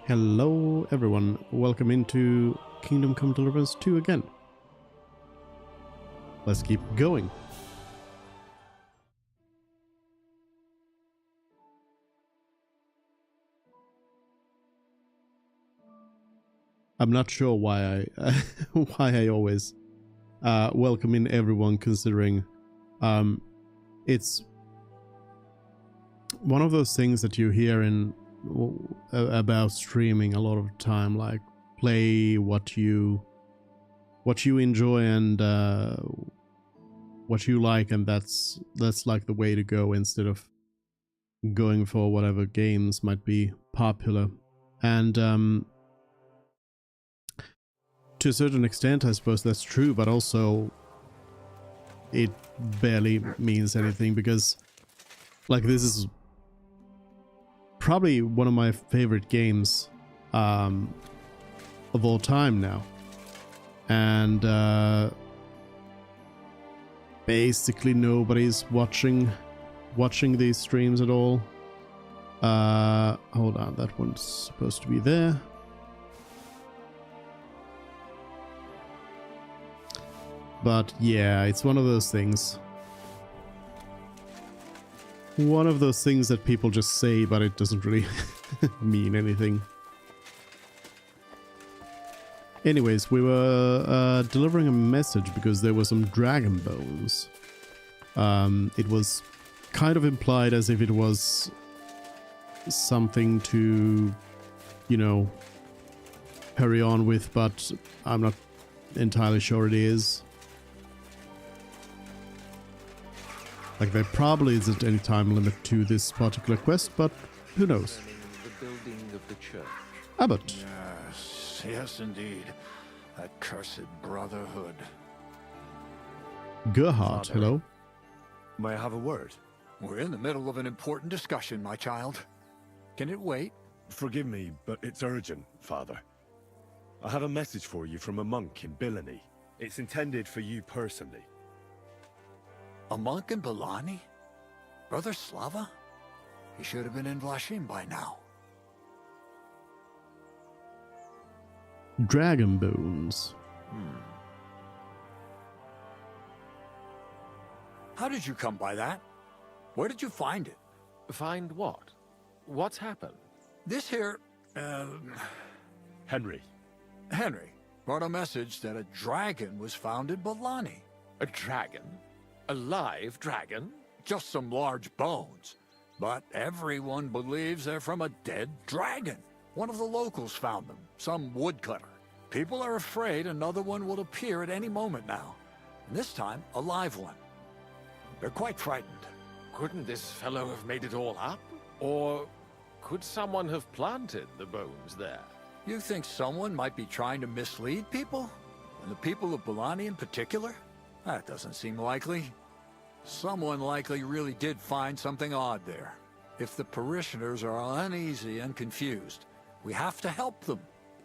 Hello everyone, welcome into Kingdom Come Deliverance 2 again. Let's keep going. I'm not sure why I why I always welcome in everyone, considering it's one of those things that you hear in about streaming a lot of the time, like play what you enjoy and what you like, and that's like the way to go, instead of going for whatever games might be popular. And to a certain extent, I suppose that's true, but also it barely means anything, because like this is probably one of my favorite games of all time now, and basically nobody's watching these streams at all. Hold on, that one's supposed to be there. But yeah, it's one of those things. One of those things that people just say, but it doesn't really mean anything. Anyways, we were delivering a message because there were some dragon bones. It was kind of implied as if it was something to, you know, hurry on with, but I'm not entirely sure it is. Like, there probably isn't any time limit to this particular quest, but who knows? The building of the church. Abbott. Yes, indeed. That cursed brotherhood. Gerhardt, Father. hello. May I have a word? We're in the middle of an important discussion, my child. Can it wait? Forgive me, but it's urgent, Father. I have a message for you from a monk in Bilani. It's intended for you personally. A monk in Bilani? Brother Slava? He should have been in Vlashim by now. Dragon bones. How did you come by that? Where did you find it? Find what? What's happened? This here, Henry. Henry, brought a message that a dragon was found in Bilani. A dragon? A live dragon? Just some large bones. But everyone believes they're from a dead dragon. One of the locals found them, some woodcutter. People are afraid another one will appear at any moment now. And this time, a live one. They're quite frightened. Couldn't this fellow have made it all up? Or could someone have planted the bones there? You think someone might be trying to mislead people? And the people of Bilani in particular? That doesn't seem likely. Someone likely really did find something odd there. If the parishioners are uneasy and confused, we have to help them.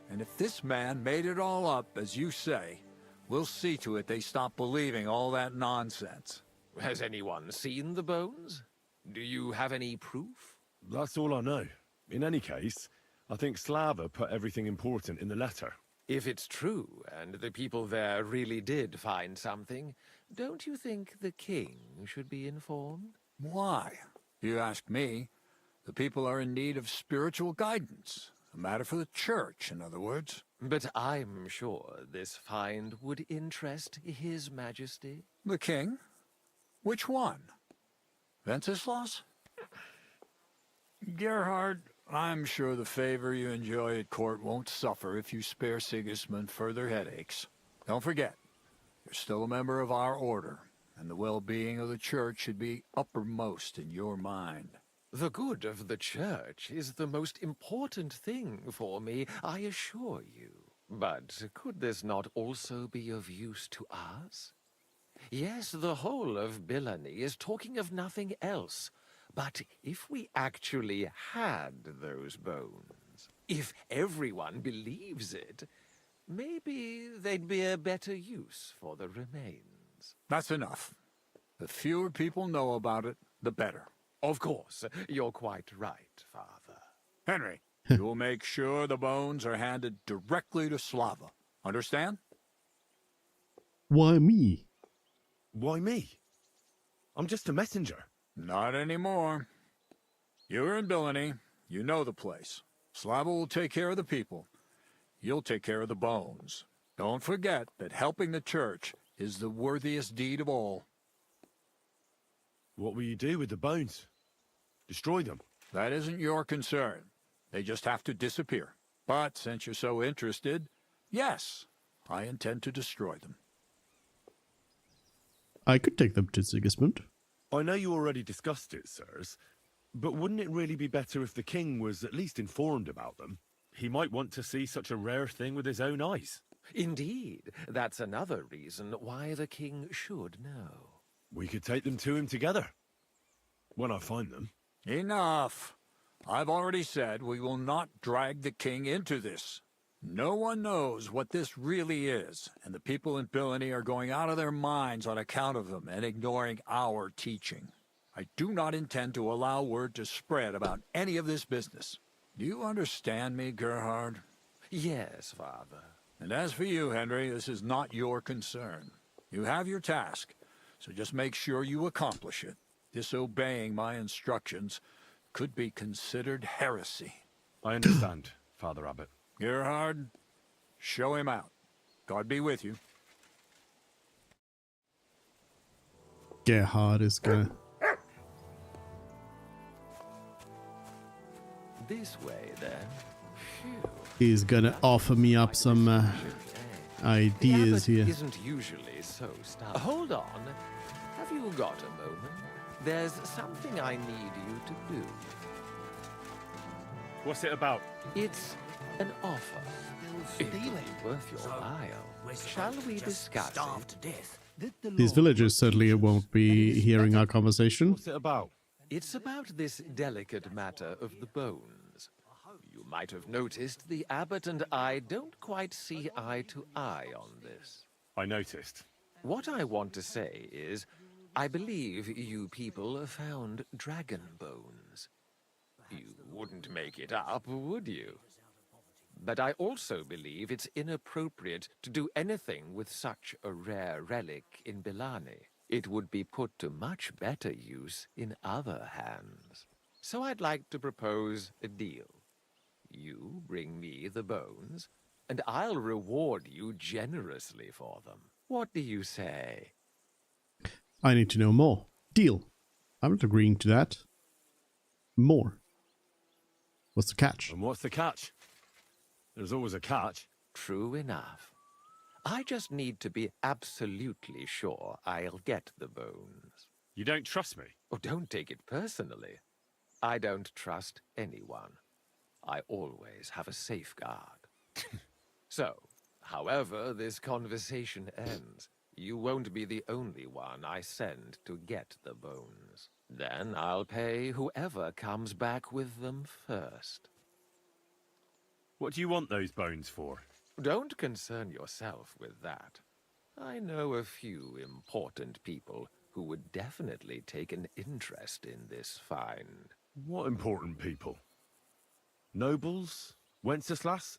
And if this man made it all up, as you say, we'll see to it they stop believing all that nonsense. Has anyone seen the bones? Do you have any proof? That's all I know. In any case, I think Slava put everything important in the letter. If it's true, and the people there really did find something, don't you think the king should be informed? Why? You ask me. The people are in need of spiritual guidance. A matter for the church, in other words. But I'm sure this find would interest His Majesty. The king? Which one? Wenceslaus? Gerhard, I'm sure the favor you enjoy at court won't suffer if you spare Sigismund further headaches. Don't forget, you're still a member of our order, and the well-being of the church should be uppermost in your mind. The good of the church is the most important thing for me, I assure you. But could this not also be of use to us? Yes, the whole of Bilani is talking of nothing else. But if we actually had those bones, if everyone believes it, maybe they'd be a better use for the remains. That's enough. The fewer people know about it, the better. Of course, you're quite right, Father. Henry, You'll make sure the bones are handed directly to Slava. Understand? Why me? Why me? I'm just a messenger. Not anymore. You're in Billany. You know the place. Slava will take care of the people. You'll take care of the bones. Don't forget that helping the church is the worthiest deed of all. What will you do with the bones? Destroy them? That isn't your concern. They just have to disappear. But since you're so interested, yes, I intend to destroy them. I could take them to Sigismund. I know you already discussed it, sirs, but wouldn't it really be better if the king was at least informed about them? He might want to see such a rare thing with his own eyes. Indeed, that's another reason why the king should know. We could take them to him together. When I find them. Enough. I've already said we will not drag the king into this. No one knows what this really is, and the people in Billany are going out of their minds on account of them and ignoring our teaching. I do not intend to allow word to spread about any of this business. Do you understand me, Gerhard? Yes, Father. And as for you, Henry, this is not your concern. You have your task, so just make sure you accomplish it. Disobeying my instructions could be considered heresy. I understand, Father Abbot. Gerhard, show him out. God be with you. Gerhard is gonna... This way, then. Phew. He's gonna offer me up some ideas The here. abbot isn't usually so stubborn. Hold on. Have you got a moment? There's something I need you to do. What's it about? It's an offer. It will be worth your while. Shall we discuss it? These villagers certainly won't be hearing our conversation. What's it about? It's about this delicate matter of the bones. You might have noticed the abbot and I don't quite see eye to eye on this. I noticed. What I want to say is, I believe you people found dragon bones. You wouldn't make it up, would you? But I also believe it's inappropriate to do anything with such a rare relic in Billany. It would be put to much better use in other hands. So I'd like to propose a deal. You bring me the bones, and I'll reward you generously for them. What do you say? I need to know more. Deal. I'm not agreeing to that. More. What's the catch? And what's the catch? There's always a catch. True enough. I just need to be absolutely sure I'll get the bones. You don't trust me? Oh, don't take it personally. I don't trust anyone. I always have a safeguard. So, however this conversation ends, you won't be the only one I send to get the bones. Then I'll pay whoever comes back with them first. What do you want those bones for? Don't concern yourself with that. I know a few important people who would definitely take an interest in this find. What important people? Nobles? Wenceslas?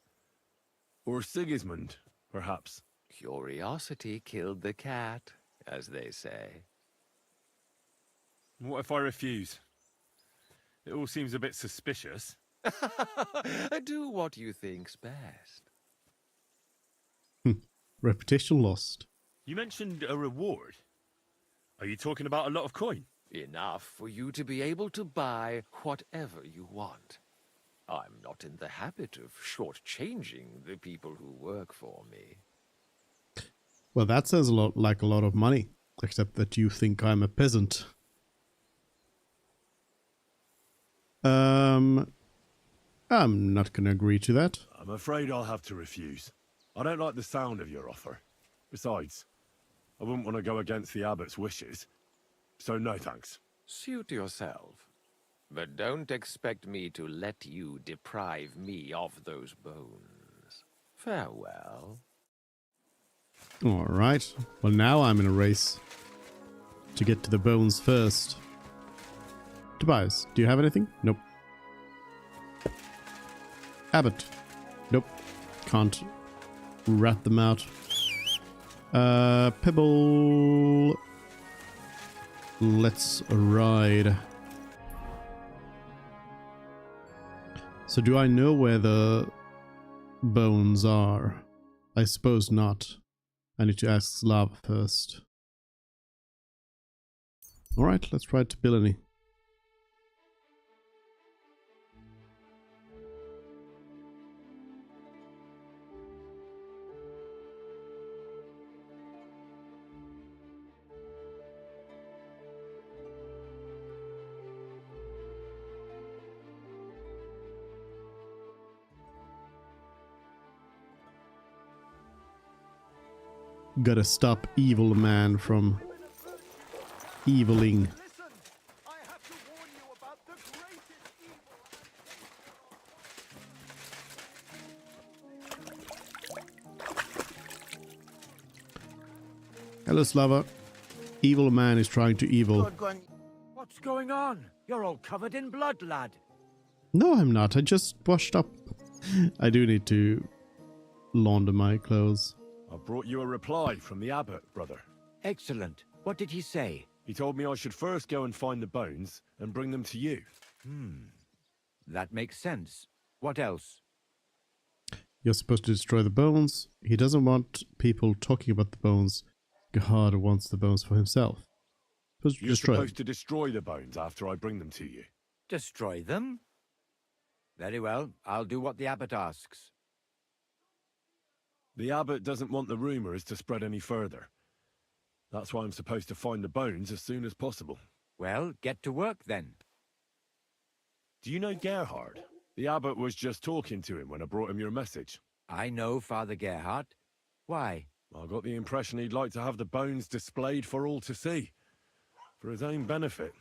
Or Sigismund, perhaps? Curiosity killed the cat, as they say. What if I refuse? It all seems a bit suspicious. Do what you think's best. Reputation lost. You mentioned a reward. Are you talking about a lot of coin? Enough for you to be able to buy whatever you want. I'm not in the habit of shortchanging the people who work for me. Well, that sounds a lot like a lot of money. Except that you think I'm a peasant. I'm not gonna agree to that. I'm afraid I'll have to refuse. I don't like the sound of your offer. Besides, I wouldn't want to go against the abbot's wishes. So no thanks. Suit yourself. But don't expect me to let you deprive me of those bones. Farewell. Alright. Well, now I'm in a race to get to the bones first. Tobias, do you have anything? Nope. Abbott. Nope. Can't rat them out. Pebble. Let's ride. So do I know where the bones are? I suppose not. I need to ask Slav first. Alright, let's ride to Billany. Gotta stop evil man from eviling. Hello, Slava. Evil man is trying to evil. What's going on? You're all covered in blood, lad. No, I'm not. I just washed up. I do need to launder my clothes. I brought you a reply from the abbot, brother. Excellent. What did he say? He told me I should first go and find the bones and bring them to you. That makes sense. What else? You're supposed to destroy the bones. He doesn't want people talking about the bones. Gerhard wants the bones for himself. You're supposed to destroy the bones after I bring them to you. Destroy them? Very well. I'll do what the abbot asks. The abbot doesn't want the rumors to spread any further. That's why I'm supposed to find the bones as soon as possible. Well, get to work then. Do you know Gerhard? The abbot was just talking to him when I brought him your message. I know Father Gerhard. Why? I got the impression he'd like to have the bones displayed for all to see, for his own benefit.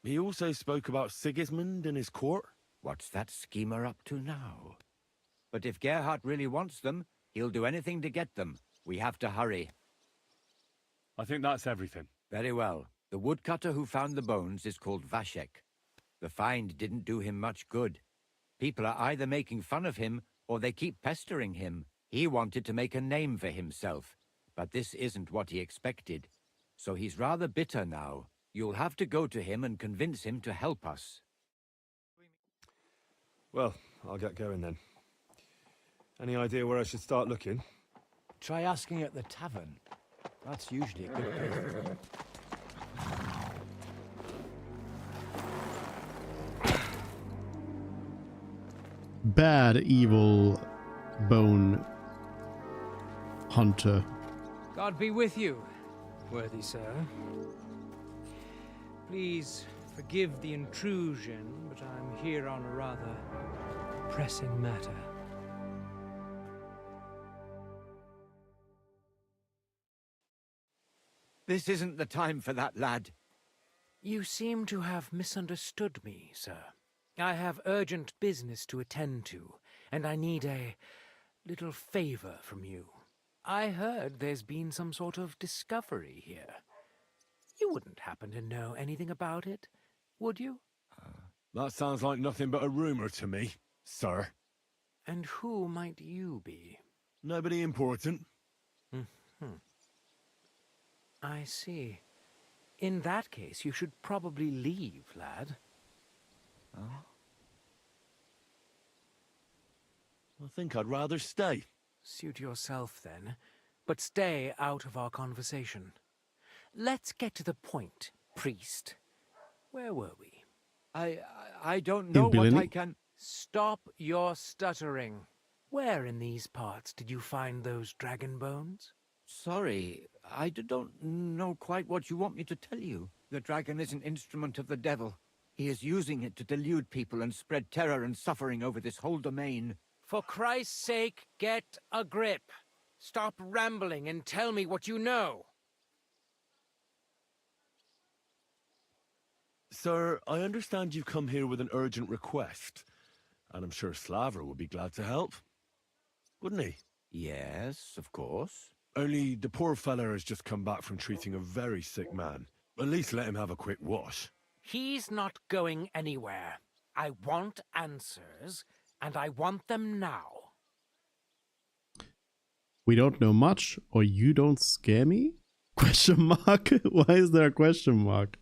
He also spoke about Sigismund and his court. What's that schemer up to now? But if Gerhard really wants them, he'll do anything to get them. We have to hurry. I think that's everything. Very well. The woodcutter who found the bones is called Vashek. The find didn't do him much good. People are either making fun of him, or they keep pestering him. He wanted to make a name for himself, but this isn't what he expected. So he's rather bitter now. You'll have to go to him and convince him to help us. Well, I'll get going then. Any idea where I should start looking? Try asking at the tavern. That's usually a good place. Bad, evil bone hunter. God be with you, worthy sir. Please forgive the intrusion, but I'm here on a rather pressing matter. This isn't the time for that, lad. You seem to have misunderstood me, sir. I have urgent business to attend to, and I need a little favor from you. I heard there's been some sort of discovery here. You wouldn't happen to know anything about it, would you? That sounds like nothing but a rumor to me, sir. And who might you be? Nobody important. I see. In that case, you should probably leave, lad. I think I'd rather stay. Suit yourself, then. But stay out of our conversation. Let's get to the point, priest. Where were we? I don't know what I can... Stop your stuttering. Where in these parts did you find those dragon bones? Sorry, I don't know quite what you want me to tell you. The dragon is an instrument of the devil. He is using it to delude people and spread terror and suffering over this whole domain. For Christ's sake, get a grip. Stop rambling and tell me what you know. Sir, I understand you've come here with an urgent request, and I'm sure Slaver would be glad to help. Wouldn't he? Yes, of course. Only the poor fella has just come back from treating a very sick man. At least let him have a quick wash. He's not going anywhere. I want answers, and I want them now. We don't know much, or you don't scare me? Question mark? Why is there a question mark?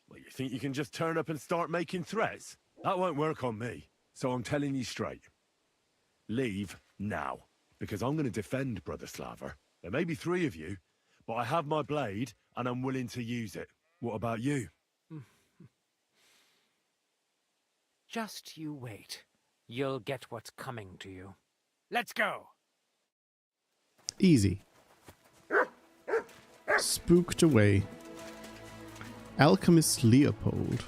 Well, you think you can just turn up and start making threats? That won't work on me. So I'm telling you straight. Leave now. Because I'm going to defend Brother Slaver. There may be 3 of you, but I have my blade and I'm willing to use it. What about you? Just you wait. You'll get what's coming to you. Let's go! Easy. Spooked away. Alchemist Leopold.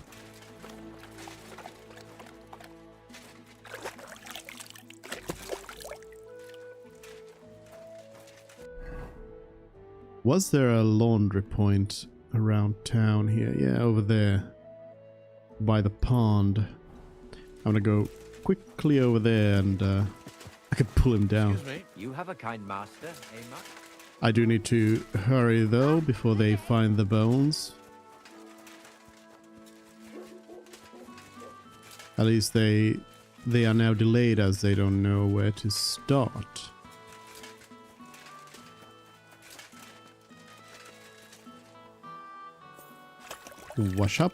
Was there a laundry point around town here? Yeah, over there. By the pond. I'm gonna go quickly over there and I can pull him down. Excuse me, you have a kind master, eh, Mutt? I do need to hurry though before they find the bones. At least they are now delayed as they don't know where to start. Wash up.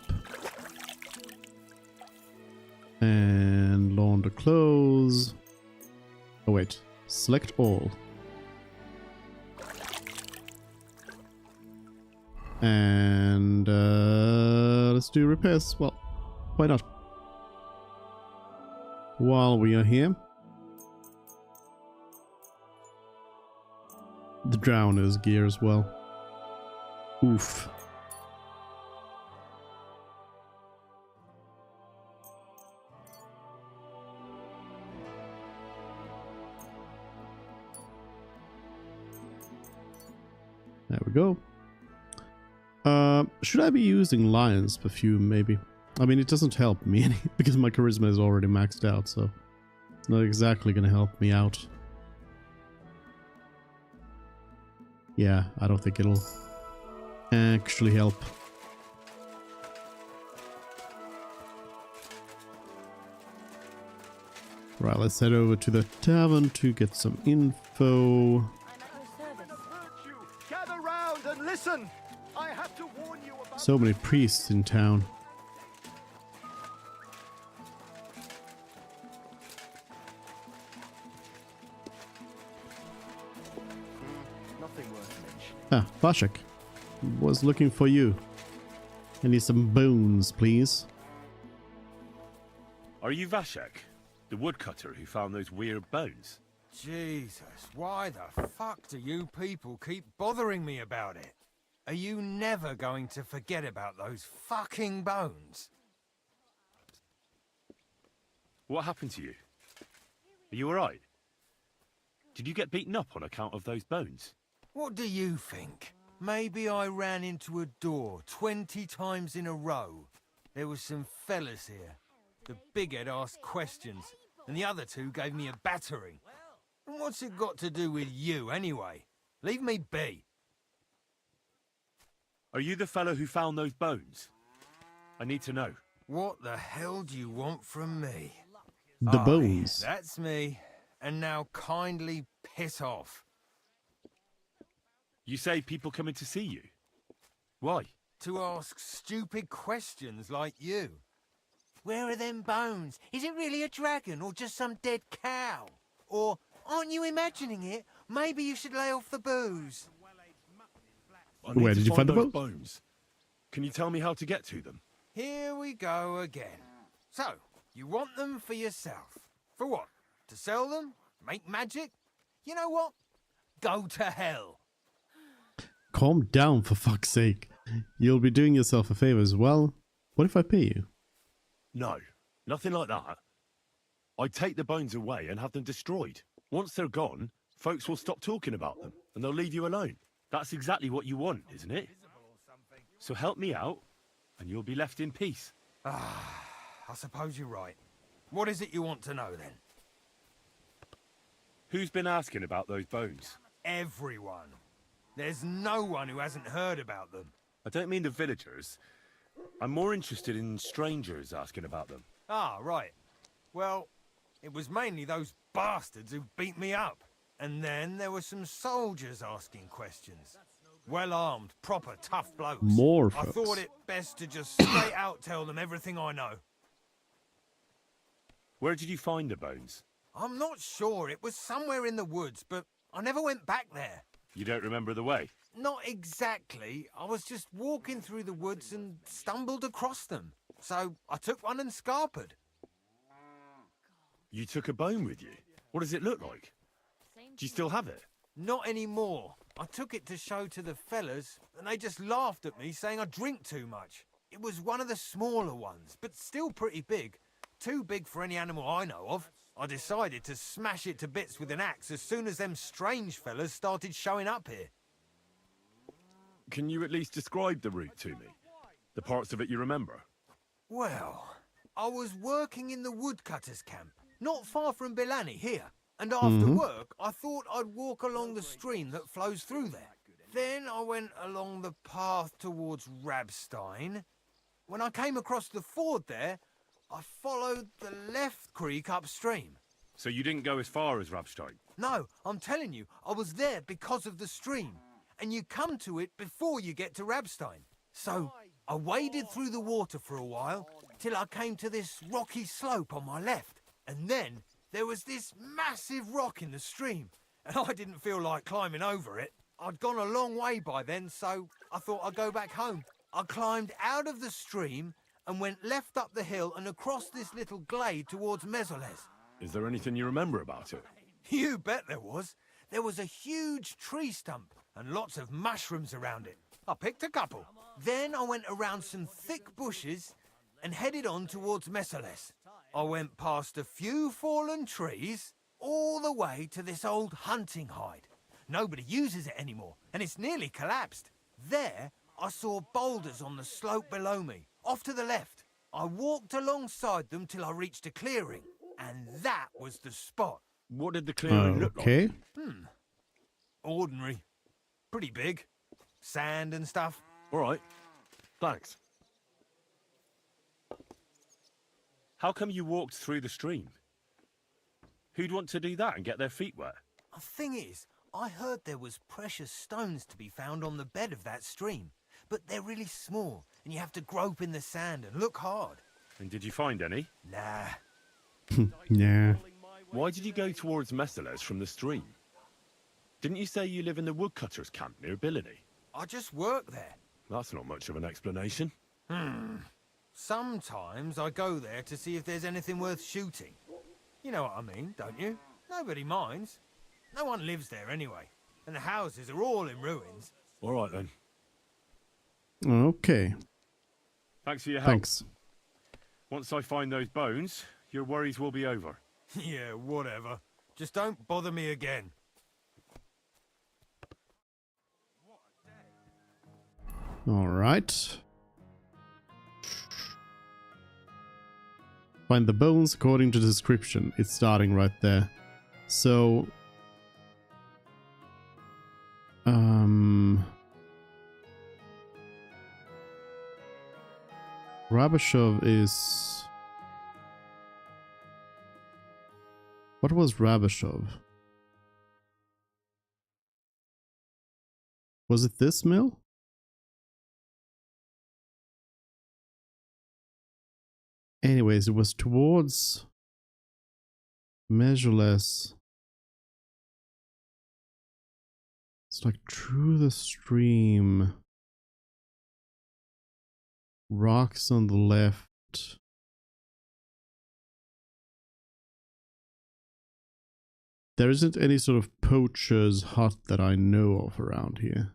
And launder clothes. Oh wait, select all. And let's do repairs. Well, why not? While we are here. The Drowner's gear as well. Oof. There we go. Should I be using Lion's perfume maybe? I mean, it doesn't help me any because my charisma is already maxed out, so it's not exactly gonna help me out. Yeah, I don't think it'll actually help. Right, let's head over to the tavern to get some info. Gather round and listen. I have to warn you about So many priests in town. nothing worth mentioning. Ah, Vashek. Was looking for you. I need some bones, please. Are you Vashek? The woodcutter who found those weird bones? Jesus, why the fuck do you people keep bothering me about it? Are you never going to forget about those fucking bones? What happened to you? Are you alright? Did you get beaten up on account of those bones? What do you think? Maybe I ran into a door 20 times in a row. There was some fellas here. The bighead asked questions, and the other 2 gave me a battering. And what's it got to do with you, anyway? Leave me be. Are you the fellow who found those bones? I need to know. What the hell do you want from me? The Aye, bones. That's me. And now kindly piss off. You say people coming to see you? Why? To ask stupid questions like you. Where are them bones? Is it really a dragon or just some dead cow? Or, aren't you imagining it? Maybe you should lay off the booze. I need Where to did you find the those bones? bones? Can you tell me how to get to them? Here we go again. So, you want them for yourself. For what? To sell them? Make magic? You know what? Go to hell. Calm down, for fuck's sake. You'll be doing yourself a favor as well. What if I pay you? No, nothing like that. I take the bones away and have them destroyed. Once they're gone, folks will stop talking about them and they'll leave you alone. That's exactly what you want, isn't it? So help me out and you'll be left in peace. I suppose you're right. What is it you want to know then? Who's been asking about those bones? Everyone. There's no one who hasn't heard about them. I don't mean the villagers. I'm more interested in strangers asking about them. Ah, right. Well, it was mainly those bastards who beat me up. And then there were some soldiers asking questions. Well armed, proper tough blokes. More I folks. thought it best to just straight out tell them everything I know. Where did you find the bones? I'm not sure. It was somewhere in the woods, but I never went back there. You don't remember the way? Not exactly. I was just walking through the woods and stumbled across them. So I took one and scarpered. You took a bone with you? What does it look like? Do you still have it? Not anymore. I took it to show to the fellas, and they just laughed at me, saying I drink too much. It was one of the smaller ones, but still pretty big. Too big for any animal I know of. I decided to smash it to bits with an axe as soon as them strange fellas started showing up here. Can you at least describe the route to me? The parts of it you remember? Well, I was working in the woodcutters' camp, not far from Bilani here. And after work, I thought I'd walk along the stream that flows through there. Then I went along the path towards Rabstein. When I came across the ford there, I followed the left creek upstream. So you didn't go as far as Rabstein? No, I'm telling you, I was there because of the stream. And you come to it before you get to Rabstein. So I waded through the water for a while, till I came to this rocky slope on my left. And then there was this massive rock in the stream, and I didn't feel like climbing over it. I'd gone a long way by then, so I thought I'd go back home. I climbed out of the stream and went left up the hill and across this little glade towards Mezoles. Is there anything you remember about it? You bet there was. There was a huge tree stump and lots of mushrooms around it. I picked a couple. Then I went around some thick bushes and headed on towards Mezoles. I went past a few fallen trees, all the way to this old hunting hide. Nobody uses it anymore, and it's nearly collapsed. There, I saw boulders on the slope below me, off to the left. I walked alongside them till I reached a clearing, and that was the spot. What did the clearing look like? Okay. Ordinary. Pretty big. Sand and stuff. All right. Thanks. How come you walked through the stream? Who'd want to do that and get their feet wet? The thing is, I heard there was precious stones to be found on the bed of that stream. But they're really small, and you have to grope in the sand and look hard. And did you find any? Nah. Yeah. Why did you go towards Mezoles from the stream? Didn't you say you live in the woodcutters' camp near Bilani? I just work there. That's not much of an explanation. Sometimes I go there to see if there's anything worth shooting. You know what I mean, don't you? Nobody minds. No one lives there anyway. And the houses are all in ruins. All right, then. Okay. Thanks for your help. Thanks. Once I find those bones, your worries will be over. Yeah, whatever. Just don't bother me again. All right. Find the bones according to the description. It's starting right there. So, Rabashov is... What was Rabashov? Was it this mill? Anyways, it was towards Measureless. It's like through the stream. Rocks on the left. There isn't any sort of poacher's hut that I know of around here.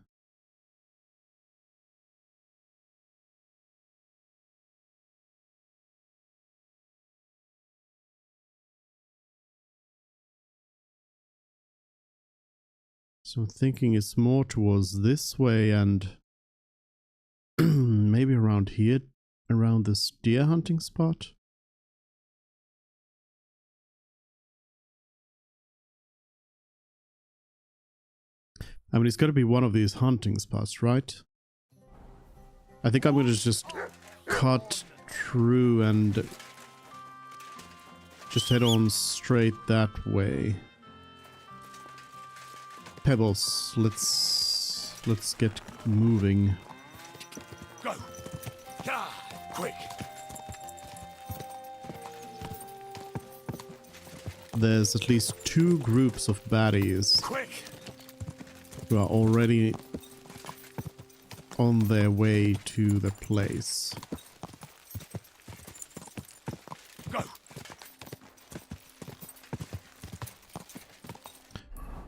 So I'm thinking it's more towards this way and maybe around here, around this deer hunting spot. I mean, it's got to be one of these hunting spots, right? I think I'm going to just cut through and just head on straight that way. Pebbles, let's get moving. Go! Yeah! Quick! There's at least 2 groups of baddies Quick! who are already on their way to the place. Go!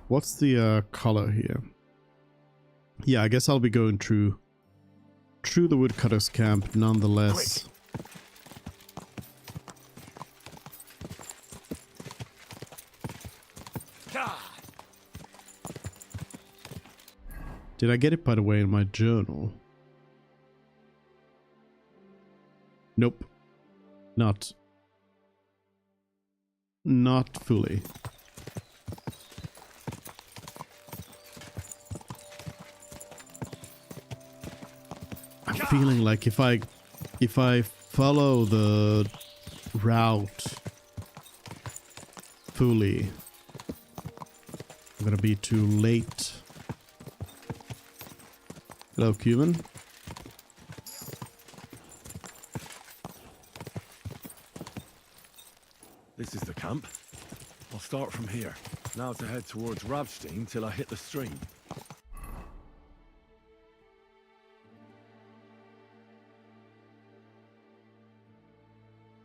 What's the color here? Yeah, I guess I'll be going through the woodcutter's camp nonetheless. Did I get it, by the way, in my journal? Nope. Not fully. I'm feeling like if I follow the route fully, I'm gonna be too late. Hello, Cuban. This is the camp. I'll start from here. Now to head towards Ravstein till I hit the stream.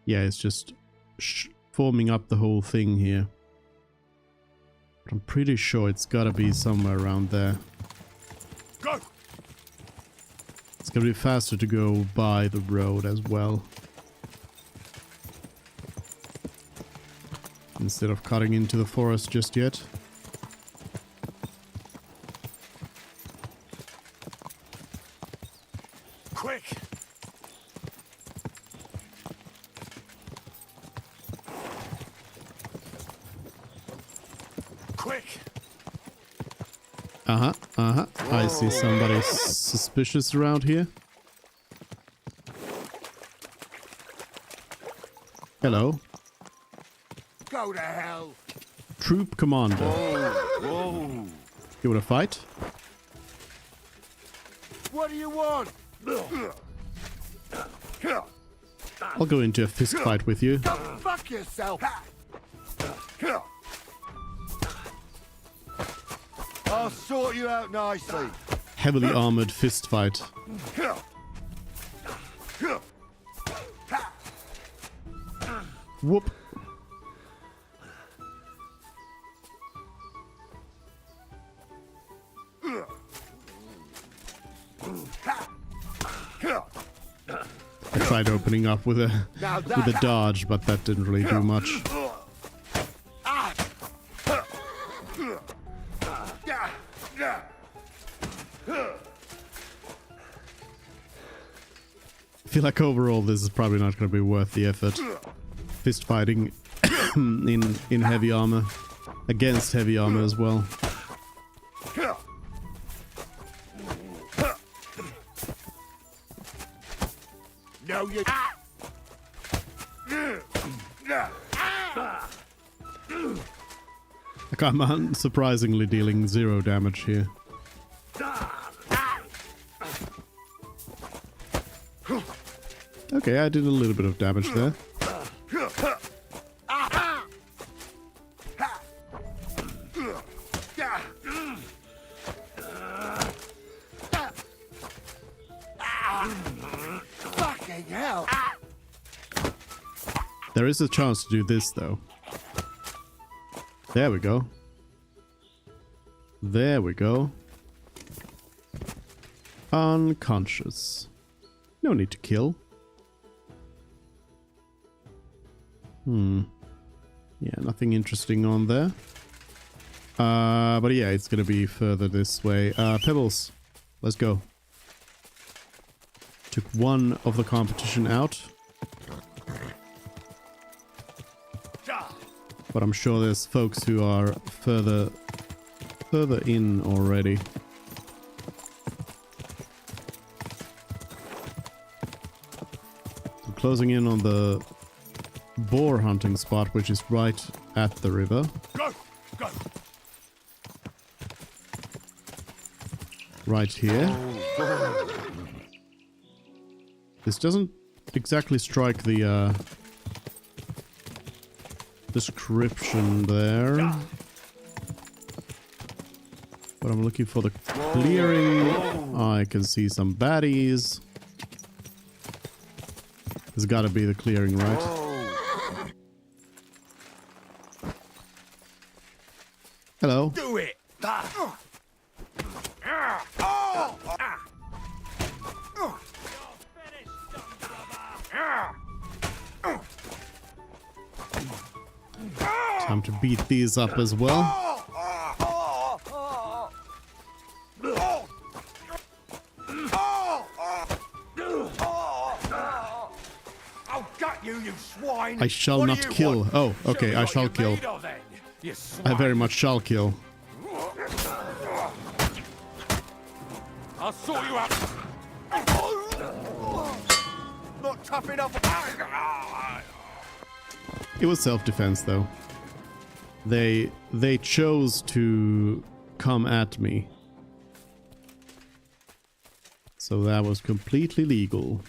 Yeah, it's just forming up the whole thing here. But I'm pretty sure it's gotta be somewhere around there. Go! It's gonna be faster to go by the road as well, instead of cutting into the forest just yet. Quick! Quick! I see somebody suspicious around here. Hello. Go to hell! Troop commander. Whoa! You wanna fight? What do you want? I'll go into a fist fight with you. Go fuck yourself! I'll sort you out nicely. Heavily armored fist fight. Whoop. I tried opening up with a dodge, but that didn't really do much. I feel like overall this is probably not going to be worth the effort. Fist fighting in heavy armor, against heavy armor as well. No, you. Like, I'm unsurprisingly dealing 0 damage here. Okay, I did a little bit of damage there. Fucking hell! There is a chance to do this, though. There we go. There we go. Unconscious. No need to kill. Yeah, nothing interesting on there. But yeah, it's gonna be further this way. Pebbles, let's go. Took one of the competition out. But I'm sure there's folks who are further in already. I'm closing in on the boar hunting spot, which is right at the river. Go! Go! Right here. This doesn't exactly strike the description there. But I'm looking for the clearing. I can see some baddies. There's gotta be the clearing, right? Hello. Do it! Time to beat these up as well. You swine! I shall What do not you kill. want? Oh, okay, Show me I what shall you're kill. made of then, you I swine. very much shall kill. I'll sort you out. Not tough enough. It was self-defense, though. They chose to come at me. So that was completely legal.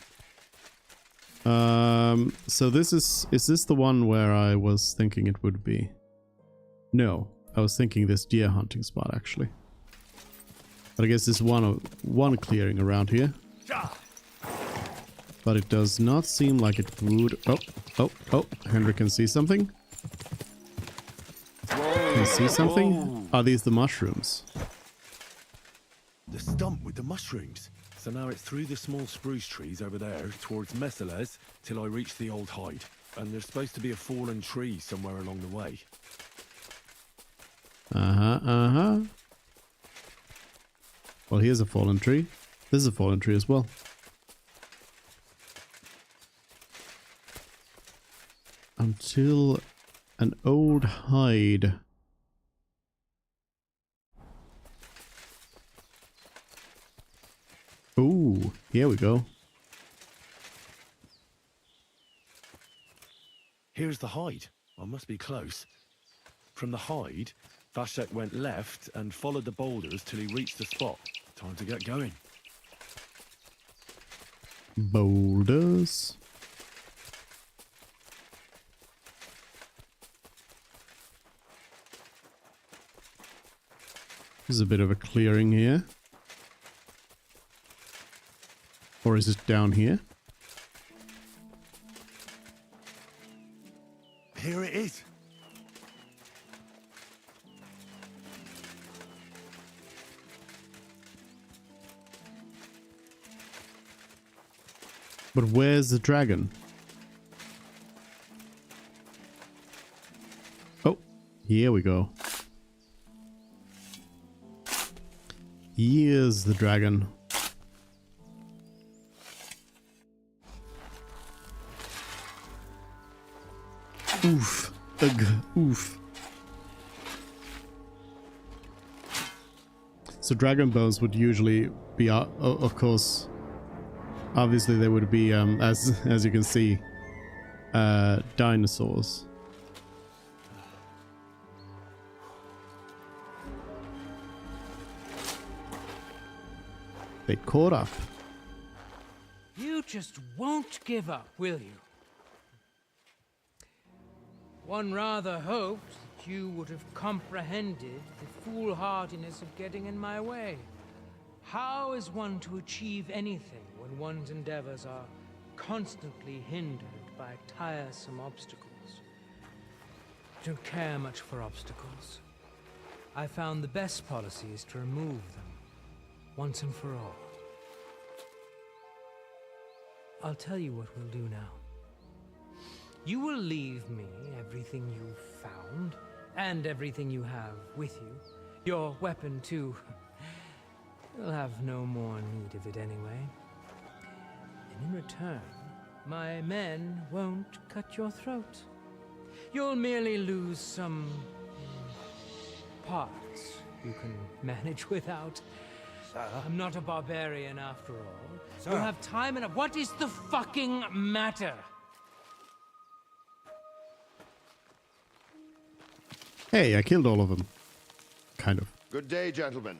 So this is this the one where I was thinking it would be? No, I was thinking this deer hunting spot, actually. But I guess there's one clearing around here. But it does not seem like it would... Oh, Henry can see something. Can see something? Are these the mushrooms? The stump with the mushrooms. So now it's through the small spruce trees over there towards Messales till I reach the old hide. And there's supposed to be a fallen tree somewhere along the way. Well, here's a fallen tree. This is a fallen tree as well. Until an old hide. Ooh, here we go. Here's the hide. I must be close. From the hide, Vashek went left and followed the boulders till he reached the spot. Time to get going. Boulders. There's a bit of a clearing here. Or is it down here? Here it is. But where's the dragon? Oh, here we go. Here's the dragon. Oof. Ugh. Oof. So dragon bones would usually be, of course, obviously they would be, as you can see, dinosaurs. They caught up. You just won't give up, will you? One rather hoped that you would have comprehended the foolhardiness of getting in my way. How is one to achieve anything when one's endeavors are constantly hindered by tiresome obstacles? I don't care much for obstacles. I found the best policy is to remove them, once and for all. I'll tell you what we'll do now. You will leave me everything you've found, and everything you have with you. Your weapon, too. You'll have no more need of it anyway. And in return, my men won't cut your throat. You'll merely lose some parts you can manage without. Sir? I'm not a barbarian after all. Sir? You'll have time enough. What is the fucking matter? Hey, I killed all of them. Kind of. Good day, gentlemen.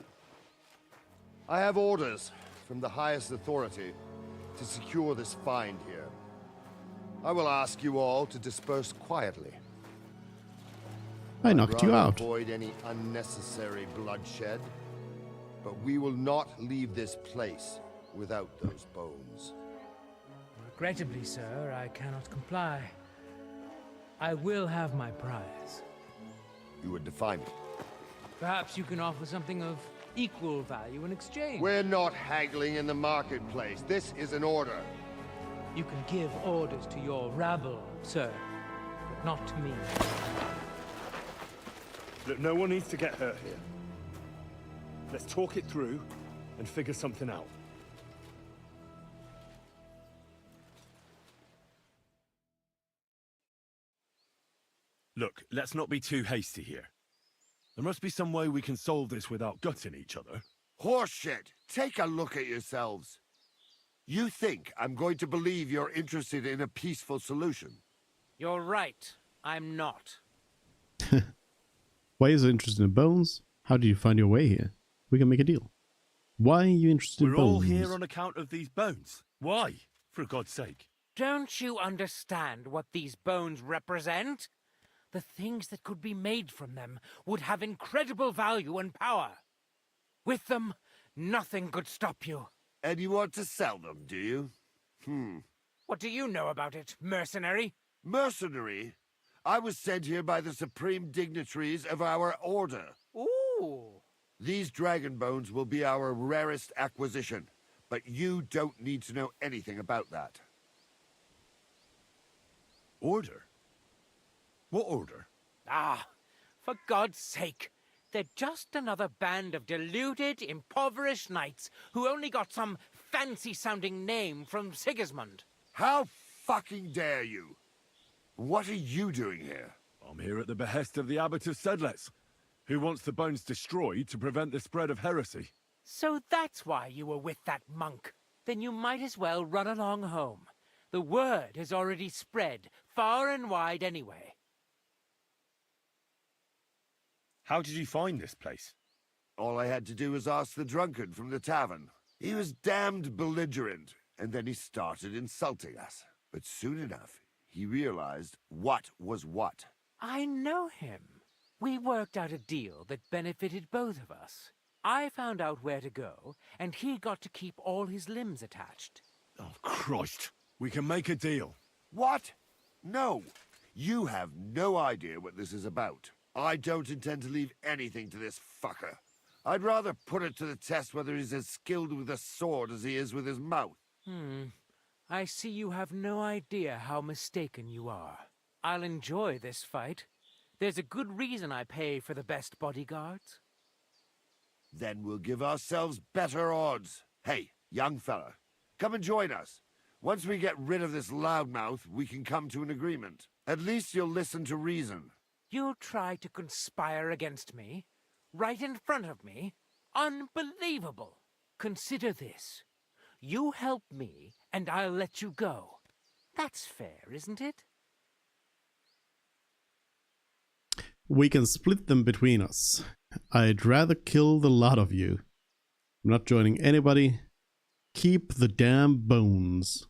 I have orders from the highest authority to secure this find here. I will ask you all to disperse quietly. I knocked you out. Avoid any unnecessary bloodshed, but we will not leave this place without those bones. Regrettably, sir, I cannot comply. I will have my prize. You would defy me. Perhaps you can offer something of equal value in exchange. We're not haggling in the marketplace. This is an order. You can give orders to your rabble, sir, but not to me. Look, no one needs to get hurt here. Let's talk it through and figure something out. Look, let's not be too hasty here. There must be some way we can solve this without gutting each other. Horseshit! Take a look at yourselves. You think I'm going to believe you're interested in a peaceful solution? You're right. I'm not. Why is it interested in bones? How did you find your way here? We can make a deal. Why are you interested in We're bones? all here on account of these bones. Why? For God's sake. Don't you understand what these bones represent? The things that could be made from them would have incredible value and power. With them, nothing could stop you. And you want to sell them, do you? What do you know about it, mercenary? Mercenary? I was sent here by the supreme dignitaries of our order. Ooh. These dragon bones will be our rarest acquisition, but you don't need to know anything about that. Order? What order? Ah, for God's sake. They're just another band of deluded, impoverished knights who only got some fancy-sounding name from Sigismund. How fucking dare you? What are you doing here? I'm here at the behest of the Abbot of Sedlitz, who wants the bones destroyed to prevent the spread of heresy. So that's why you were with that monk. Then you might as well run along home. The word has already spread far and wide anyway. How did you find this place? All I had to do was ask the drunkard from the tavern. He was damned belligerent, and then he started insulting us. But soon enough, he realized what was what. I know him. We worked out a deal that benefited both of us. I found out where to go, and he got to keep all his limbs attached. Oh, Christ. We can make a deal. What? No. You have no idea what this is about. I don't intend to leave anything to this fucker. I'd rather put it to the test whether he's as skilled with a sword as he is with his mouth. I see you have no idea how mistaken you are. I'll enjoy this fight. There's a good reason I pay for the best bodyguards. Then we'll give ourselves better odds. Hey, young fella, come and join us. Once we get rid of this loudmouth, we can come to an agreement. At least you'll listen to reason. You'll try to conspire against me? Right in front of me? Unbelievable! Consider this. You help me, and I'll let you go. That's fair, isn't it? We can split them between us. I'd rather kill the lot of you. I'm not joining anybody. Keep the damn bones.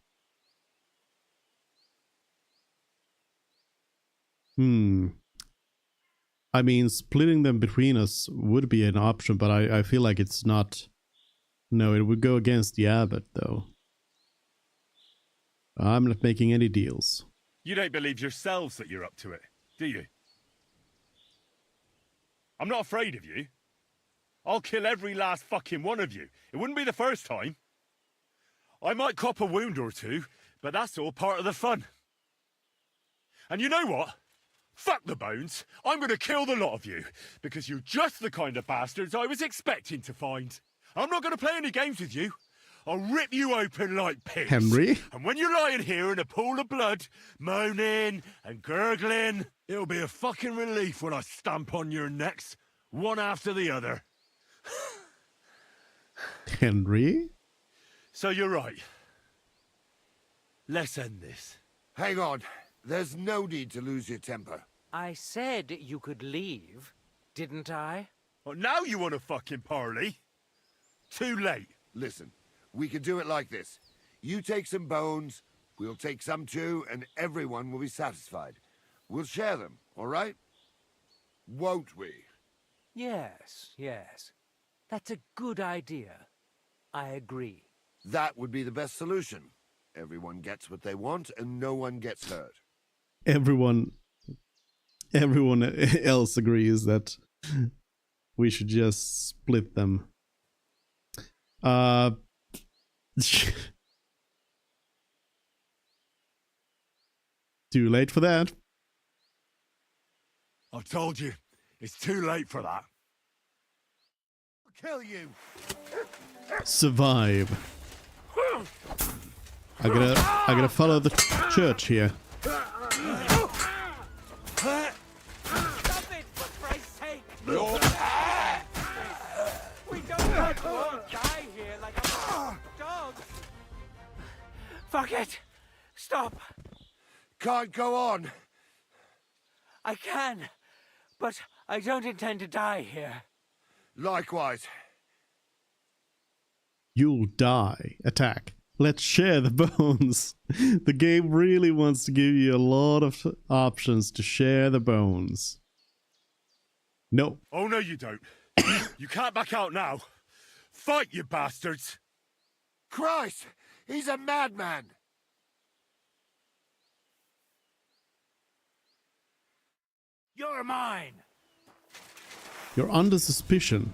I mean, splitting them between us would be an option, but I feel like it's not... No, it would go against the abbot, though. I'm not making any deals. You don't believe yourselves that you're up to it, do you? I'm not afraid of you. I'll kill every last fucking one of you. It wouldn't be the first time. I might cop a wound or two, but that's all part of the fun. And you know what? Fuck the bones. I'm going to kill the lot of you, because you're just the kind of bastards I was expecting to find. I'm not going to play any games with you. I'll rip you open like pigs. Henry? And when you're lying here in a pool of blood, moaning and gurgling, it'll be a fucking relief when I stamp on your necks, one after the other. Henry? So you're right. Let's end this. Hang on. There's no need to lose your temper. I said you could leave, didn't I? Oh, now you want to fucking parley? Too late. Listen, we can do it like this. You take some bones, we'll take some too, and everyone will be satisfied. We'll share them, all right? Won't we? Yes, yes. That's a good idea. I agree. That would be the best solution. Everyone gets what they want, and no one gets hurt. Everyone else agrees that we should just split them. Too late for that. I told you, it's too late for that. I'll kill you! Survive. I gotta follow the church here. Stop it, for Christ's sake! We don't want to all die here like a dog. Fuck it! Stop! Can't go on! I can, but I don't intend to die here. Likewise. You'll die. Attack. Let's share the bones. The game really wants to give you a lot of options to share the bones. No. Oh, no, you don't. You can't back out now. Fight, you bastards! Christ! He's a madman! You're mine! You're under suspicion.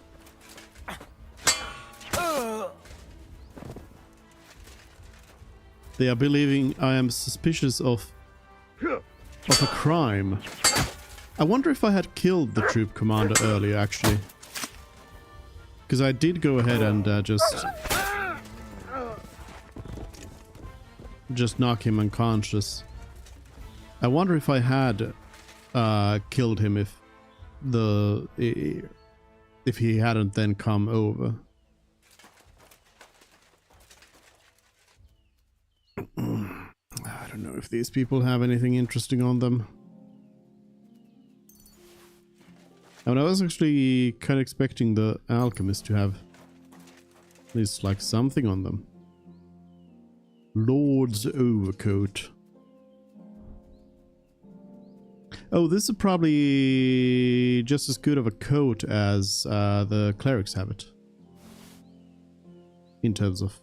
They are believing I am suspicious of a crime. I wonder if I had killed the troop commander earlier, actually. Because I did go ahead and just knock him unconscious. I wonder if I had killed him if he hadn't then come over. I don't know if these people have anything interesting on them. I mean, I was actually kind of expecting the alchemist to have at least like something on them. Lord's overcoat. Oh, this is probably just as good of a coat as the clerics have it. In terms of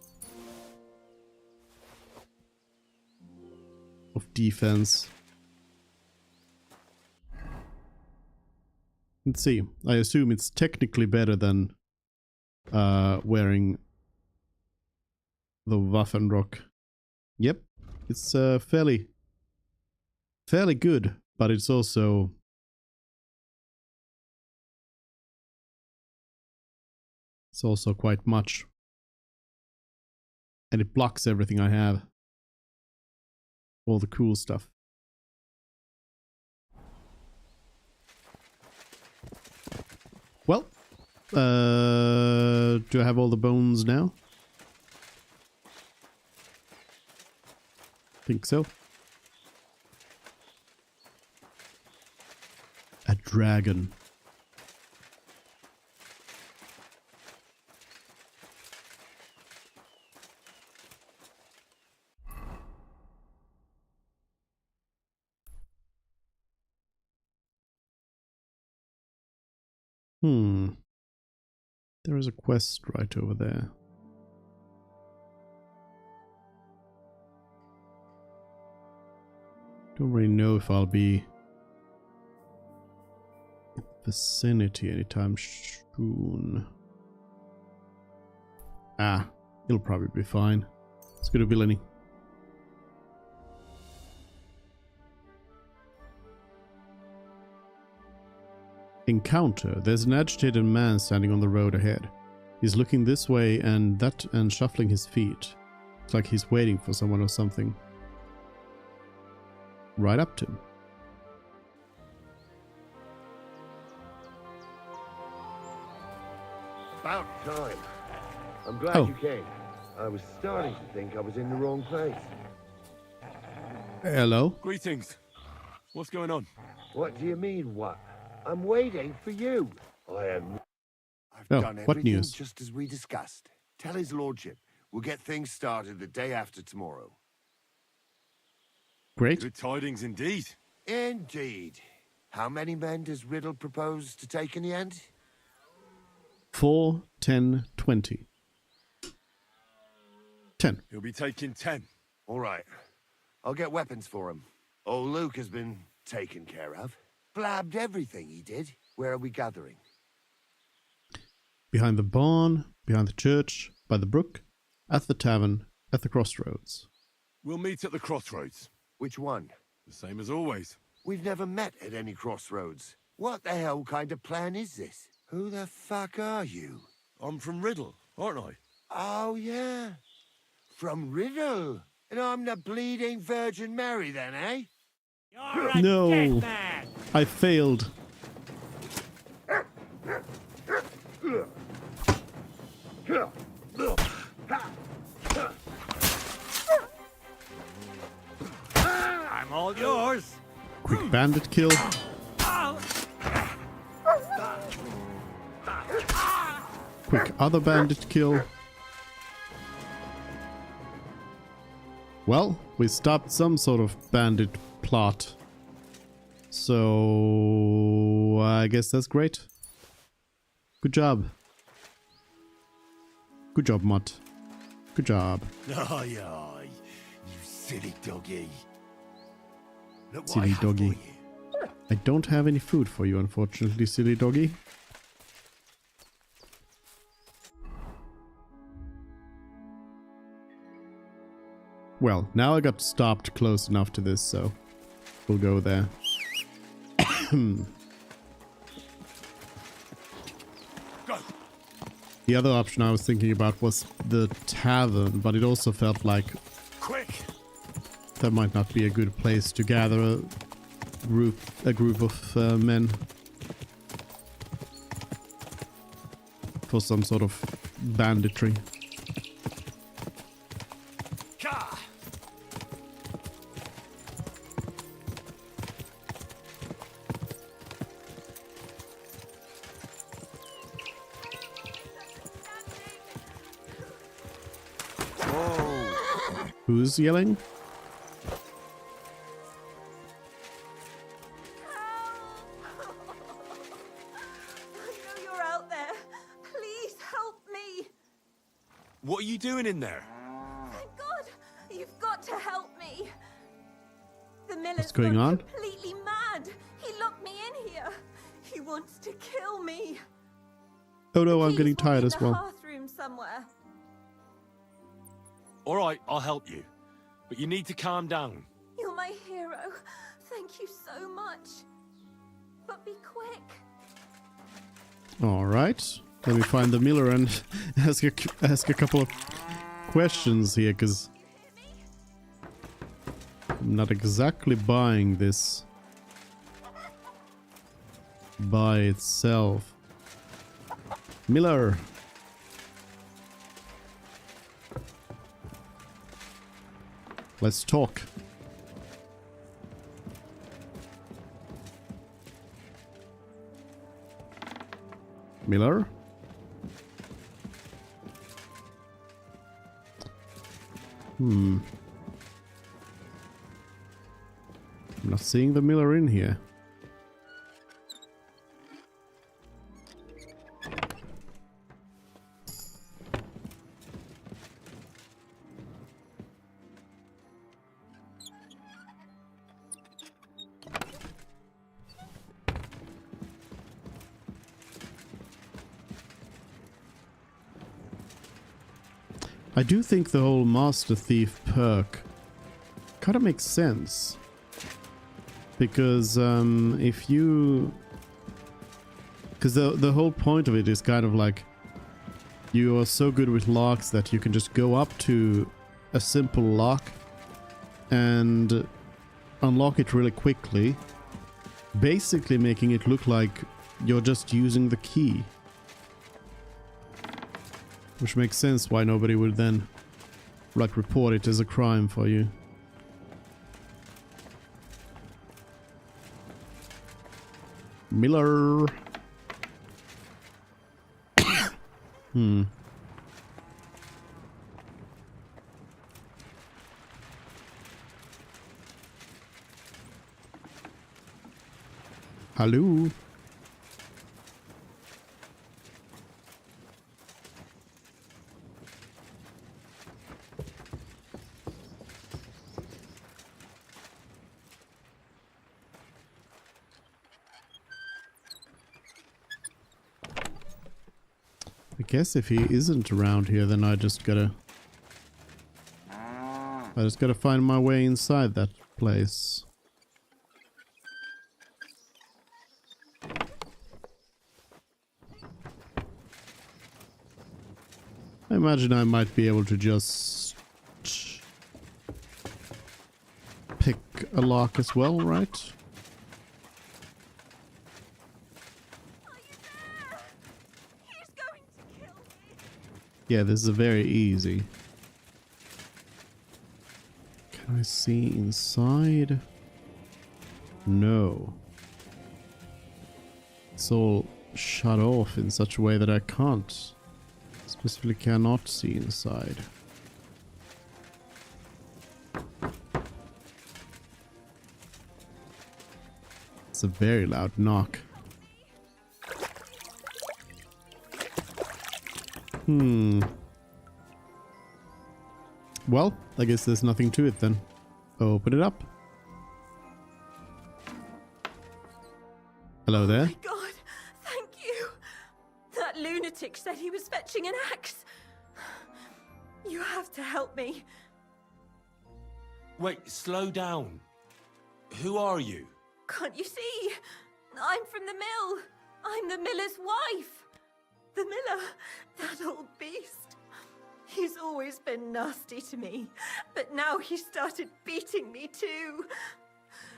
defense. Let's see. I assume it's technically better than wearing the Waffenrock. Yep, it's fairly good, but it's also quite much, and it blocks everything I have. All the cool stuff. Well, do I have all the bones now? Think so. A dragon. There is a quest right over there. Don't really know if I'll be in the vicinity anytime soon. Ah, it'll probably be fine. Let's go to Villainy. Encounter. There's an agitated man standing on the road ahead. He's looking this way and that and shuffling his feet. It's like he's waiting for someone or something. Right up to him. About time. I'm glad you came. I was starting to think I was in the wrong place. Hello. Greetings. What's going on? What do you mean, what? I'm waiting for you. I am... I've Oh, done what everything news? just as we discussed. Tell his lordship we'll get things started the day after tomorrow. Great. Good tidings indeed. Indeed. How many men does Riddle propose to take in the end? 4, 10, 20. 10. He'll be taking 10. All right. I'll get weapons for him. Old Luke has been taken care of. Blabbed everything he did. Where are we gathering? Behind the barn, behind the church, by the brook, at the tavern, at the crossroads. We'll meet at the crossroads. Which one? The same as always. We've never met at any crossroads. What the hell kind of plan is this? Who the fuck are you? I'm from Riddle, aren't I? Oh, yeah. From Riddle. And I'm the bleeding Virgin Mary then, eh? No! I failed. I'm all yours. Quick bandit kill. Quick other bandit kill. Well, we stopped some sort of bandit plot. So I guess that's great. Good job. Good job, Mutt. Good job. Aye, aye. You silly doggy. Look what I Silly have for doggy. you. I don't have any food for you, unfortunately, silly doggy. Well, now I got stopped close enough to this, so we'll go there. Go. The other option I was thinking about was the tavern, but it also felt like Quick. that might not be a good place to gather a group of men for some sort of banditry. Ka. Who's yelling? I know you're out there. Please help me. What are you doing in there? Thank God, you've got to help me. The miller's What's going gone on? completely mad. He locked me in here. He wants to kill me. Oh no, I'm Keys getting will be tired in as the well. bathroom somewhere. All right, I'll help you. But you need to calm down. You're my hero. Thank you so much. But be quick. Alright, let me find the miller and ask a couple of questions here, because I'm not exactly buying this by itself. Miller! Let's talk. Miller? I'm not seeing the miller in here. I do think the whole Master Thief perk kind of makes sense. Because if you... Because the whole point of it is kind of like you are so good with locks that you can just go up to a simple lock and unlock it really quickly, basically making it look like you're just using the key. Which makes sense why nobody would then, like, report it as a crime for you. Miller. Hello. I guess if he isn't around here, then I just gotta find my way inside that place. I imagine I might be able to just pick a lock as well, right? Yeah, this is very easy. Can I see inside? No. It's all shut off in such a way that I can't. Specifically cannot see inside. It's a very loud knock. Well, I guess there's nothing to it then. Open it up. Hello there. Oh my God, thank you. That lunatic said he was fetching an axe. You have to help me. Wait, slow down. Who are you? Can't you see? I'm from the mill. I'm the miller's wife. The miller, that old beast. He's always been nasty to me, but now he started beating me too.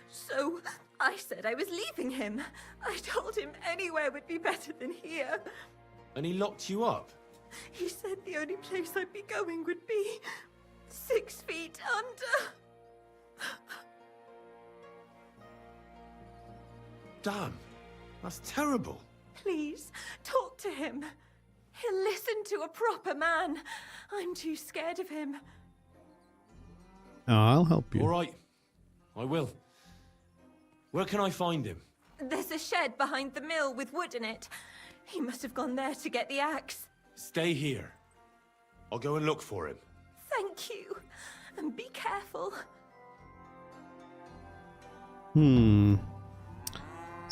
So I said I was leaving him. I told him anywhere would be better than here. And he locked you up? He said the only place I'd be going would be 6 feet under. Damn, that's terrible. Please, talk to him. He'll listen to a proper man. I'm too scared of him. I'll help you. All right, I will. Where can I find him? There's a shed behind the mill with wood in it. He must have gone there to get the axe. Stay here. I'll go and look for him. Thank you. And be careful. This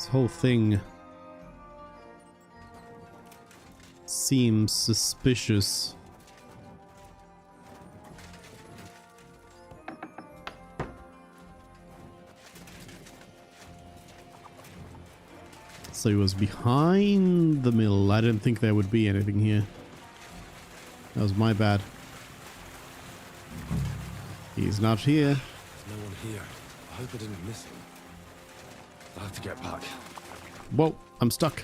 whole thing seems suspicious. So he was behind the mill. I didn't think there would be anything here. That was my bad. He's not here. There's no one here. I hope I didn't miss him. I'll have to get back. Whoa, I'm stuck.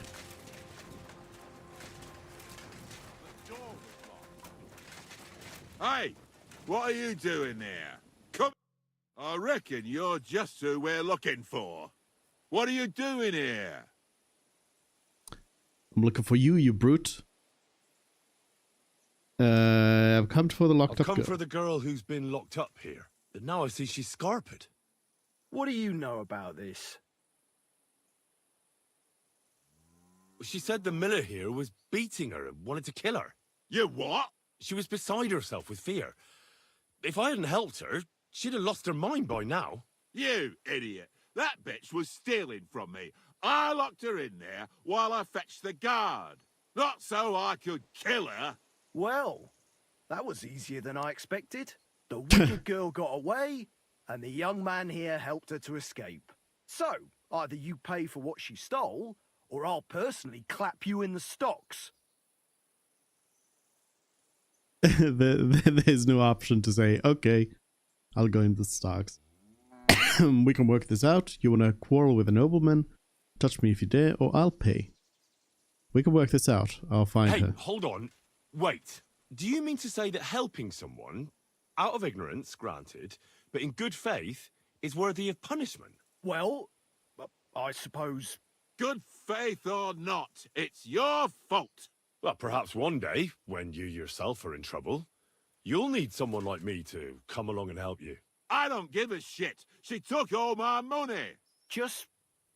Hey, what are you doing there? Come. I reckon you're just who we're looking for. What are you doing here? I'm looking for you, you brute. I've come for the locked up girl. I've come for the girl who's been locked up here. But now I see she's scarpered. What do you know about this? She said the miller here was beating her and wanted to kill her. You what? She was beside herself with fear. If I hadn't helped her, she'd have lost her mind by now. You idiot. That bitch was stealing from me. I locked her in there while I fetched the guard. Not so I could kill her. Well, that was easier than I expected. The wicked girl got away, and the young man here helped her to escape. So, either you pay for what she stole, or I'll personally clap you in the stocks. There's no option to say, okay, I'll go into the stocks. We can work this out. You want to quarrel with a nobleman? Touch me if you dare, or I'll pay. We can work this out. I'll find her. Hey, hold on. Wait. Do you mean to say that helping someone, out of ignorance, granted, but in good faith, is worthy of punishment? Well, I suppose Good faith or not, it's your fault. Well, perhaps one day, when you yourself are in trouble, you'll need someone like me to come along and help you. I don't give a shit. She took all my money. Just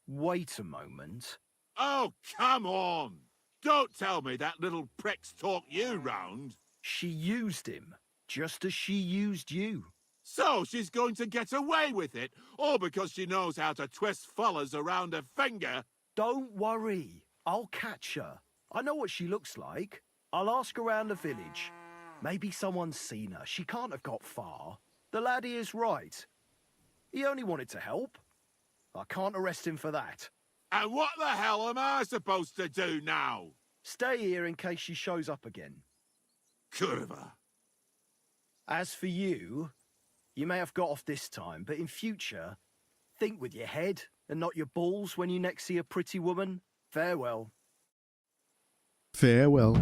wait a moment. Oh, come on. Don't tell me that little prick's talked you round. She used him, just as she used you. So she's going to get away with it, all because she knows how to twist fellas around her finger. Don't worry. I'll catch her. I know what she looks like. I'll ask around the village. Maybe someone's seen her. She can't have got far. The laddie is right. He only wanted to help. I can't arrest him for that. And what the hell am I supposed to do now? Stay here in case she shows up again. Curva. As for you, you may have got off this time, but in future, think with your head and not your balls when you next see a pretty woman. Farewell. Farewell.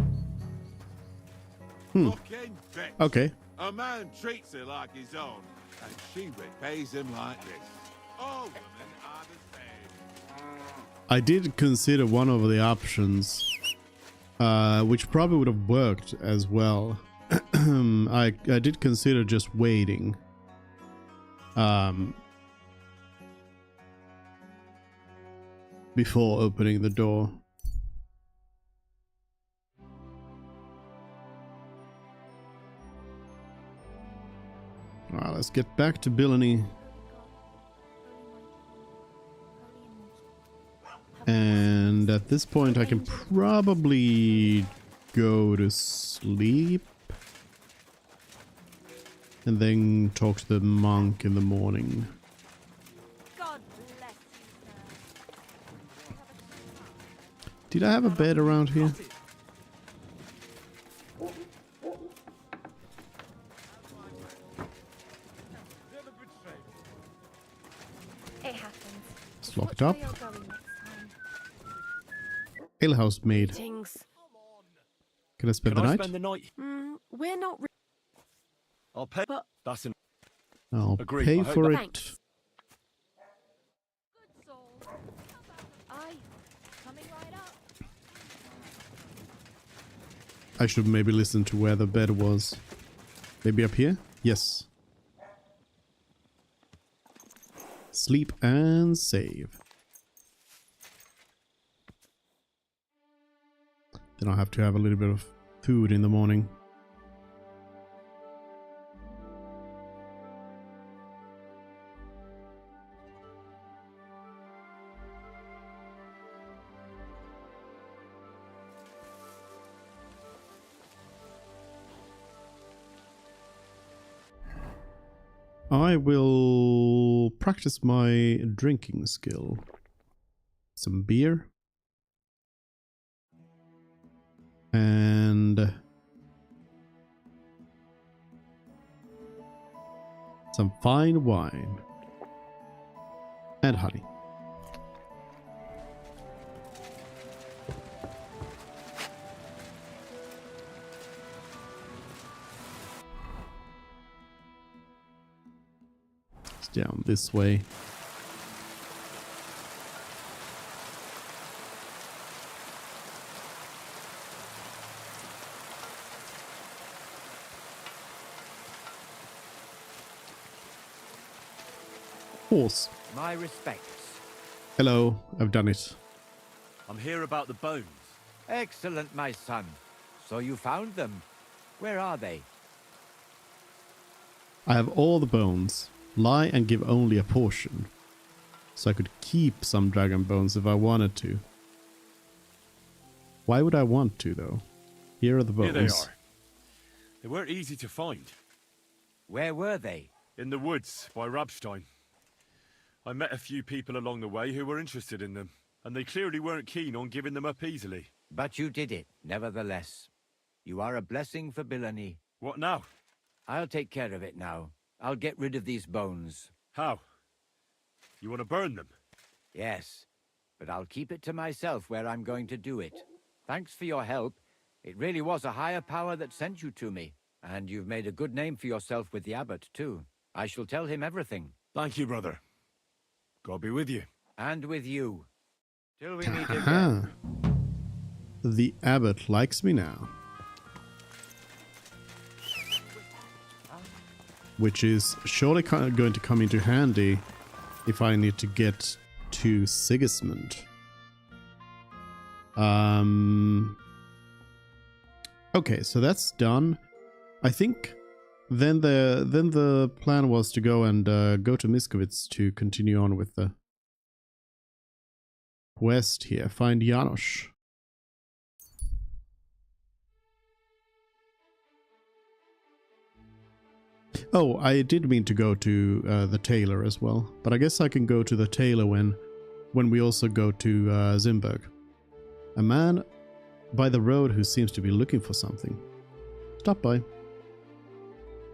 Fucking bitch. Okay. A man treats her like his own, and she repays him like this. All women are the same. I did consider one of the options, which probably would have worked as well. I did consider just waiting. Before opening the door. Alright, let's get back to Billany. And at this point I can probably go to sleep. And then talk to the monk in the morning. God bless you, Did I have a bed around here? It happens. Let's lock it up. Where you're going next time. Alehouse maid. Things. Can I spend the night? We're not. I'll pay. But That's an. I'll Agreed. pay I hope for that- it. Thanks. Good soul. Aye. Coming right up. I should maybe listen to where the bed was. Maybe up here? Yes. Sleep and save. Then I'll have to have a little bit of food in the morning. I will practice my drinking skill. Some beer. And some fine wine. And honey. It's down this way. Horse. My respects. Hello, I've done it. I'm here about the bones. Excellent, my son. So you found them. Where are they? I have all the bones. Lie and give only a portion. So I could keep some dragon bones if I wanted to. Why would I want to, though? Here are the bones. Here they are. They weren't easy to find. Where were they? In the woods by Rabstein. I met a few people along the way who were interested in them, and they clearly weren't keen on giving them up easily. But you did it, nevertheless. You are a blessing for Billany. What now? I'll take care of it now. I'll get rid of these bones. How? You want to burn them? Yes, but I'll keep it to myself where I'm going to do it. Thanks for your help. It really was a higher power that sent you to me. And you've made a good name for yourself with the abbot, too. I shall tell him everything. Thank you, brother. God be with you. And with you. Till we meet again. Aha. The abbot likes me now. Which is surely going to come into handy if I need to get to Sigismund. Okay, so that's done. I think then the plan was to go and go to Miskovitz to continue on with the quest here. Find Janos. Oh, I did mean to go to the tailor as well, but I guess I can go to the tailor when we also go to Zimberg. A man by the road who seems to be looking for something. Stop by.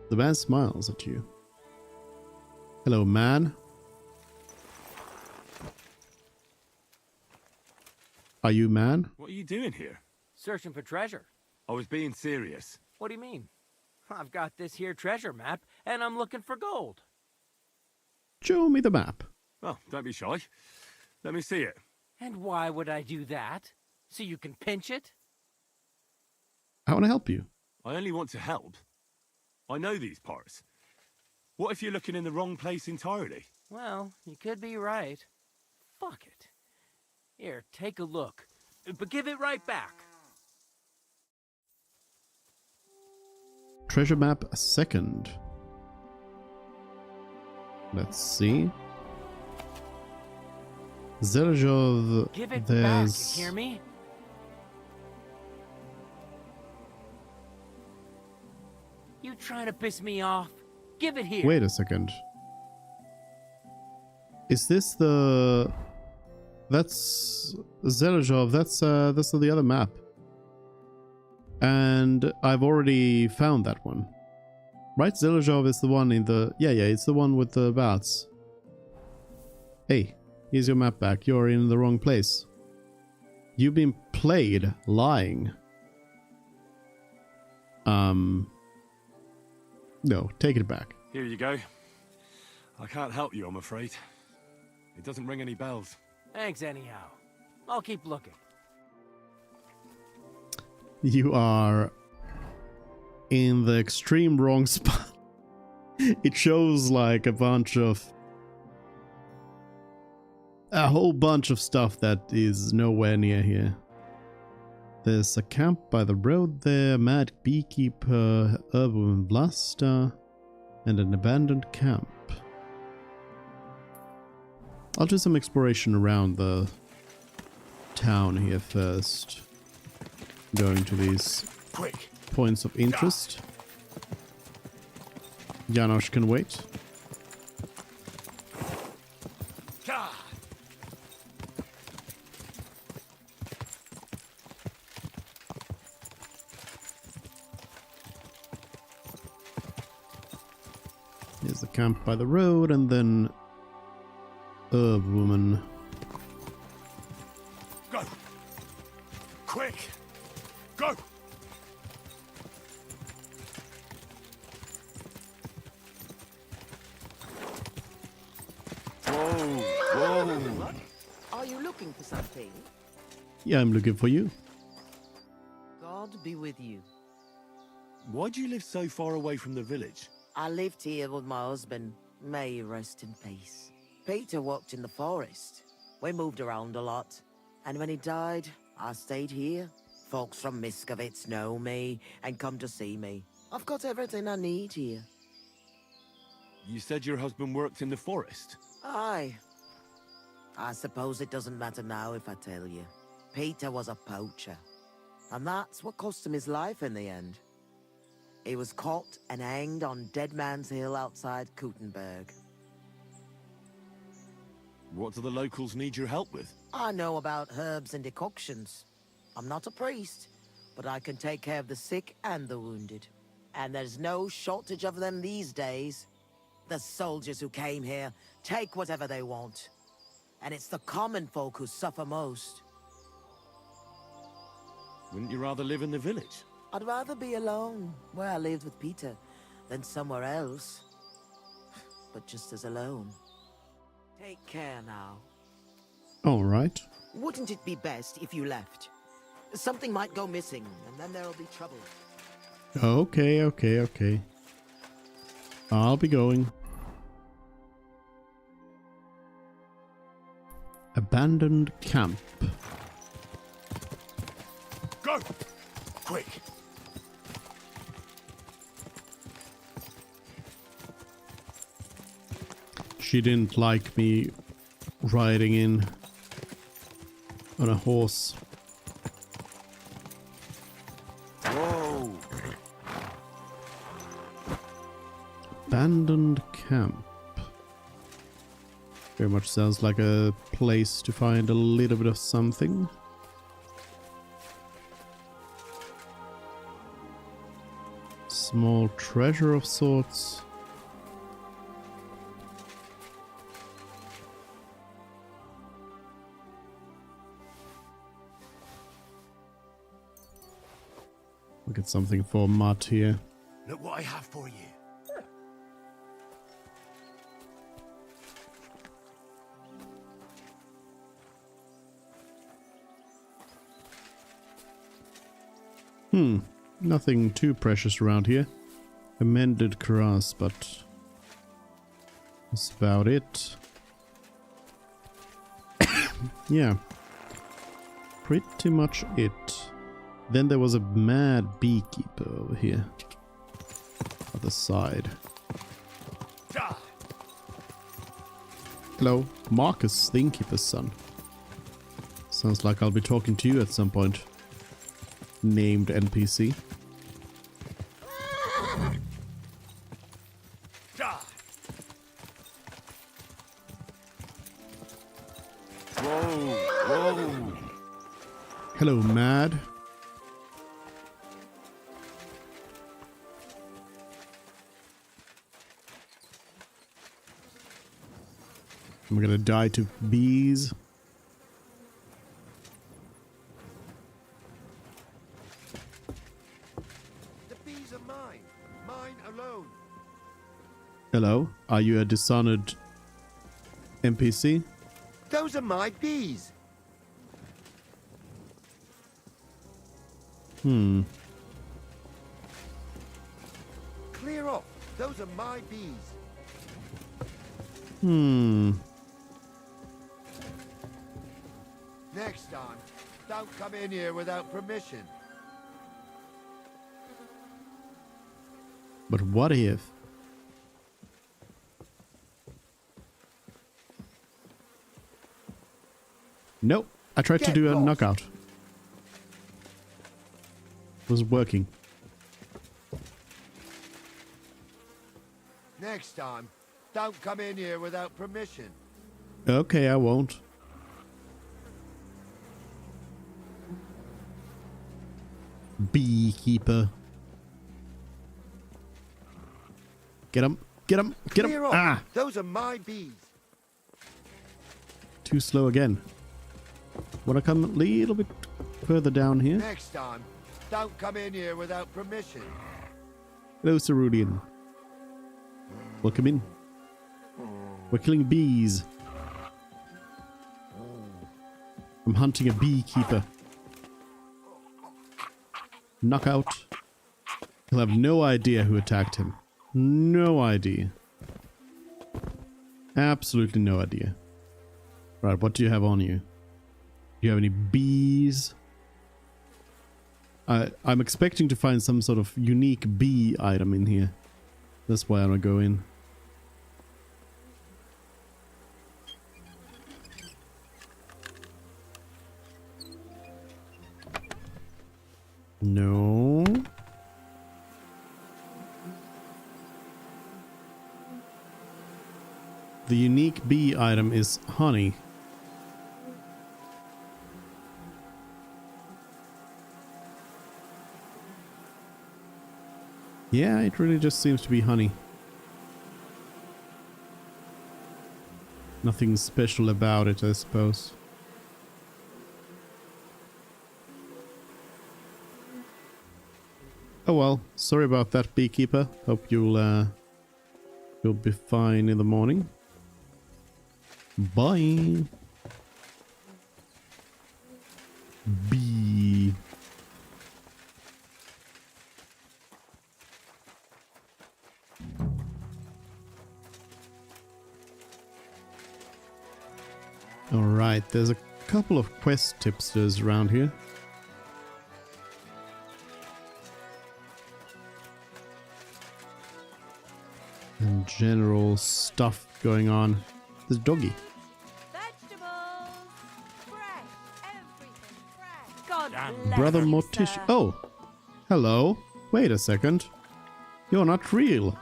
The man smiles at you. Hello, man. Are you man? What are you doing here? Searching for treasure. I was being serious. What do you mean? I've got this here treasure map, and I'm looking for gold. Show me the map. Oh, don't be shy. Let me see it. And why would I do that? So you can pinch it? I want to help you. I only want to help. I know these parts. What if you're looking in the wrong place entirely? Well, you could be right. Fuck it. Here, take a look. But give it right back. Treasure map second. Let's see. Zelazhov, Give it there's... back, you hear me? You trying to piss me off? Give it here. Wait a second. Is this the... That's Zelazhov, that's the other map. And I've already found that one. Right? Zelazhov is the one in the... Yeah, it's the one with the bats. Hey, here's your map back. You're in the wrong place. You've been played lying. No, take it back. Here you go. I can't help you, I'm afraid. It doesn't ring any bells. Thanks anyhow. I'll keep looking. You are in the extreme wrong spot. It shows like a whole bunch of stuff that is nowhere near here. There's a camp by the road there, mad beekeeper, urban blaster, and an abandoned camp. I'll do some exploration around the town here first. Going to these points of interest. Janos can wait. Here's the camp by the road, and then herb woman. Go! Quick! Go! Whoa! Are you looking for something? Yeah, I'm looking for you. God be with you. Why do you live so far away from the village? I lived here with my husband. May he rest in peace. Peter worked in the forest. We moved around a lot. And when he died, I stayed here. Folks from Miskovitz know me and come to see me. I've got everything I need here. You said your husband worked in the forest? Aye. I suppose it doesn't matter now if I tell you. Peter was a poacher. And that's what cost him his life in the end. He was caught and hanged on Dead Man's Hill outside Kuttenberg. What do the locals need your help with? I know about herbs and decoctions. I'm not a priest, but I can take care of the sick and the wounded. And there's no shortage of them these days. The soldiers who came here take whatever they want. And it's the common folk who suffer most. Wouldn't you rather live in the village? I'd rather be alone, where I lived with Peter, than somewhere else. But just as alone. Take care now. Alright. Wouldn't it be best if you left? Something might go missing, and then there'll be trouble. Okay, okay, okay. I'll be going. Abandoned camp. Go! Quick! She didn't like me riding in on a horse. Whoa! Abandoned camp. Very much sounds like a place to find a little bit of something. Small treasure of sorts. We'll get something for Mutt here. Look what I have for you. Nothing too precious around here. A mended cuirass, but that's about it. Yeah. Pretty much it. Then there was a mad beekeeper over here. Other side. Hello, Marcus, the innkeeper's son. Sounds like I'll be talking to you at some point. Named NPC. Whoa! Hello, Mad. I'm gonna die to bees. The bees are mine. Mine alone. Hello, are you a dishonored NPC? Those are my bees. Clear off. Those are my bees. Next time, don't come in here without permission. But what if? Nope. I tried to Get do a lost. knockout. Wasn't working. Next time, don't come in here without permission. Okay, I won't. Beekeeper. Get him. Get him. Get him. Clear off. Ah! Those are my bees. Too slow again. Wanna come a little bit further down here? Next time, don't come in here without permission. Hello, Cerulean. Welcome in. We're killing bees. I'm hunting a beekeeper. Knockout. He'll have no idea who attacked him. No idea. Absolutely no idea. Right, what do you have on you? Do you have any bees? I'm expecting to find some sort of unique bee item in here. That's why I'm gonna go in. No. The unique bee item is honey. Yeah, it really just seems to be honey. Nothing special about it, I suppose. Oh well, sorry about that, beekeeper. Hope you'll be fine in the morning. Bye. B. Alright, there's a couple of quest tipsters around here. And general stuff going on. There's doggy. God Brother bless you, Morticia. sir. Oh, hello. Wait a second. You're not real.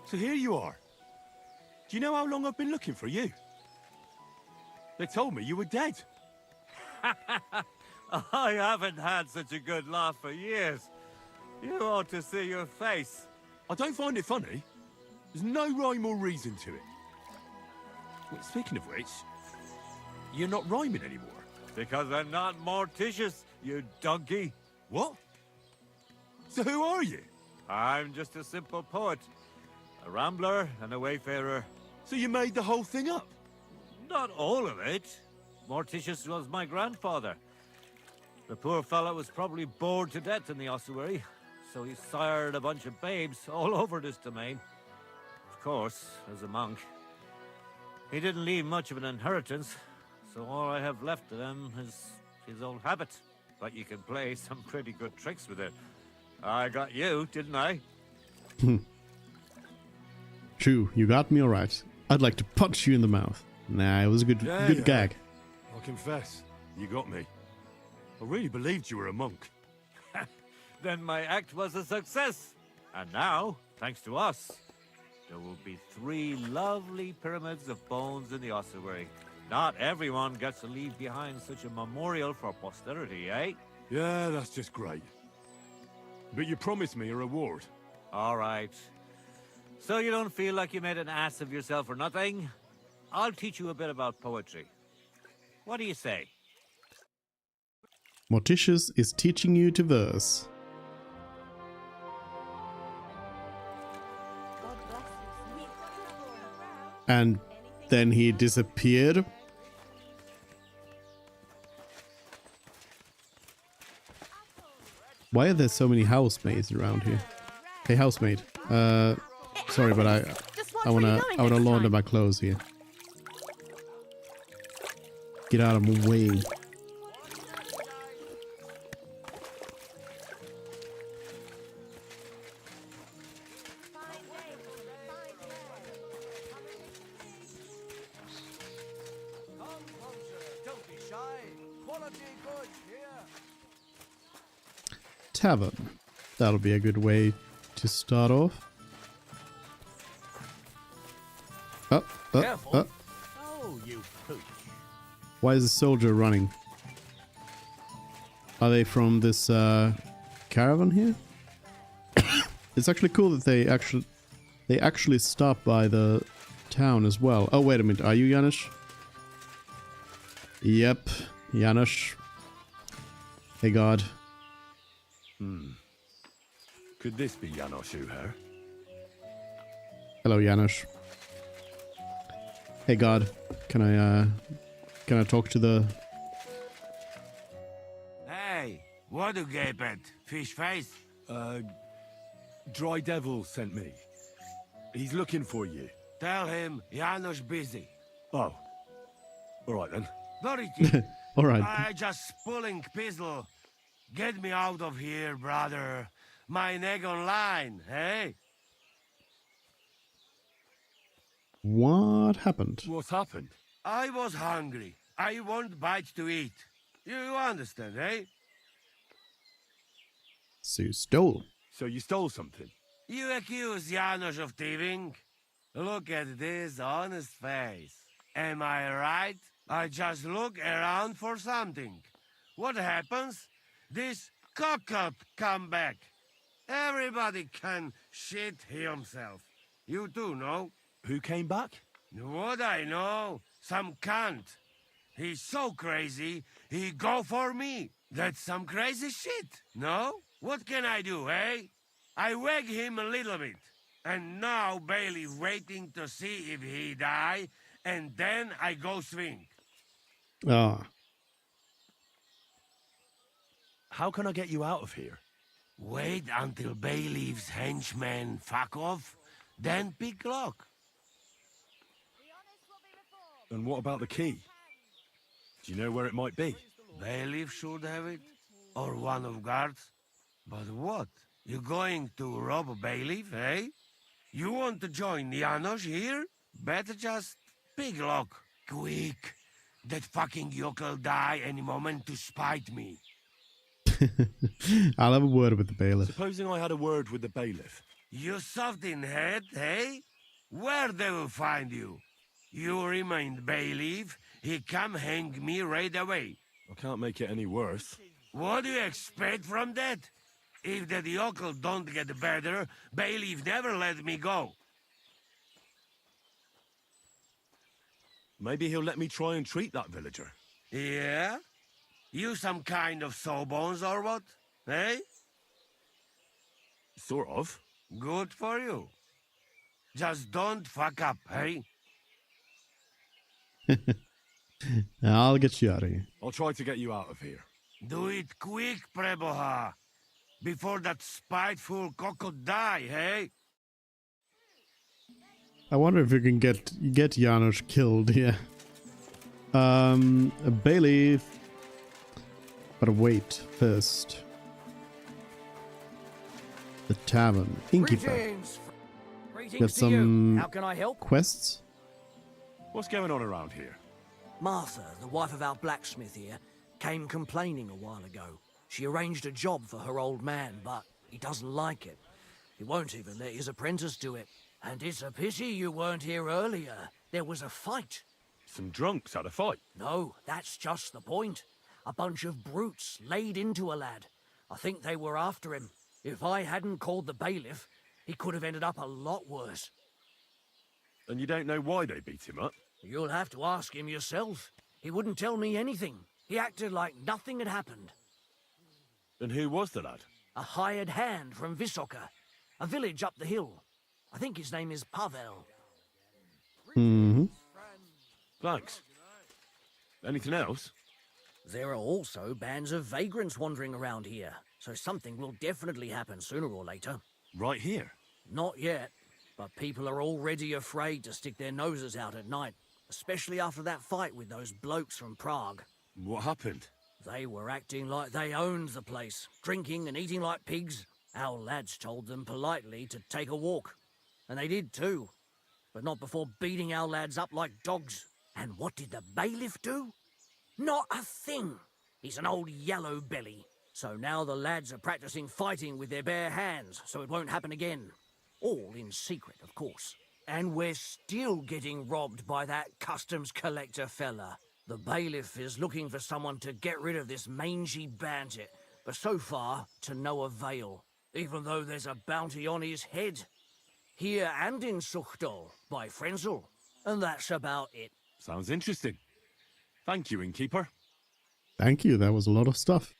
So here you are. Do you know how long I've been looking for you? They told me you were dead. I haven't had such a good laugh for years. You ought to see your face. I don't find it funny. There's no rhyme or reason to it. Well, speaking of which, you're not rhyming anymore. Because I'm not Morticius, you donkey. What? So who are you? I'm just a simple poet. A rambler and a wayfarer. So you made the whole thing up? Not all of it. Morticius was my grandfather. The poor fellow was probably bored to death in the ossuary, so he sired a bunch of babes all over this domain. Of course, as a monk. He didn't leave much of an inheritance, so all I have left of him is his old habit. But you can play some pretty good tricks with it. I got you, didn't I? True, you got me alright. I'd like to punch you in the mouth. Nah, it was a good gag. I'll confess, you got me. I really believed you were a monk. Then my act was a success. And now, thanks to us, there will be 3 lovely pyramids of bones in the ossuary. Not everyone gets to leave behind such a memorial for posterity, eh? Yeah, that's just great. But you promised me a reward. All right. So you don't feel like you made an ass of yourself for nothing? I'll teach you a bit about poetry. What do you say? Morticius is teaching you to verse. And then he disappeared. Why are there so many housemaids around here? Hey, housemaid. Sorry, but I wanna launder my clothes here. Get out of my way. Tavern. That'll be a good way to start off. Careful. Oh, you pooch. Why is the soldier running? Are they from this caravan here? It's actually cool that they actually stop by the town as well. Oh, wait a minute. Are you Janusz? Yep, Janusz. Hey, God. Could this be Janos Uher? Hello, Janusz. Hey, God. Can I talk to the... Hey, what do you gape at? Fish face? Dry Devil sent me. He's looking for you. Tell him Janos busy. Oh. Alright then. Dority. Alright. I just pulling pistol. Get me out of here, brother. My neck on line, hey? What happened? What's happened? I was hungry. I want bite to eat. You understand, eh? So you stole. So you stole something? You accuse Janos of thieving? Look at this honest face. Am I right? I just look around for something. What happens? This cock-up come back. Everybody can shit himself. You too, no? Who came back? What I know? Some cunt. He's so crazy, he go for me. That's some crazy shit, no? What can I do, eh? I wag him a little bit. And now Bailey waiting to see if he die, and then I go swing. Ah. How can I get you out of here? Wait until Bailiff's henchmen fuck off, then pick lock. And what about the key? Do you know where it might be? Bailiff should have it, or one of guards. But what? You going to rob a bailiff, eh? You want to join Janos here? Better just pick lock. Quick! That fucking yokel die any moment to spite me. I'll have a word with the bailiff. Supposing I had a word with the bailiff. You soft in head, eh? Where they will find you? You remain bailiff, he come hang me right away. I can't make it any worse. What do you expect from that? If that yokel don't get better, bailiff never let me go. Maybe he'll let me try and treat that villager. Yeah? You some kind of sawbones or what? Eh? Sort of. Good for you. Just don't fuck up, eh? I'll get you out of here. I'll try to get you out of here. Do it quick, Preboha. Before that spiteful cockle die, hey? I wonder if you can get Janos killed here. A bailiff. But wait, first. The tavern. Innkeeper. Greetings Got to some you. How can I help? quests? What's going on around here? Martha, the wife of our blacksmith here, came complaining a while ago. She arranged a job for her old man, but he doesn't like it. He won't even let his apprentice do it. And it's a pity you weren't here earlier. There was a fight. Some drunks had a fight. No, that's just the point. A bunch of brutes laid into a lad. I think they were after him. If I hadn't called the bailiff, he could have ended up a lot worse. And you don't know why they beat him up? You'll have to ask him yourself. He wouldn't tell me anything. He acted like nothing had happened. And who was the lad? A hired hand from Visoka, a village up the hill. I think his name is Pavel. Mm-hmm. Thanks. Anything else? There are also bands of vagrants wandering around here, so something will definitely happen sooner or later. Right here? Not yet, but people are already afraid to stick their noses out at night, especially after that fight with those blokes from Prague. What happened? They were acting like they owned the place, drinking and eating like pigs. Our lads told them politely to take a walk, and they did too, but not before beating our lads up like dogs. And what did the bailiff do? Not a thing. He's an old yellow belly. So now the lads are practicing fighting with their bare hands, so it won't happen again. All in secret, of course. And we're still getting robbed by that customs collector fella. The bailiff is looking for someone to get rid of this mangy bandit, but so far, to no avail. Even though there's a bounty on his head. Here and in Suchdol, by Frenzel. And that's about it. Sounds interesting. Thank you, innkeeper. Thank you, that was a lot of stuff.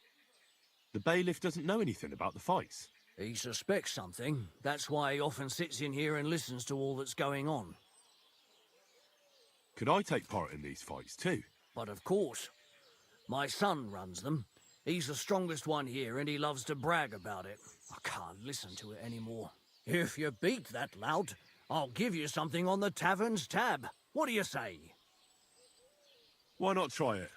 The bailiff doesn't know anything about the fights. He suspects something. That's why he often sits in here and listens to all that's going on. Could I take part in these fights too? But of course. My son runs them. He's the strongest one here and he loves to brag about it. I can't listen to it anymore. If you beat that lout, I'll give you something on the tavern's tab. What do you say? Why not try it?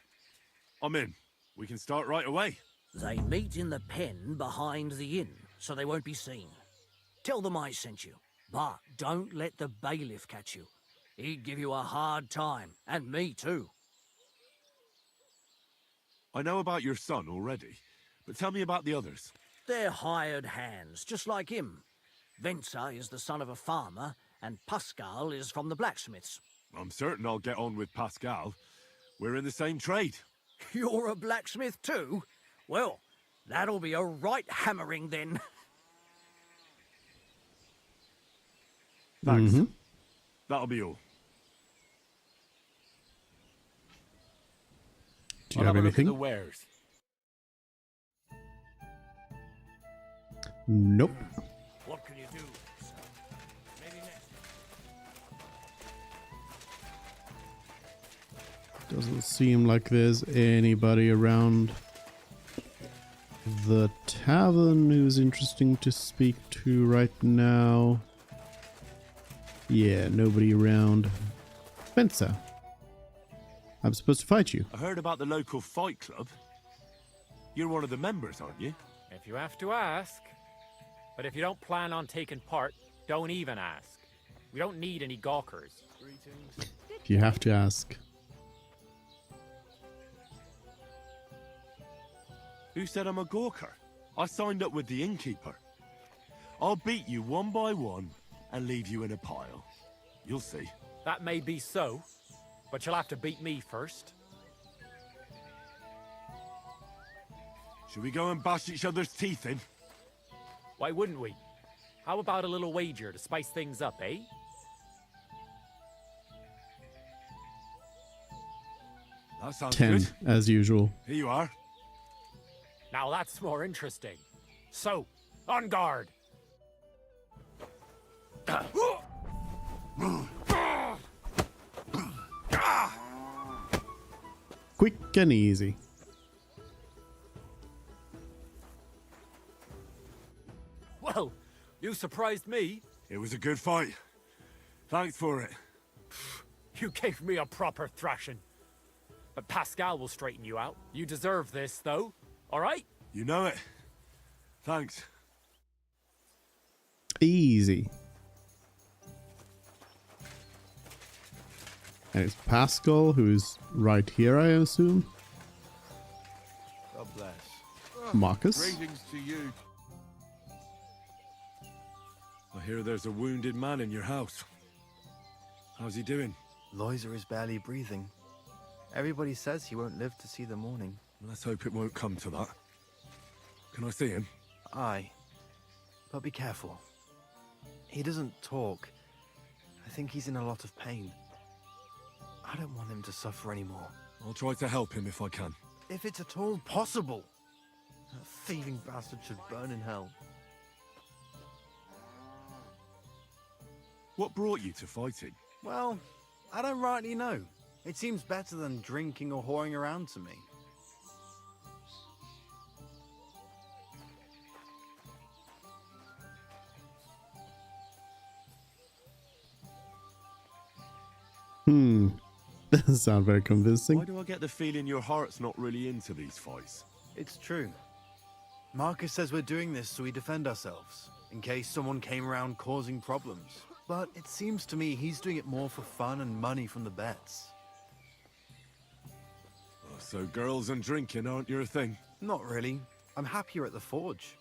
I'm in. We can start right away. They meet in the pen behind the inn, so they won't be seen. Tell them I sent you, but don't let the bailiff catch you. He'd give you a hard time, and me too. I know about your son already, but tell me about the others. They're hired hands, just like him. Venza is the son of a farmer, and Pascal is from the blacksmiths. I'm certain I'll get on with Pascal. We're in the same trade. You're a blacksmith too? Well, that'll be a right hammering then. Thanks. Mm-hmm. That'll be all. Do you have anything? The wares. Nope. What can you do, sir? Maybe next. Doesn't seem like there's anybody around the tavern who's interesting to speak to right now. Yeah, nobody around. Spencer, I'm supposed to fight you. I heard about the local fight club. You're one of the members, aren't you? If you have to ask. But if you don't plan on taking part, don't even ask. We don't need any gawkers. Greetings. If you have to ask. Who said I'm a gawker? I signed up with the innkeeper. I'll beat you one by one and leave you in a pile. You'll see. That may be so, but you'll have to beat me first. Should we go and bash each other's teeth in? Why wouldn't we? How about a little wager to spice things up, eh? That sounds 10, good. as usual. Here you are. Now that's more interesting. So, on guard! Quick and easy. Well, you surprised me. It was a good fight. Thanks for it. You gave me a proper thrashing. But Pascal will straighten you out. You deserve this, though. All right? You know it. Thanks. Easy. And it's Pascal, who's right here, I assume. God bless. Marcus. Greetings to you. I hear there's a wounded man in your house. How's he doing? Loiser is barely breathing. Everybody says he won't live to see the morning. Let's hope it won't come to that. Can I see him? Aye. But be careful. He doesn't talk. I think he's in a lot of pain. I don't want him to suffer anymore. I'll try to help him if I can. If it's at all possible. That thieving bastard should burn in hell. What brought you to fighting? Well, I don't rightly know. It seems better than drinking or whoring around to me. Doesn't sound very convincing. Why do I get the feeling your heart's not really into these fights? It's true. Marcus says we're doing this so we defend ourselves, in case someone came around causing problems. But it seems to me he's doing it more for fun and money from the bets. Oh, so girls and drinking aren't your thing? Not really. I'm happier at the forge.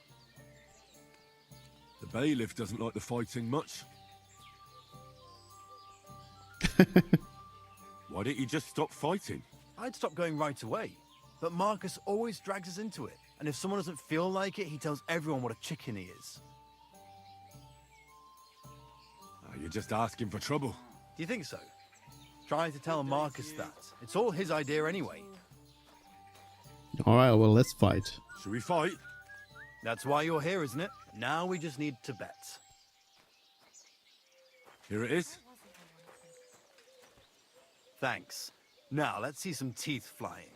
The bailiff doesn't like the fighting much. Why didn't you just stop fighting? I'd stop going right away. But Marcus always drags us into it. And if someone doesn't feel like it, he tells everyone what a chicken he is. Oh, you're just asking for trouble. Do you think so? Try to tell Marcus that. It's all his idea anyway. Alright, well, let's fight. Should we fight? That's why you're here, isn't it? Now we just need to bet. Here it is. Thanks. Now, let's see some teeth flying.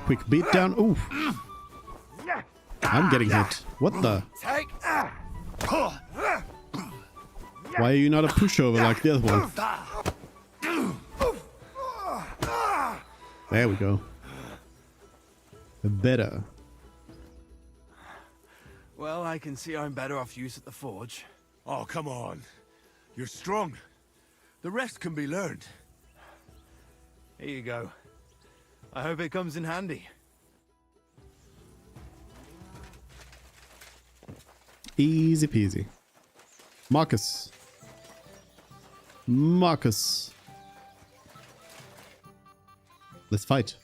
Quick beat down. Ooh. I'm getting hit. What the? Why are you not a pushover like the other one? There we go. Better. Well, I can see I'm better off use at the forge. Oh, come on. You're strong. The rest can be learned. Here you go. I hope it comes in handy. Easy peasy. Marcus. Marcus. Let's fight.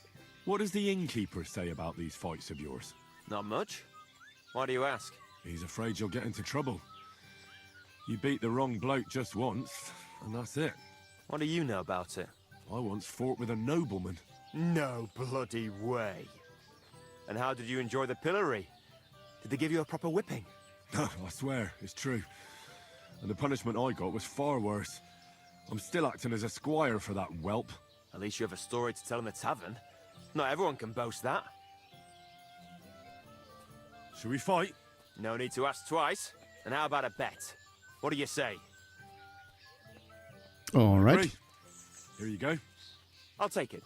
What does the innkeeper say about these fights of yours? Not much. Why do you ask? He's afraid you'll get into trouble. You beat the wrong bloke just once, and that's it. What do you know about it? I once fought with a nobleman. No bloody way. And how did you enjoy the pillory? Did they give you a proper whipping? I swear, it's true. and the punishment I got was far worse. I'm still acting as a squire for that whelp. At least you have a story to tell in the tavern. Not everyone can boast that. Should we fight? No need to ask twice. And how about a bet? What do you say? All right. Here you go. I'll take it.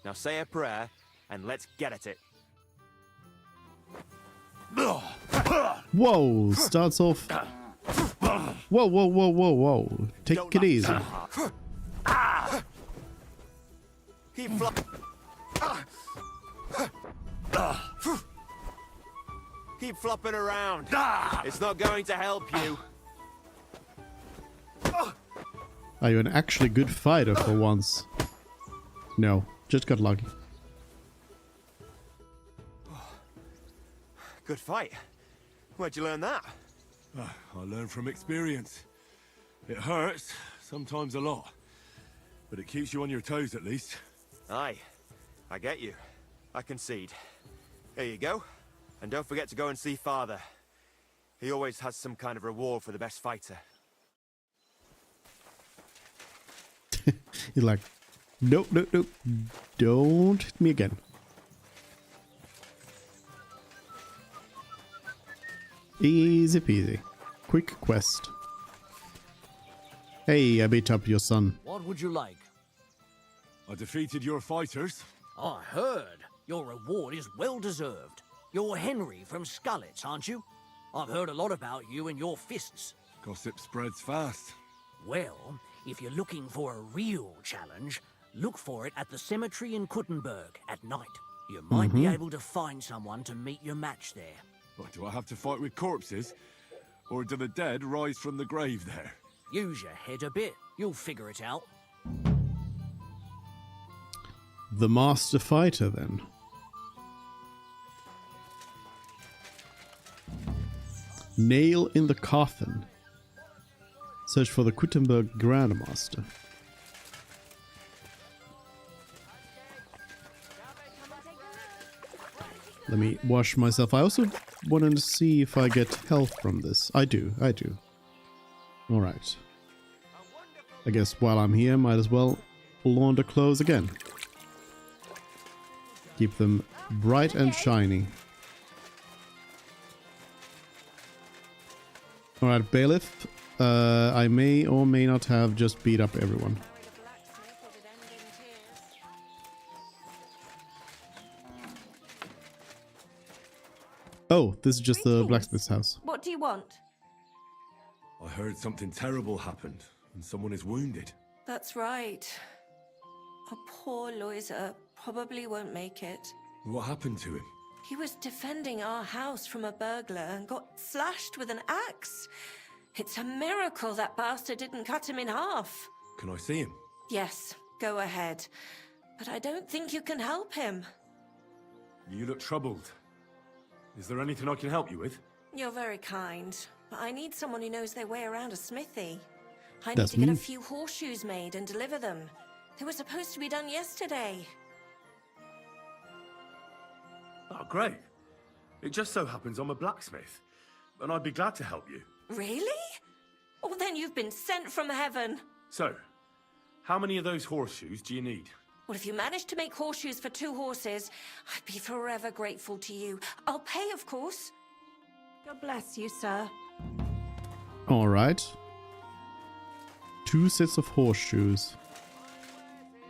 Now say a prayer, and let's get at it. Whoa, starts off. Whoa, whoa, whoa, whoa, whoa. Take it easy. Keep Keep flopping around. It's not going to help you. Are you an actually good fighter for once? No, just got lucky. Good fight. Where'd you learn that? I learn from experience. It hurts, sometimes a lot. But it keeps you on your toes at least. Aye, I get you. I concede. Here you go. And don't forget to go and see Father. He always has some kind of reward for the best fighter. He's like, nope, nope, nope. Don't hit me again. Easy peasy. Quick quest. Hey, I beat up your son. What would you like? I defeated your fighters. I heard. Your reward is well deserved. You're Henry from Scullets, aren't you? I've heard a lot about you and your fists. Gossip spreads fast. Well, if you're looking for a real challenge, look for it at the cemetery in Kuttenberg at night. You might be able to find someone to meet your match there. What, do I have to fight with corpses? Or do the dead rise from the grave there? Use your head a bit. You'll figure it out. The master fighter, then. Nail in the coffin. Search for the Kuttenberg Grandmaster. Let me wash myself. I also wanted to see if I get health from this. I do. Alright. I guess while I'm here, might as well launder clothes again. Keep them bright and shiny. Alright, bailiff. I may or may not have just beat up everyone. Oh, this is just the blacksmith's house. What do you want? I heard something terrible happened, and someone is wounded. That's right. A poor Loiser probably won't make it. What happened to him? He was defending our house from a burglar and got slashed with an axe. It's a miracle that bastard didn't cut him in half. Can I see him? Yes, go ahead. But I don't think you can help him. You look troubled. Is there anything I can help you with? You're very kind, but I need someone who knows their way around a smithy. I need That's to get me. a few horseshoes made and deliver them. They were supposed to be done yesterday. Oh, great. It just so happens I'm a blacksmith, and I'd be glad to help you. Really? Well, then you've been sent from heaven. So, how many of those horseshoes do you need? Well, if you manage to make horseshoes for 2 horses, I'd be forever grateful to you. I'll pay, of course. God bless you, sir. Alright. 2 sets of horseshoes.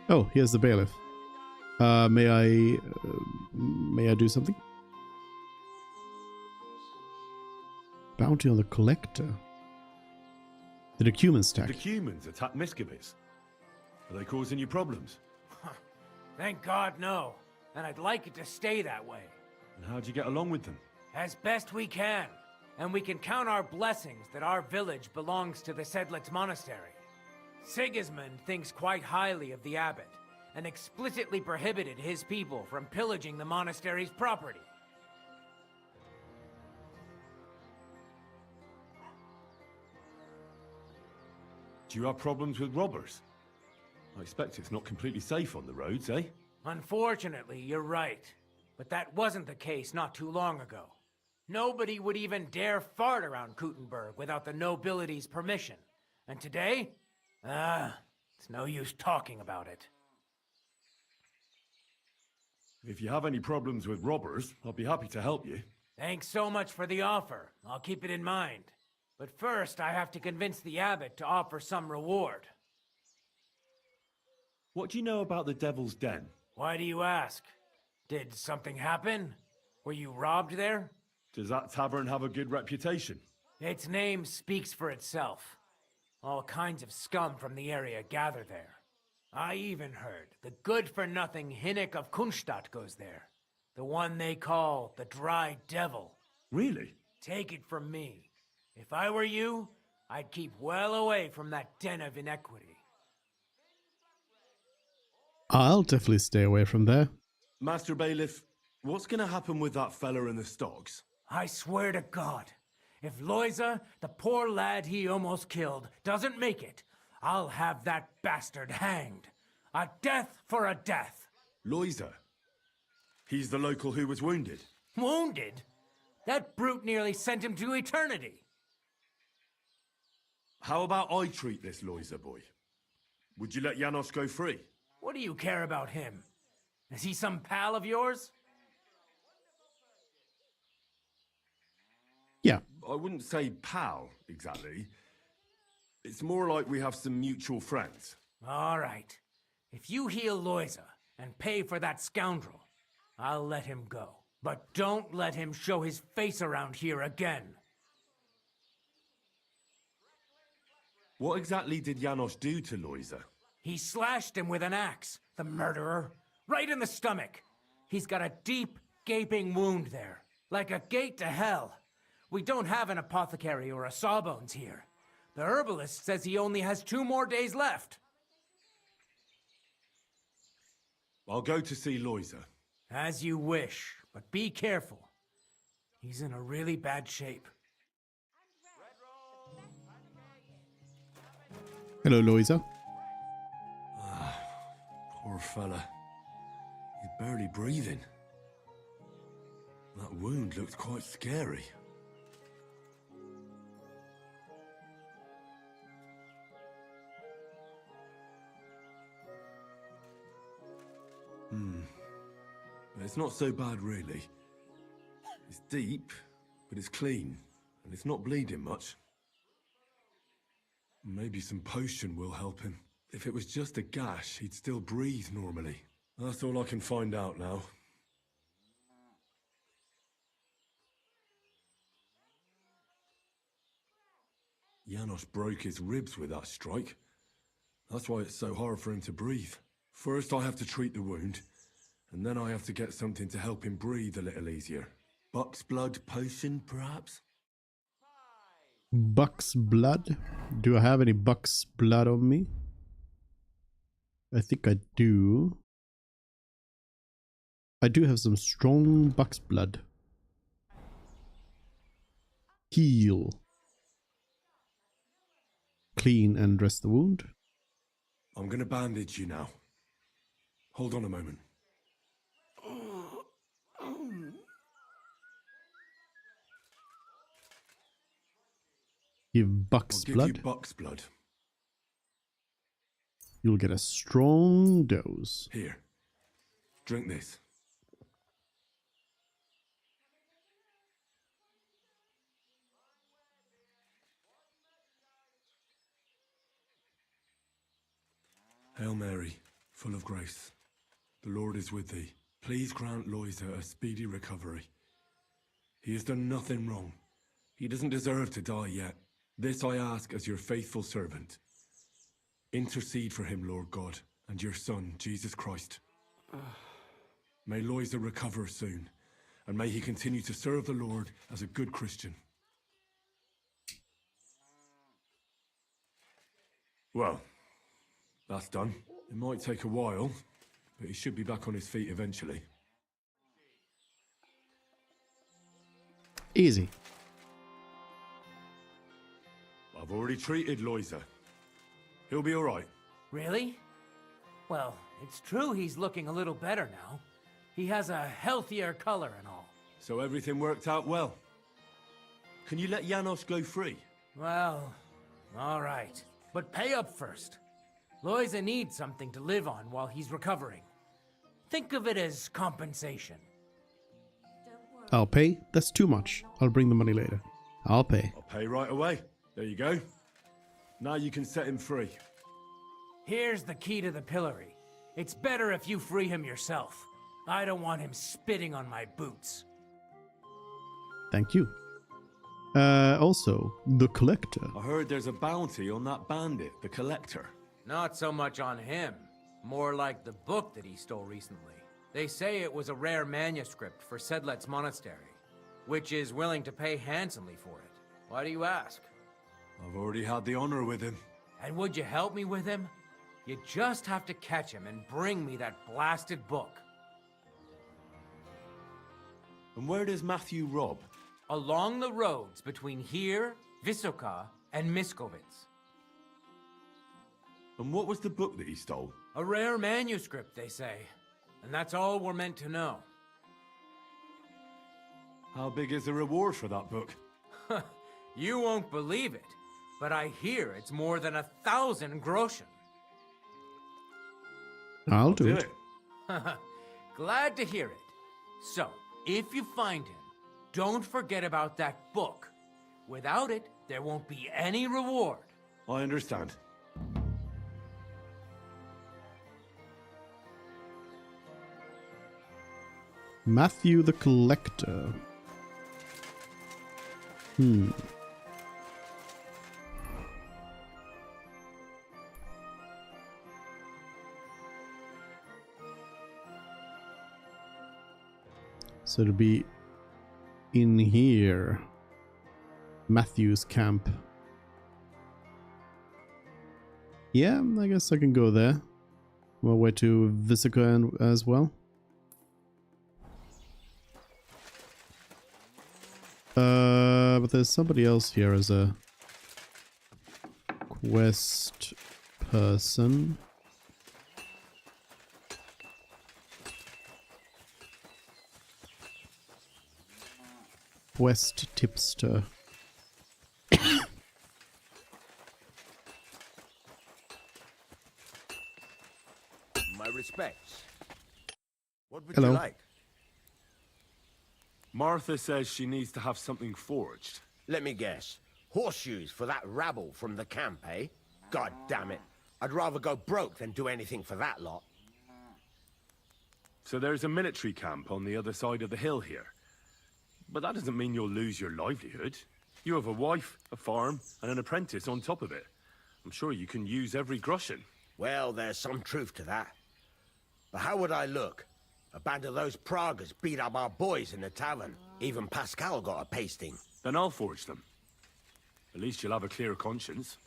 Oh, here's the bailiff. May I do something? Bounty on the collector. The decuman stack. The decumans attack Miscavige. Are they causing you problems? Thank God, no. And I'd like it to stay that way. And how'd you get along with them? As best we can. And we can count our blessings that our village belongs to the Sedlitz Monastery. Sigismund thinks quite highly of the abbot, and explicitly prohibited his people from pillaging the monastery's property. Do you have problems with robbers? I expect it's not completely safe on the roads, eh? Unfortunately, you're right. But that wasn't the case not too long ago. Nobody would even dare fart around Kuttenberg without the nobility's permission. And today? It's no use talking about it. If you have any problems with robbers, I'll be happy to help you. Thanks so much for the offer. I'll keep it in mind. But first, I have to convince the abbot to offer some reward. What do you know about the Devil's Den? Why do you ask? Did something happen? Were you robbed there? Does that tavern have a good reputation? Its name speaks for itself. All kinds of scum from the area gather there. I even heard the good-for-nothing Hinnik of Kunstadt goes there. The one they call the Dry Devil. Really? Take it from me. If I were you, I'd keep well away from that den of inequity. I'll definitely stay away from there. Master Bailiff, what's gonna happen with that fella in the stocks? I swear to God, if Loiza, the poor lad he almost killed, doesn't make it, I'll have that bastard hanged. A death for a death. Loiza? He's the local who was wounded. Wounded? That brute nearly sent him to eternity. How about I treat this Loiza boy? Would you let Janos go free? What do you care about him? Is he some pal of yours? Yeah. I wouldn't say pal, exactly. It's more like we have some mutual friends. All right. If you heal Loiza and pay for that scoundrel, I'll let him go. But don't let him show his face around here again. What exactly did Janos do to Loiza? He slashed him with an axe, the murderer, right in the stomach. He's got a deep, gaping wound there, like a gate to hell. We don't have an apothecary or a sawbones here. The herbalist says he only has 2 more days left. I'll go to see Loiza. As you wish, but be careful. He's in a really bad shape. Hello, Loiza. Poor fella. He's barely breathing. That wound looked quite scary. It's not so bad, really. It's deep, but it's clean, and it's not bleeding much. Maybe some potion will help him. If it was just a gash, he'd still breathe normally. That's all I can find out now. Janos broke his ribs with that strike. That's why it's so hard for him to breathe. First I have to treat the wound, and then I have to get something to help him breathe a little easier. Buck's blood potion, perhaps? Buck's blood? Do I have any buck's blood on me? I think I do. I do have some strong buck's blood. Heal. Clean and dress the wound. I'm gonna bandage you now. Hold on a moment. Give Buck's I'll blood. give you Buck's blood. You'll get a strong dose. Here. Drink this. Hail Mary, full of grace. The Lord is with thee. Please grant Loiza a speedy recovery. He has done nothing wrong. He doesn't deserve to die yet. This I ask as your faithful servant. Intercede for him, Lord God, and your Son, Jesus Christ. May Loiza recover soon, and may he continue to serve the Lord as a good Christian. Well, that's done. It might take a while, but he should be back on his feet eventually. Easy. I've already treated Loiza. He'll be all right. Really? Well, it's true he's looking a little better now. He has a healthier color and all. So everything worked out well? Can you let Janos go free? Well, all right. But pay up first. Loiza needs something to live on while he's recovering. Think of it as compensation. I'll pay. That's too much. I'll bring the money later. I'll pay. I'll pay right away. There you go. Now you can set him free. Here's the key to the pillory. It's better if you free him yourself. I don't want him spitting on my boots. Thank you. Also, the Collector. I heard there's a bounty on that bandit, the Collector. Not so much on him. More like the book that he stole recently. They say it was a rare manuscript for Sedlet's monastery, which is willing to pay handsomely for it. Why do you ask? I've already had the honor with him. And would you help me with him? You just have to catch him and bring me that blasted book. And where does Matthew rob? Along the roads between here, Visoka, and Miskovitz. And what was the book that he stole? A rare manuscript, they say. And that's all we're meant to know. How big is the reward for that book? You won't believe it, but I hear it's more than 1,000 groschen. I'll do it. Glad to hear it. So, if you find him, don't forget about that book. Without it, there won't be any reward. I understand. Matthew the Collector. So it'll be in here. Matthew's camp. Yeah, I guess I can go there. My way to Visica as well. But there's somebody else here as a quest person. Quest tipster. My respects. What would Hello. you like? Martha says she needs to have something forged. Let me guess. Horseshoes for that rabble from the camp, eh? God damn it. I'd rather go broke than do anything for that lot. So there's a military camp on the other side of the hill here. But that doesn't mean you'll lose your livelihood. You have a wife, a farm, and an apprentice on top of it. I'm sure you can use every groschen. Well, there's some truth to that. But how would I look? A band of those Pragas beat up our boys in the tavern. Even Pascal got a pasting. Then I'll forge them. At least you'll have a clear conscience.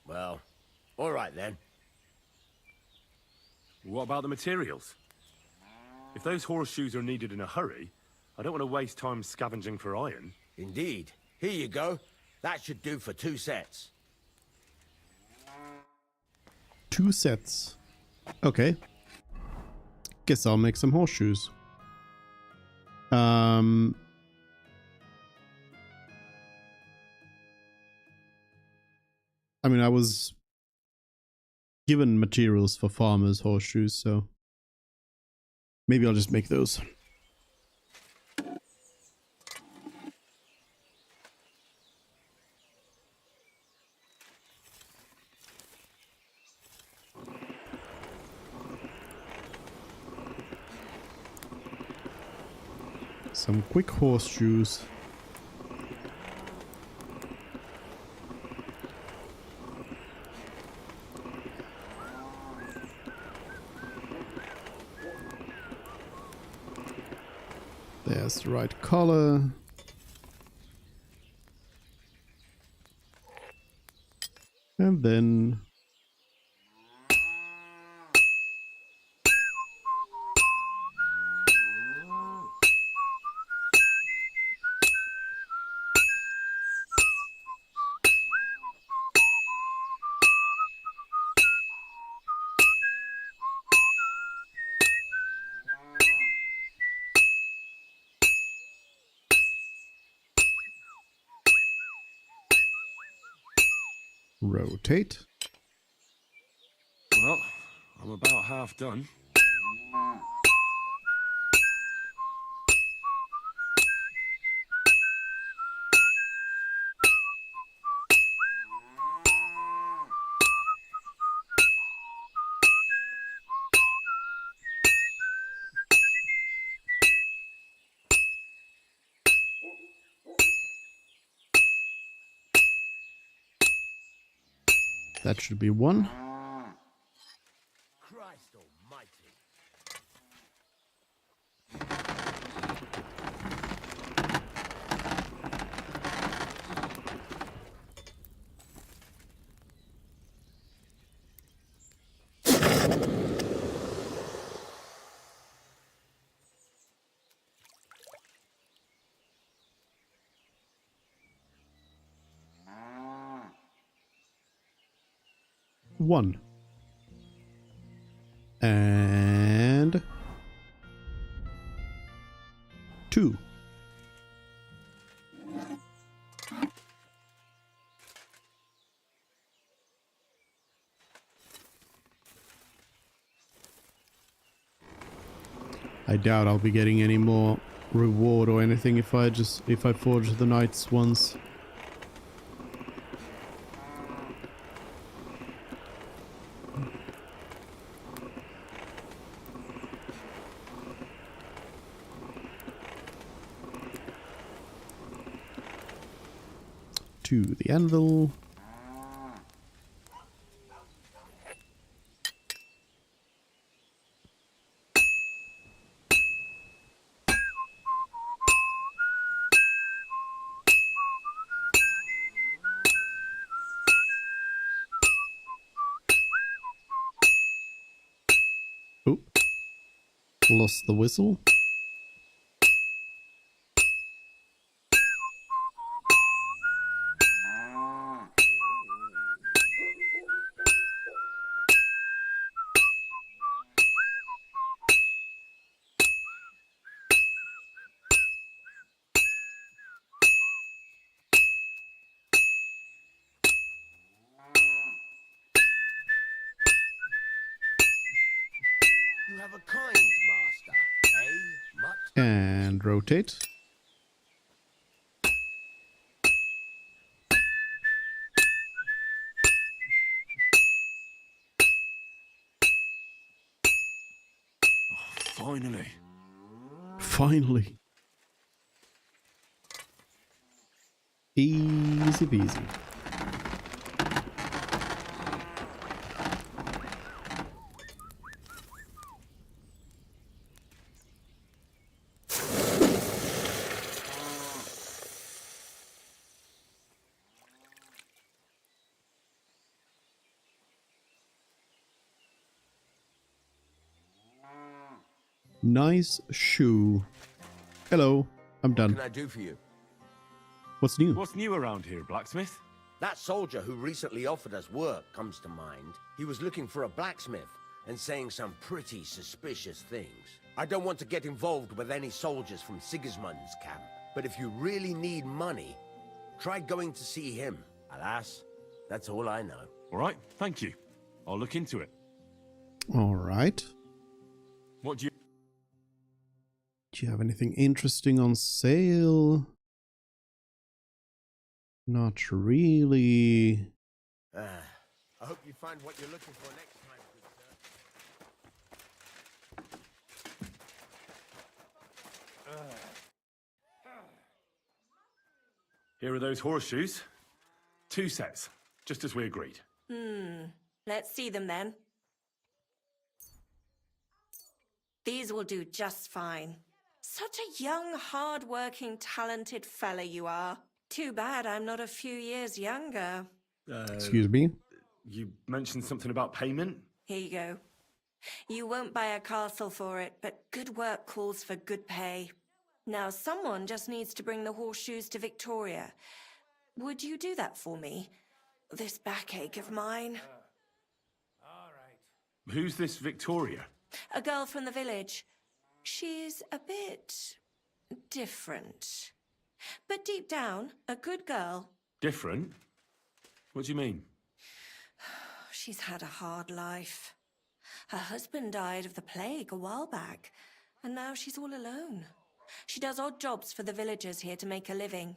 Well, all right then. What about the materials? If those horseshoes are needed in a hurry, I don't want to waste time scavenging for iron. Indeed. Here you go. That should do for 2 sets. 2 sets. Okay. Guess I'll make some horseshoes. I mean, I was given materials for farmers' horseshoes, so maybe I'll just make those. Some quick horseshoes. There's the right color. And then Rotate. Well, I'm about half done. That should be one. Christ almighty. One. And 2. I doubt I'll be getting any more reward or anything if I forge the knights once. To the anvil. Oh, lost the whistle. You have a kind master, eh, mutt? And rotate. Finally. Finally. Easy peasy. Nice shoe. Hello, I'm done. What can I do for you? What's new? What's new around here, blacksmith? That soldier who recently offered us work comes to mind. He was looking for a blacksmith and saying some pretty suspicious things. I don't want to get involved with any soldiers from Sigismund's camp, but if you really need money, try going to see him. Alas, that's all I know. All right, thank you. I'll look into it. All right. What do you... Do you have anything interesting on sale? Not really. I hope you find what you're looking for next time, good sir. Here are those horseshoes. 2 sets, just as we agreed. Let's see them then. These will do just fine. Such a young, hard-working, talented fella you are. Too bad I'm not a few years younger. Excuse me? You mentioned something about payment? Here you go. You won't buy a castle for it, but good work calls for good pay. Now someone just needs to bring the horseshoes to Victoria. Would you do that for me? This backache of mine. Who's this Victoria? A girl from the village. She's a bit different. But deep down, a good girl. Different? What do you mean? She's had a hard life. Her husband died of the plague a while back, and now she's all alone. She does odd jobs for the villagers here to make a living.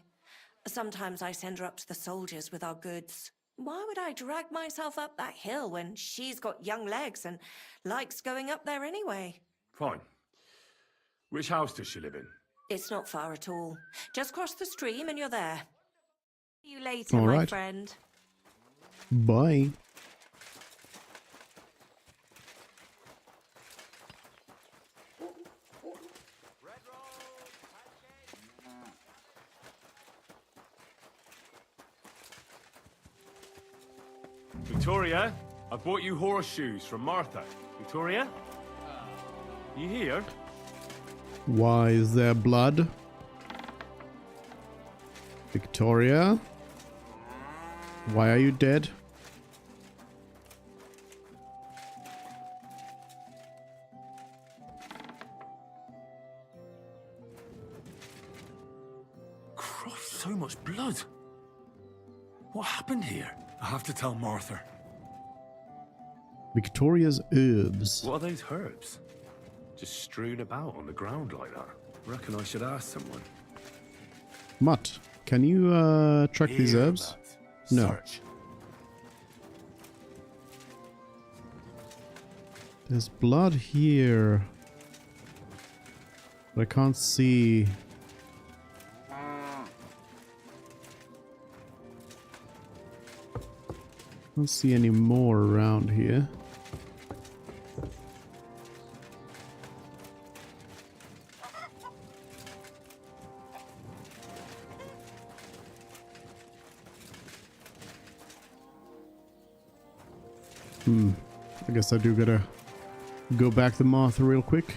Sometimes I send her up to the soldiers with our goods. Why would I drag myself up that hill when she's got young legs and likes going up there anyway? Fine. Which house does she live in? It's not far at all. Just cross the stream and you're there. See you later, All my right. friend. Bye. Victoria, I bought you horseshoes from Martha. Victoria? You here? Why is there blood? Victoria? Why are you dead? Christ, so much blood. What happened here? I have to tell Martha. Victoria's herbs. What are those herbs? Just strewn about on the ground like that. Reckon I should ask someone. Mutt, can you track these Here, herbs? lad. No. Search. There's blood here. But I can't see. I don't see any more around here. I guess I do gotta go back to Martha real quick.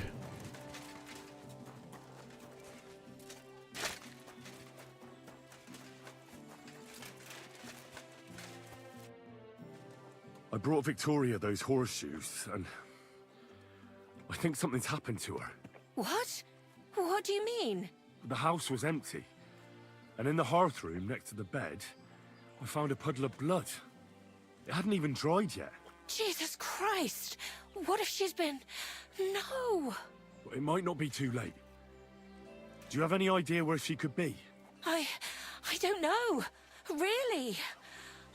I brought Victoria those horseshoes, and I think something's happened to her. What? What do you mean? The house was empty, and in the hearth room next to the bed, I found a puddle of blood. It hadn't even dried yet. Jesus Christ! What if she's been... No! But it might not be too late. Do you have any idea where she could be? I don't know. Really?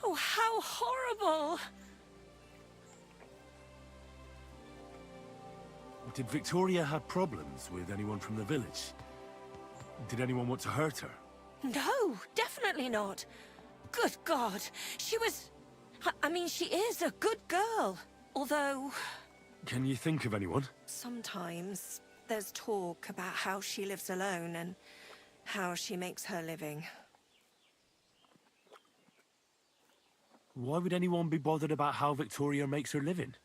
Oh, how horrible! Did Victoria have problems with anyone from the village? Did anyone want to hurt her? No, definitely not. Good God, she was... I mean, she is a good girl. Although... Can you think of anyone? Sometimes there's talk about how she lives alone and how she makes her living. Why would anyone be bothered about how Victoria makes her living?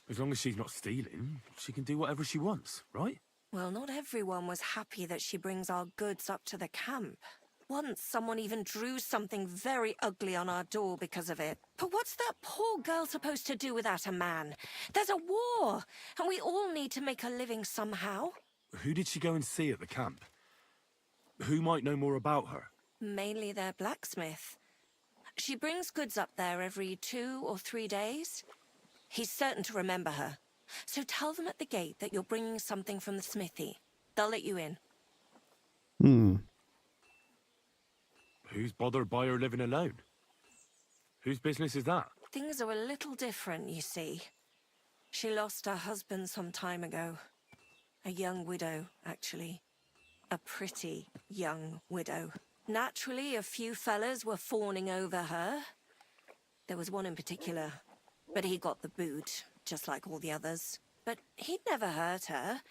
As long as she's not stealing, she can do whatever she wants, right? Well, not everyone was happy that she brings our goods up to the camp. Once, someone even drew something very ugly on our door because of it. But what's that poor girl supposed to do without a man? There's a war, and we all need to make a living somehow. Who did she go and see at the camp? Who might know more about her? Mainly their blacksmith. She brings goods up there every 2 or 3 days. He's certain to remember her. So tell them at the gate that you're bringing something from the smithy. They'll let you in. Who's bothered by her living alone? Whose business is that? Things are a little different, you see. She lost her husband some time ago. A young widow, actually. A pretty young widow. Naturally, a few fellas were fawning over her. There was one in particular. But he got the boot, just like all the others. But he'd never hurt her.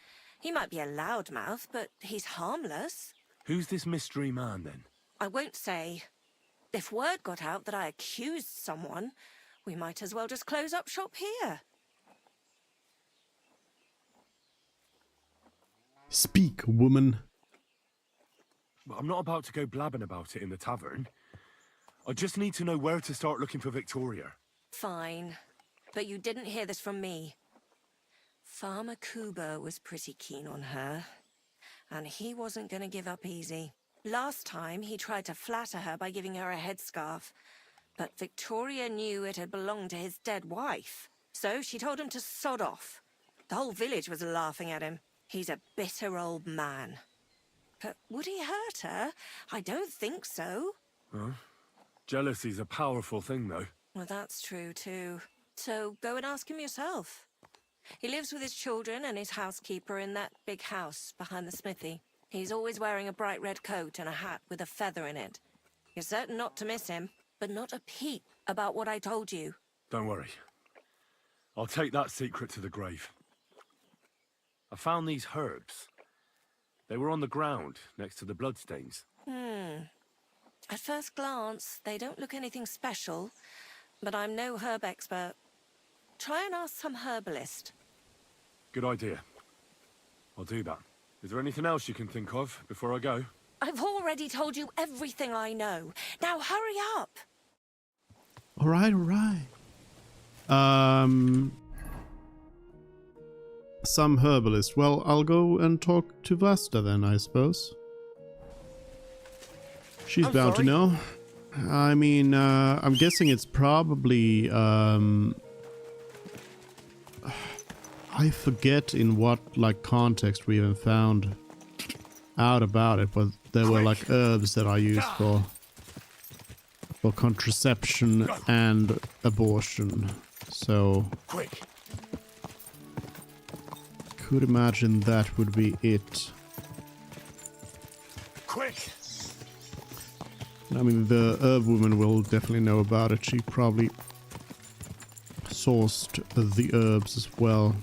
He might be a loudmouth, but he's harmless. Who's this mystery man, then? I won't say. If word got out that I accused someone, we might as well just close up shop here. Speak, woman. I'm not about to go blabbing about it in the tavern. I just need to know where to start looking for Victoria. Fine. But you didn't hear this from me. Farmer Kuba was pretty keen on her. And he wasn't going to give up easy. Last time, he tried to flatter her by giving her a headscarf. But Victoria knew it had belonged to his dead wife, so she told him to sod off. The whole village was laughing at him. He's a bitter old man. But would he hurt her? I don't think so. Huh? Jealousy's a powerful thing, though. Well, that's true, too. So go and ask him yourself. He lives with his children and his housekeeper in that big house behind the smithy. He's always wearing a bright red coat and a hat with a feather in it. You're certain not to miss him, but not a peep about what I told you. Don't worry. I'll take that secret to the grave. I found these herbs. They were on the ground, next to the bloodstains. At first glance, they don't look anything special, but I'm no herb expert. Try and ask some herbalist. Good idea. I'll do that. Is there anything else you can think of before I go? I've already told you everything I know. Now hurry up! All right, all right. Some herbalist. Well, I'll go and talk to Vlasta then, I suppose. She's bound to know. I mean, I'm guessing it's probably, I forget in what, like, context we even found out about it, but there were, like, herbs that I used for contraception and abortion. So, could imagine that would be it. Quick! I mean, the herb woman will definitely know about it. She probably sourced the herbs as well.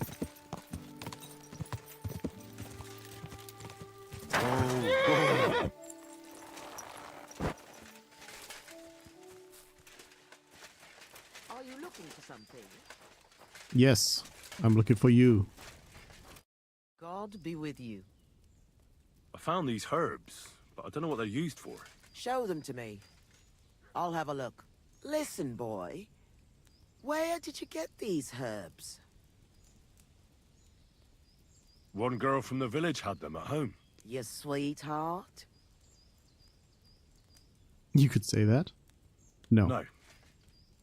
Are you looking for something? Yes, I'm looking for you. God be with you. I found these herbs, but I don't know what they're used for. Show them to me. I'll have a look. Listen, boy. Where did you get these herbs? One girl from the village had them at home. Your sweetheart? You could say that. No. No.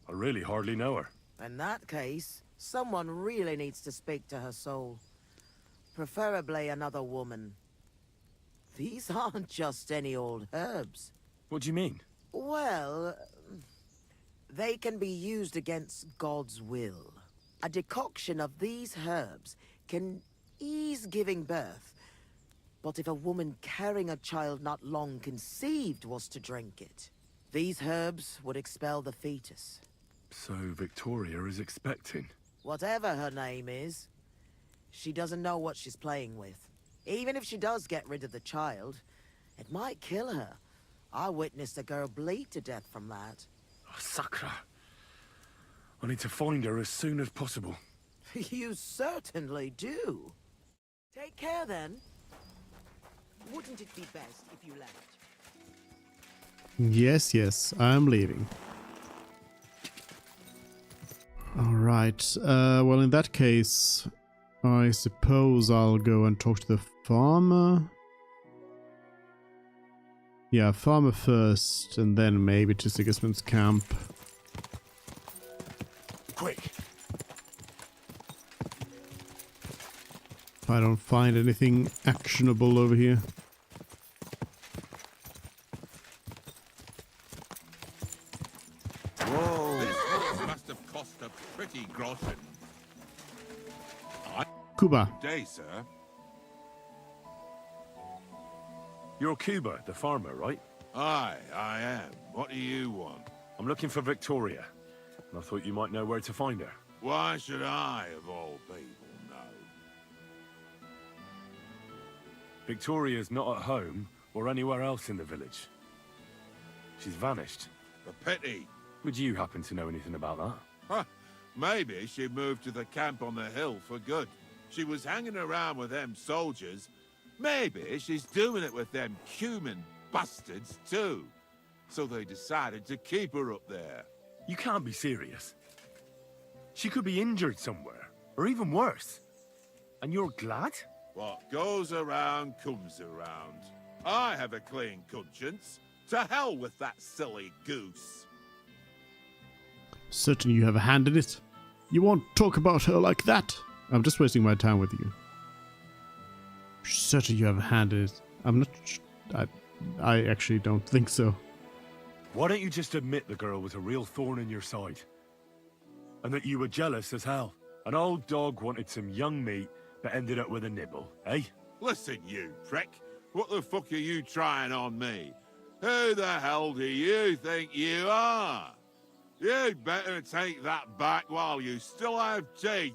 I really hardly know her. In that case, someone really needs to speak to her soul. Preferably another woman. These aren't just any old herbs. What do you mean? Well, they can be used against God's will. A decoction of these herbs can ease giving birth. But if a woman carrying a child not long conceived was to drink it, these herbs would expel the fetus. So Victoria is expecting. Whatever her name is, she doesn't know what she's playing with. Even if she does get rid of the child, it might kill her. I witnessed a girl bleed to death from that. Oh, Sakra. I need to find her as soon as possible. You certainly do. Take care then. Wouldn't it be best if you left? Yes, yes, I'm leaving. Alright, well in that case, I suppose I'll go and talk to the farmer. Yeah, farmer first, and then maybe to Sigismund's camp. Quick! If I don't find anything actionable over here. Whoa! This must have cost a pretty groschen. Kuba. Good day, sir. You're Cuba, the farmer, right? Aye, I am. What do you want? I'm looking for Victoria, and I thought you might know where to find her. Why should I, of all people, know? Victoria's not at home or anywhere else in the village. She's vanished. A pity. Would you happen to know anything about that? Huh. Maybe she moved to the camp on the hill for good. She was hanging around with them soldiers. Maybe she's doing it with them human bastards too. So they decided to keep her up there. You can't be serious. She could be injured somewhere, or even worse. And you're glad? What goes around comes around. I have a clean conscience. To hell with that silly goose. Certain you have handed it. You won't talk about her like that. I'm just wasting my time with you. Certain you have handed it. I'm not... I actually don't think so. Why don't you just admit the girl was a real thorn in your side? And that you were jealous as hell. An old dog wanted some young meat, but ended up with a nibble, eh? Listen, you prick. What the fuck are you trying on me? Who the hell do you think you are? You'd better take that back while you still have teeth.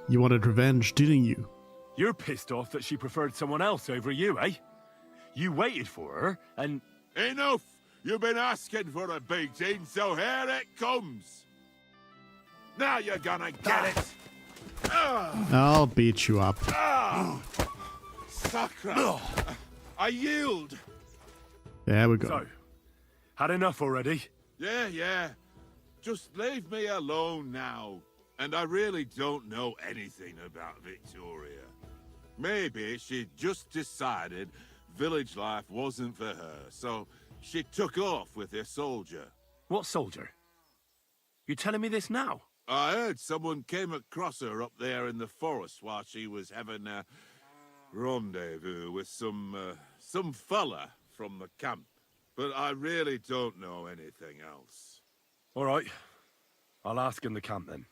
You wanted revenge, didn't you? You're pissed off that she preferred someone else over you, eh? You waited for her, and... Enough! You've been asking for a beating, so here it comes! Now you're gonna get it! I'll beat you up. Sacre! I yield! There we go. So, had enough already? Yeah. Just leave me alone now. And I really don't know anything about Victoria. Maybe she just decided village life wasn't for her, so she took off with her soldier. What soldier? You telling me this now? I heard someone came across her up there in the forest while she was having a rendezvous with some fella from the camp. But I really don't know anything else. All right. I'll ask in the camp then.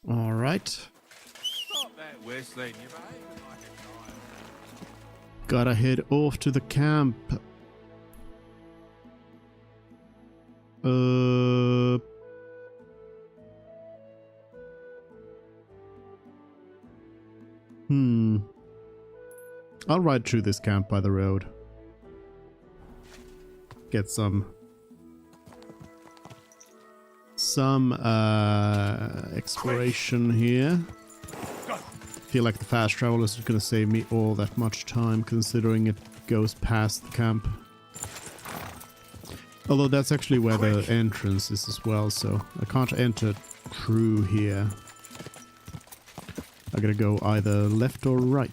All right. Stop that whistling, you behaving like a child. Gotta head off to the camp. I'll ride through this camp by the road. Get some exploration here. Feel like the fast travel isn't going to save me all that much time, considering it goes past the camp. Although that's actually where the entrance is as well, so I can't enter through here. I gotta go either left or right.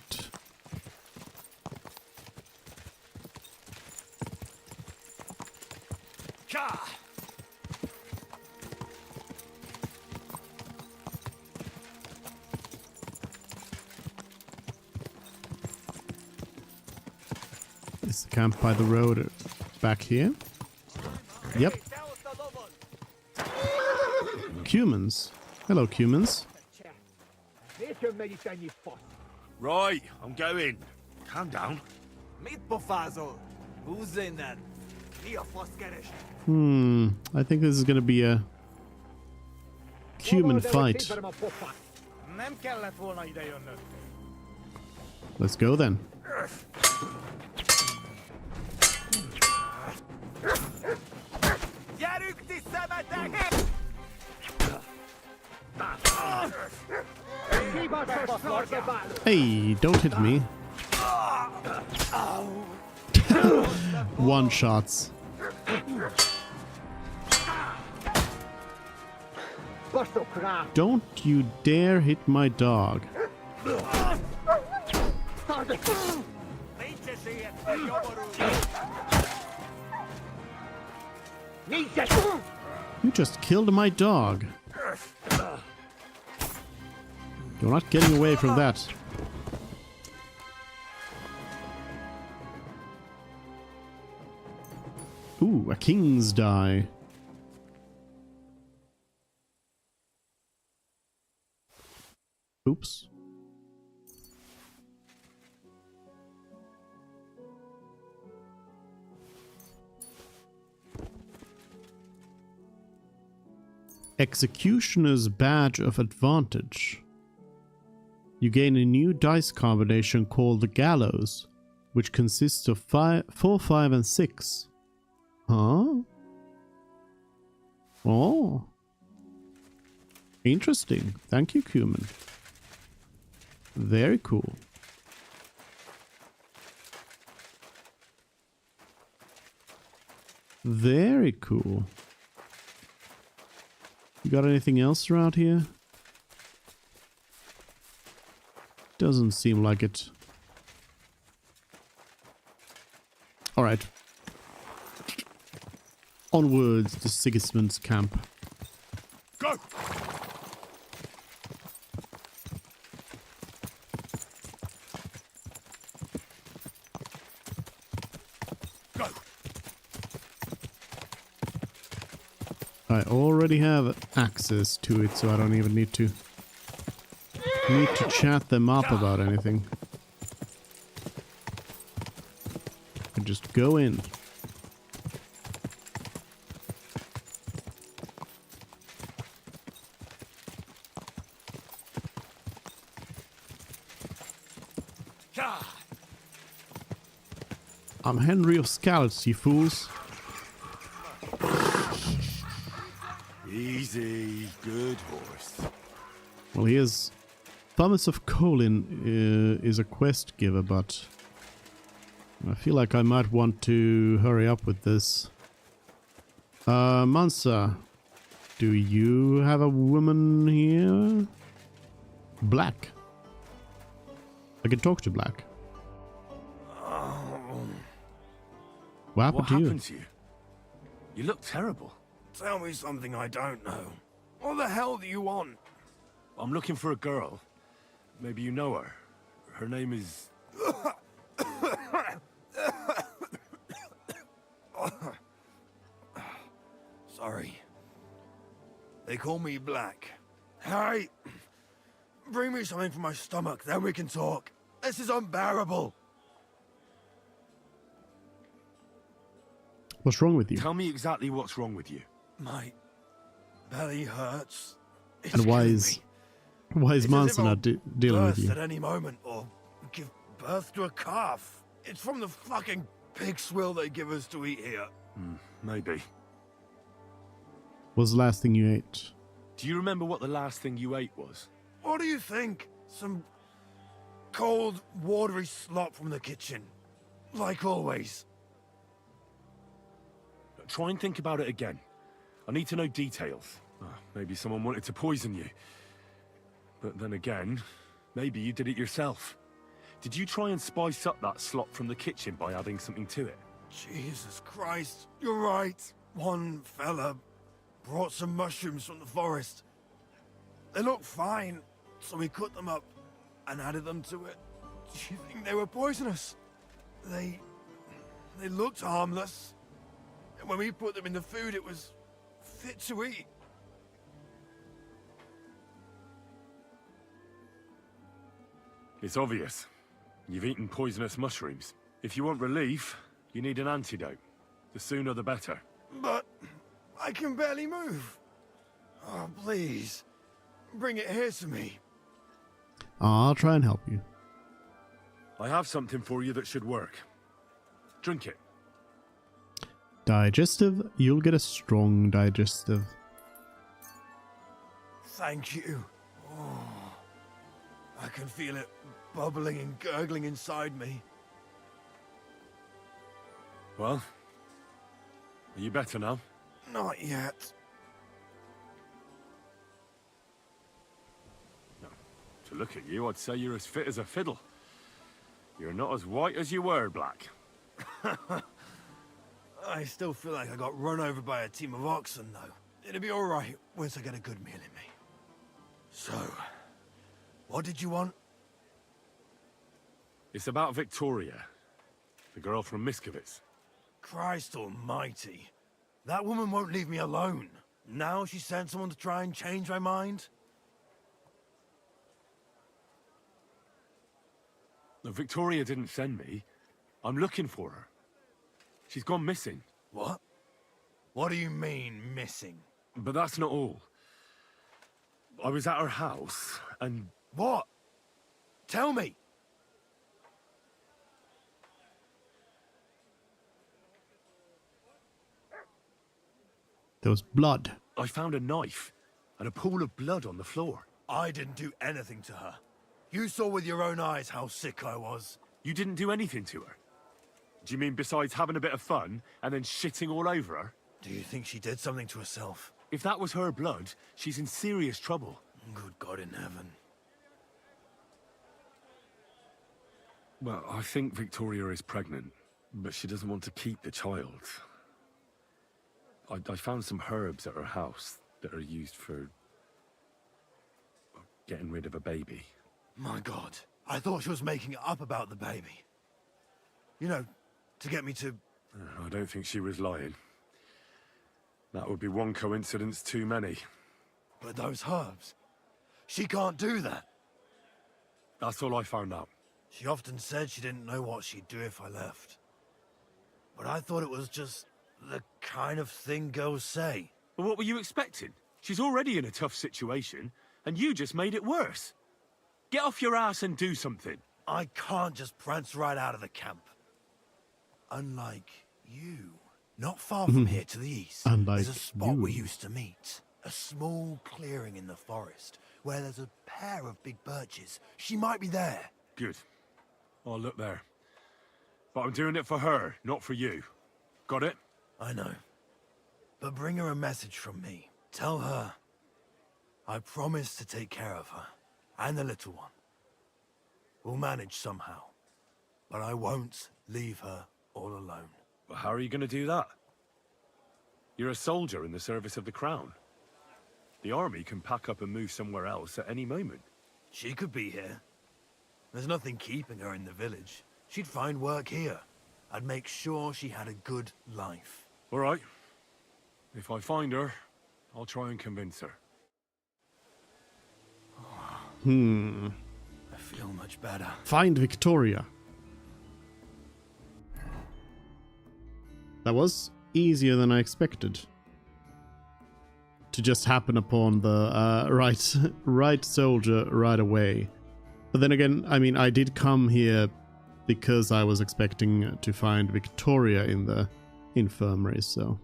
Is the camp by the road back here? Yep. Humans. Hello, humans. Right, I'm going. Calm down. I think this is gonna be a human fight. Let's go then. Hey, don't hit me. One shots. Don't you dare hit my dog. You just killed my dog. You're not getting away from that. Ooh, a king's die. Oops. Executioner's Badge of Advantage. You gain a new dice combination called the Gallows, which consists of 4, 5, and 6. Huh? Oh. Interesting. Thank you, Cumin. Very cool. Very cool. You got anything else around here? Doesn't seem like it. Alright. onwards to Sigismund's camp. Go! Go! I already have access to it, so I don't even need to chat them up about anything. I can just go in. I'm Henry of Scalds, you fools. Easy, good horse. Well, here's Thomas of Colin is a quest giver, but I feel like I might want to hurry up with this. Mansa, do you have a woman here? Black. I can talk to Black. What happened to you? to you? You look terrible. Tell me something I don't know. What the hell do you want? I'm looking for a girl. Maybe you know her. Her name is... Sorry. They call me Black. Hey! Bring me something for my stomach, then we can talk. This is unbearable. What's wrong with you? Tell me exactly what's wrong with you. My belly hurts. It's And why killing is me. It's as if Mansa I'll not dealing with burst you? at any moment, or give birth to a calf. It's from the fucking pig swill they give us to eat here. Maybe. What's the last thing you ate? Do you remember what the last thing you ate was? What do you think? Some cold, watery slop from the kitchen. Like always. Try and think about it again. I need to know details. Maybe someone wanted to poison you. But then again, maybe you did it yourself. Did you try and spice up that slop from the kitchen by adding something to it? Jesus Christ, you're right. One fella brought some mushrooms from the forest. They looked fine, so we cut them up and added them to it. Do you think they were poisonous? They looked harmless. And when we put them in the food, it was fit to eat. It's obvious. You've eaten poisonous mushrooms. If you want relief, you need an antidote. The sooner the better. But I can barely move. Oh, please. Bring it here to me. I'll try and help you. I have something for you that should work. Drink it. Digestive? You'll get a strong digestive. Thank you. Oh, I can feel it bubbling and gurgling inside me. Well, are you better now? Not yet. To look at you, I'd say you're as fit as a fiddle. You're not as white as you were, Black. I still feel like I got run over by a team of oxen, though. It'll be all right once I get a good meal in me. So, what did you want? It's about Victoria, the girl from Miskovitz. Christ almighty. That woman won't leave me alone. Now she sent someone to try and change my mind? Victoria didn't send me. I'm looking for her. She's gone missing. What? What do you mean, missing? But that's not all. I was at her house, and... What? Tell me! There was blood. I found a knife, and a pool of blood on the floor. I didn't do anything to her. You saw with your own eyes how sick I was. You didn't do anything to her? Do you mean besides having a bit of fun, and then shitting all over her? Do you think she did something to herself? If that was her blood, she's in serious trouble. Good God in heaven. Well, I think Victoria is pregnant, but she doesn't want to keep the child. I found some herbs at her house that are used for getting rid of a baby. My God, I thought she was making it up about the baby. You know, to get me to... I don't think she was lying. That would be one coincidence too many. But those herbs, she can't do that. That's all I found out. She often said she didn't know what she'd do if I left. But I thought it was just the kind of thing girls say. Well, what were you expecting? She's already in a tough situation, and you just made it worse. Get off your ass and do something. I can't just prance right out of the camp. Unlike you. Not far from here to the east, Unlike there's a spot you. we used to meet. A small clearing in the forest, where there's a pair of big birches. She might be there. Good. I'll look there. But I'm doing it for her, not for you. Got it? I know. But bring her a message from me. Tell her I promise to take care of her, and the little one. We'll manage somehow, but I won't leave her all alone. But how are you going to do that? You're a soldier in the service of the Crown. The army can pack up and move somewhere else at any moment. She could be here. There's nothing keeping her in the village. She'd find work here. I'd make sure she had a good life. All right. If I find her, I'll try and convince her. I feel much better. Find Victoria. That was easier than I expected. To just happen upon the right soldier right away. But then again, I mean, I did come here because I was expecting to find Victoria in the infirmary, so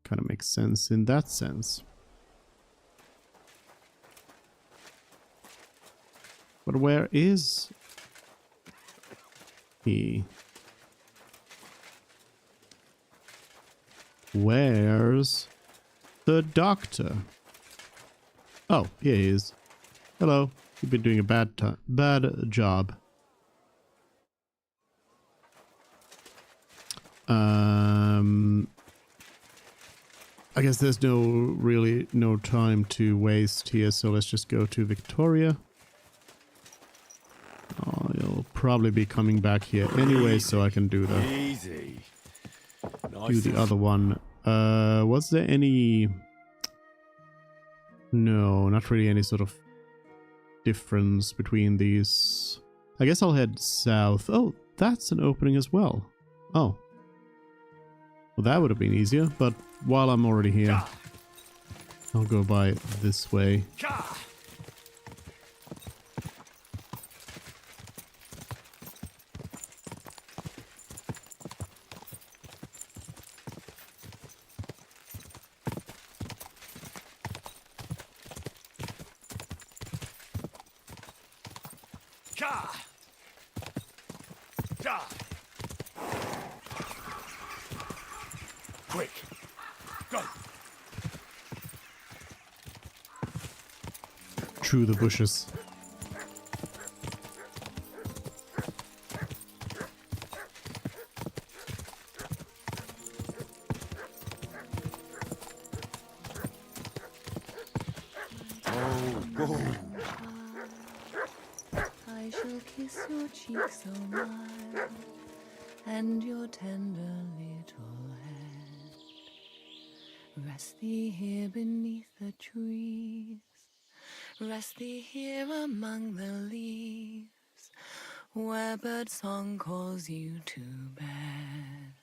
kind of makes sense in that sense. But where is he? Where's the doctor? Oh, here he is. Hello. You've been doing a bad job. I guess there's no time to waste here, so let's just go to Victoria. Oh, you'll probably be coming back here anyway, so I can do the Easy. do the other one. Was there any? No, not really any sort of difference between these. I guess I'll head south. Oh, that's an opening as well. Oh. Well, that would have been easier, but while I'm already here, I'll go by this way. Quick, go! Through the bushes. I shall kiss your cheek so mild, and your tender little head. Rest thee here beneath the trees, rest thee here among the leaves, where birdsong calls you to bed.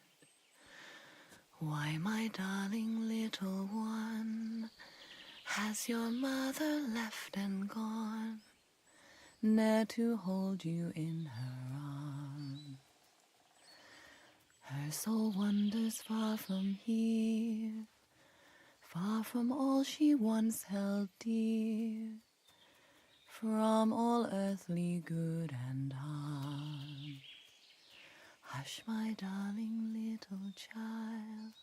Why, my darling little one, has your mother left and gone, ne'er to hold you in her arms? Her soul wanders far from here, far from all she once held dear, from all earthly good and harm. Hush, my darling little child,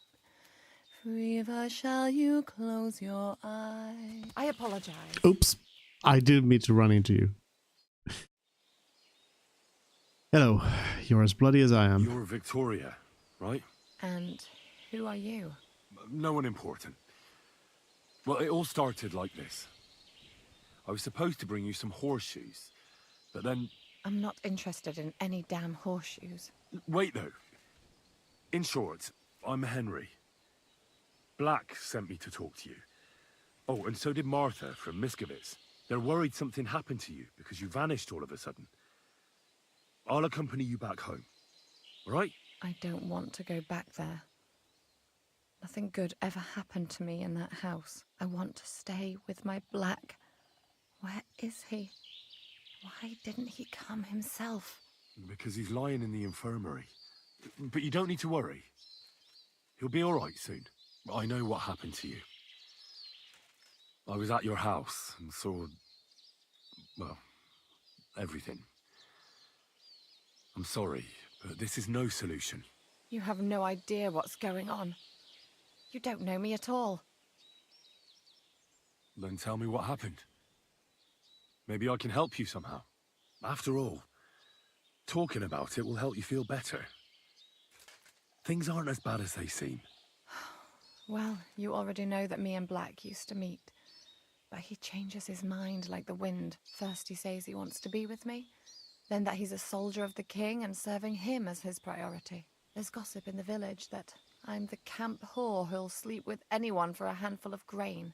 forever shall you close your eyes. I apologize. Oops. I didn't mean to run into you. Hello. You're as bloody as I am. You're Victoria, right? And who are you? No one important. Well, it all started like this. I was supposed to bring you some horseshoes, but then... I'm not interested in any damn horseshoes. Wait, though. In short, I'm Henry. Black sent me to talk to you. Oh, and so did Martha from Miskovitz. They're worried something happened to you because you vanished all of a sudden. I'll accompany you back home, all right? I don't want to go back there. Nothing good ever happened to me in that house. I want to stay with my Black. Where is he? Why didn't he come himself? Because he's lying in the infirmary. But you don't need to worry. He'll be all right soon. I know what happened to you. I was at your house and saw... well, everything. I'm sorry, but this is no solution. You have no idea what's going on. You don't know me at all. Then tell me what happened. Maybe I can help you somehow. After all, talking about it will help you feel better. Things aren't as bad as they seem. Well, you already know that me and Black used to meet. But he changes his mind like the wind. First he says he wants to be with me, then that he's a soldier of the king and serving him as his priority. There's gossip in the village that I'm the camp whore who'll sleep with anyone for a handful of grain.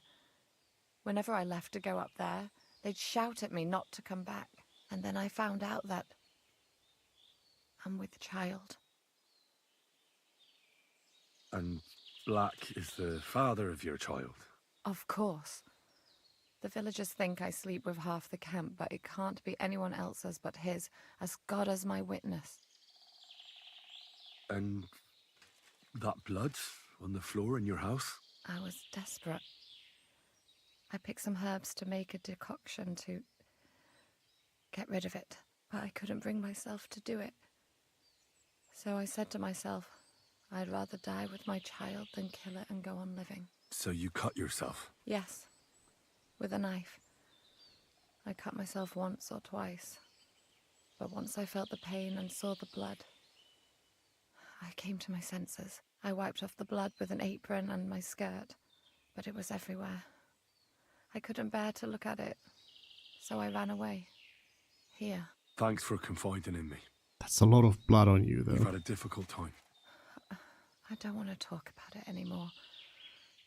Whenever I left to go up there, they'd shout at me not to come back. And then I found out that I'm with child. And Black is the father of your child? Of course. The villagers think I sleep with half the camp, but it can't be anyone else's but his, as God is my witness. And that blood on the floor in your house? I was desperate. I picked some herbs to make a decoction to get rid of it, but I couldn't bring myself to do it. So I said to myself, I'd rather die with my child than kill it and go on living. So you cut yourself? Yes, with a knife. I cut myself once or twice, but once I felt the pain and saw the blood, I came to my senses. I wiped off the blood with an apron and my skirt, but it was everywhere. I couldn't bear to look at it, so I ran away. Here. Thanks for confiding in me. That's a lot of blood on you, though. You've had a difficult time. I don't want to talk about it anymore.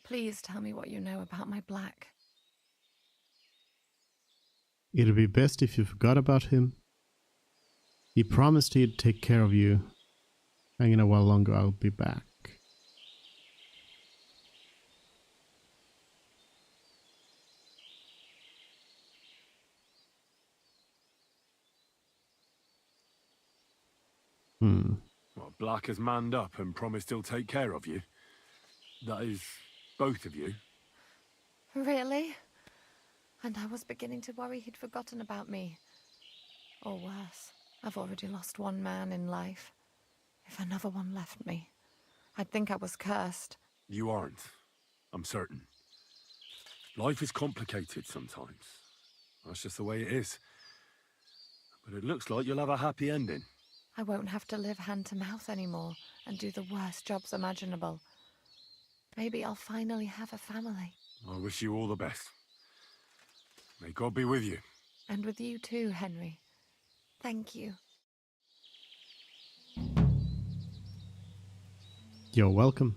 Please tell me what you know about my Black. It'd be best if you forgot about him. He promised he'd take care of you. And in a while longer, I'll be back. Well, Black has manned up and promised he'll take care of you. That is, both of you. Really? And I was beginning to worry he'd forgotten about me. Or worse, I've already lost one man in life. If another one left me, I'd think I was cursed. You aren't. I'm certain. Life is complicated sometimes. That's just the way it is. But it looks like you'll have a happy ending. I won't have to live hand to mouth anymore and do the worst jobs imaginable. Maybe I'll finally have a family. I wish you all the best. May God be with you. And with you too, Henry. Thank you. You're welcome.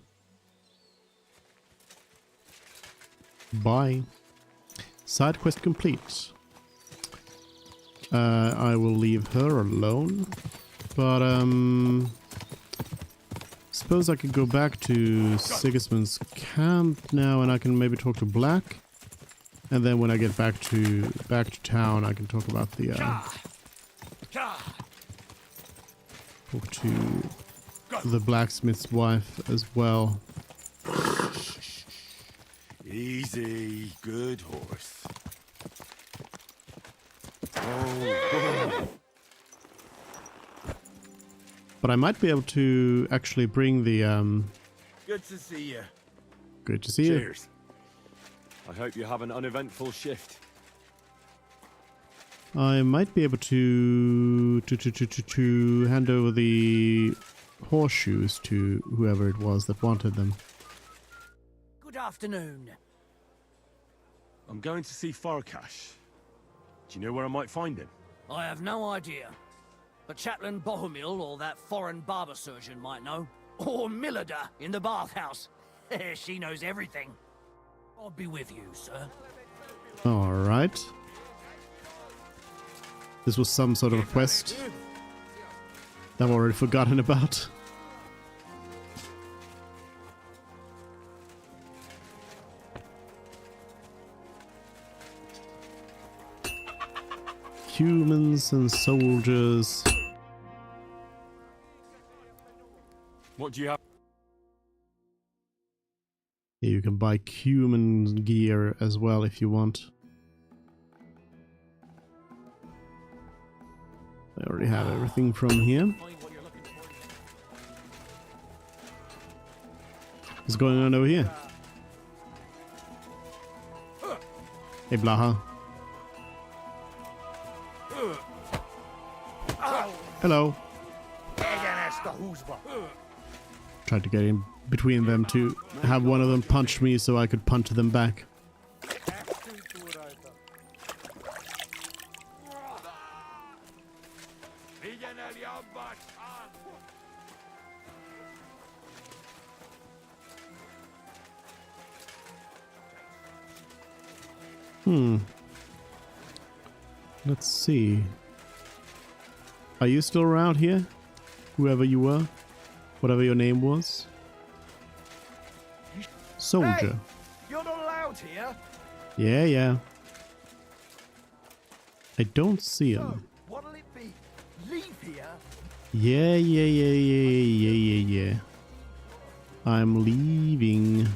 Bye. Side quest complete. I will leave her alone. But, suppose I could go back to Sigismund's camp now and I can maybe talk to Black. And then when I get back to town, I can talk about the, talk to the blacksmith's wife as well. Easy, good horse. Oh. But I might be able to actually bring the Good to see you. Good to see you. Cheers. I hope you have an uneventful shift. I might be able to hand over the horseshoes to whoever it was that wanted them. Good afternoon. I'm going to see Farkash. Do you know where I might find him? I have no idea. But Chaplain Bohemil or that foreign barber surgeon might know. Or Millada in the bathhouse. She knows everything. I'll be with you, sir. Alright. This was some sort of a quest that I've already forgotten about. Humans and soldiers. What do you have? Yeah, you can buy human gear as well if you want. I already have everything from here. What's going on over here? Hey, Blaha. Hello. Tried to get in between them to have one of them punch me so I could punch them back. Let's see. Are you still around here? Whoever you were? Whatever your name was? Soldier. Hey, you're not allowed here. Yeah. I don't see him. So, what'll it be? Leave here? Yeah. I'm leaving.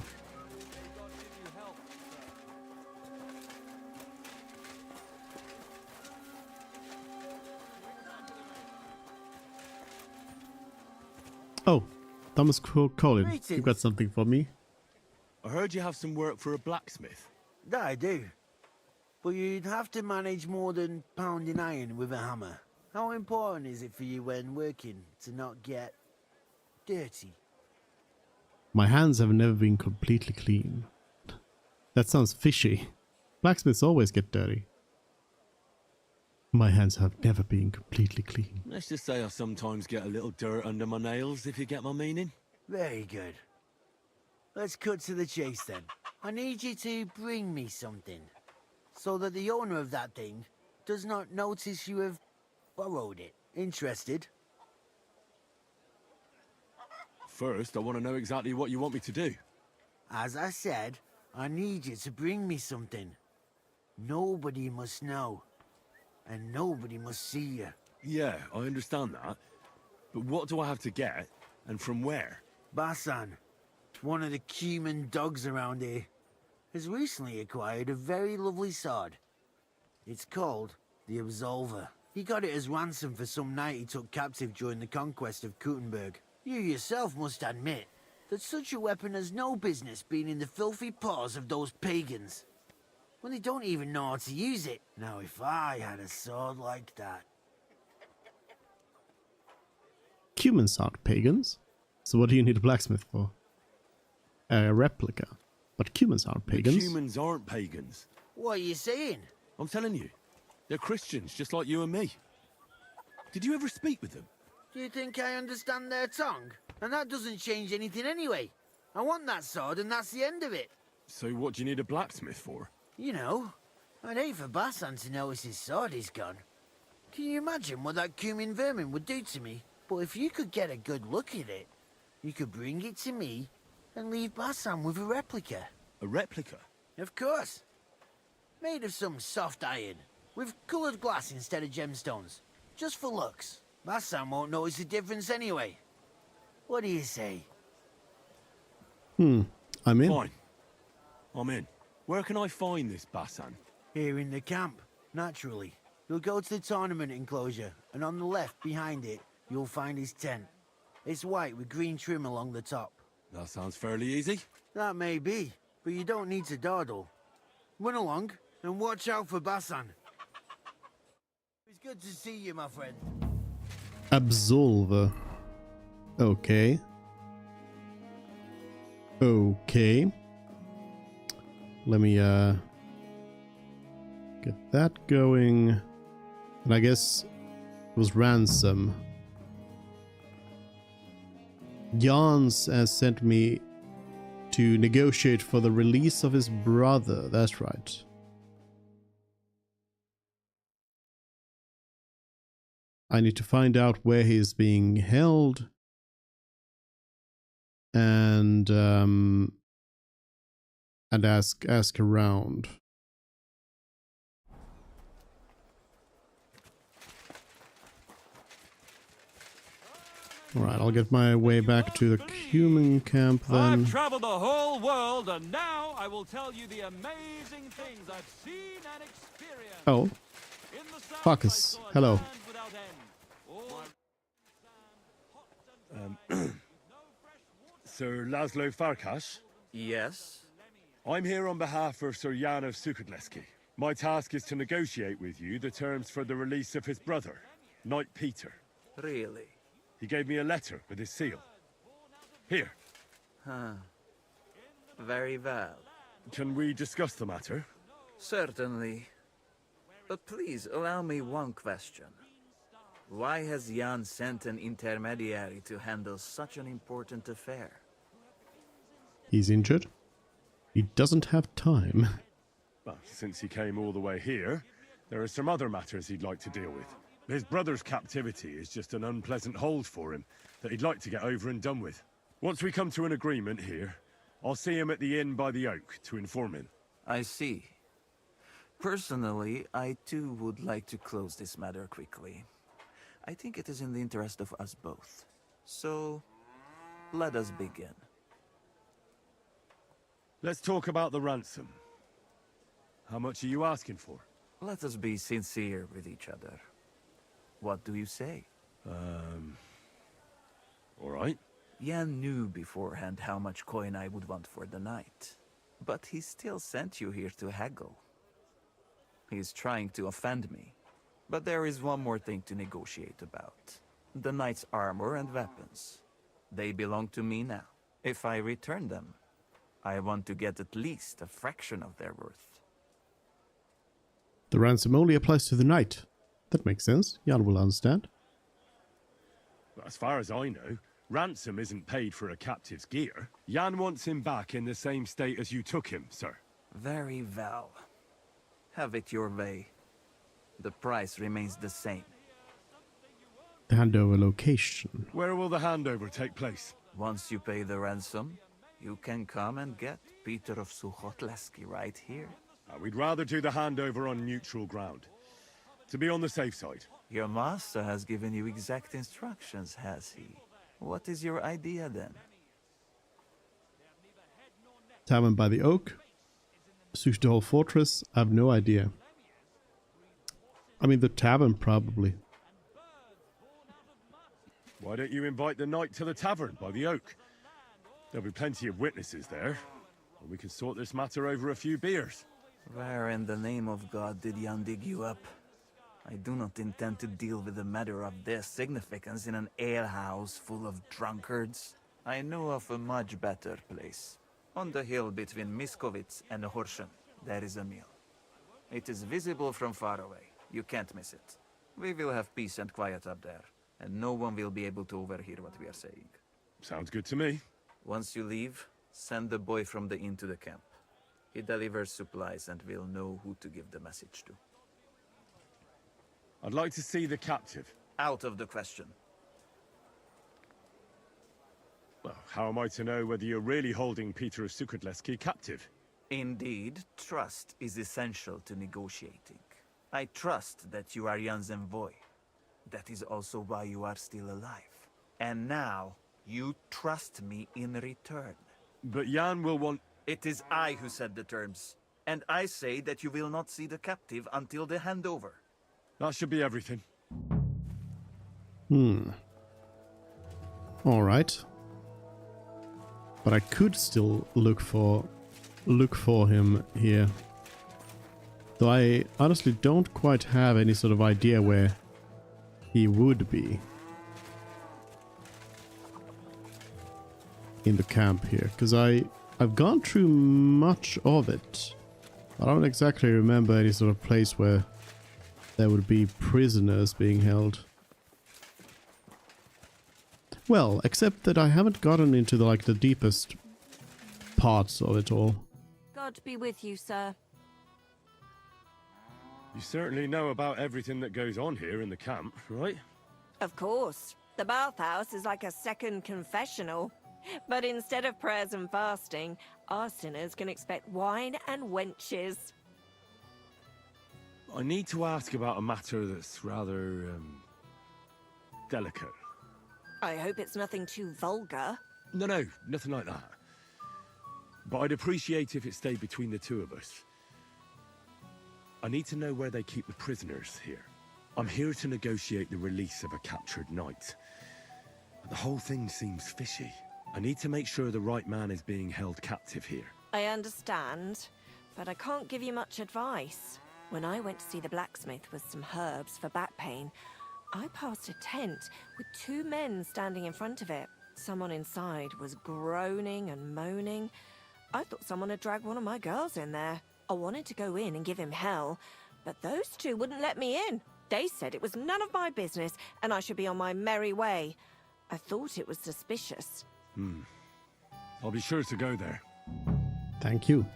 Oh, Thomas Colin, you've got something for me. I heard you have some work for a blacksmith. That I do. But you'd have to manage more than pounding iron with a hammer. How important is it for you when working to not get dirty? My hands have never been completely clean. That sounds fishy. Blacksmiths always get dirty. My hands have never been completely clean. Let's just say I sometimes get a little dirt under my nails, if you get my meaning. Very good. Let's cut to the chase then. I need you to bring me something, so that the owner of that thing does not notice you have borrowed it. Interested? First, I want to know exactly what you want me to do. As I said, I need you to bring me something. Nobody must know. And nobody must see you. Yeah, I understand that. But what do I have to get, and from where? Basan, one of the cumin dogs around here, has recently acquired a very lovely sword. It's called the Absolver. He got it as ransom for some knight he took captive during the conquest of Kuttenberg. You yourself must admit that such a weapon has no business being in the filthy paws of those pagans, when they don't even know how to use it. Now, if I had a sword like that... Humans aren't pagans. So what do you need a blacksmith for? A replica. But humans aren't pagans. The humans aren't pagans. What are you saying? I'm telling you. They're Christians, just like you and me. Did you ever speak with them? Do you think I understand their tongue? And that doesn't change anything anyway. I want that sword and that's the end of it. So what do you need a blacksmith for? You know, I'd hate for Basan to notice his sword is gone. Can you imagine what that cumin vermin would do to me? But if you could get a good look at it, you could bring it to me and leave Basan with a replica. A replica? Of course. Made of some soft iron, with coloured glass instead of gemstones. Just for looks. Basan won't notice the difference anyway. What do you say? I'm in. Fine. I'm in. Where can I find this Basan? Here in the camp, naturally. You'll go to the tournament enclosure, and on the left behind it, you'll find his tent. It's white with green trim along the top. That sounds fairly easy. That may be, but you don't need to dawdle. Run along, and watch out for Basan. It's good to see you, my friend. Absolver. Okay. Okay. let me get that going. And I guess it was ransom. Jans has sent me to negotiate for the release of his brother. That's right. I need to find out where he is being held. And ask around. Alright, I'll get my way back to the human camp then. I've traveled the whole world, and now I will tell you the amazing things I've seen and experienced. Oh. Fuckers. Hello. Sir Laszlo Farkas? Yes? I'm here on behalf of Sir Jan of Sukadleski. My task is to negotiate with you the terms for the release of his brother, Knight Peter. Really? He gave me a letter with his seal. Here. Huh. Very well. Can we discuss the matter? Certainly. But please, allow me one question. Why has Jan sent an intermediary to handle such an important affair? He's injured. He doesn't have time. Well, since he came all the way here, there are some other matters he'd like to deal with. His brother's captivity is just an unpleasant hold for him that he'd like to get over and done with. Once we come to an agreement here, I'll see him at the inn by the Oak to inform him. I see. Personally, I too would like to close this matter quickly. I think it is in the interest of us both. So, let us begin. Let's talk about the ransom. How much are you asking for? Let us be sincere with each other. What do you say? All right. Jan knew beforehand how much coin I would want for the night. But he still sent you here to haggle. He is trying to offend me. But there is one more thing to negotiate about. The knight's armor and weapons. They belong to me now. If I return them, I want to get at least a fraction of their worth. The ransom only applies to the knight. That makes sense. Jan will understand. As far as I know, ransom isn't paid for a captive's gear. Jan wants him back in the same state as you took him, sir. Very well. Have it your way. The price remains the same. The handover location. Where will the handover take place? Once you pay the ransom, you can come and get Peter of Suchotleski right here. We'd rather do the handover on neutral ground. To be on the safe side. Your master has given you exact instructions, has he? What is your idea then? Tavern by the Oak. Search the whole fortress. I have no idea. I mean, the tavern probably. Why don't you invite the knight to the tavern by the Oak? There'll be plenty of witnesses there. And we can sort this matter over a few beers. Where in the name of God did Jan dig you up? I do not intend to deal with a matter of this significance in an alehouse full of drunkards. I know of a much better place. On the hill between Miskovitz and Horschen, there is a mill. It is visible from far away. You can't miss it. We will have peace and quiet up there, and no one will be able to overhear what we are saying. Sounds good to me. Once you leave, send the boy from the inn to the camp. He delivers supplies and will know who to give the message to. I'd like to see the captive. Out of the question. Well, how am I to know whether you're really holding Peter of Sukadleski captive? Indeed, trust is essential to negotiating. I trust that you are Jan's envoy. That is also why you are still alive. And now, you trust me in return. But Jan will want... It is I who set the terms. And I say that you will not see the captive until the handover. That should be everything. Alright. But I could still look for him here. Though I honestly don't quite have any sort of idea where he would be. In the camp here. Because I've gone through much of it. I don't exactly remember any sort of place where there would be prisoners being held. Well, except that I haven't gotten into the deepest parts of it all. God be with you, sir. You certainly know about everything that goes on here in the camp, right? Of course. The bathhouse is like a second confessional. But instead of prayers and fasting, our sinners can expect wine and wenches. I need to ask about a matter that's rather, delicate. I hope it's nothing too vulgar. No, nothing like that. But I'd appreciate if it stayed between the two of us. I need to know where they keep the prisoners here. I'm here to negotiate the release of a captured knight. But the whole thing seems fishy. I need to make sure the right man is being held captive here. I understand, but I can't give you much advice. When I went to see the blacksmith with some herbs for back pain, I passed a tent with 2 men standing in front of it. Someone inside was groaning and moaning. I thought someone had dragged one of my girls in there. I wanted to go in and give him hell, but those 2 wouldn't let me in. They said it was none of my business and I should be on my merry way. I thought it was suspicious. I'll be sure to go there. Thank you.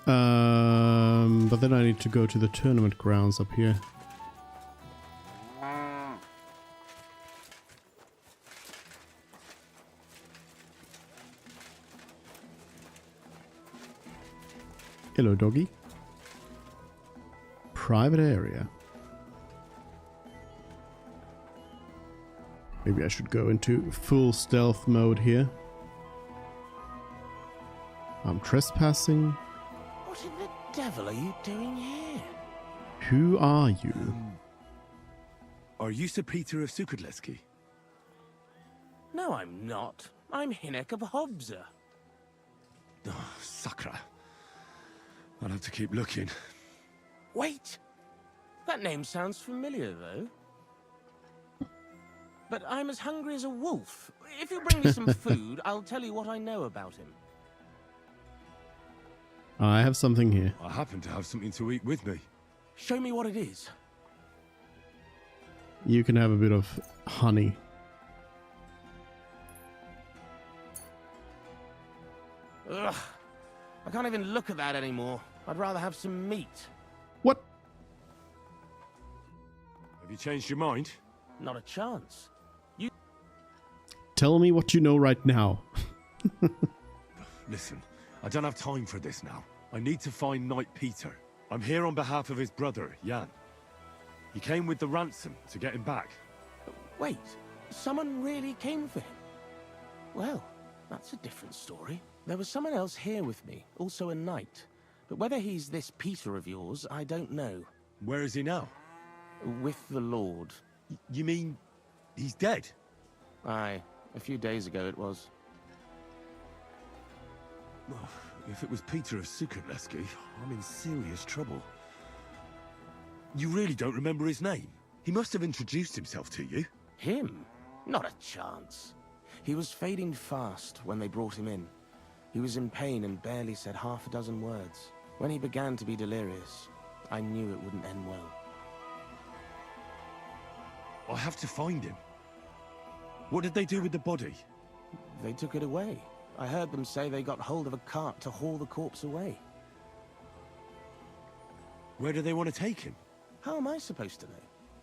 But then I need to go to the tournament grounds up here. Hello, doggy. Private area. Maybe I should go into full stealth mode here. I'm trespassing. What in the devil are you doing here? Who are you? Are you Sir Peter of Sukadleski? No, I'm not. I'm Hinek of Hobza. Oh, Sakra. I'll have to keep looking. Wait! That name sounds familiar, though. But I'm as hungry as a wolf. If you bring me some food, I'll tell you what I know about him. I have something here. I happen to have something to eat with me. Show me what it is. You can have a bit of honey. Ugh. I can't even look at that anymore. I'd rather have some meat. What? Have you changed your mind? Not a chance. Tell me what you know right now. Listen, I don't have time for this now. I need to find Knight Peter. I'm here on behalf of his brother, Jan. He came with the ransom to get him back. Wait, someone really came for him? Well, that's a different story. There was someone else here with me, also a knight. But whether he's this Peter of yours, I don't know. Where is he now? With the Lord. You mean he's dead? Aye, a few days ago it was. Oh, if it was Peter of Sukadleski, I'm in serious trouble. You really don't remember his name? He must have introduced himself to you. Him? Not a chance. He was fading fast when they brought him in. He was in pain and barely said half a dozen words. When he began to be delirious, I knew it wouldn't end well. I have to find him. What did they do with the body? They took it away. I heard them say they got hold of a cart to haul the corpse away. Where do they want to take him? How am I supposed to know?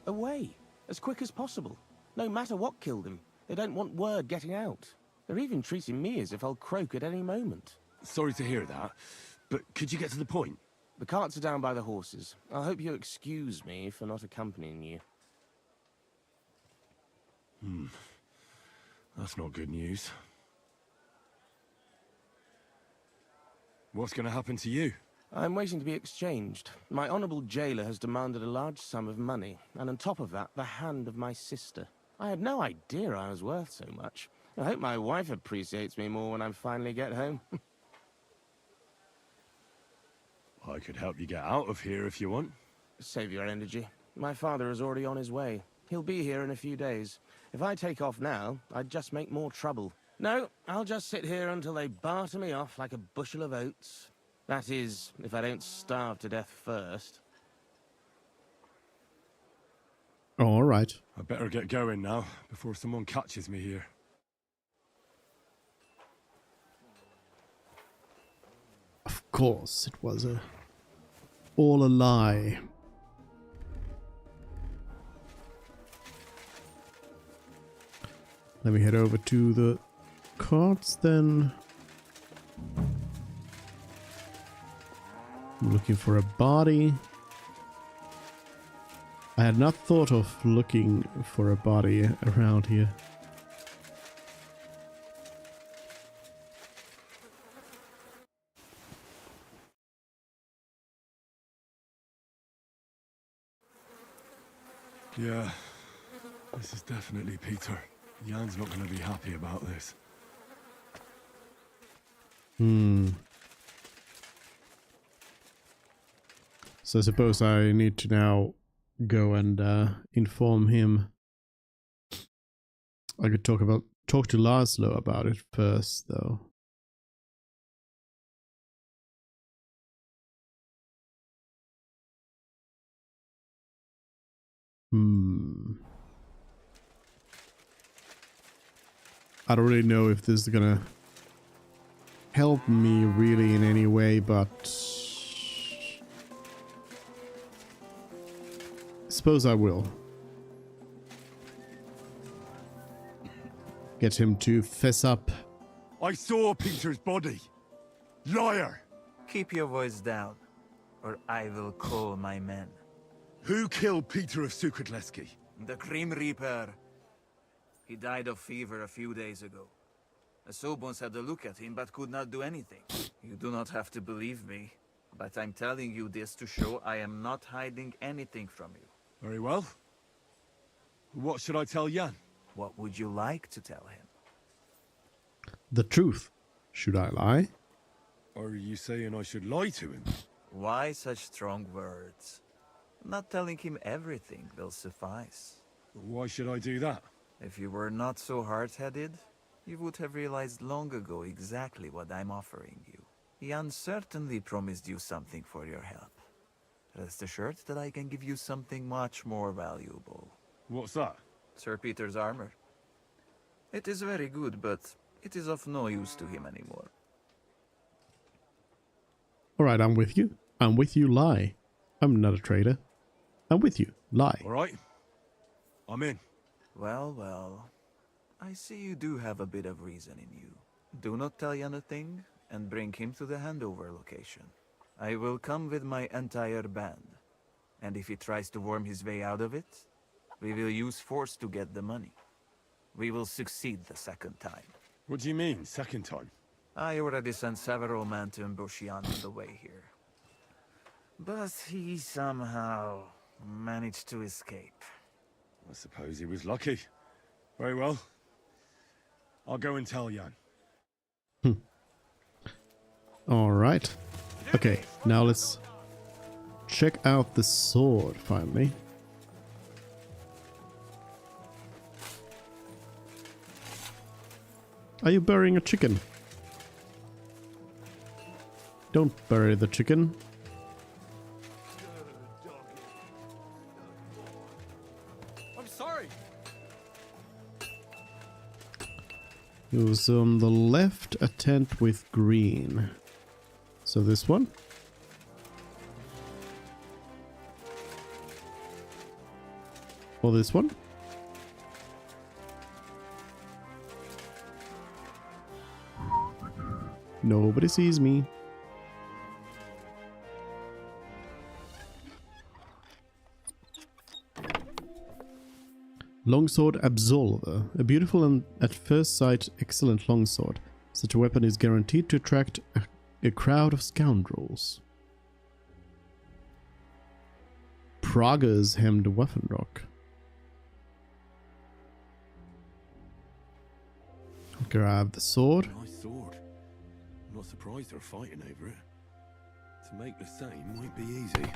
Away, as quick as possible. No matter what killed him, they don't want word getting out. They're even treating me as if I'll croak at any moment. Sorry to hear that, but could you get to the point? The carts are down by the horses. I hope you'll excuse me for not accompanying you. That's not good news. What's going to happen to you? I'm waiting to be exchanged. My honorable jailer has demanded a large sum of money, and on top of that, the hand of my sister. I had no idea I was worth so much. I hope my wife appreciates me more when I finally get home. I could help you get out of here if you want. Save your energy. My father is already on his way. He'll be here in a few days. If I take off now, I'd just make more trouble. No, I'll just sit here until they barter me off like a bushel of oats. That is, if I don't starve to death first. All right. I better get going now, before someone catches me here. Of course, it was all a lie. Let me head over to the carts then. I'm looking for a body. I had not thought of looking for a body around here. Yeah, this is definitely Peter. Jan's not going to be happy about this. So I suppose I need to now go and inform him. I could talk to Laszlo about it first, though. I don't really know if this is gonna help me really in any way, but I suppose I will. Get him to fess up. I saw Peter's body. Liar! Keep your voice down, or I will call my men. Who killed Peter of Sukotleski? The Grim Reaper. He died of fever a few days ago. The Sobons had a look at him, but could not do anything. You do not have to believe me, but I'm telling you this to show I am not hiding anything from you. Very well. What should I tell Jan? What would you like to tell him? The truth. Should I lie? Are you saying I should lie to him? Why such strong words? Not telling him everything will suffice. Why should I do that? If you were not so hard-headed, you would have realized long ago exactly what I'm offering you. Jan certainly promised you something for your help. Rest assured that I can give you something much more valuable. What's that? Sir Peter's armor. It is very good, but it is of no use to him anymore. Alright, I'm with you. I'm with you, lie. I'm not a traitor. I'm with you, lie. Alright. I'm in. Well, well. I see you do have a bit of reason in you. Do not tell Jan a thing, and bring him to the handover location. I will come with my entire band. And if he tries to worm his way out of it, we will use force to get the money. We will succeed the second time. What do you mean, second time? I already sent several men to ambush Jan on the way here. But he somehow managed to escape. I suppose he was lucky. Very well. I'll go and tell Jan. Alright. Okay, now let's check out the sword finally. Are you burying a chicken? Don't bury the chicken. I'm sorry. It was on the left, a tent with green. So this one? Or this one? Nobody sees me. Longsword Absolver. A beautiful and at first sight excellent longsword. Such a weapon is guaranteed to attract a crowd of scoundrels. Prager's Hemmed Waffenrock. Grab the sword. Nice sword. I'm not surprised they're fighting over it. To make the same might be easy.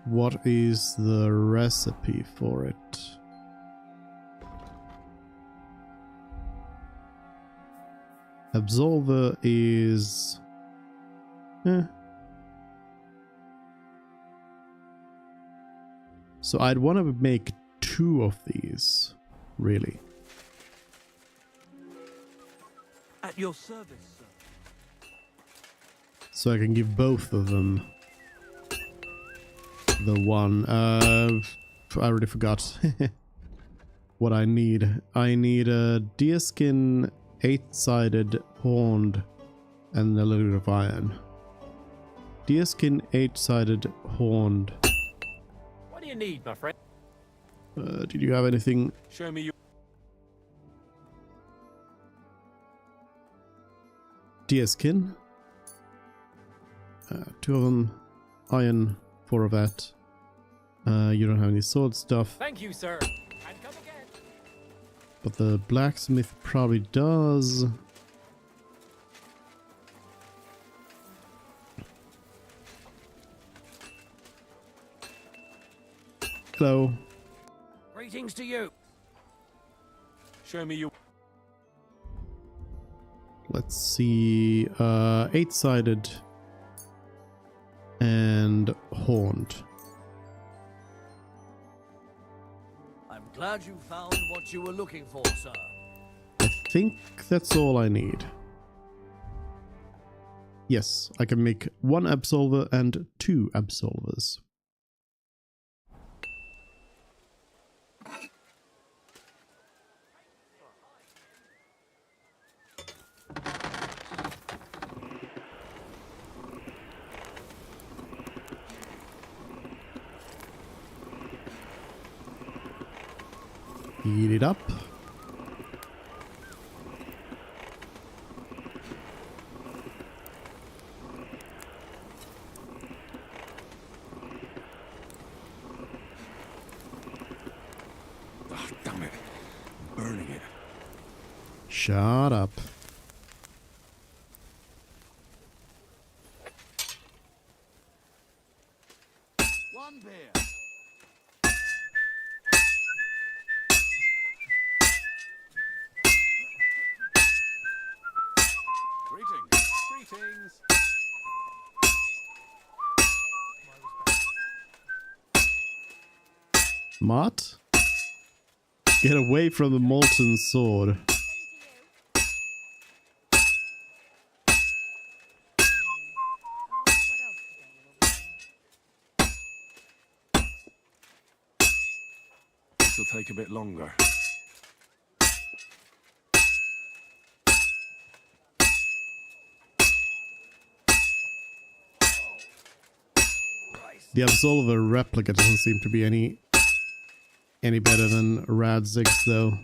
What is the recipe for it? Absolver is... So I'd want to make 2 of these, really. At your service, sir. So I can give both of them the one. I already forgot what I need. I need a deerskin, 8-sided, horned, and a little bit of iron. Deerskin, 8-sided, horned. What do you need, my friend? Did you have anything? Show me your... Deerskin. 2 of them. Iron, 4 of that. You don't have any sword stuff. Thank you, sir. And come again. But the blacksmith probably does. Hello. Greetings to you. Show me your... Let's see. 8-sided and horned. I'm glad you found what you were looking for, sir. I think that's all I need. Yes, I can make 1 absolver and 2 absolvers. Heat it up. Oh, damn it. I'm burning it. Shut up. One beer. Greetings. Mott? Get away from the molten sword. This will take a bit longer. The Absolver replica doesn't seem to be any better than Radzig's though.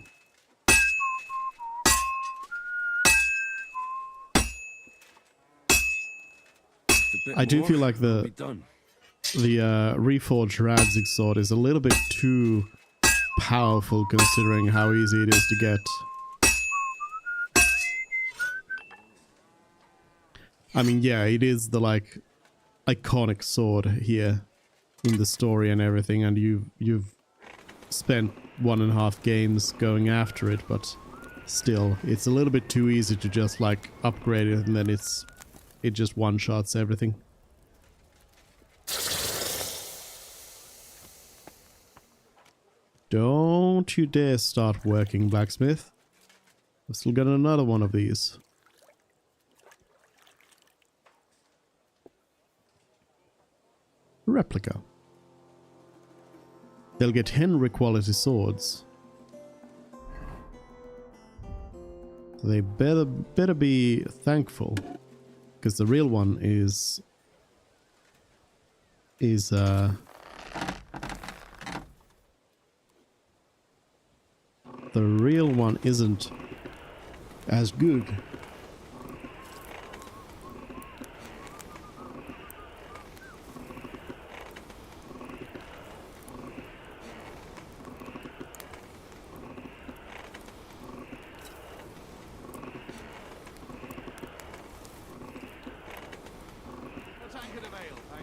I do feel like the reforged Radzig sword is a little bit too powerful considering how easy it is to get. I mean, yeah, it is the like iconic sword here in the story and everything, and you've spent 1.5 games going after it, but still, it's a little bit too easy to just like upgrade it and then it just one-shots everything. Don't you dare start working, blacksmith. I've still got another one of these. Replica. They'll get Henry quality swords. So they better be thankful, because the real one is the real one isn't as good.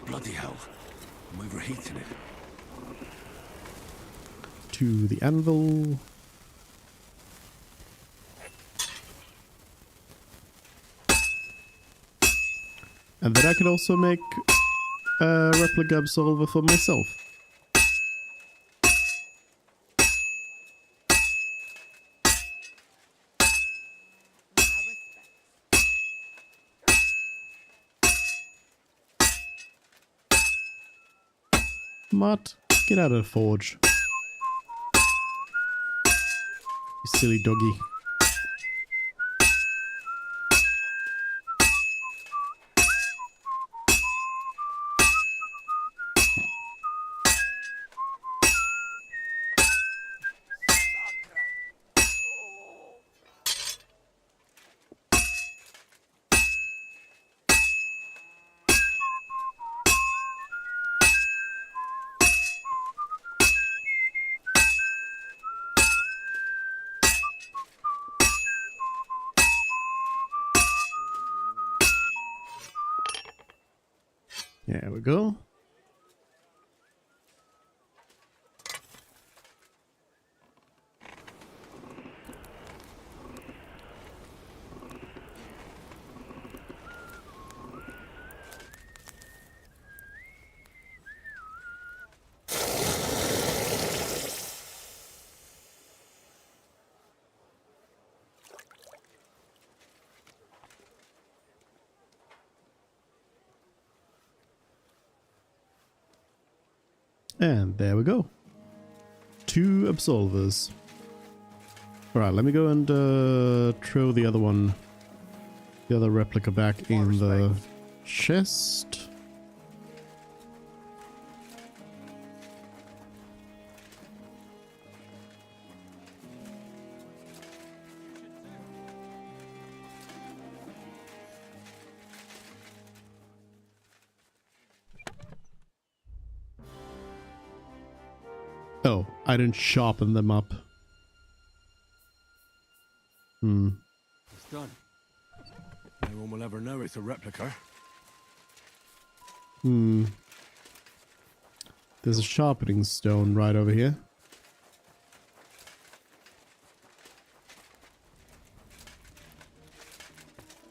Bloody hell. I'm overheating it. To the anvil. And then I can also make a replica absolver for myself. Mutt, get out of the forge. You silly doggy. There we go. And there we go. 2 absolvers. Alright, let me go and throw the other one, the other replica back in the chest. Oh, I didn't sharpen them up. It's done. No one will ever know it's a replica. There's a sharpening stone right over here.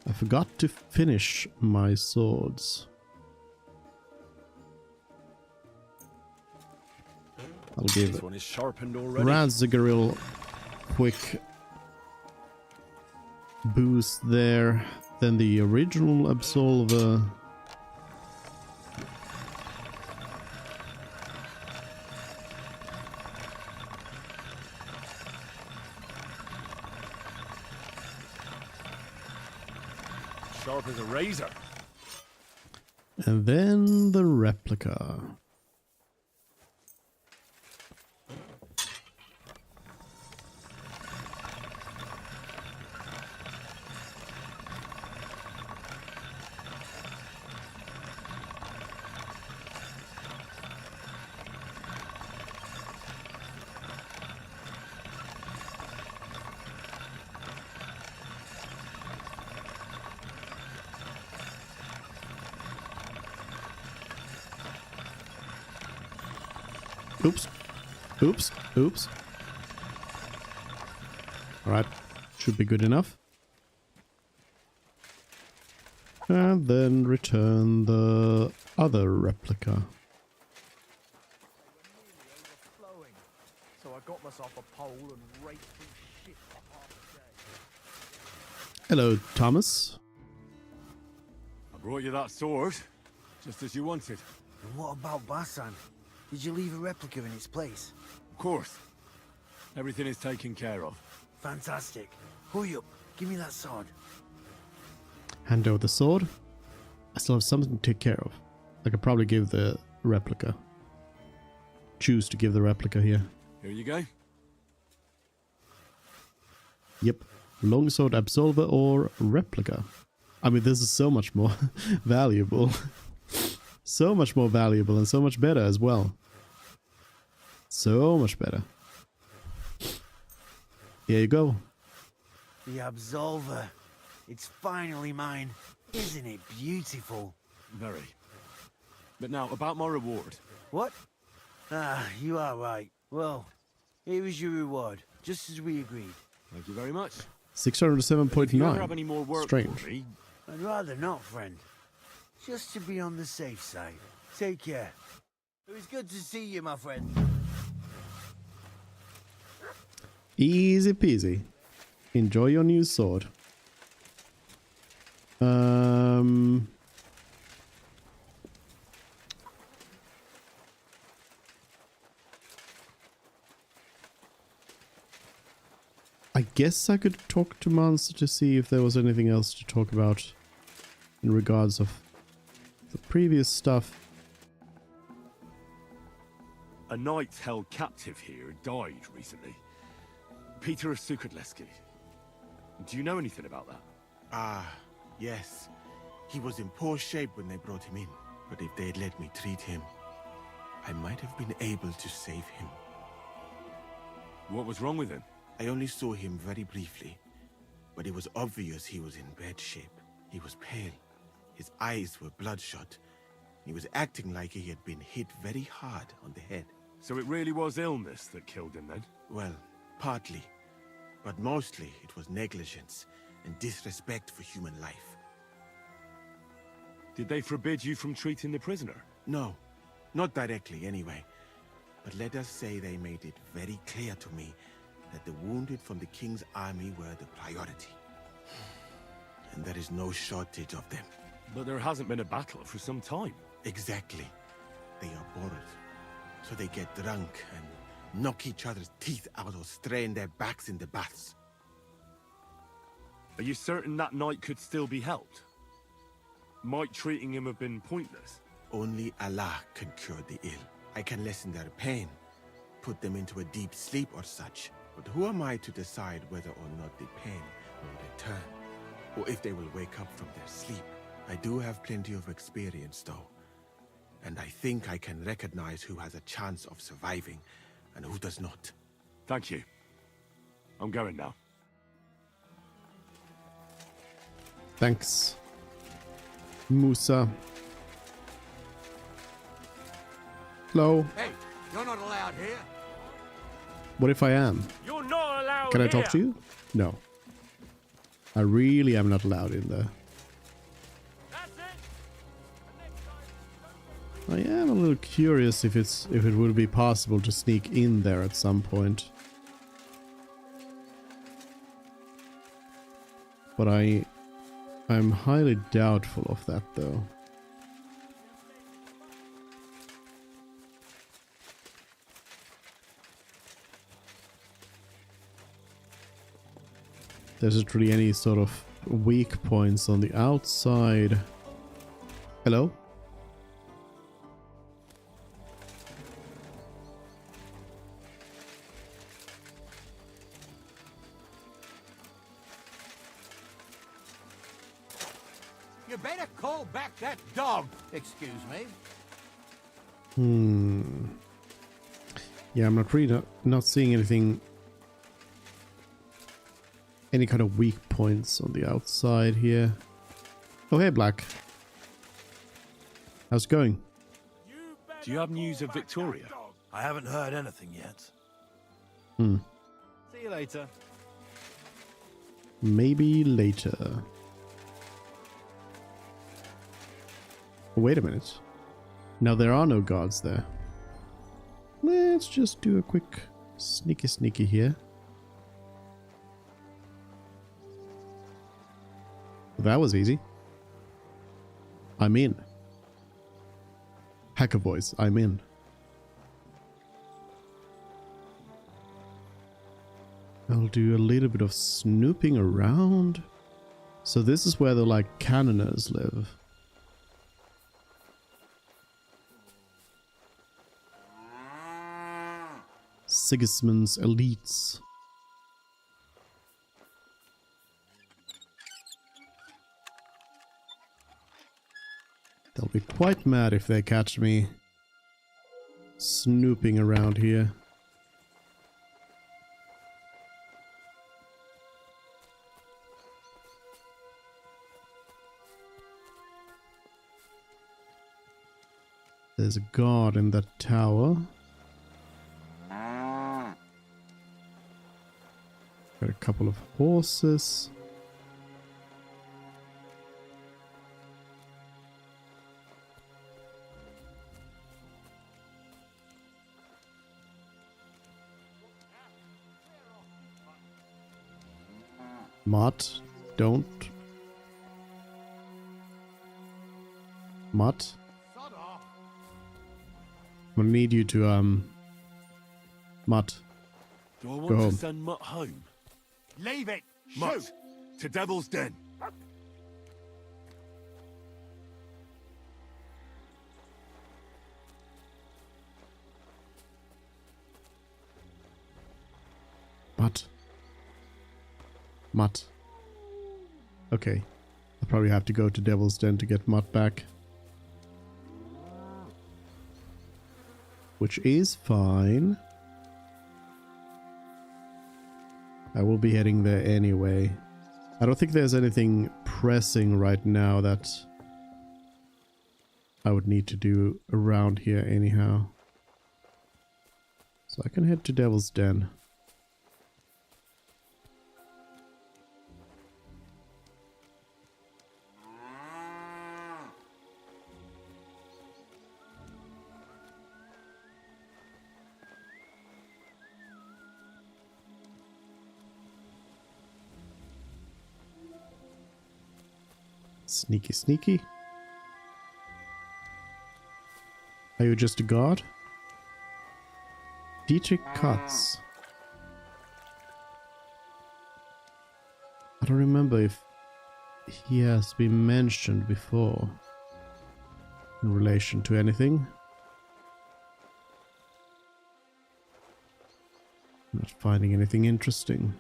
I forgot to finish my swords. I'll give This one is sharpened already. Razzigaril quick boost there. Then the original absolver. Sharp as a razor. And then the replica. Oops. Oops. Oops. Alright. Should be good enough. And then return the other replica. So I got myself a pole and raked through shit for half a day. Hello, Thomas. I brought you that sword, just as you wanted. And what about Basan? Did you leave a replica in its place? Of course. Everything is taken care of. Fantastic. Hurry up. Give me that sword. Hand over the sword. I still have something to take care of. I could probably give the replica. Choose to give the replica here. Here you go. Yep. Longsword absolver or replica. I mean, this is so much more valuable. So much more valuable and so much better as well. So much better. Here you go. The absolver. It's finally mine. Isn't it beautiful? Very. But now, about my reward. What? Ah, you are right. Well, here is your reward, just as we agreed. Thank you very much. 607.9. If you ever have any more work Strange. for me, I'd rather not, friend. Just to be on the safe side. Take care. It was good to see you, my friend. Easy peasy. Enjoy your new sword. I guess I could talk to Monster to see if there was anything else to talk about in regards of the previous stuff. A knight held captive here died recently. Peter of Sukadleski. Do you know anything about that? Ah, yes. He was in poor shape when they brought him in. But if they'd let me treat him, I might have been able to save him. What was wrong with him? I only saw him very briefly, but it was obvious he was in bad shape. He was pale. His eyes were bloodshot. He was acting like he had been hit very hard on the head. So it really was illness that killed him then? Well, partly. But mostly it was negligence and disrespect for human life. Did they forbid you from treating the prisoner? No, not directly anyway. But let us say they made it very clear to me that the wounded from the king's army were the priority. And there is no shortage of them. But there hasn't been a battle for some time. Exactly. They are bored. So they get drunk and knock each other's teeth out or strain their backs in the baths. Are you certain that knight could still be helped? Might treating him have been pointless? Only Allah can cure the ill. I can lessen their pain, put them into a deep sleep or such. But who am I to decide whether or not the pain will return? Or if they will wake up from their sleep? I do have plenty of experience though. And I think I can recognize who has a chance of surviving and who does not. Thank you. I'm going now. Thanks, Musa. Hello. Hey, you're not allowed here. What if I am? You're not allowed Can I here. talk to you? No. I really am not allowed in there. I am a little curious if it would be possible to sneak in there at some point. But I'm highly doubtful of that though. There isn't really any sort of weak points on the outside. Hello? You better call back that dog. Excuse me. Yeah, I'm not really not seeing anything. Any kind of weak points on the outside here. Oh, hey, Black. How's it going? Do you have news of Victoria? I haven't heard anything yet. See you later. Maybe later. Wait a minute. Now there are no guards there. Let's just do a quick sneaky here. That was easy. I'm in. Hacker voice, I'm in. I'll do a little bit of snooping around. So this is where the like cannoneers live. Sigismund's elites. They'll be quite mad if they catch me snooping around here. There's a guard in that tower. Got a couple of horses. Mutt, don't. Mutt? I'm gonna need you to, Mutt. Do I want Go to home. send Mutt home? Leave it! Mutt, to Devil's Den. Mutt. Mutt. Okay. I'll probably have to go to Devil's Den to get Mutt back. Which is fine. I will be heading there anyway. I don't think there's anything pressing right now that I would need to do around here anyhow. So I can head to Devil's Den. Sneaky, sneaky. Are you just a god? Dietrich Katz. I don't remember if he has been mentioned before in relation to anything. I'm not finding anything interesting.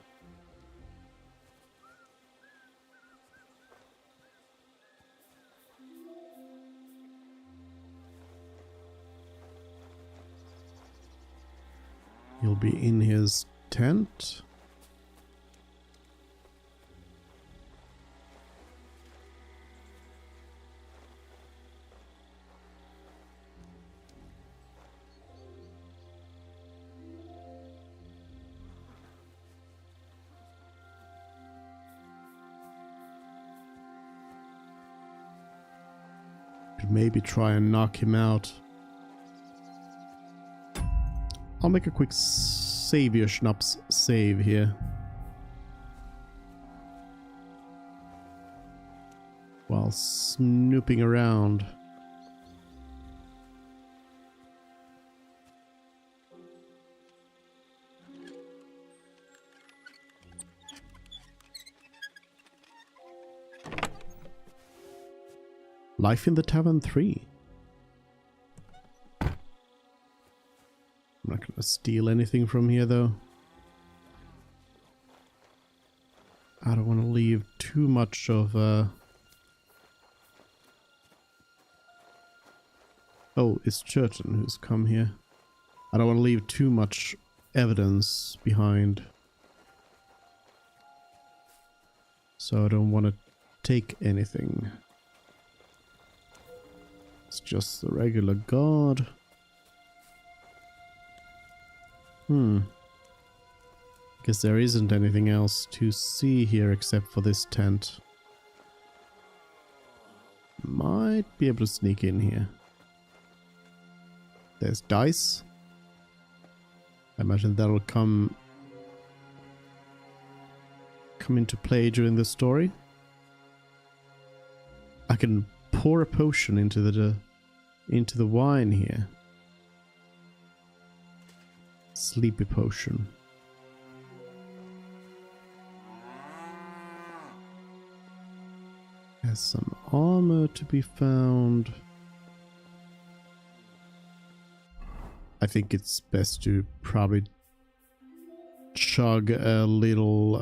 He'll be in his tent. Could maybe try and knock him out. I'll make a quick savior schnapps save here. While snooping around. Life in the Tavern 3. I'm not gonna steal anything from here though. I don't want to leave too much of Oh, it's Churton who's come here. I don't want to leave too much evidence behind. So I don't want to take anything. It's just the regular guard. Guess there isn't anything else to see here except for this tent. Might be able to sneak in here. There's dice. I imagine that'll come into play during the story. I can pour a potion into the wine here. Sleepy potion. There's some armor to be found. I think it's best to probably chug a little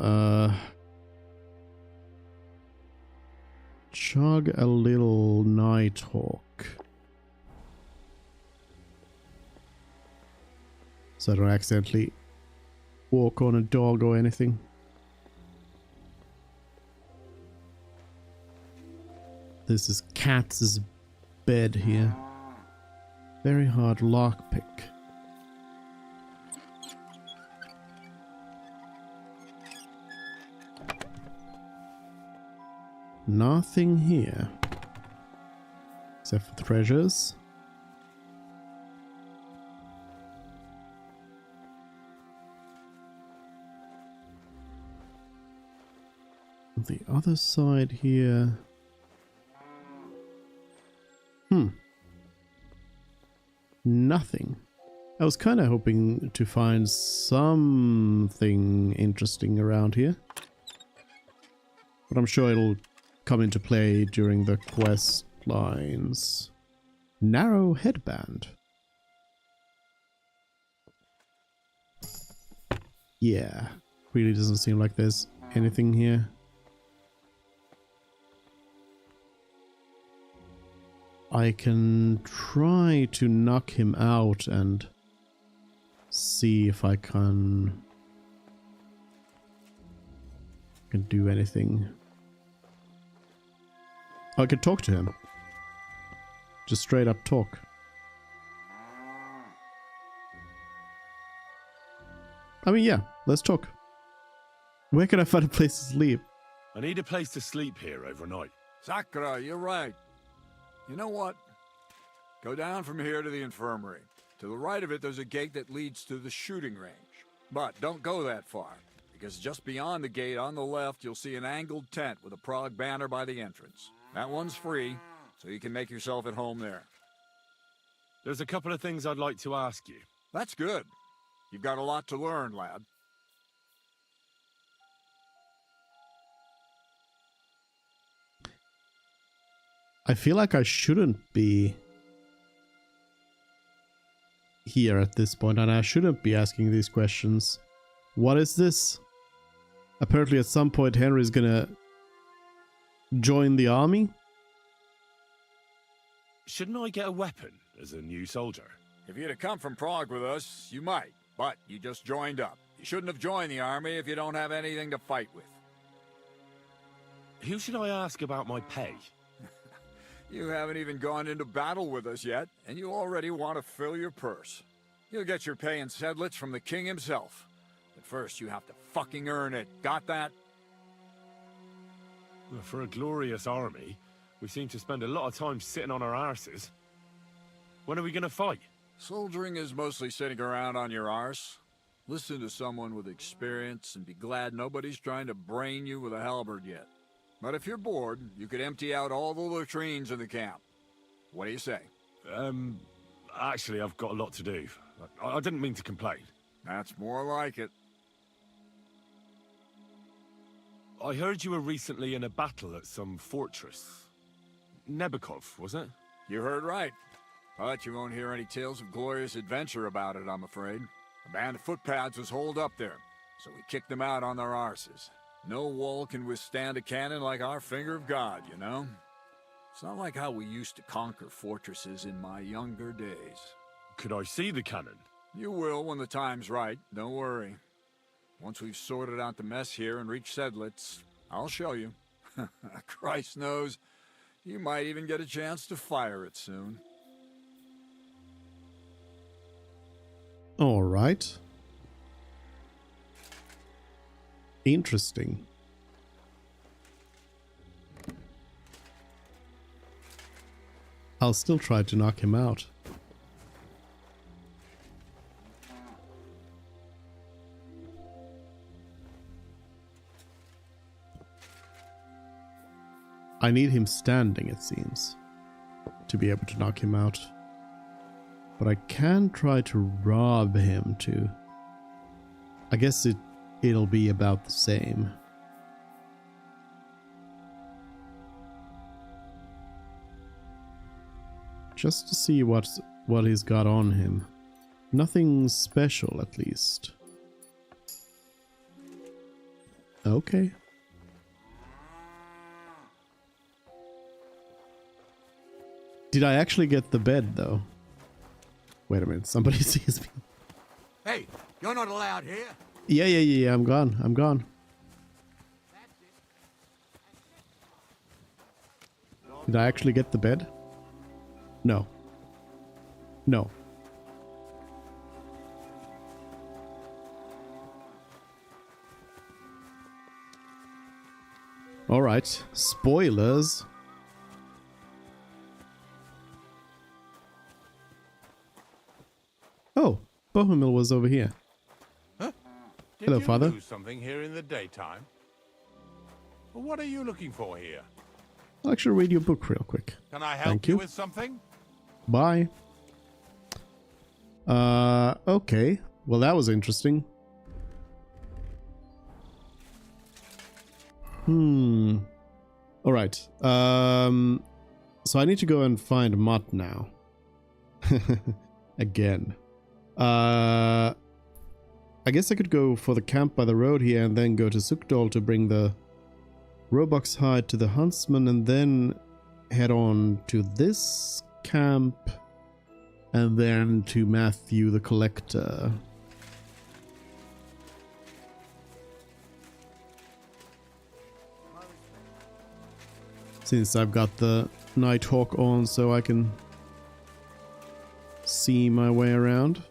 Nighthawk. So I don't accidentally walk on a dog or anything. This is Katz's bed here. Very hard lockpick. Nothing here. Except for treasures. The other side here. Nothing. I was kind of hoping to find something interesting around here. But I'm sure it'll come into play during the quest lines. Narrow headband. Yeah, really doesn't seem like there's anything here. I can try to knock him out and see if I can do anything. I could talk to him. Just straight up talk. I mean, yeah, let's talk. Where can I find a place to sleep? I need a place to sleep here overnight. Sakura, you're right. You know what? Go down from here to the infirmary. To the right of it, there's a gate that leads to the shooting range. But don't go that far, because just beyond the gate on the left, you'll see an angled tent with a Prague banner by the entrance. That one's free, so you can make yourself at home there. There's a couple of things I'd like to ask you. That's good. You've got a lot to learn, lad. I feel like I shouldn't be here at this point, and I shouldn't be asking these questions. What is this? Apparently at some point Henry's gonna join the army? Shouldn't I get a weapon as a new soldier? If you'd have come from Prague with us, you might. But you just joined up. You shouldn't have joined the army if you don't have anything to fight with. Who should I ask about my pay? You haven't even gone into battle with us yet, and you already want to fill your purse. You'll get your pay in sedlets from the king himself. But first you have to fucking earn it. Got that? Well, for a glorious army, we seem to spend a lot of time sitting on our arses. When are we gonna fight? Soldiering is mostly sitting around on your arse. Listen to someone with experience and be glad nobody's trying to brain you with a halberd yet. But if you're bored, you could empty out all the latrines in the camp. What do you say? Actually, I've got a lot to do. I didn't mean to complain. That's more like it. I heard you were recently in a battle at some fortress. Nebukov, was it? You heard right. But you won't hear any tales of glorious adventure about it, I'm afraid. A band of footpads was holed up there, so we kicked them out on their arses. No wall can withstand a cannon like our finger of God, you know? It's not like how we used to conquer fortresses in my younger days. Could I see the cannon? You will when the time's right, don't worry. Once we've sorted out the mess here and reached Sedlitz, I'll show you. Christ knows, you might even get a chance to fire it soon. All right. Interesting. I'll still try to knock him out. I need him standing, it seems, to be able to knock him out. But I can try to rob him too. I guess it'll be about the same. Just to see what he's got on him. Nothing special, at least. Okay. Did I actually get the bed, though? Wait a minute, somebody sees me. Hey, you're not allowed here. Yeah, I'm gone. Did I actually get the bed? No. No. Alright, spoilers. Oh, Bohemil was over here. Huh? Hello, Did Father. you do something here in the daytime? Well, what are you looking for here? I'll actually read your book real quick. Can I help Thank you you. with something? Bye. Okay. Well, that was interesting. Alright. So I need to go and find Mutt now. Again. I guess I could go for the camp by the road here and then go to Sukdal to bring the Robux hide to the huntsman and then head on to this camp and then to Matthew the Collector. Since I've got the Nighthawk on so I can see my way around.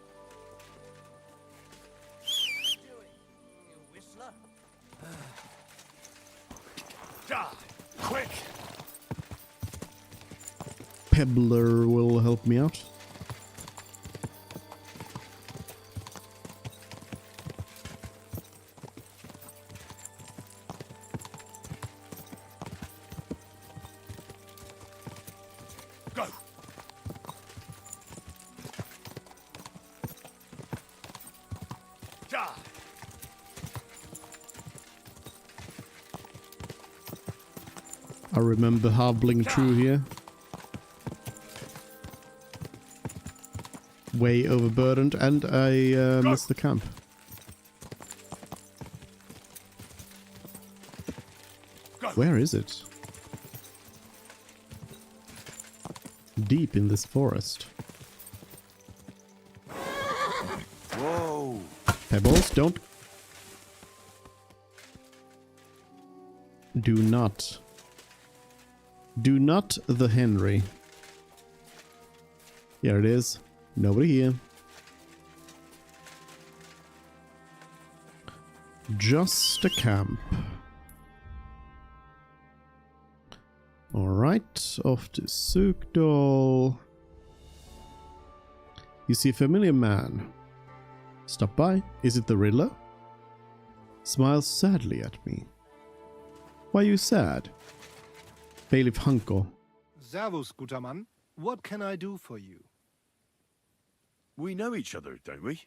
Quick! Pebbler will help me out. Go! Die! I remember hobbling through here. Way overburdened, and I missed the camp. Where is it? Deep in this forest. Whoa! Pebbles, don't. Do not. Do not the Henry. Here it is. Nobody here. Just a camp. Alright, off to Sukdal. You see a familiar man. Stop by. Is it the Riddler? Smiles sadly at me. Why are you sad? Bailiff Hunko. Servus, guter Mann. What can I do for you? We know each other, don't we?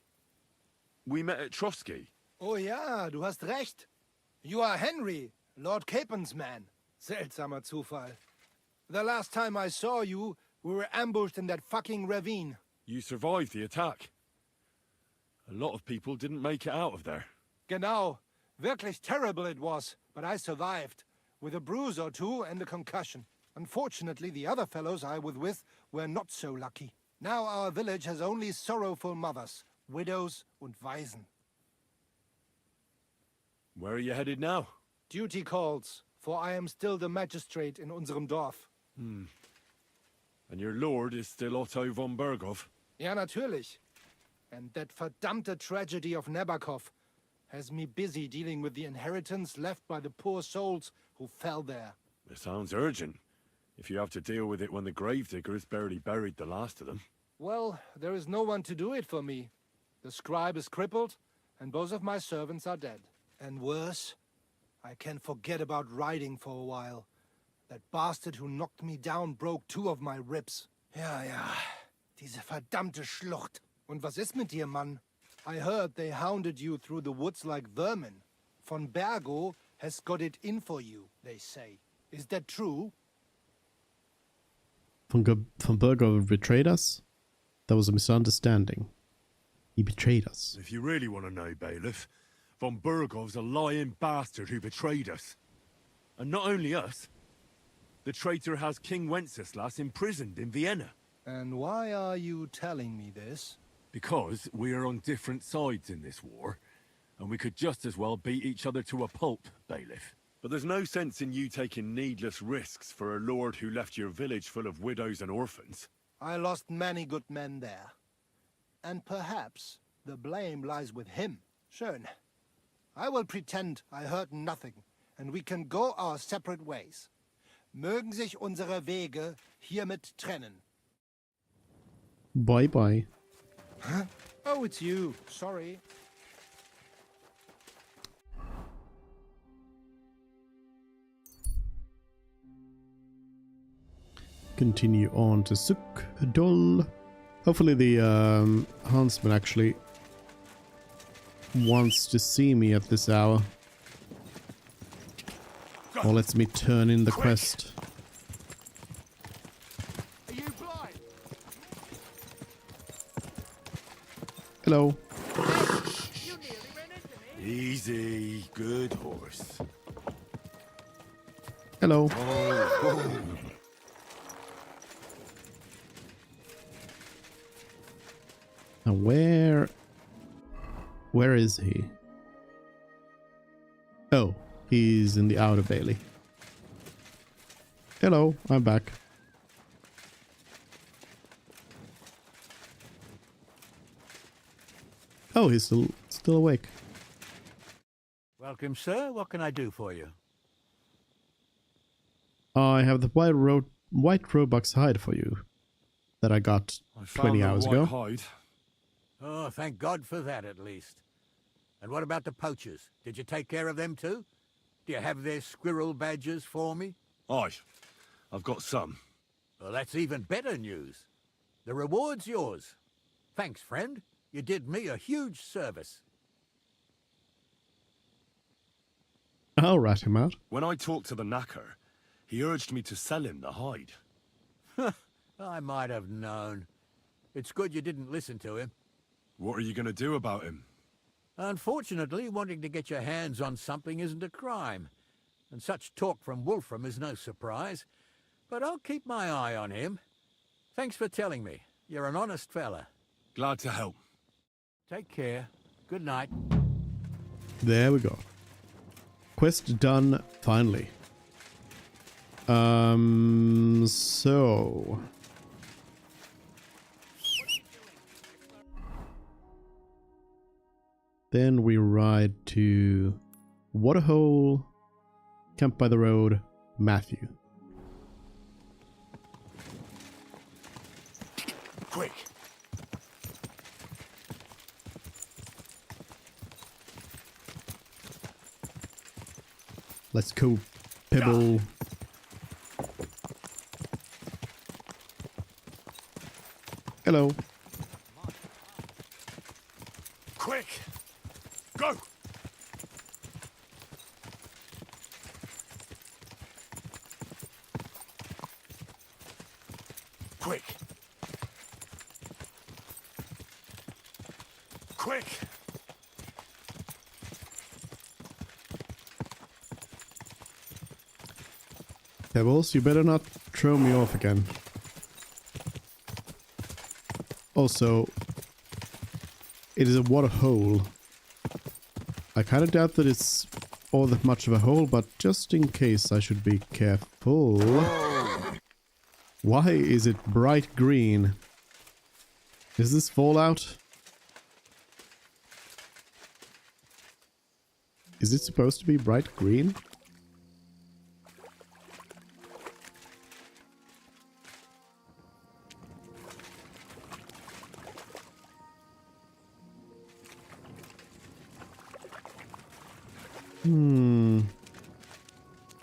We met at Trotsky. Oh ja, du hast recht. You are Henry, Lord Capen's man. Seltsamer Zufall. The last time I saw you, we were ambushed in that fucking ravine. You survived the attack. A lot of people didn't make it out of there. Genau. Wirklich terrible it was, but I survived. With a bruise or two and a concussion. Unfortunately, the other fellows I was with were not so lucky. Now our village has only sorrowful mothers, widows und Waisen. Where are you headed now? Duty calls, for I am still the magistrate in unserem Dorf. And your lord is still Otto von Berghoff? Ja, natürlich. And that verdammte tragedy of Nabokov has me busy dealing with the inheritance left by the poor souls who fell there. It sounds urgent. If you have to deal with it when the gravediggers barely buried the last of them. Well, there is no one to do it for me. The scribe is crippled, and both of my servants are dead. And worse, I can forget about riding for a while. That bastard who knocked me down broke 2 of my ribs. Ja, diese verdammte Schlucht. Und was ist mit dir, Mann? I heard they hounded you through the woods like vermin. Von Bergo has got it in for you, they say. Is that true? Von Berghoff betrayed us? That was a misunderstanding. He betrayed us. If you really want to know, Bailiff, von Berghoff's a lying bastard who betrayed us. And not only us. The traitor has King Wenceslas imprisoned in Vienna. And why are you telling me this? Because we are on different sides in this war, and we could just as well beat each other to a pulp, Bailiff. But there's no sense in you taking needless risks for a lord who left your village full of widows and orphans. I lost many good men there. And perhaps the blame lies with him. Schön. I will pretend I heard nothing, and we can go our separate ways. Mögen sich unsere Wege hiermit trennen. Bye bye. Huh? Oh, it's you. Sorry. continue on to Sukdol. Hopefully the huntsman actually wants to see me at this hour. Or lets me turn in the quest. Are you blind? Hello. Easy, good horse. Hello. Oh. Now where is he? Oh, he's in the outer bailey. Hello, I'm back. Oh, he's still awake. Welcome, sir. What can I do for you? I have the white Robux hide for you that I got 20 hours ago. Hide. Oh, thank God for that, at least. And what about the poachers? Did you take care of them too? Do you have their squirrel badges for me? Aye, I've got some. Well, that's even better news. The reward's yours. Thanks, friend. You did me a huge service. I'll rat him out. When I talked to the knacker, he urged me to sell him the hide. I might have known. It's good you didn't listen to him. What are you going to do about him? Unfortunately, wanting to get your hands on something isn't a crime. And such talk from Wolfram is no surprise. But I'll keep my eye on him. Thanks for telling me. You're an honest fella. Glad to help. Take care. Good night. There we go. Quest done, finally. So... Then we ride to Waterhole, Camp by the Road, Matthew. Quick! Let's go, Pebble. Hello. Quick! Go! Quick! Quick! Pebbles, you better not throw me off again. Also, it is a water hole. I kind of doubt that it's all that much of a hole, but just in case I should be careful. Why is it bright green? Is this Fallout? Is it supposed to be bright green?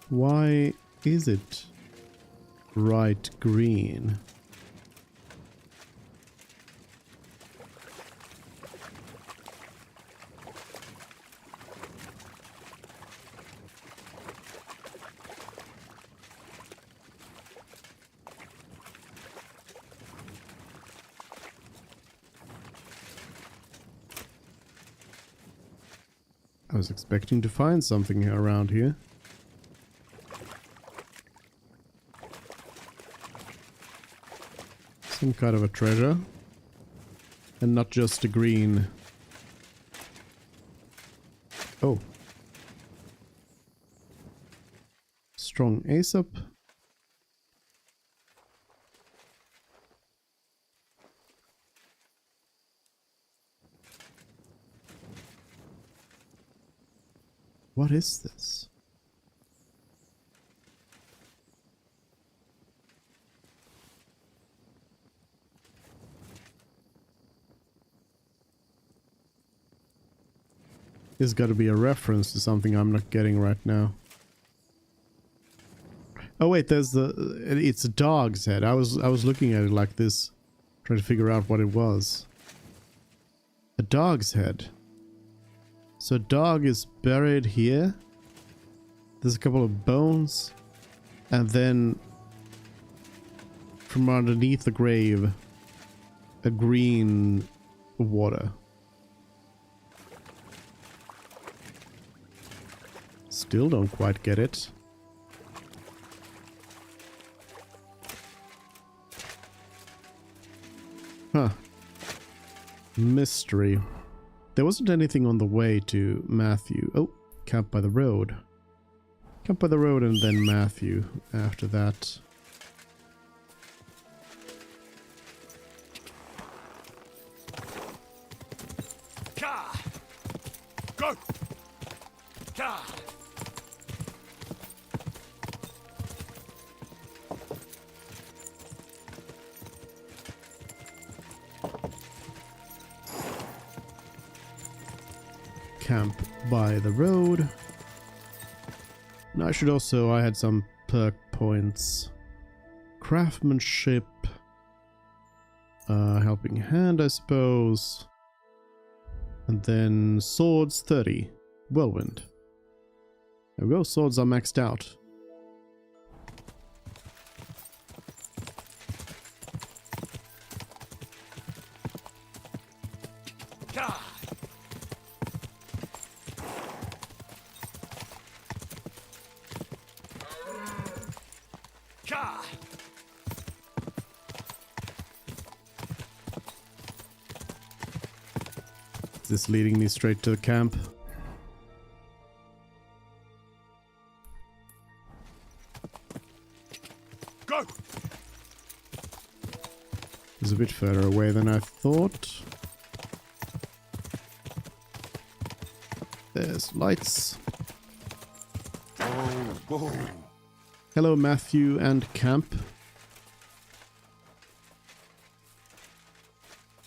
Why is it bright green? I was expecting to find something around here. Some kind of a treasure. And not just a green. Oh. Strong Aesop. What is this? There's got to be a reference to something I'm not getting right now. Oh wait, there's it's a dog's head. I was looking at it like this, trying to figure out what it was. A dog's head. So a dog is buried here. There's a couple of bones. And then from underneath the grave, a green water. Still don't quite get it. Huh. Mystery. There wasn't anything on the way to Matthew. Oh, camp by the road. Camp by the road and then Matthew after that. Go! Ka! Camp by the road. And I had some perk points. Craftsmanship. Helping hand, I suppose. And then swords 30. Whirlwind. There we go, swords are maxed out. Is this leading me straight to the camp? Go! It's a bit further away than I thought. There's lights. Oh. Hello, Matthew and camp.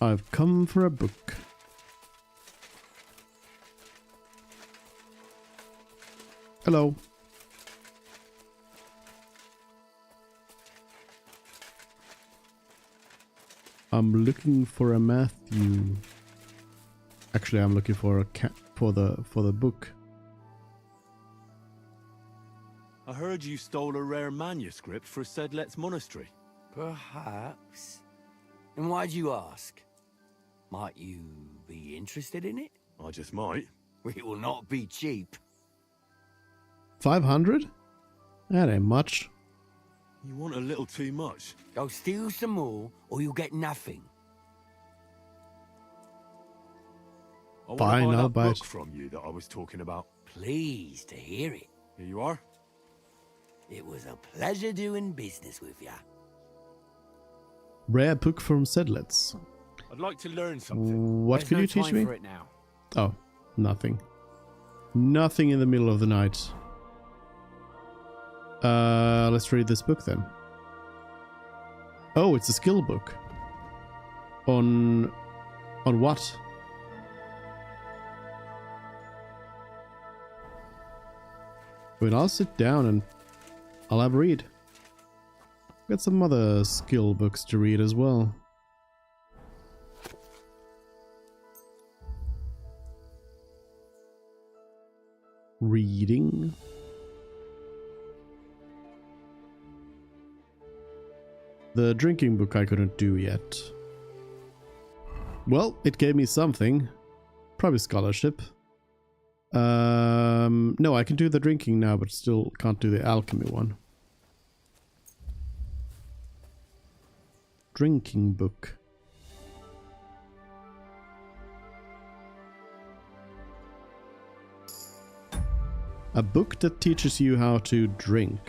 I've come for a book. Hello. I'm looking for a Matthew. Actually, I'm looking for a for the book. I heard you stole a rare manuscript for Sedlet's monastery. Perhaps. And why'd you ask? Might you be interested in it? I just might. It will not be cheap. 500? That ain't much. You want a little too much. Go steal some more, or you'll get nothing. I Fine, want to buy I'll that buy book it. from you that I was talking about. Pleased to hear it. Here you are. It was a pleasure doing business with ya. Rare book from Sedlets. I'd like to learn something. What There's can no you teach time me? for it now. Oh, nothing. Nothing in the middle of the night. Let's read this book then. Oh, it's a skill book. On what? I mean, I'll sit down and I'll have a read. Got some other skill books to read as well. Reading. The drinking book I couldn't do yet. Well, it gave me something. Probably scholarship. No, I can do the drinking now, but still can't do the alchemy one. Drinking book. A book that teaches you how to drink.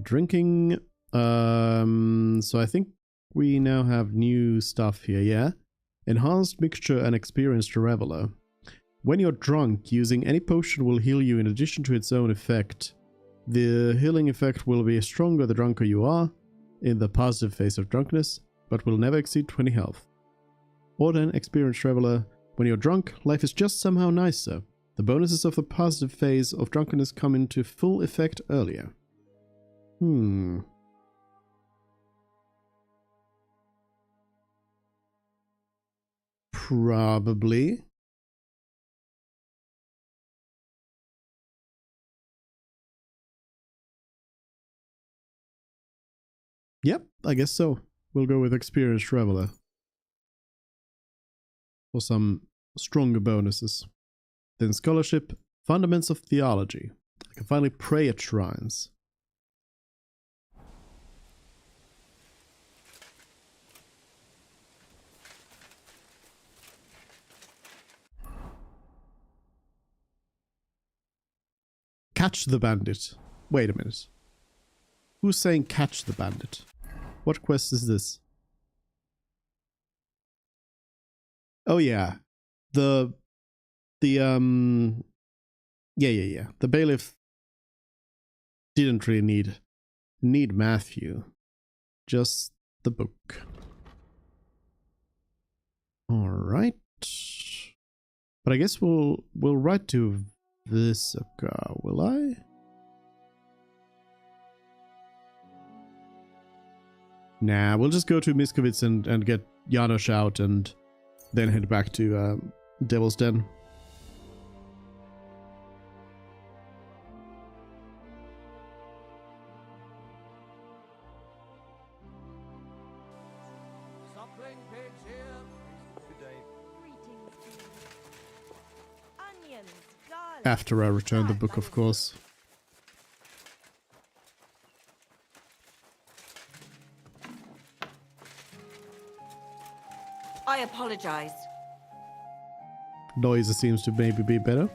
Drinking. So I think we now have new stuff here, yeah? Enhanced mixture and experienced reveler. When you're drunk, using any potion will heal you in addition to its own effect. The healing effect will be stronger the drunker you are, in the positive phase of drunkenness, but will never exceed 20 health. Or then, experienced reveler. When you're drunk, life is just somehow nicer. The bonuses of the positive phase of drunkenness come into full effect earlier. Probably. Yep, I guess so. We'll go with Experienced Traveler. For some stronger bonuses. Then Scholarship, Fundamentals of Theology. I can finally pray at shrines. Catch the bandit. Wait a minute. Who's saying catch the bandit? What quest is this? Oh yeah. The bailiff didn't really need Matthew. Just the book. Alright. But I guess we'll write to Visaka, will I? Nah, we'll just go to Miskovitz and get Janosch out and then head back to Devil's Den. Suckling pigs here. Good day. Onions, garlic. After I return the book, of course. I apologize. Noise seems to maybe be better.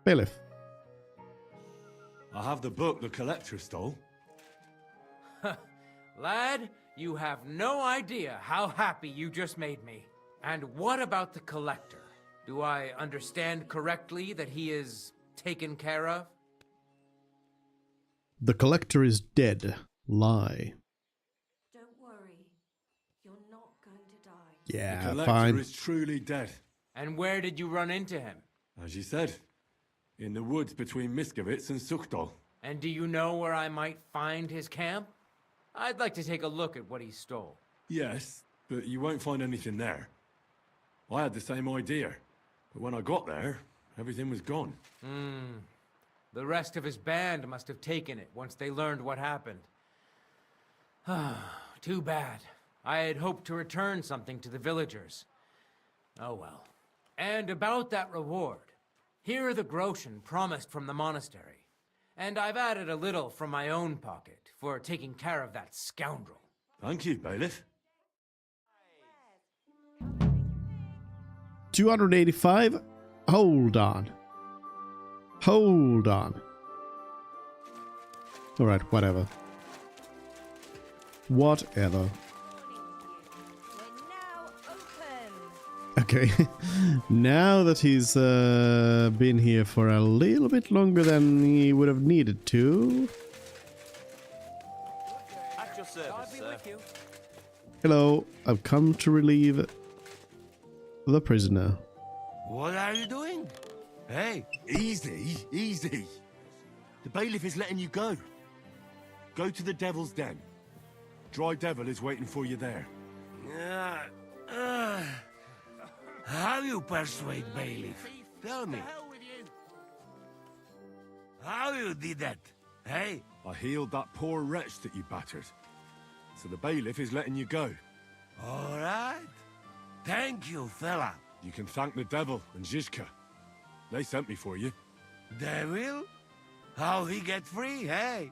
Bailiff. I have the book the collector stole. Lad, you have no idea how happy you just made me. And what about the collector? Do I understand correctly that he is taken care of? The collector is dead. Lie. Don't worry. You're not going to die. Yeah, the collector fine. is truly dead. And where did you run into him? As you said, in the woods between Miskovitz and Sukdal. And do you know where I might find his camp? I'd like to take a look at what he stole. Yes, but you won't find anything there. I had the same idea, but when I got there, everything was gone. The rest of his band must have taken it once they learned what happened. Too bad. I had hoped to return something to the villagers. Oh well. And about that reward. Here are the groschen promised from the monastery. And I've added a little from my own pocket for taking care of that scoundrel. Thank you, bailiff. 285? Hold on. Hold on. Alright, whatever. Whatever. Okay, now that he's been here for a little bit longer than he would have needed to. At your service, sir. Hello, I've come to relieve the prisoner. What are you doing? Hey. Easy, easy. The bailiff is letting you go. Go to the Devil's Den. Dry Devil is waiting for you there. How you persuade bailiff? Tell me. How you did that? Hey? I healed that poor wretch that you battered. So the bailiff is letting you go. All right. Thank you, fella. You can thank the devil and Zizka. They sent me for you. Devil? How he get free, hey?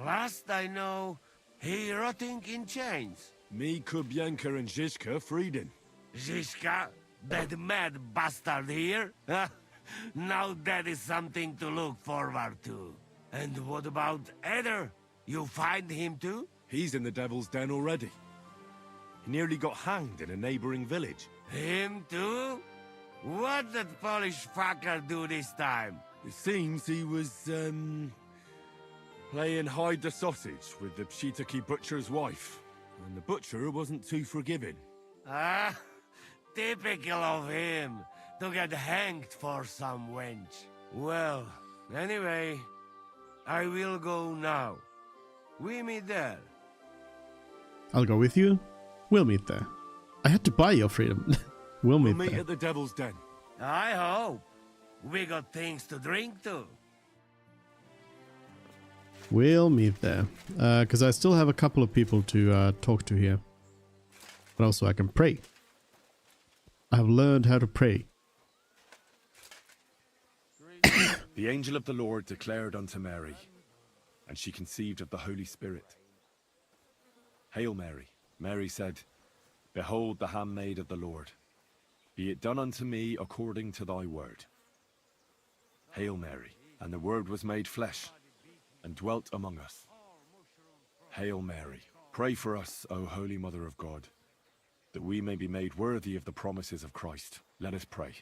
Last I know, he rotting in chains. Me, Kubienka and Zizka freed him. Zizka? That mad bastard here? Now that is something to look forward to. And what about Eder? You find him too? He's in the Devil's Den already. He nearly got hanged in a neighboring village. Him too? What did Polish fucker do this time? It seems he was, playing hide the sausage with the Pshitaki butcher's wife. And the butcher wasn't too forgiving. Ah, typical of him. to get hanged for some wench. Well, anyway, I will go now. We meet there. I'll go with you. We'll meet there. I had to buy your freedom. We'll meet there. at the Devil's Den. I hope. We got things to drink to. We'll meet there. Because I still have a couple of people to talk to here. But also I can pray. I have learned how to pray. The angel of the Lord declared unto Mary, and she conceived of the Holy Spirit. Hail Mary. Mary said, Behold the handmaid of the Lord. Be it done unto me according to thy word. Hail Mary. And the Word was made flesh, and dwelt among us. Hail Mary. Pray for us, O Holy Mother of God, that we may be made worthy of the promises of Christ. Let us pray.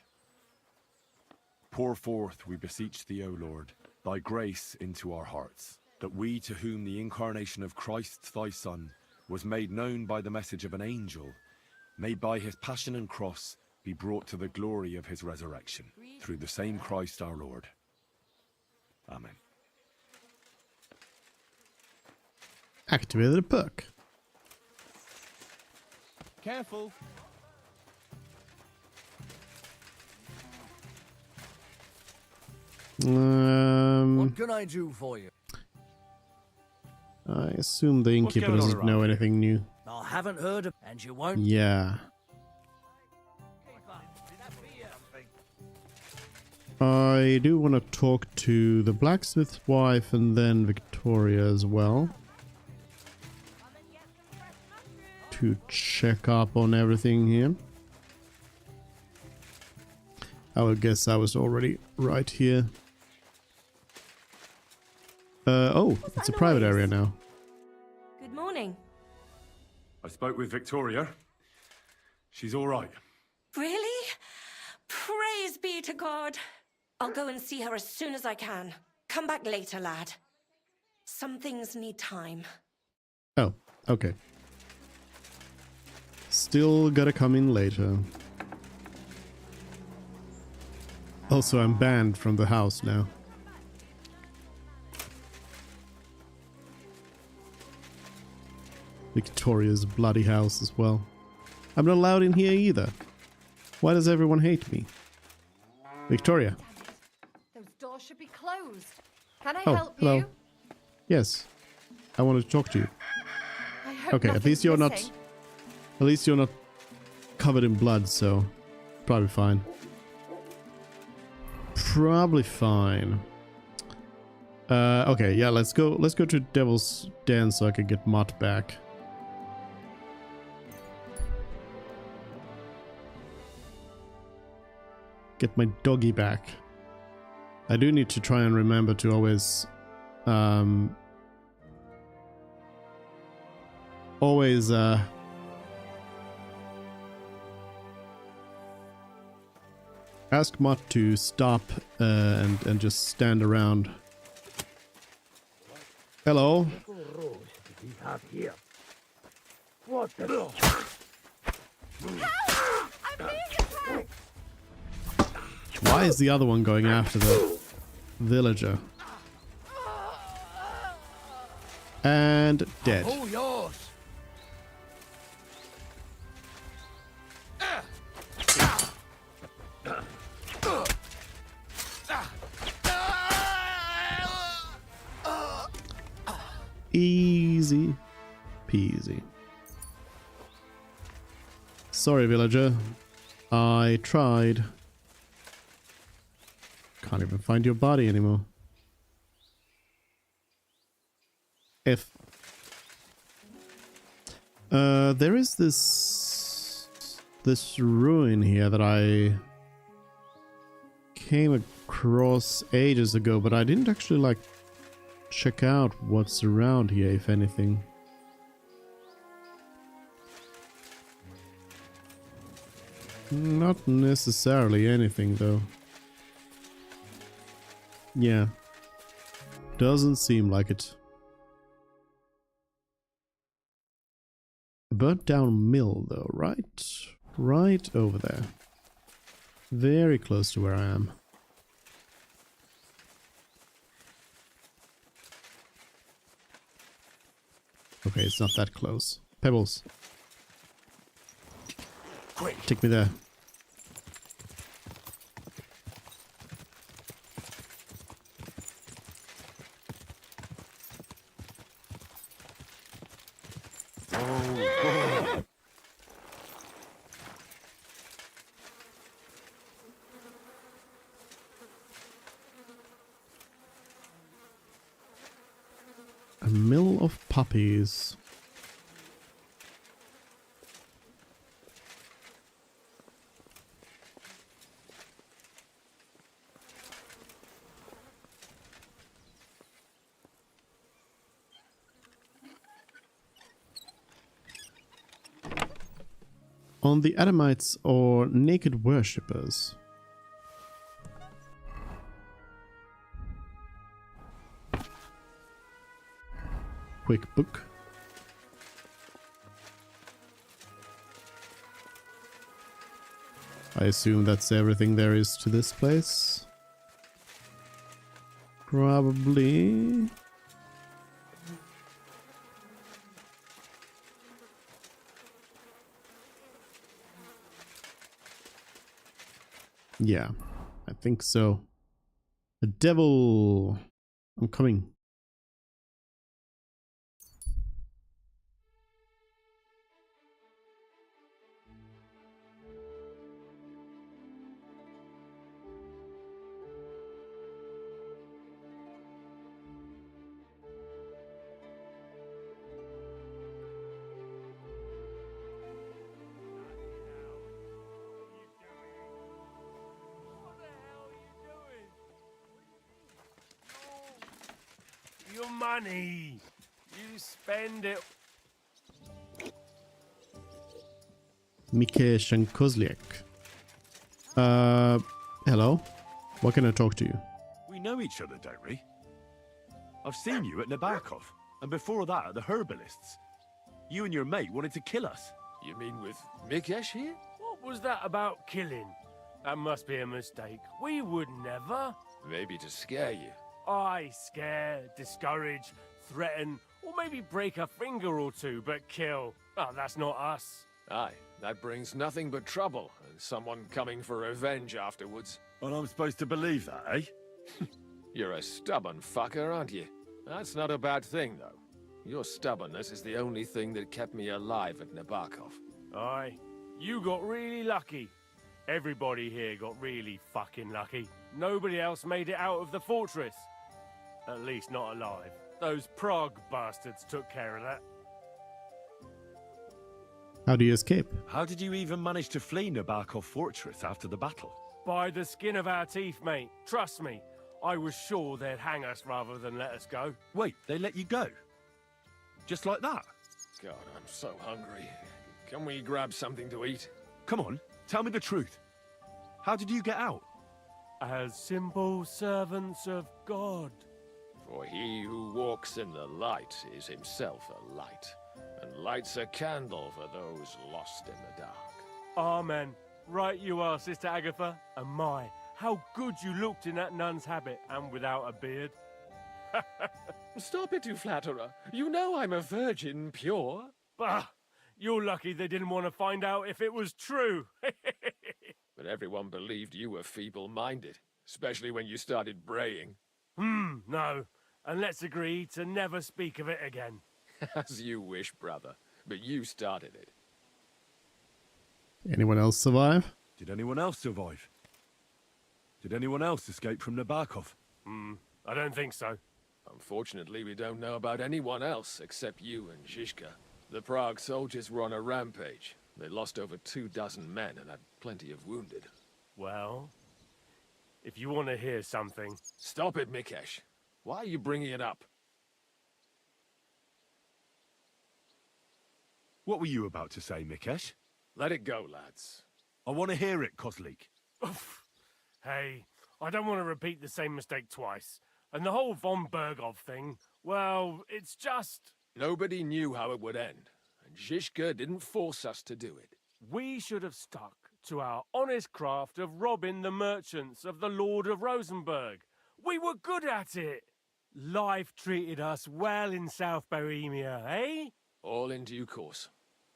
Pour forth, we beseech thee, O Lord, thy grace into our hearts, that we, to whom the incarnation of Christ thy Son was made known by the message of an angel, may by his passion and cross be brought to the glory of his resurrection, through the same Christ our Lord. Amen. Activated a perk. Careful. What can I do for you? I assume the What's innkeeper going on doesn't around know here? anything new. I haven't heard of, and you won't. Yeah. I do want to talk to the blacksmith's wife and then Victoria as well. To check up on everything here. I would guess I was already right here. Oh, it's a private area now. Good morning. I spoke with Victoria. She's all right. Really? Praise be to God. I'll go and see her as soon as I can. Come back later, lad. Some things need time. Oh, okay. Still gotta come in later. Also, I'm banned from the house now. Victoria's bloody house as well. I'm not allowed in here either. Why does everyone hate me? Victoria. Those doors should be closed. Can I Oh, help hello. you? Yes. I wanted to talk to you. I hope Okay, at nothing's least you're missing. not... At least you're not covered in blood, so... Probably fine. Probably fine. Okay, yeah, let's go to Devil's Den so I can get Mutt back. Get my doggy back. I do need to try and remember to always ask Mutt to stop and just stand around. Hello. We have here. What the? I'm being attacked! Why is the other one going after the villager? And dead. Oh, yours. Easy peasy. Sorry, villager. I tried. Can't even find your body anymore. F. There is this ruin here that I came across ages ago, but I didn't actually like check out what's around here, if anything. Not necessarily anything, though. Yeah. Doesn't seem like it. Burnt down mill, though, right? Right over there. Very close to where I am. Okay, it's not that close. Pebbles. Quick. Take me there. A mill of puppies. On the Adamites or naked worshippers. Quick book. I assume that's everything there is to this place. Probably. Yeah, I think so. A devil! I'm coming. Your money. You spend it. Mikesh and Kozliak. Hello? What can I talk to you? We know each other, don't we? I've seen you at Nabokov, and before that at the Herbalists. You and your mate wanted to kill us. You mean with Mikesh here? What was that about killing? That must be a mistake. We would never. Maybe to scare you. I scare, discourage, threaten, or maybe break a finger or two, but kill. Oh, that's not us. Aye, that brings nothing but trouble, and someone coming for revenge afterwards. And I'm supposed to believe that, eh? You're a stubborn fucker, aren't you? That's not a bad thing, though. Your stubbornness is the only thing that kept me alive at Nabokov. Aye, you got really lucky. Everybody here got really fucking lucky. Nobody else made it out of the fortress. At least not alive. Those Prague bastards took care of that. How do you escape? How did you even manage to flee Nabokov Fortress after the battle? By the skin of our teeth, mate. Trust me. I was sure they'd hang us rather than let us go. Wait, they let you go? Just like that? God, I'm so hungry. Can we grab something to eat? Come on, tell me the truth. How did you get out? As simple servants of God. For he who walks in the light is himself a light, and lights a candle for those lost in the dark. Amen. Right you are, Sister Agatha. And my, how good you looked in that nun's habit, and without a beard. Stop it, you flatterer. You know I'm a virgin pure. Bah! You're lucky they didn't want to find out if it was true. But everyone believed you were feeble-minded, especially when you started braying. No. And let's agree to never speak of it again. As you wish, brother. But you started it. Anyone else survive? Did anyone else survive? Did anyone else escape from Nabokov? I don't think so. Unfortunately, we don't know about anyone else except you and Zhishka. The Prague soldiers were on a rampage. They lost over 24 men and had plenty of wounded. Well, if you want to hear something... Stop it, Mikesh. Why are you bringing it up? What were you about to say, Mikesh? Let it go, lads. I want to hear it, Kozlik. Hey, I don't want to repeat the same mistake twice. And the whole von Bergov thing, well, it's just... Nobody knew how it would end, and Zhishka didn't force us to do it. We should have stuck to our honest craft of robbing the merchants of the Lord of Rosenberg. We were good at it. Life treated us well in South Bohemia, eh? All in due course.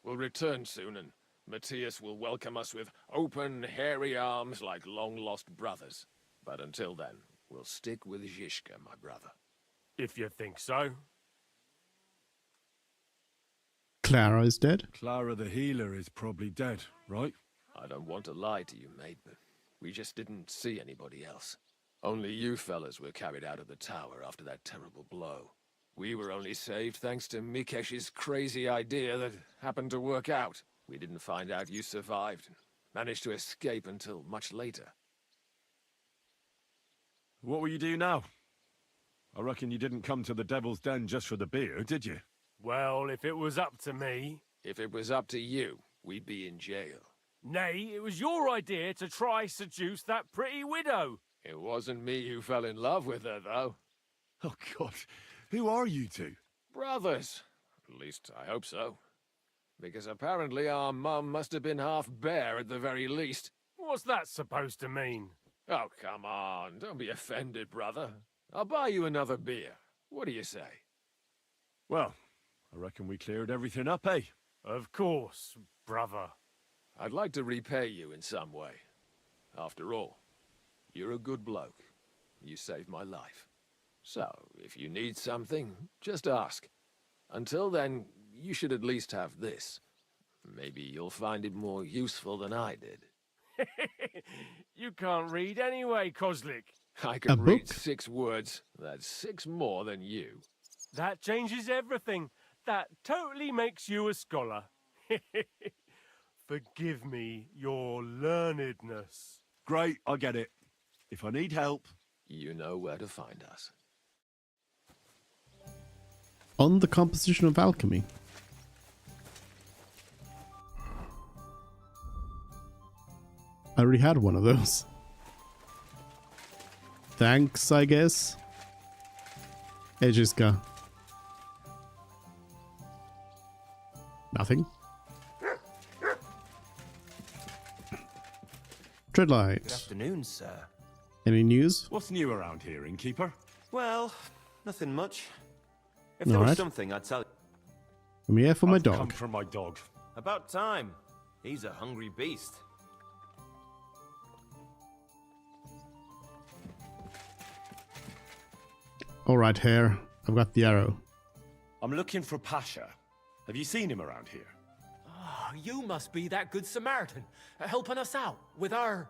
We'll return soon, and Matthias will welcome us with open, hairy arms like long-lost brothers. But until then, we'll stick with Zizka, my brother. If you think so. Clara is dead? Clara the healer is probably dead, right? I don't want to lie to you, mate, but we just didn't see anybody else. Only you fellas were carried out of the tower after that terrible blow. We were only saved thanks to Mikesh's crazy idea that happened to work out. We didn't find out you survived and managed to escape until much later. What will you do now? I reckon you didn't come to the Devil's Den just for the beer, did you? Well, if it was up to me... If it was up to you, we'd be in jail. Nay, it was your idea to try seduce that pretty widow. It wasn't me who fell in love with her, though. Oh, God. Who are you two? Brothers. At least, I hope so. Because apparently our mum must have been half bare at the very least. What's that supposed to mean? Oh, come on. Don't be offended, brother. I'll buy you another beer. What do you say? Well, I reckon we cleared everything up, eh? Of course, brother. I'd like to repay you in some way. After all, you're a good bloke. You saved my life. So, if you need something, just ask. Until then, you should at least have this. Maybe you'll find it more useful than I did. You can't read anyway, Kozlik. I can read 6 words. That's 6 more than you. That changes everything. That totally makes you a scholar. Forgive me your learnedness. Great, I get it. If I need help... You know where to find us. On the composition of alchemy. I already had one of those. Thanks, I guess. Hey, Zizka. Nothing. Treadlight. Good afternoon, sir. Any news? What's new around here, innkeeper? Well, nothing much. If there was something, I'd tell you. I'm here for my dog. Come for my dog. About time. He's a hungry beast. Alright, Hare. I've got the arrow. I'm looking for Pasha. Have you seen him around here? Oh, you must be that good Samaritan, helping us out with our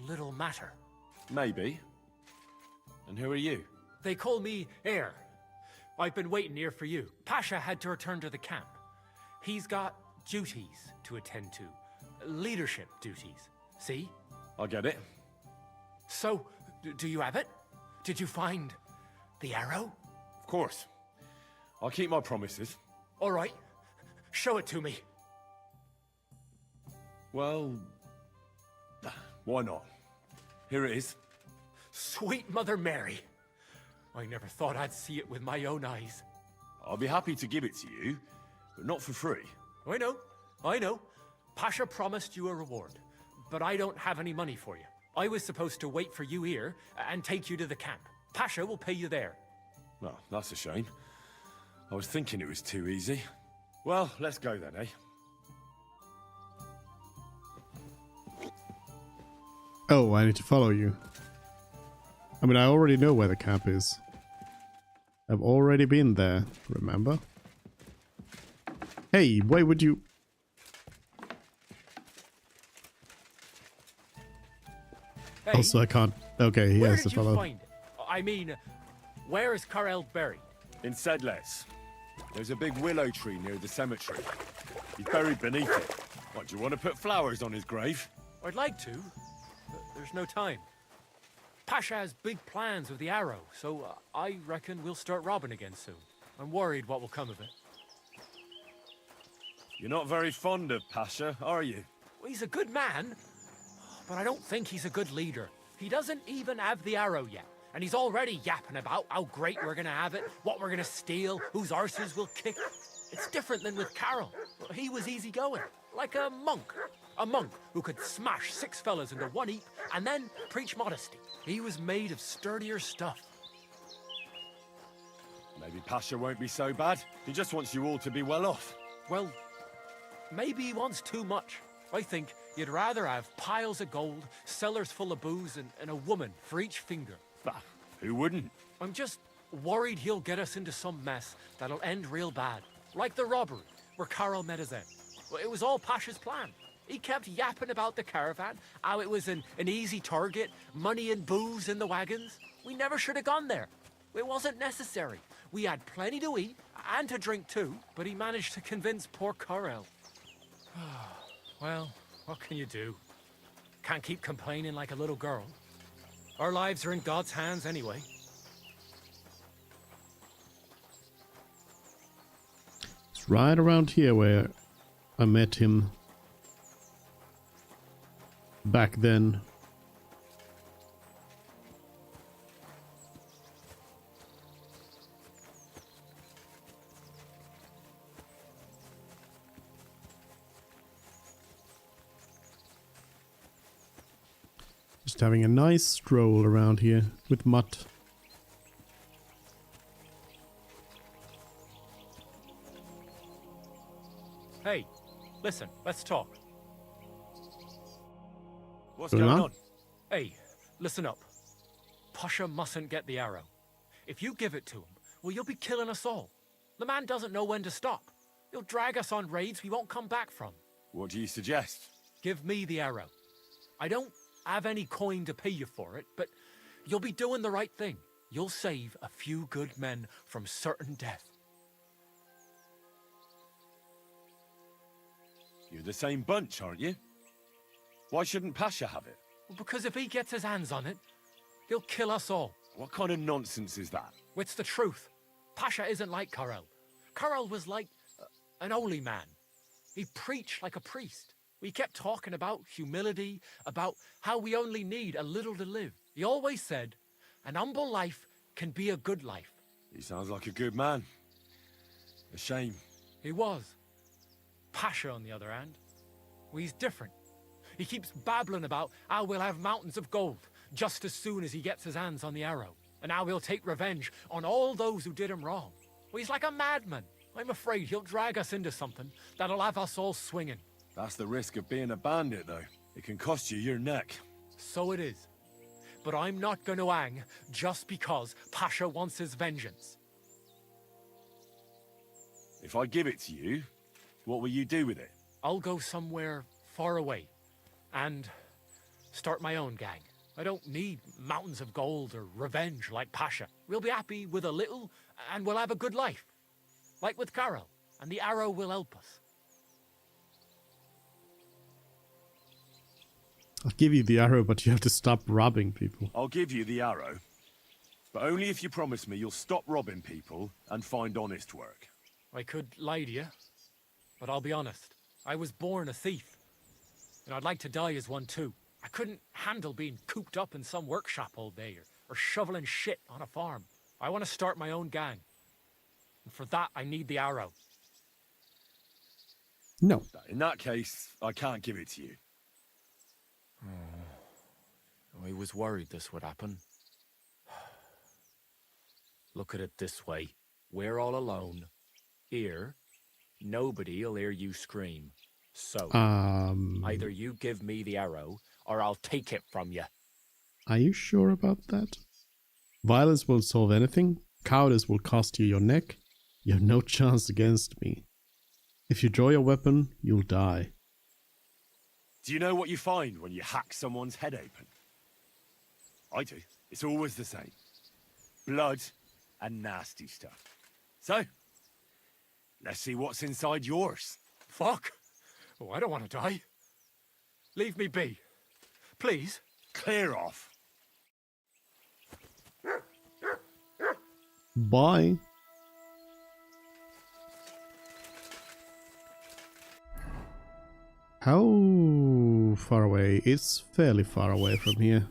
little matter. Maybe. And who are you? They call me Heir. I've been waiting here for you. Pasha had to return to the camp. He's got duties to attend to. Leadership duties. See? I get it. So, do you have it? Did you find the arrow? Of course. I'll keep my promises. All right. Show it to me. Well, why not? Here it is. Sweet Mother Mary. I never thought I'd see it with my own eyes. I'll be happy to give it to you, but not for free. I know. Pasha promised you a reward, but I don't have any money for you. I was supposed to wait for you here and take you to the camp. Pasha will pay you there. Well, that's a shame. I was thinking it was too easy. Well, let's go then, eh? Oh, I need to follow you. I mean, I already know where the camp is. I've already been there, remember? Hey, why would you... Hey, Also, I can't... Okay, he where has to did you follow. find it? I mean, where is Karel buried? In Sedles. There's a big willow tree near the cemetery. He's buried beneath it. What, do you want to put flowers on his grave? I'd like to, but there's no time. Pasha has big plans with the arrow, so I reckon we'll start robbing again soon. I'm worried what will come of it. You're not very fond of Pasha, are you? Well, he's a good man, but I don't think he's a good leader. He doesn't even have the arrow yet, and he's already yapping about how great we're gonna have it, what we're gonna steal, whose arses we'll kick. It's different than with Carol. He was easygoing, like a monk. A monk who could smash 6 fellas into one heap and then preach modesty. He was made of sturdier stuff. Maybe Pasha won't be so bad. He just wants you all to be well off. Well, maybe he wants too much. I think you'd rather have piles of gold, cellars full of booze, and a woman for each finger. Bah, who wouldn't? I'm just worried he'll get us into some mess that'll end real bad. Like the robbery, where Carol met his end. Well, it was all Pasha's plan. He kept yapping about the caravan, how it was an easy target, money and booze in the wagons. We never should have gone there. It wasn't necessary. We had plenty to eat, and to drink too, but he managed to convince poor Carol. Well, what can you do? Can't keep complaining like a little girl. Our lives are in God's hands anyway. It's right around here where I met him back then. Just having a nice stroll around here with Mutt. Hey, listen, let's talk. What's going on? Hey, listen up. Pasha mustn't get the arrow. If you give it to him, well, you'll be killing us all. The man doesn't know when to stop. He'll drag us on raids we won't come back from. What do you suggest? Give me the arrow. I don't have any coin to pay you for it, but you'll be doing the right thing. You'll save a few good men from certain death. You're the same bunch, aren't you? Why shouldn't Pasha have it? Well, because if he gets his hands on it, he'll kill us all. What kind of nonsense is that? It's the truth. Pasha isn't like Carol. Carol was like an holy man. He preached like a priest. We kept talking about humility, about how we only need a little to live. He always said, an humble life can be a good life. He sounds like a good man. A shame. He was. Pasha, on the other hand, well, he's different. He keeps babbling about how we'll have mountains of gold just as soon as he gets his hands on the arrow, and how he'll take revenge on all those who did him wrong. Well, he's like a madman. I'm afraid he'll drag us into something that'll have us all swinging. That's the risk of being a bandit, though. It can cost you your neck. So it is. But I'm not going to hang just because Pasha wants his vengeance. If I give it to you, what will you do with it? I'll go somewhere far away and start my own gang. I don't need mountains of gold or revenge like Pasha. We'll be happy with a little and we'll have a good life. Like with Carol, and the arrow will help us. I'll give you the arrow, but you have to stop robbing people. I'll give you the arrow, but only if you promise me you'll stop robbing people and find honest work. I could lie to you, but I'll be honest. I was born a thief, and I'd like to die as one too. I couldn't handle being cooped up in some workshop all day or shoveling shit on a farm. I want to start my own gang, and for that I need the arrow. No. In that case, I can't give it to you. I was worried this would happen. Look at it this way. We're all alone. Here, nobody'll hear you scream. So, either you give me the arrow, or I'll take it from you. Are you sure about that? Violence won't solve anything. Cowardice will cost you your neck. You have no chance against me. If you draw your weapon, you'll die. Do you know what you find when you hack someone's head open? I do. It's always the same. Blood and nasty stuff. So, let's see what's inside yours. Fuck! Oh, I don't want to die. Leave me be. Please. Clear off. Bye. How far away? It's fairly far away from here.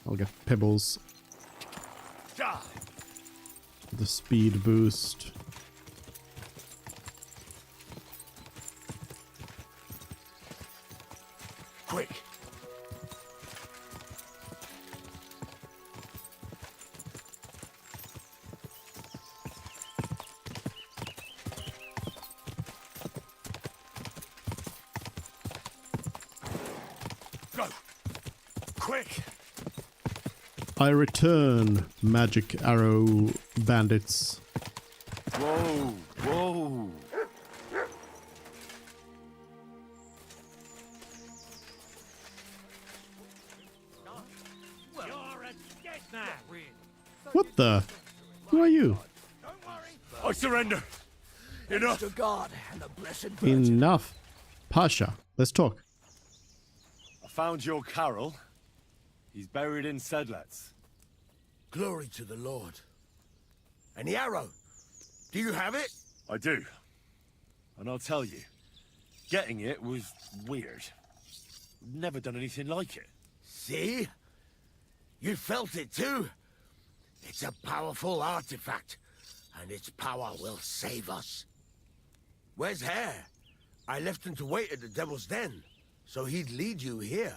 I'll get pebbles. The speed boost. quick. Go. Quick. I return, magic arrow bandits. Whoa, whoa. What the? Who are you? I surrender. Enough. To God and the blessed Virgin. Enough. Pasha, let's talk. I found your Carol. He's buried in Sedlets. Glory to the Lord. And the arrow, do you have it? I do. And I'll tell you, getting it was weird. Never done anything like it. See? You felt it too? It's a powerful artifact, and its power will save us. Where's Hare? I left him to wait at the Devil's Den, so he'd lead you here.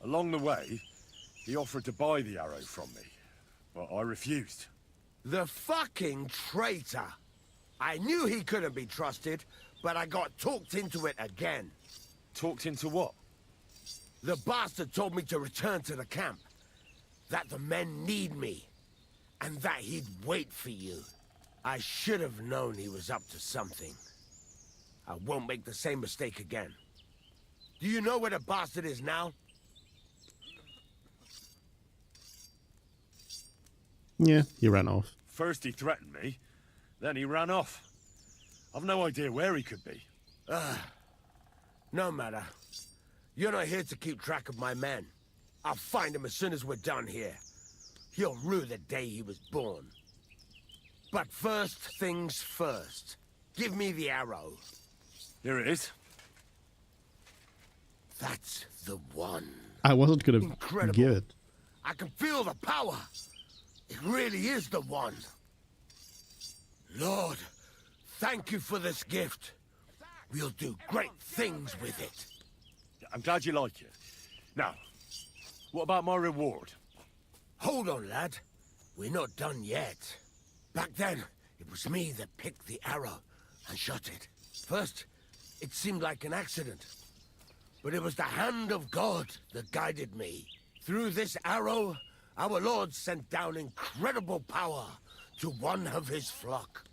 Along the way, he offered to buy the arrow from me, but I refused. The fucking traitor! I knew he couldn't be trusted, but I got talked into it again. Talked into what? The bastard told me to return to the camp. That the men need me. And that he'd wait for you. I should have known he was up to something. I won't make the same mistake again. Do you know where the bastard is now? Yeah, he ran off. First he threatened me, then he ran off. I've no idea where he could be. No matter. You're not here to keep track of my men. I'll find him as soon as we're done here. He'll rue the day he was born. But first things first. Give me the arrow. Here it is. That's the one. I wasn't gonna Incredible. give it. I can feel the power. It really is the one. Lord, thank you for this gift. We'll do great things with it. I'm glad you like it. Now, what about my reward? Hold on, lad. We're not done yet. Back then, it was me that picked the arrow and shot it. First, it seemed like an accident. But it was the hand of God that guided me. Through this arrow, our Lord sent down incredible power to one of his flock.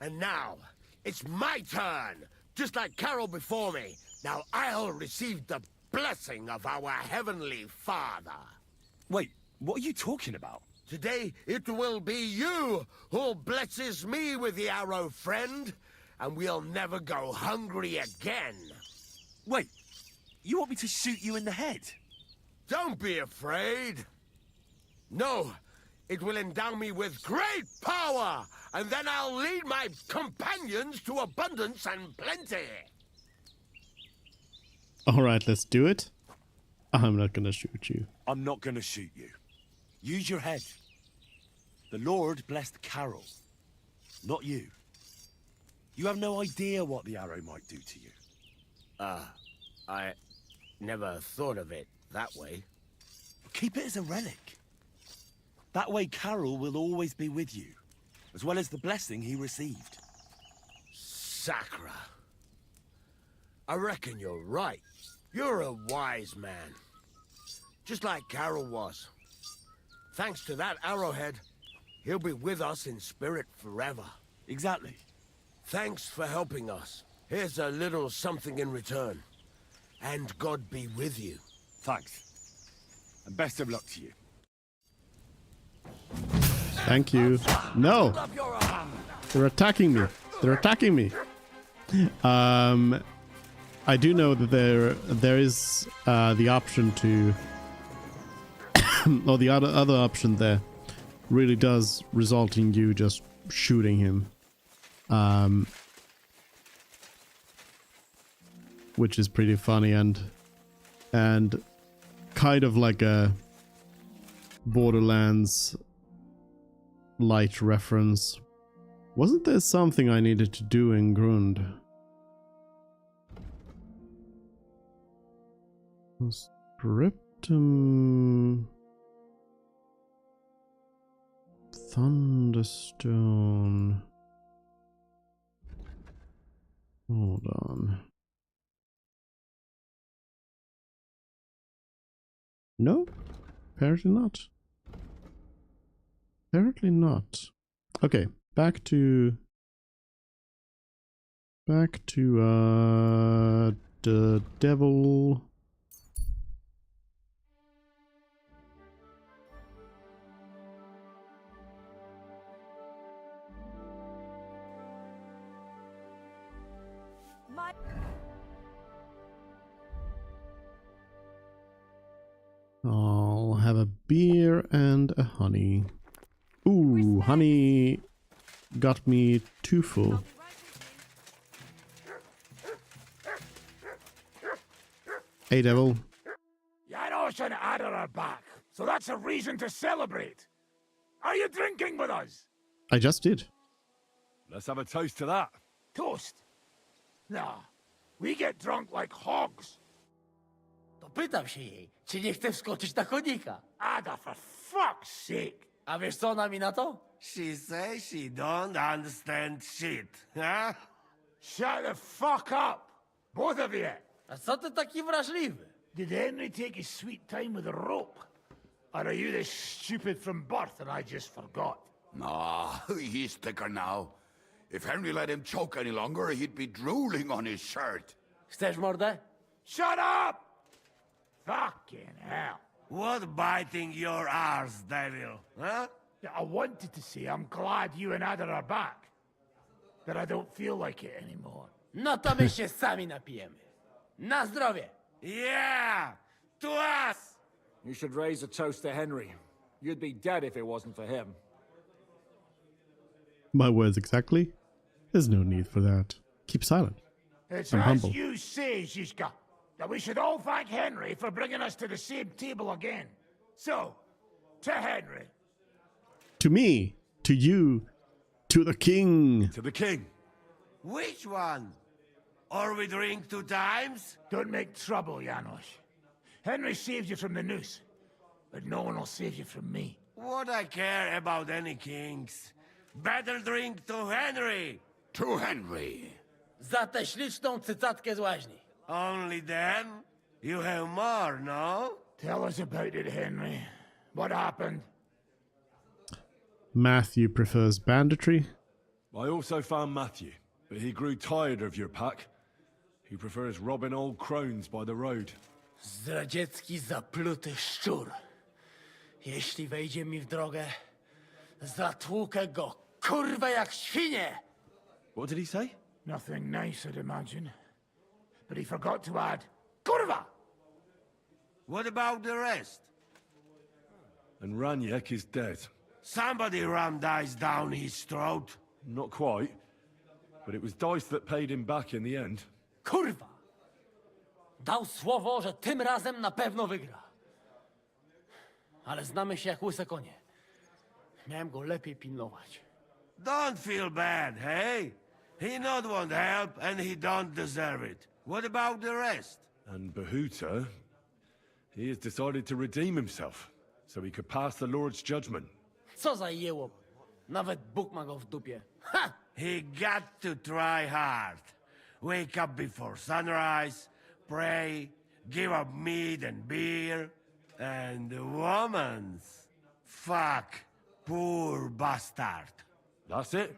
And now, it's my turn! Just like Carol before me, now I'll receive the blessing of our Heavenly Father. Wait, what are you talking about? Today, it will be you who blesses me with the arrow, friend. And we'll never go hungry again. Wait, you want me to shoot you in the head? Don't be afraid. No, it will endow me with great power, and then I'll lead my companions to abundance and plenty. Alright, let's do it. I'm not gonna shoot you. I'm not gonna shoot you. Use your head. The Lord blessed Carol, not you. You have no idea what the arrow might do to you. I never thought of it that way. Keep it as a relic. That way Carol will always be with you, as well as the blessing he received. Sacra. I reckon you're right. You're a wise man. Just like Carol was. Thanks to that arrowhead, he'll be with us in spirit forever. Exactly. Thanks for helping us. Here's a little something in return. And God be with you. Thanks. And best of luck to you. Thank you. No! They're attacking me. They're attacking me. I do know that there is the option to... or the other option there really does result in you just shooting him. Which is pretty funny and kind of like a Borderlands light reference. Wasn't there something I needed to do in Grund? Scriptum... Thunderstone... Hold on. No, apparently not. Apparently not. Okay, back to the devil. I'll have a beer and a honey. Ooh, honey got me too full. Hey, devil. Janos and Ada are back, so that's a reason to celebrate. Are you drinking with us? I just did. Let's have a toast to that. Toast? Nah, we get drunk like hogs. To pytam się jej, czy nie chce wskoczyć na konika. Ada, for fuck's sake. A wiesz co ona mi na to? She says she don't understand shit, huh? Shut the fuck up, both of you. A co ty taki wrażliwy? Did Henry take his sweet time with a rope? Or are you this stupid from birth and I just forgot? Nah, he's thicker now. If Henry let him choke any longer, he'd be drooling on his shirt. Chcesz mordę? Shut up! Fucking hell. What biting your arse, devil, huh? Yeah, I wanted to say I'm glad you and Ada are back. But I don't feel like it anymore. No to my się sami napijemy. Na zdrowie! Yeah! To us! You should raise a toast to Henry. You'd be dead if it wasn't for him. My words exactly. There's no need for that. Keep silent. It's I'm as humble. you say, Zizka, that we should all thank Henry for bringing us to the same table again. So, to Henry. To me, to you, to the king. To the king. Which one? Or we drink 2 times? Don't make trouble, Janos. Henry saved you from the noose, but no one will save you from me. What I care about any kings? Better drink to Henry! To Henry. Za tę śliczną cycatkę z łaźni. Only then? You have more, no? Tell us about it, Henry. What happened? Matthew prefers banditry. I also found Matthew, but he grew tired of your pack. He prefers robbing old crones by the road. Zdradziecki, zapluty szczur. Jeśli wejdzie mi w drogę, zatłukę go, kurwa, jak świnie! What did he say? Nothing nice, I'd imagine. But he forgot to add, Kurva! What about the rest? And Raniek is dead. Somebody rammed dice down his throat. Not quite. But it was dice that paid him back in the end. Kurwa! Dał słowo, że tym razem na pewno wygra. Ale znamy się jak łyse konie. Miałem go lepiej pilnować. Don't feel bad, hey? He not want help, and he don't deserve it. What about the rest? And Bahuta, he has decided to redeem himself, so he could pass the Lord's judgment. Co za jełop. Nawet Bóg ma go w dupie. Ha! He got to try hard. Wake up before sunrise, pray, give up meat and beer, and the woman's. Fuck, poor bastard. That's it.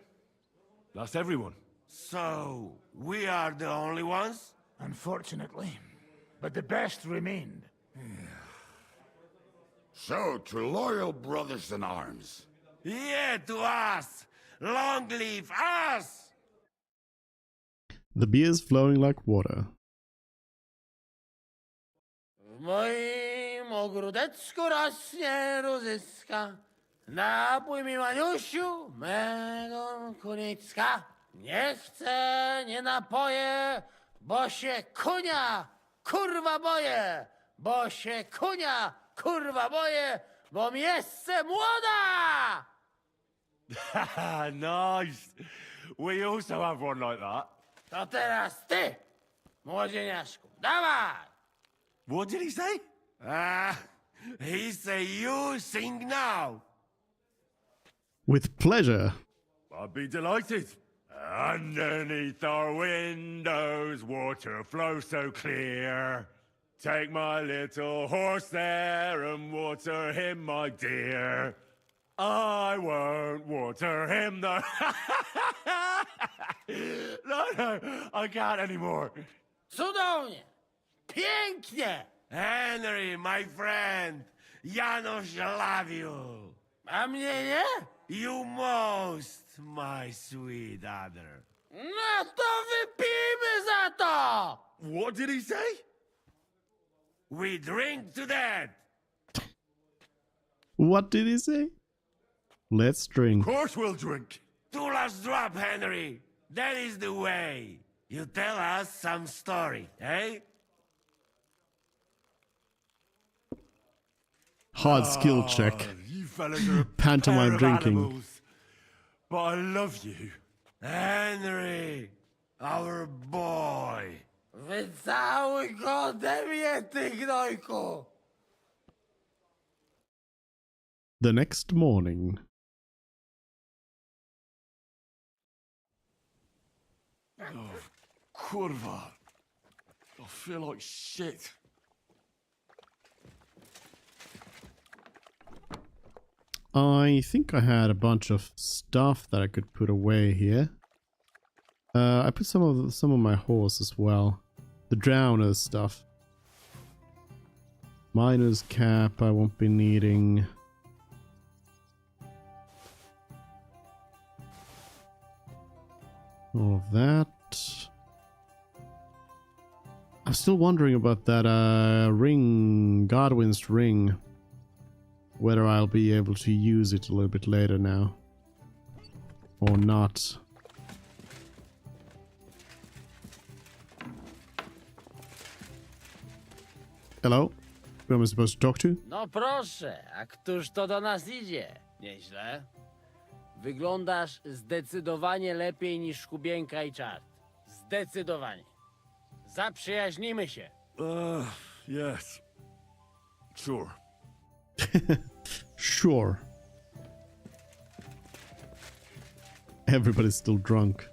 That's everyone. So, we are the only ones? Unfortunately. But the best remained. So, to loyal brothers in arms. Yeah, to us! Long live us! The beer's flowing like water. W moim ogródeczku rośnie różyska. Napój mi, Maniusiu, mego kunicka. Nie chcę, nie napoję, bo się kunia, kurwa boję. Bo się kunia, kurwa boję, bo mi jeszcze młoda! Nice. We also have one like that. To teraz ty, młodzieniaszku. Dawaj! What did he say? He say you sing now. With pleasure. I'd be delighted. Underneath our windows, water flows so clear. Take my little horse there and water him, my dear. I won't water him, though. No, I can't anymore. Cudownie! Pięknie! Henry, my friend, Janusz love you. A mnie nie? You most, my sweet other. No to wypijmy za to! What did he say? We drink to that. What did he say? Let's drink. Of course we'll drink. Two last drop, Henry. That is the way. You tell us some story, eh? Hard skill check. You fellas are a Pantomime pair of drinking. animals. But I love you. Henry, our boy. Wycałuj go ode mnie, ty gnojku. The next morning. Oh, kurwa. I feel like shit. I think I had a bunch of stuff that I could put away here. I put some of my horse as well. The drowner's stuff. Miner's cap I won't be needing. All of that. I'm still wondering about that ring, Godwin's ring. Whether I'll be able to use it a little bit later now. Or not. Hello? Who am I supposed to talk to? No proszę, a któż to do nas idzie? Nieźle. Wyglądasz zdecydowanie lepiej niż Kubienka i Czart. Zdecydowanie. Zaprzyjaźnimy się. Yes. Sure. Sure. Everybody's still drunk.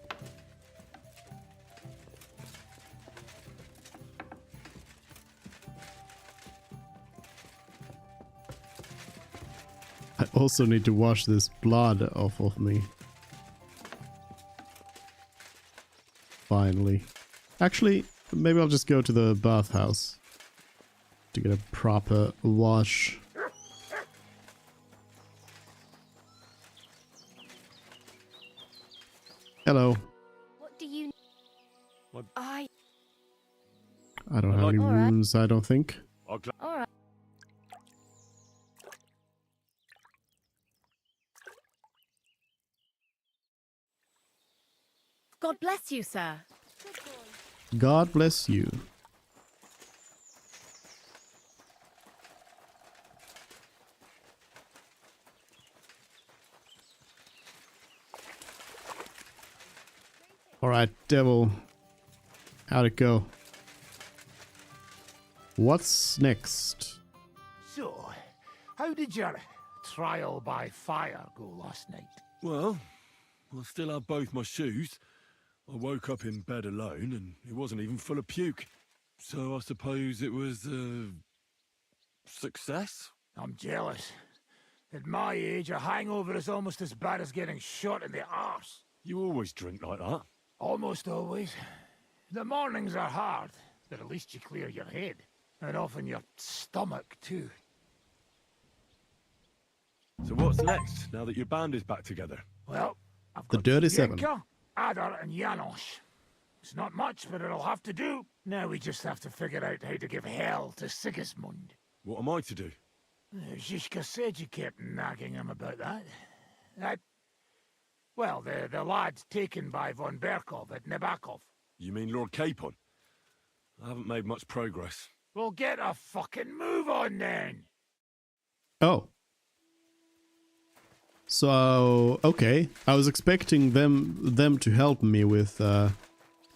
I also need to wash this blood off of me. Finally. Actually, maybe I'll just go to the bathhouse to get a proper wash. Hello. What do you... What? I don't have any wounds, I don't think. All right. God bless you, sir. God bless you. Alright, devil. How'd it go? What's next? So, how did your trial by fire go last night? Well, I still have both my shoes. I woke up in bed alone and it wasn't even full of puke. So I suppose it was a success? I'm jealous. At my age, a hangover is almost as bad as getting shot in the arse. You always drink like that? Almost always. The mornings are hard, but at least you clear your head. And often your stomach, too. So what's next, now that your band is back together? Well, I've The got Dirty Seven. Yenka, Adar, and Janos. It's not much, but it'll have to do. Now we just have to figure out how to give hell to Sigismund. What am I to do? Zizka said you kept nagging him about that. Well, the lad taken by von Berkov at Nebakov. You mean Lord Capon? I haven't made much progress. Well, get a fucking move on then. Oh. So, okay. I was expecting them to help me with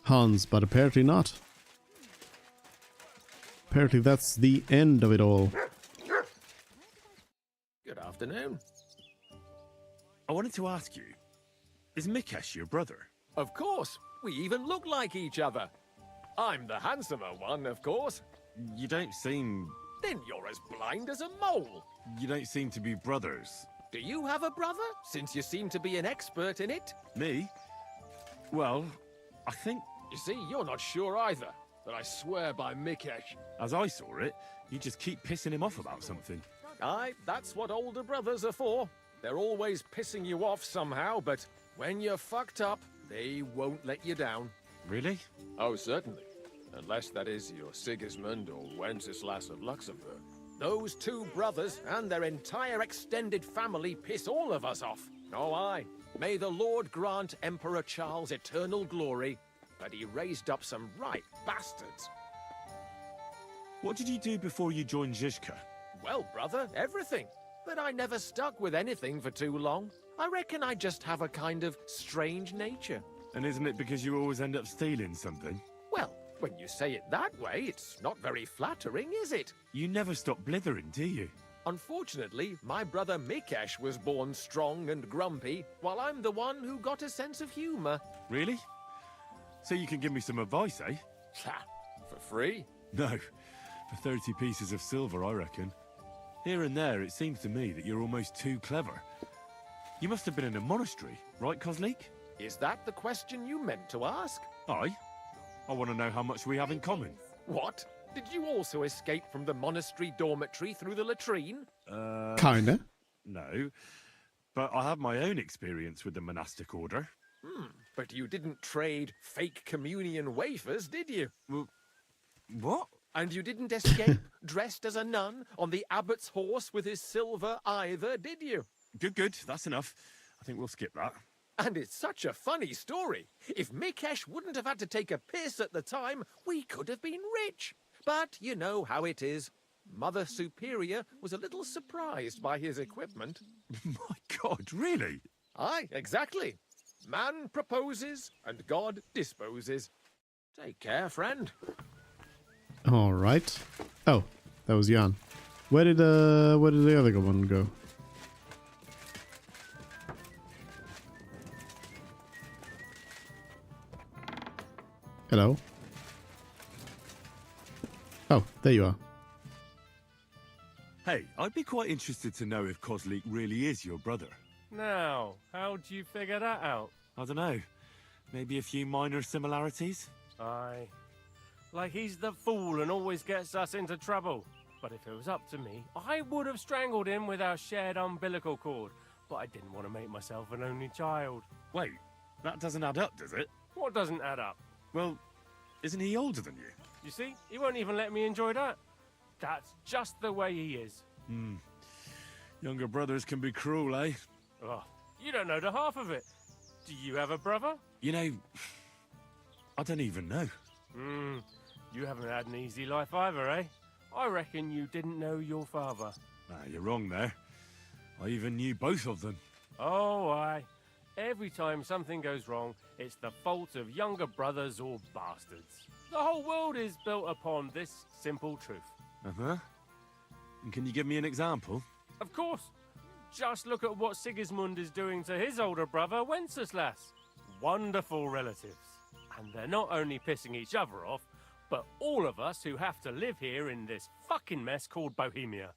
Hans, but apparently not. Apparently that's the end of it all. Good afternoon. I wanted to ask you, is Mikesh your brother? Of course. We even look like each other. I'm the handsomer one, of course. You don't seem... Then you're as blind as a mole. You don't seem to be brothers. Do you have a brother, since you seem to be an expert in it? Me? Well, I think... You see, you're not sure either, but I swear by Mikesh. As I saw it, you just keep pissing him off about something. Aye, that's what older brothers are for. They're always pissing you off somehow, but when you're fucked up, they won't let you down. Really? Oh, certainly. Unless, that is, you're Sigismund or Wenceslas of Luxembourg. Those two brothers and their entire extended family piss all of us off. Oh, aye. May the Lord grant Emperor Charles eternal glory, but he raised up some right bastards. What did you do before you joined Zizka? Well, brother, everything. But I never stuck with anything for too long. I reckon I just have a kind of strange nature. And isn't it because you always end up stealing something? Well, when you say it that way, it's not very flattering, is it? You never stop blithering, do you? Unfortunately, my brother Mikesh was born strong and grumpy, while I'm the one who got a sense of humor. Really? So you can give me some advice, eh? Ha! For free? No. For 30 pieces of silver, I reckon. Here and there, it seems to me that you're almost too clever. You must have been in a monastery, right, Kozlik? Is that the question you meant to ask? Aye. I want to know how much we have in common. What? Did you also escape from the monastery dormitory through the latrine? Kinda. No. But I have my own experience with the monastic order. But you didn't trade fake communion wafers, did you? Well, what? And you didn't escape dressed as a nun on the abbot's horse with his silver either, did you? Good. That's enough. I think we'll skip that. And it's such a funny story. If Mikesh wouldn't have had to take a piss at the time, we could have been rich. But you know how it is. Mother Superior was a little surprised by his equipment. My God, really? Aye, exactly. Man proposes and God disposes. Take care, friend. All right. Oh, that was Jan. Where did the other one go? Hello. Oh, there you are. Hey, I'd be quite interested to know if Kozlik really is your brother. Now, how'd you figure that out? I don't know. Maybe a few minor similarities? Aye. Like he's the fool and always gets us into trouble. But if it was up to me, I would have strangled him with our shared umbilical cord. But I didn't want to make myself an only child. Wait, that doesn't add up, does it? What doesn't add up? Well, isn't he older than you? You see, he won't even let me enjoy that. That's just the way he is. Younger brothers can be cruel, eh? Oh, you don't know the half of it. Do you have a brother? You know, I don't even know. You haven't had an easy life either, eh? I reckon you didn't know your father. Nah, you're wrong there. I even knew both of them. Oh, aye. Every time something goes wrong, it's the fault of younger brothers or bastards. The whole world is built upon this simple truth. Uh-huh. And can you give me an example? Of course. Just look at what Sigismund is doing to his older brother, Wenceslas. Wonderful relatives. And they're not only pissing each other off, but all of us who have to live here in this fucking mess called Bohemia.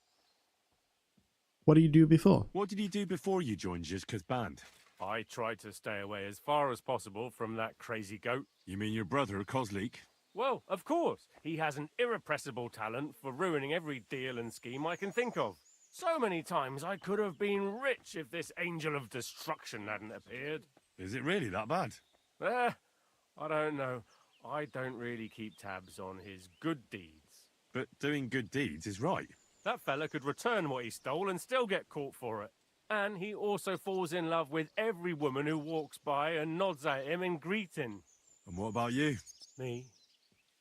What did you do before? What did you do before you joined Zizka's band? I tried to stay away as far as possible from that crazy goat. You mean your brother, Kozlik? Well, of course. He has an irrepressible talent for ruining every deal and scheme I can think of. So many times I could have been rich if this angel of destruction hadn't appeared. Is it really that bad? I don't know. I don't really keep tabs on his good deeds. But doing good deeds is right. That fella could return what he stole and still get caught for it. And he also falls in love with every woman who walks by and nods at him in greeting. And what about you? Me?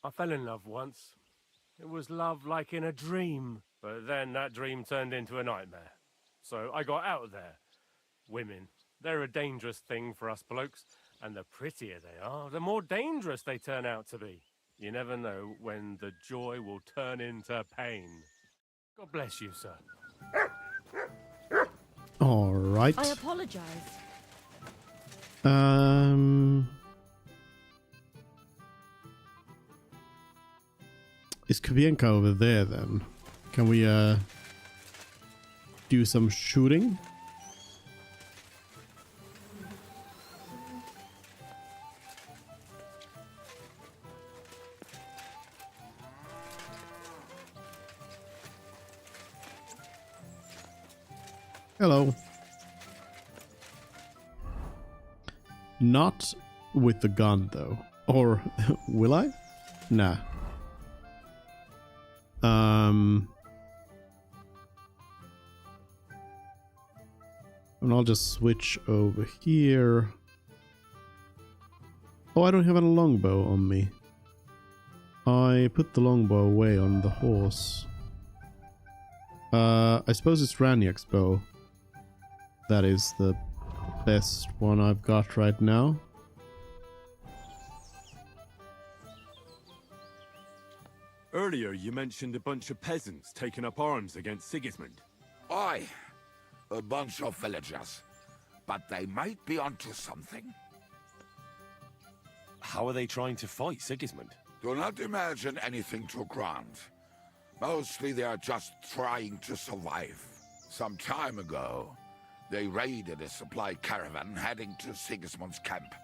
I fell in love once. It was love like in a dream. But then that dream turned into a nightmare. So I got out of there. Women. They're a dangerous thing for us blokes, and the prettier they are, the more dangerous they turn out to be. You never know when the joy will turn into pain. God bless you, sir. All right. I apologize. Is Kavienka over there then? Can we do some shooting? Hello. Not with the gun though. Or will I? Nah. And I'll just switch over here. Oh, I don't have a longbow on me. I put the longbow away on the horse. I suppose it's Raniak's bow. That is the best one I've got right now. Earlier, you mentioned a bunch of peasants taking up arms against Sigismund. Aye, a bunch of villagers. But they might be onto something. How are they trying to fight Sigismund? Do not imagine anything too grand. Mostly they are just trying to survive. Some time ago, they raided a supply caravan heading to Sigismund's camp.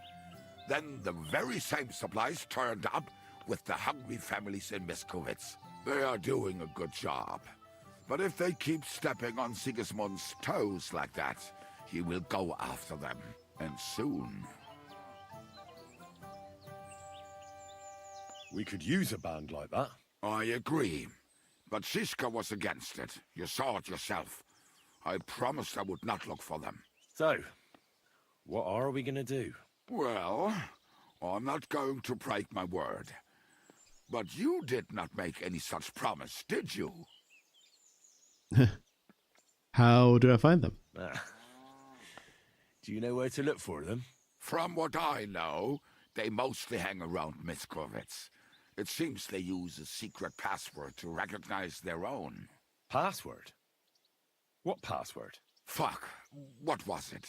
Then the very same supplies turned up with the hungry families in Miskovitz. They are doing a good job. But if they keep stepping on Sigismund's toes like that, he will go after them, and soon. We could use a band like that. I agree. But Shiska was against it. You saw it yourself. I promised I would not look for them. So, what are we gonna do? Well, I'm not going to break my word. But you did not make any such promise, did you? How do I find them? Do you know where to look for them? From what I know, they mostly hang around Miskovitz. It seems they use a secret password to recognize their own. Password? What password? Fuck, what was it?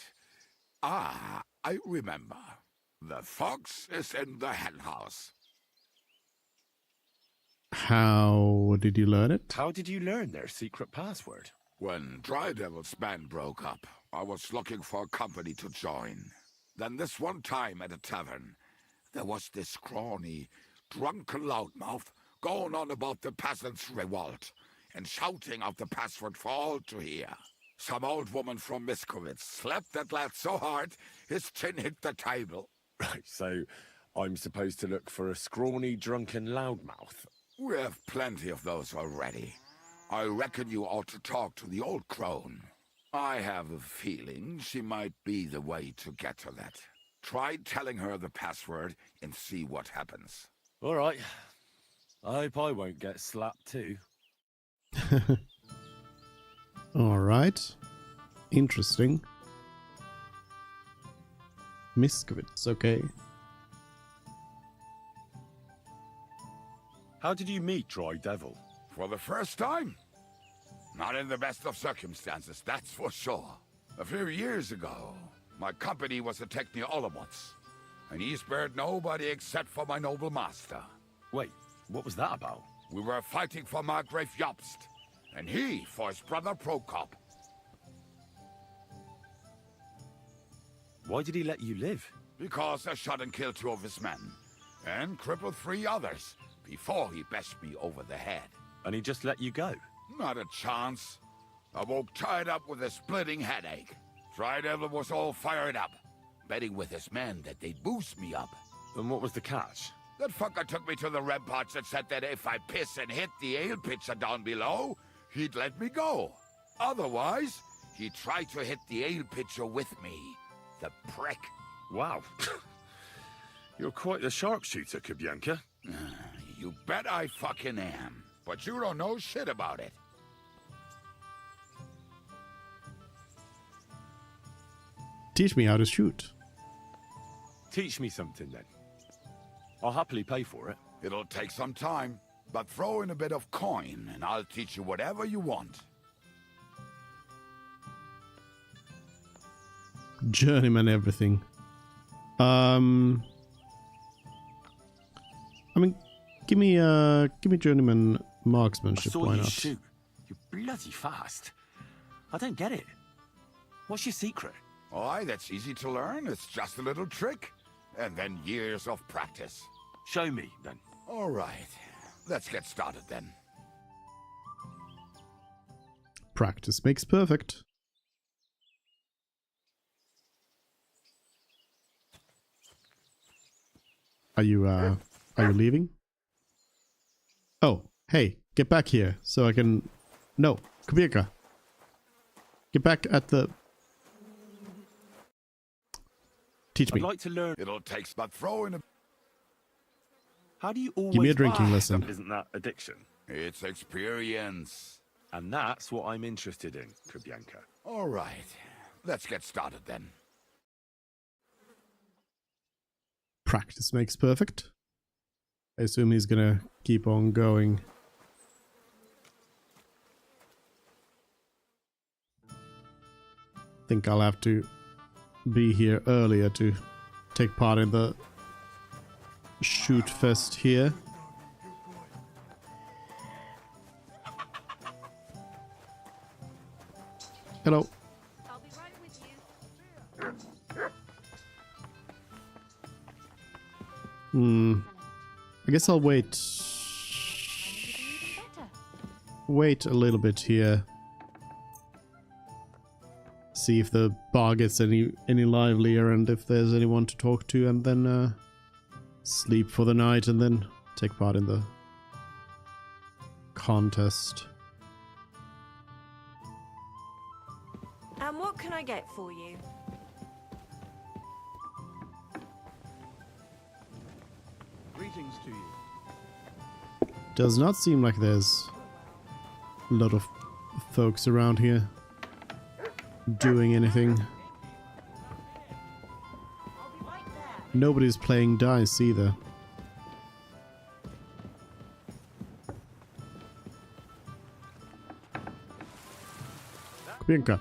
Ah, I remember. The fox is in the henhouse. How did you learn it? How did you learn their secret password? When Dry Devil's band broke up, I was looking for a company to join. Then this one time at a tavern, there was this scrawny, drunken loudmouth going on about the peasants' revolt and shouting out the password for all to hear. Some old woman from Miskovitz slapped that lad so hard his chin hit the table. Right, so I'm supposed to look for a scrawny, drunken loudmouth. We have plenty of those already. I reckon you ought to talk to the old crone. I have a feeling she might be the way to get to that. Try telling her the password and see what happens. All right. I hope I won't get slapped too. All right. Interesting. Miskovitz, okay. How did you meet Dry Devil? For the first time? Not in the best of circumstances, that's for sure. A few years ago, my company was attacked near Olomouc, and he spared nobody except for my noble master. Wait, what was that about? We were fighting for Margrave Jobst, and he for his brother Prokop. Why did he let you live? Because I shot and killed 2 of his men, and crippled 3 others, before he bashed me over the head. And he just let you go? Not a chance. I woke tied up with a splitting headache. Dry Devil was all fired up, betting with his men that they'd boost me up. And what was the catch? That fucker took me to the ramparts and said that if I piss and hit the ale pitcher down below, he'd let me go. Otherwise, he'd try to hit the ale pitcher with me. The prick. Wow. You're quite the sharpshooter, Kabianka. You bet I fucking am. But you don't know shit about it. Teach me how to shoot. Teach me something then. I'll happily pay for it. It'll take some time, but throw in a bit of coin and I'll teach you whatever you want. Journeyman everything. I mean, give me journeyman marksmanship. Why not? Shoot. You're bloody fast. I don't get it. What's your secret? Aye, that's easy to learn. It's just a little trick. And then years of practice. Show me, then. All right. Let's get started, then. Practice makes perfect. Are you leaving? Oh, hey, get back here so I can... No, Kubierka. Get back at the... Teach me. I'd like to learn. It'll take, but throw in a... How do you always... Give me a drinking lesson. Isn't that addiction? It's experience. And that's what I'm interested in, Kubierka. All right. Let's get started, then. Practice makes perfect. I assume he's gonna keep on going. Think I'll have to be here earlier to take part in the shoot fest here. Hello. I'll be right with you. I guess I'll wait. Wait a little bit here. See if the bar gets any livelier and if there's anyone to talk to, and then sleep for the night and then take part in the contest. And what can I get for you? Greetings to you. Does not seem like there's a lot of folks around here doing anything. Nobody's playing dice either. Kubierka.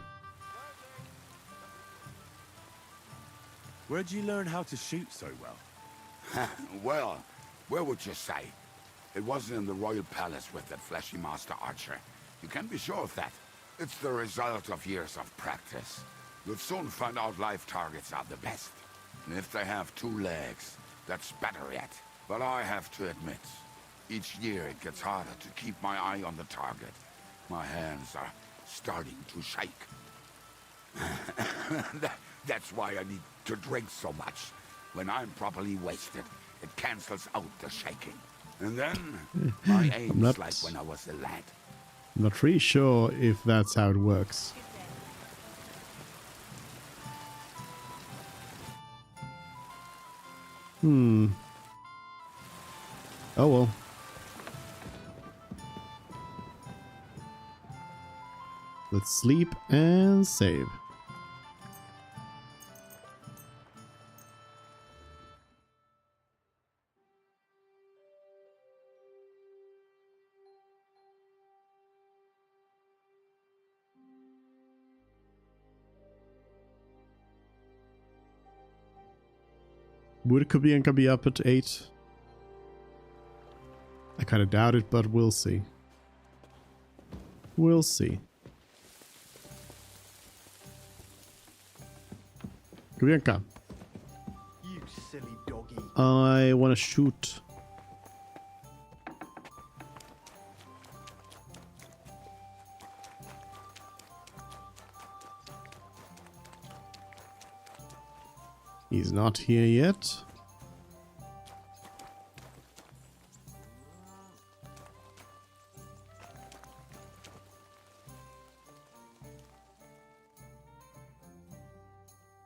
Where'd you learn how to shoot so well? Well, where would you say? It wasn't in the royal palace with that fleshy master archer. You can be sure of that. It's the result of years of practice. You'll soon find out live targets are the best. And if they have 2 legs, that's better yet. But I have to admit, each year it gets harder to keep my eye on the target. My hands are starting to shake. That's why I need to drink so much. When I'm properly wasted, it cancels out the shaking. And then, my aim's like when I was a lad. I'm not really sure if that's how it works. Oh well. Let's sleep and save. Would Kubierka be up at 8? I kind of doubt it, but we'll see. We'll see. Kubierka. You silly doggy. I want to shoot. He's not here yet.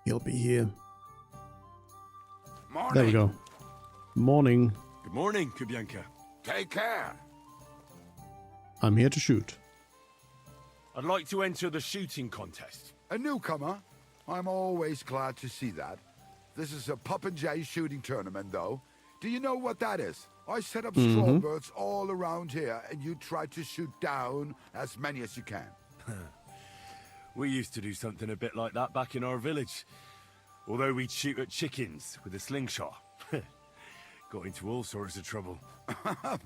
He'll be here. Morning. There we go. Morning. Good morning, Kubierka. Take care. I'm here to shoot. I'd like to enter the shooting contest. A newcomer? I'm always glad to see that. This is a Popinjay shooting tournament, though. Do you know what that is? I set up strawbirds all around here, and you try to shoot down as many as you can. We used to do something a bit like that back in our village. Although we'd shoot at chickens with a slingshot. Got into all sorts of trouble.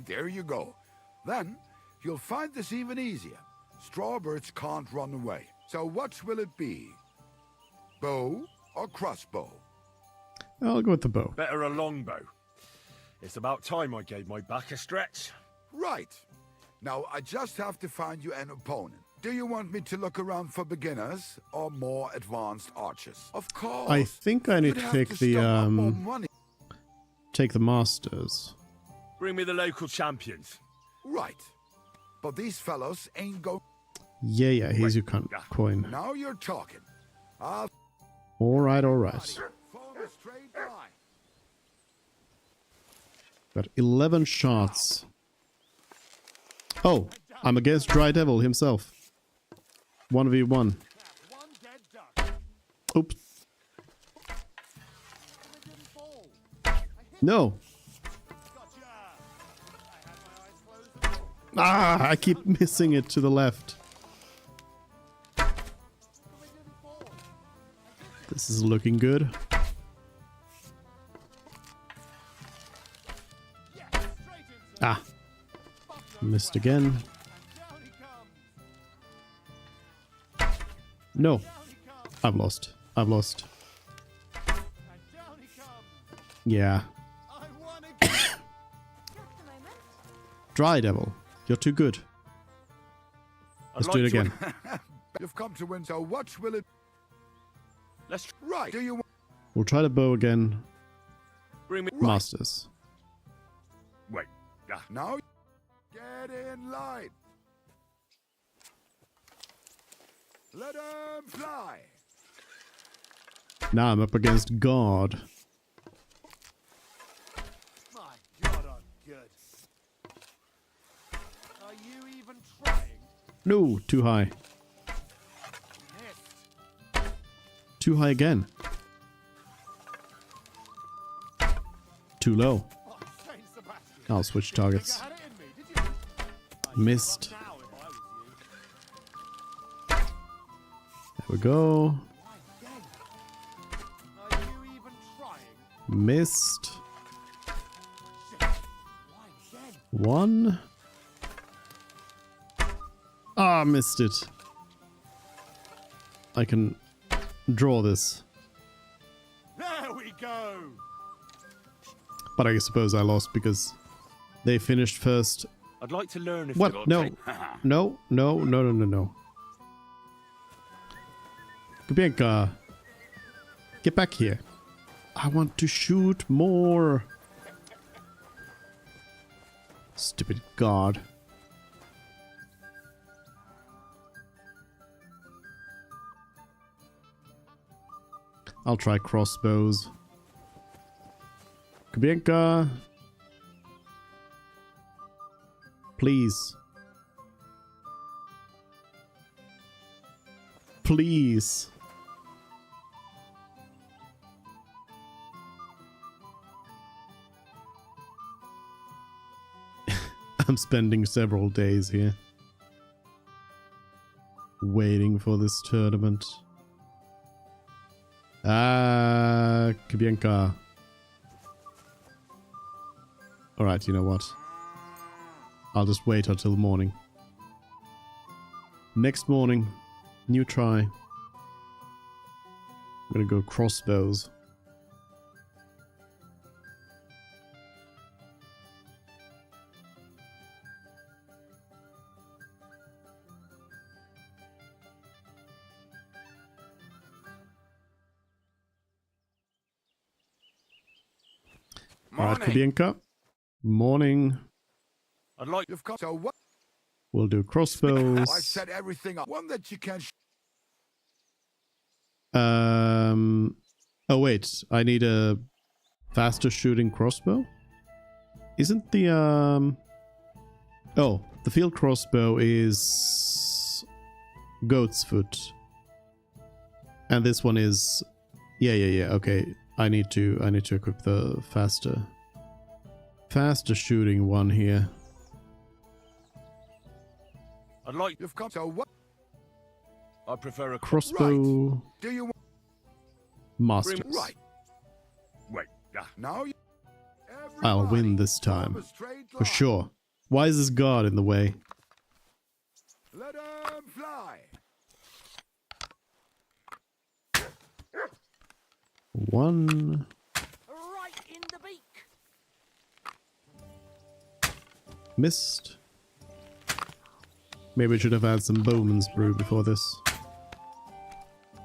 There you go. Then, you'll find this even easier. Strawbirds can't run away. So what will it be? Bow or crossbow? I'll go with the bow. Better a longbow. It's about time I gave my back a stretch. Right. Now, I just have to find you an opponent. Do you want me to look around for beginners or more advanced archers? Of course. I think I need You'd to have take to the stump up more money. take the masters. Bring me the local champions. Right. But these fellows ain't go. Yeah, here's your coin. Now you're talking. I'll Alright. form a straight line. Got 11 shots. Oh, I'm against Dry Devil himself. 1v1. Oops. No. Ah, I keep missing it to the left. This is looking good. Ah. Missed again. No. I've lost. Yeah. Dry Devil. You're too good. Let's do it again. You've come to win, so what will it... Let's... Right. Do you... We'll try the bow again. Bring me... Masters. Wait. Now... Get in line. Let them fly. Now I'm up against God. My God, I'm good. Are you even trying? No, too high. Too high again. Too low. I'll switch targets. Missed. There we go. Missed. One. Ah, missed it. I can draw this. There we go. But I suppose I lost because they finished first. I'd like to learn if... What? No. No. Kubienka. Get back here. I want to shoot more. Stupid god. I'll try crossbows. Kubienka. Please. Please. I'm spending several days here. Waiting for this tournament. Kubienka. Alright, you know what? I'll just wait until morning. Next morning, new try. I'm gonna go crossbows. Alright, Kubienka. Morning. I'd like... You've got... So what? We'll do crossbows. I set everything up. One that you can... Oh wait, I need a faster shooting crossbow? Isn't the Oh, the field crossbow is goat's foot. And this one is, yeah. Okay, I need to equip the faster shooting one here. I'd like you've got so what? I prefer a Crossbow. Right. Do you want Masters. Right. Wait. Now I'll win this time for sure. Why is this guard in the way? Let 'em fly. One. Right in the beak. Missed. Maybe I should have had some Bowman's Brew before this.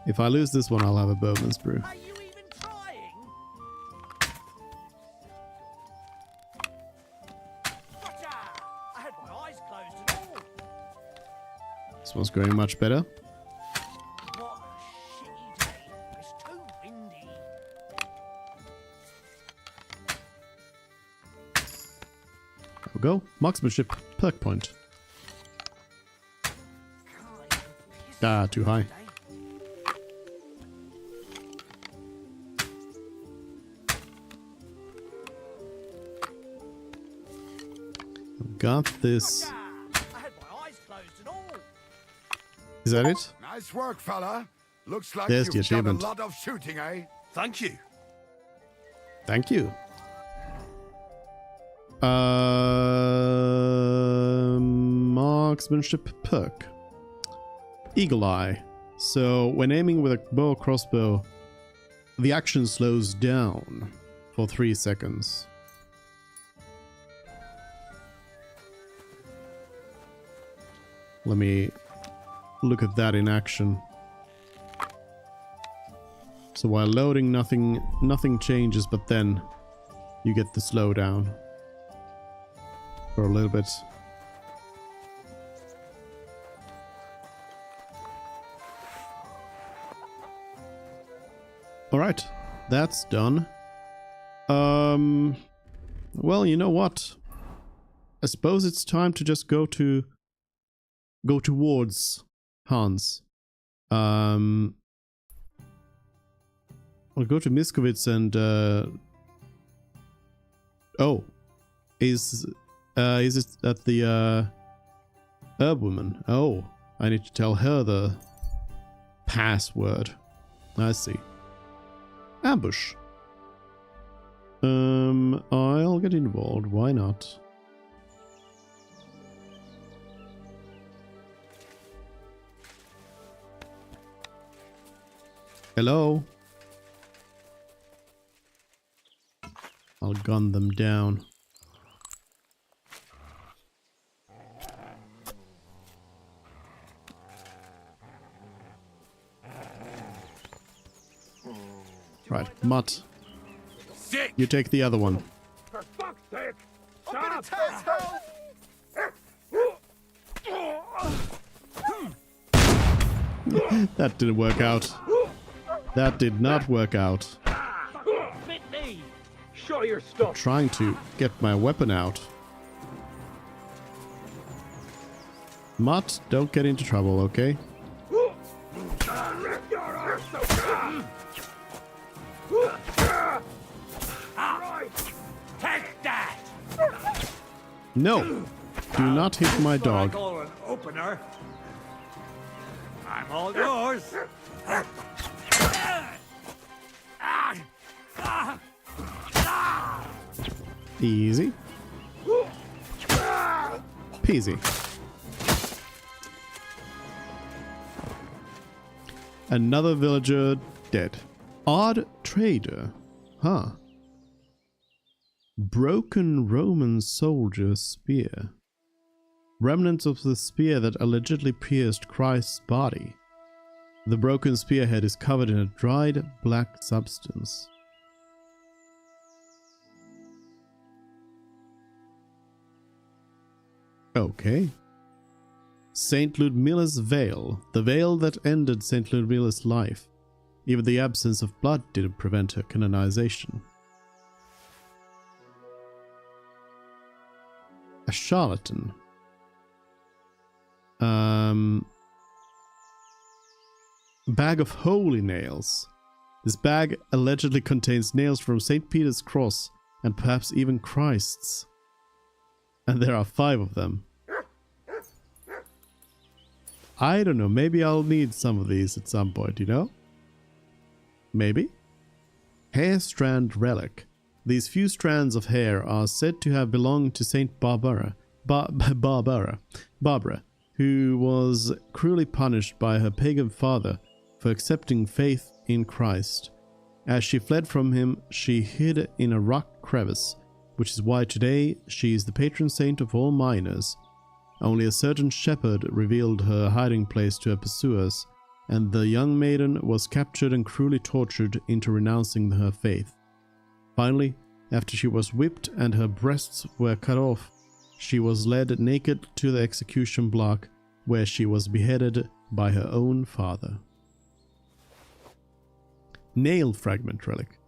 If I lose this one, I'll have a Bowman's Brew. Are you even trying? Gotcha! I had my eyes closed and all. This one's going much better. What a shitty day. It's too windy. There we go. Marksmanship perk point. Ah, too high. Got this. Is that it? Nice work, fella. Looks like There's the you've done a achievement. lot of shooting, eh? Thank you. Thank you. Marksmanship perk. Eagle Eye. So when aiming with a bow or crossbow, the action slows down for 3 seconds. Let me look at that in action. So while loading, nothing changes, but then you get the slowdown for a little bit. Alright, that's done. Well, you know what? I suppose it's time to just go towards Hans. We'll go to Miskovitz and oh, is it at the herb woman? Oh, I need to tell her the password. I see. Ambush. I'll get involved. Why not? Hello? I'll gun them down. Right, Mutt. Sick. You take the other one. For fuck's sake! I'm gonna test help! That didn't work out. That did not work out. Fit me. Show your stuff. Trying to get my weapon out. Mutt, don't get into trouble, okay? Take that! No! Do not hit my dog. I call an opener. I'm all yours. Easy. Peasy. Another villager dead. Odd trader. Huh. Broken Roman soldier spear. Remnants of the spear that allegedly pierced Christ's body. The broken spearhead is covered in a dried black substance. Okay. Saint Ludmilla's veil. The veil that ended Saint Ludmilla's life. Even the absence of blood didn't prevent her canonization. A charlatan. bag of holy nails. This bag allegedly contains nails from St. Peter's Cross and perhaps even Christ's. And there are 5 of them. I don't know, maybe I'll need some of these at some point, you know? Maybe? Hair strand relic. These few strands of hair are said to have belonged to Saint Barbara, who was cruelly punished by her pagan father for accepting faith in Christ. As she fled from him, she hid in a rock crevice, which is why today she is the patron saint of all miners. Only a certain shepherd revealed her hiding place to her pursuers, and the young maiden was captured and cruelly tortured into renouncing her faith. Finally, after she was whipped and her breasts were cut off, she was led naked to the execution block, where she was beheaded by her own father. Nail fragment relic.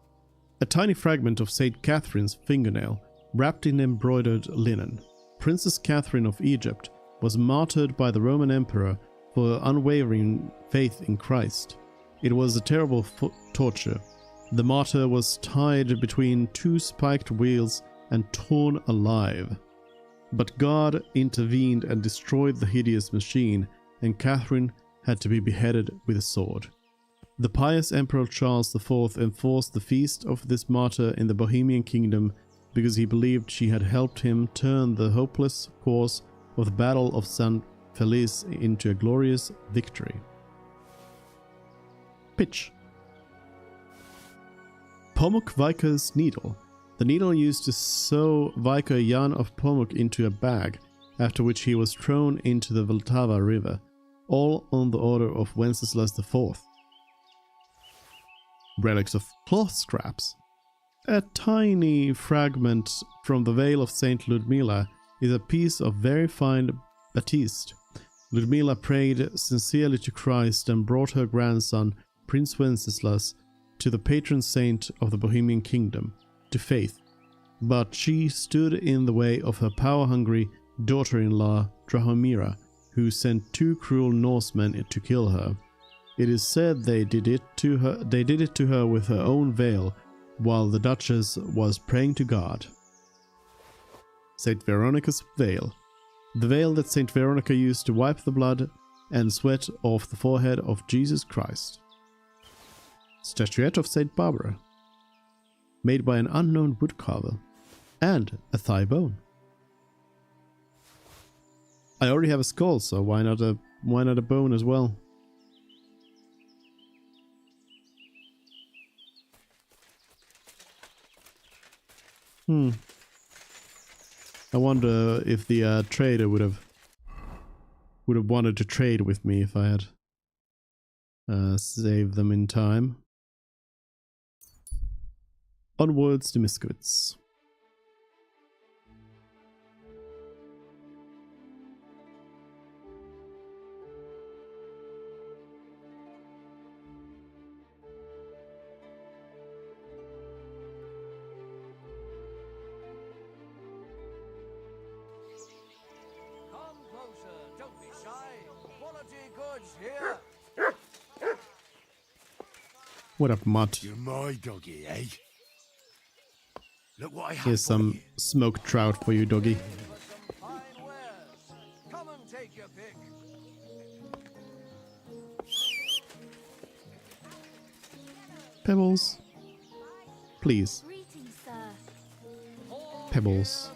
A tiny fragment of St. Catherine's fingernail, wrapped in embroidered linen. Princess Catherine of Egypt was martyred by the Roman Emperor for unwavering faith in Christ. It was a terrible torture. The martyr was tied between 2 spiked wheels and torn alive. But God intervened and destroyed the hideous machine, and Catherine had to be beheaded with a sword. The pious Emperor Charles IV enforced the feast of this martyr in the Bohemian kingdom because he believed she had helped him turn the hopeless course of the Battle of San Felice into a glorious victory. Pitch. Pomuk Viker's needle. The needle used to sew Viker Jan of Pomuk into a bag, after which he was thrown into the Vltava river, all on the order of Wenceslas IV. Relics of cloth scraps. A tiny fragment from the veil of Saint Ludmila is a piece of very fine batiste. Ludmila prayed sincerely to Christ and brought her grandson, Prince Wenceslas, to the patron saint of the Bohemian kingdom, to faith. But she stood in the way of her power-hungry daughter-in-law, Drahomira, who sent 2 cruel Norsemen to kill her. It is said they did it to her with her own veil, while the Duchess was praying to God. Saint Veronica's veil. The veil that Saint Veronica used to wipe the blood and sweat off the forehead of Jesus Christ. Statuette of Saint Barbara, made by an unknown woodcarver, and a thigh bone. I already have a skull, so why not a bone as well? I wonder if the trader would have wanted to trade with me if I had saved them in time. Onwards to Miskowitz. What up, Mutt? You're my doggy, eh? Look what I have. Here's some smoked trout for you, doggy. Come and take your pick. Pebbles. Please. Pebbles.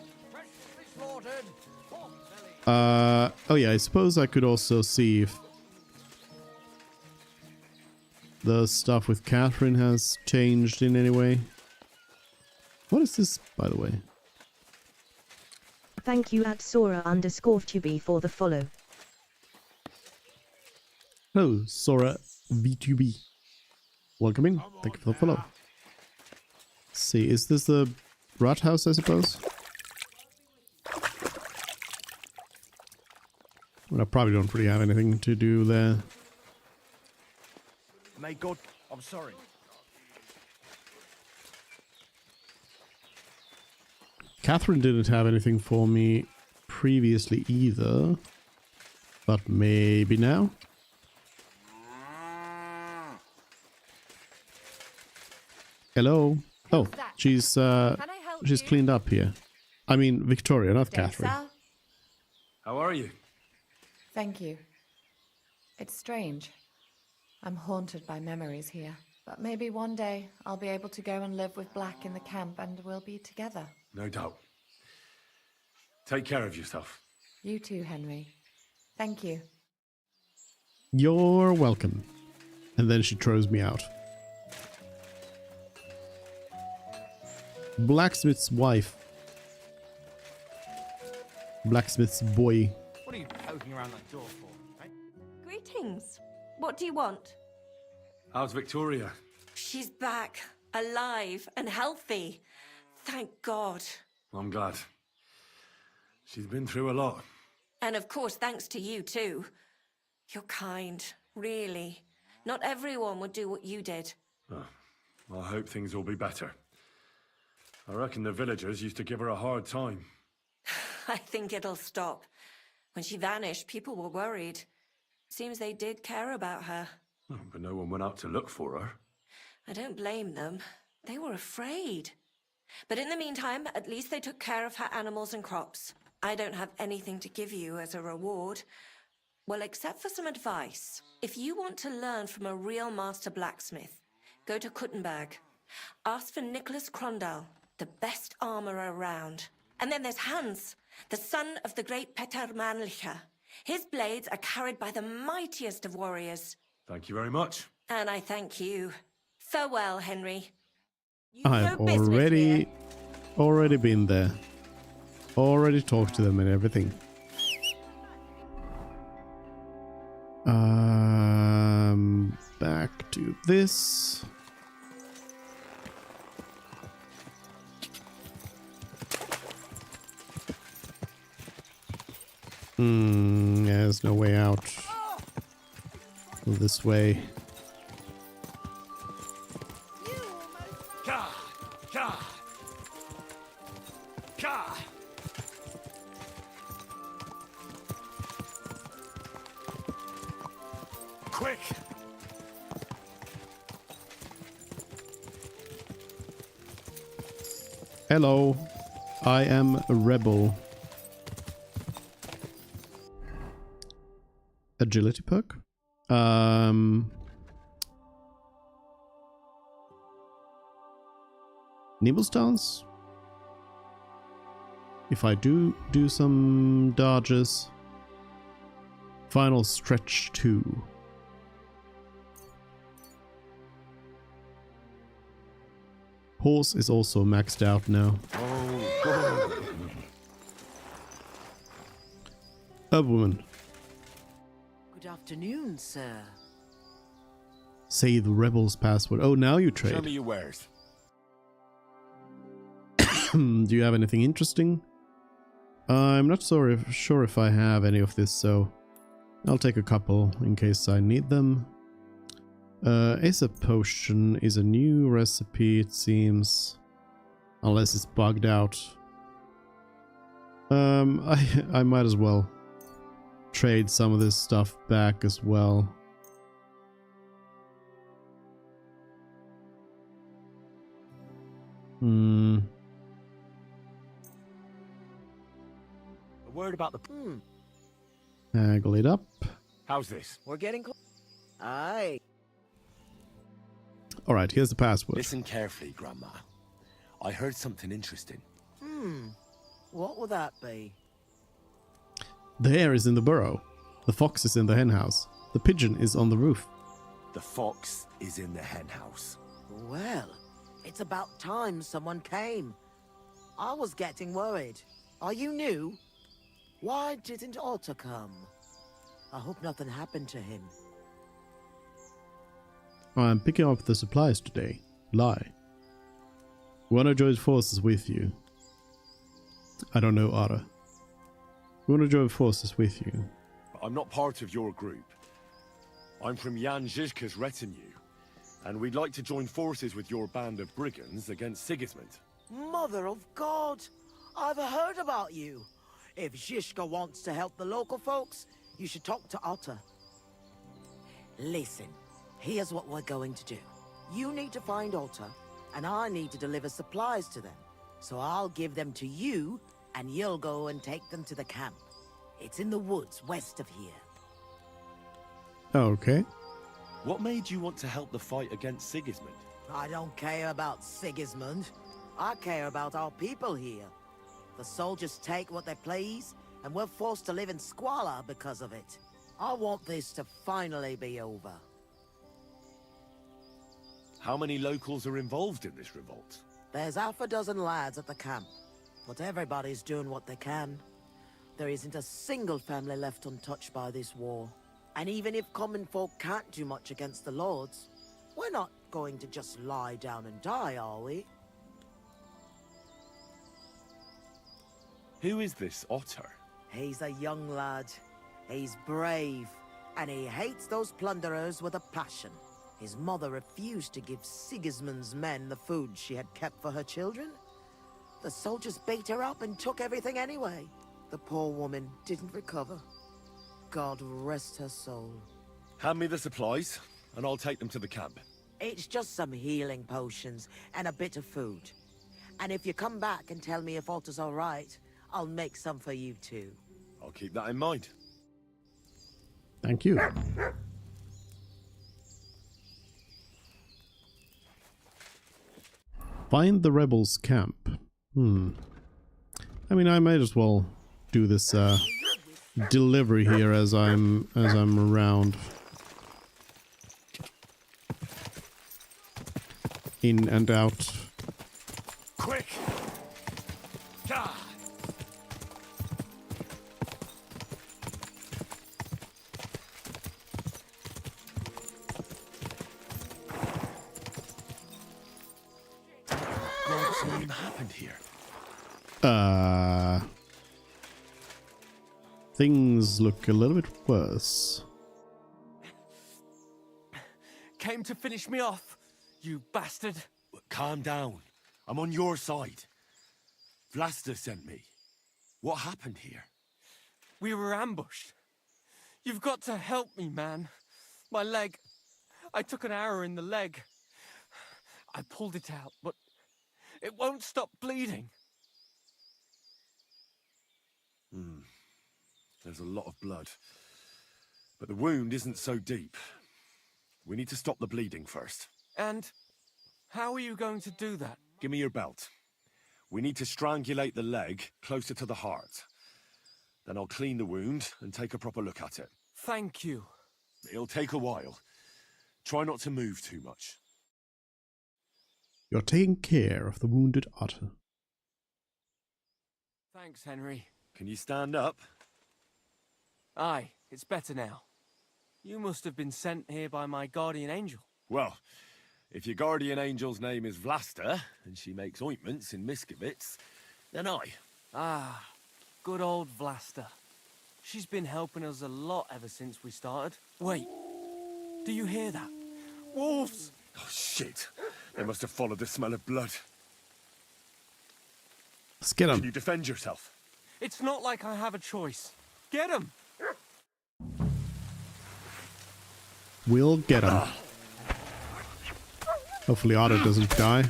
Oh yeah, I suppose I could also see if the stuff with Catherine has changed in any way. What is this, by the way? Thank you at Sora_2b for the follow. Hello, Sora V2B. Welcome in. Thank you for the follow. Let's see, is this the rat house, I suppose? Well, I probably don't really have anything to do there. May God... I'm sorry. Catherine didn't have anything for me previously either. But maybe now? Hello. Oh, she's cleaned up here. I mean, Victoria, not Catherine. How are you? Thank you. It's strange. I'm haunted by memories here. But maybe one day I'll be able to go and live with Black in the camp and we'll be together. No doubt. Take care of yourself. You too, Henry. Thank you. You're welcome. And then she throws me out. Blacksmith's wife. Blacksmith's boy. What are you poking around that door for? Right? Greetings. What do you want? How's Victoria? She's back, alive and healthy. Thank God. I'm glad. She's been through a lot. And of course, thanks to you too. You're kind, really. Not everyone would do what you did. Oh, I hope things will be better. I reckon the villagers used to give her a hard time. I think it'll stop. When she vanished, people were worried. Seems they did care about her. Oh, but no one went out to look for her. I don't blame them. They were afraid. But in the meantime, at least they took care of her animals and crops. I don't have anything to give you as a reward. Well, except for some advice. If you want to learn from a real master blacksmith, go to Kuttenberg. Ask for Nicholas Crondall, the best armorer around. And then there's Hans, the son of the great Peter Mannlicher. His blades are carried by the mightiest of warriors. Thank you very much. And I thank you. Farewell, Henry. I've already been there. Already talked to them and everything. Back to this. There's no way out. This way. Quick! Hello, I am a rebel. Agility perk? Nimble stance? If I do some dodges. Final stretch 2. Horse is also maxed out now. A woman. Good afternoon, sir. Say the rebel's password. Oh, now you trade. Show me your wares. Do you have anything interesting? I'm not sure if I have any of this, so I'll take a couple in case I need them. Acer potion is a new recipe, it seems. Unless it's bugged out. I might as well trade some of this stuff back as well. A word about the... Haggle it up. How's this? We're getting close. Aye. Alright, here's the password. Listen carefully, Grandma. I heard something interesting. What will that be? The hare is in the burrow. The fox is in the henhouse. The pigeon is on the roof. The fox is in the henhouse. Well, it's about time someone came. I was getting worried. Are you new? Why didn't Otto come? I hope nothing happened to him. I'm picking up the supplies today. Lie. Wanna join forces with you? I don't know, Ara. Wanna join forces with you? I'm not part of your group. I'm from Jan Žižka's retinue, and we'd like to join forces with your band of brigands against Sigismund. Mother of God! I've heard about you. If Žižka wants to help the local folks, you should talk to Otto. Listen, here's what we're going to do. You need to find Otto and I need to deliver supplies to them. So I'll give them to you, and you'll go and take them to the camp. It's in the woods west of here. Okay. What made you want to help the fight against Sigismund? I don't care about Sigismund. I care about our people here. The soldiers take what they please, and we're forced to live in squalor because of it. I want this to finally be over. How many locals are involved in this revolt? There's half a dozen lads at the camp, but everybody's doing what they can. There isn't a single family left untouched by this war. And even if common folk can't do much against the lords, we're not going to just lie down and die, are we? Who is this Otter? He's a young lad. He's brave, and he hates those plunderers with a passion. His mother refused to give Sigismund's men the food she had kept for her children. The soldiers beat her up and took everything anyway. The poor woman didn't recover. God rest her soul. Hand me the supplies, and I'll take them to the camp. It's just some healing potions and a bit of food. And if you come back and tell me if Otter's all right, I'll make some for you too. I'll keep that in mind. Thank you. Find the rebels' camp. I mean, I might as well do this delivery here as I'm around. In and out. Quick! God! Something happened here. Things look a little bit worse. Came to finish me off, you bastard. Calm down. I'm on your side. Vlasta sent me. What happened here? We were ambushed. You've got to help me, man. My leg. I took an arrow in the leg. I pulled it out, but it won't stop bleeding. There's a lot of blood. But the wound isn't so deep. We need to stop the bleeding first. And how are you going to do that? Give me your belt. We need to strangulate the leg closer to the heart. Then I'll clean the wound and take a proper look at it. Thank you. It'll take a while. Try not to move too much. You're taking care of the wounded otter. Thanks, Henry. Can you stand up? Aye, it's better now. You must have been sent here by my guardian angel. Well, if your guardian angel's name is Vlasta, and she makes ointments in Miskovitz, then I. Ah, good old Vlasta. She's been helping us a lot ever since we started. Wait, do you hear that? Wolves! Oh, shit. They must have followed the smell of blood. Let's get him. Can you defend yourself? It's not like I have a choice. Get him! We'll get him. Hopefully Otter doesn't die.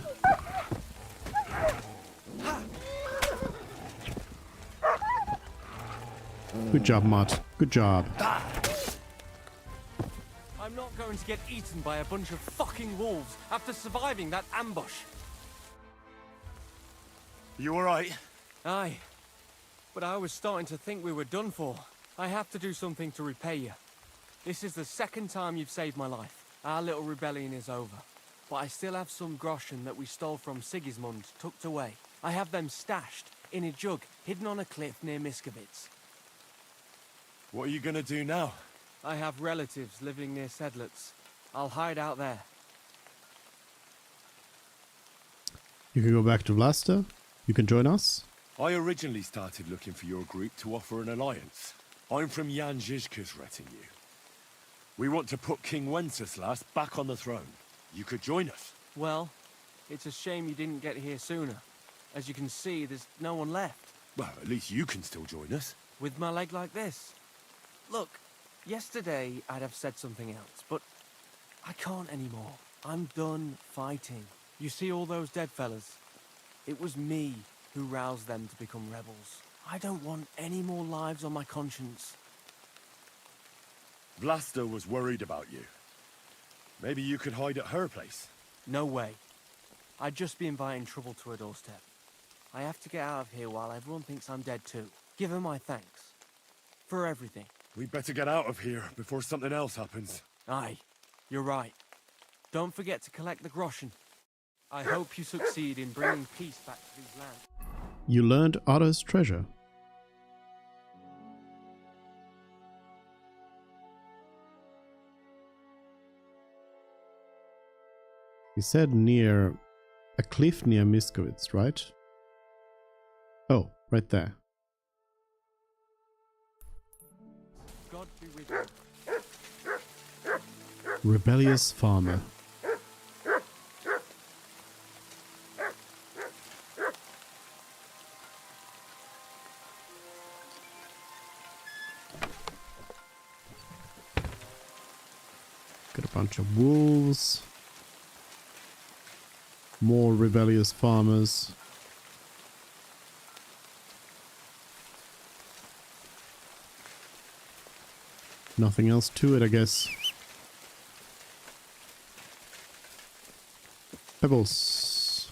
Good job, Mott. Good job. I'm not going to get eaten by a bunch of fucking wolves after surviving that ambush. You alright? Aye. But I was starting to think we were done for. I have to do something to repay you. This is the second time you've saved my life. Our little rebellion is over. But I still have some groschen that we stole from Sigismund tucked away. I have them stashed in a jug hidden on a cliff near Miskovitz. What are you gonna do now? I have relatives living near Sedlitz. I'll hide out there. You can go back to Vlasta. You can join us. I originally started looking for your group to offer an alliance. I'm from Jan Žižka's retinue. We want to put King Wenceslas back on the throne. You could join us. Well, it's a shame you didn't get here sooner. As you can see, there's no one left. Well, at least you can still join us. With my leg like this. Look, yesterday I'd have said something else, but I can't anymore. I'm done fighting. You see all those dead fellas? It was me who roused them to become rebels. I don't want any more lives on my conscience. Vlasta was worried about you. Maybe you could hide at her place. No way. I'd just be inviting trouble to her doorstep. I have to get out of here while everyone thinks I'm dead too. Give her my thanks. For everything. We'd better get out of here before something else happens. Aye, you're right. Don't forget to collect the groschen. I hope you succeed in bringing peace back to these lands. You learned Otter's treasure. He said near a cliff near Miskowitz, right? Oh, right there. God be with you. Rebellious farmer. Got a bunch of wolves. More rebellious farmers. Nothing else to it, I guess. Pebbles.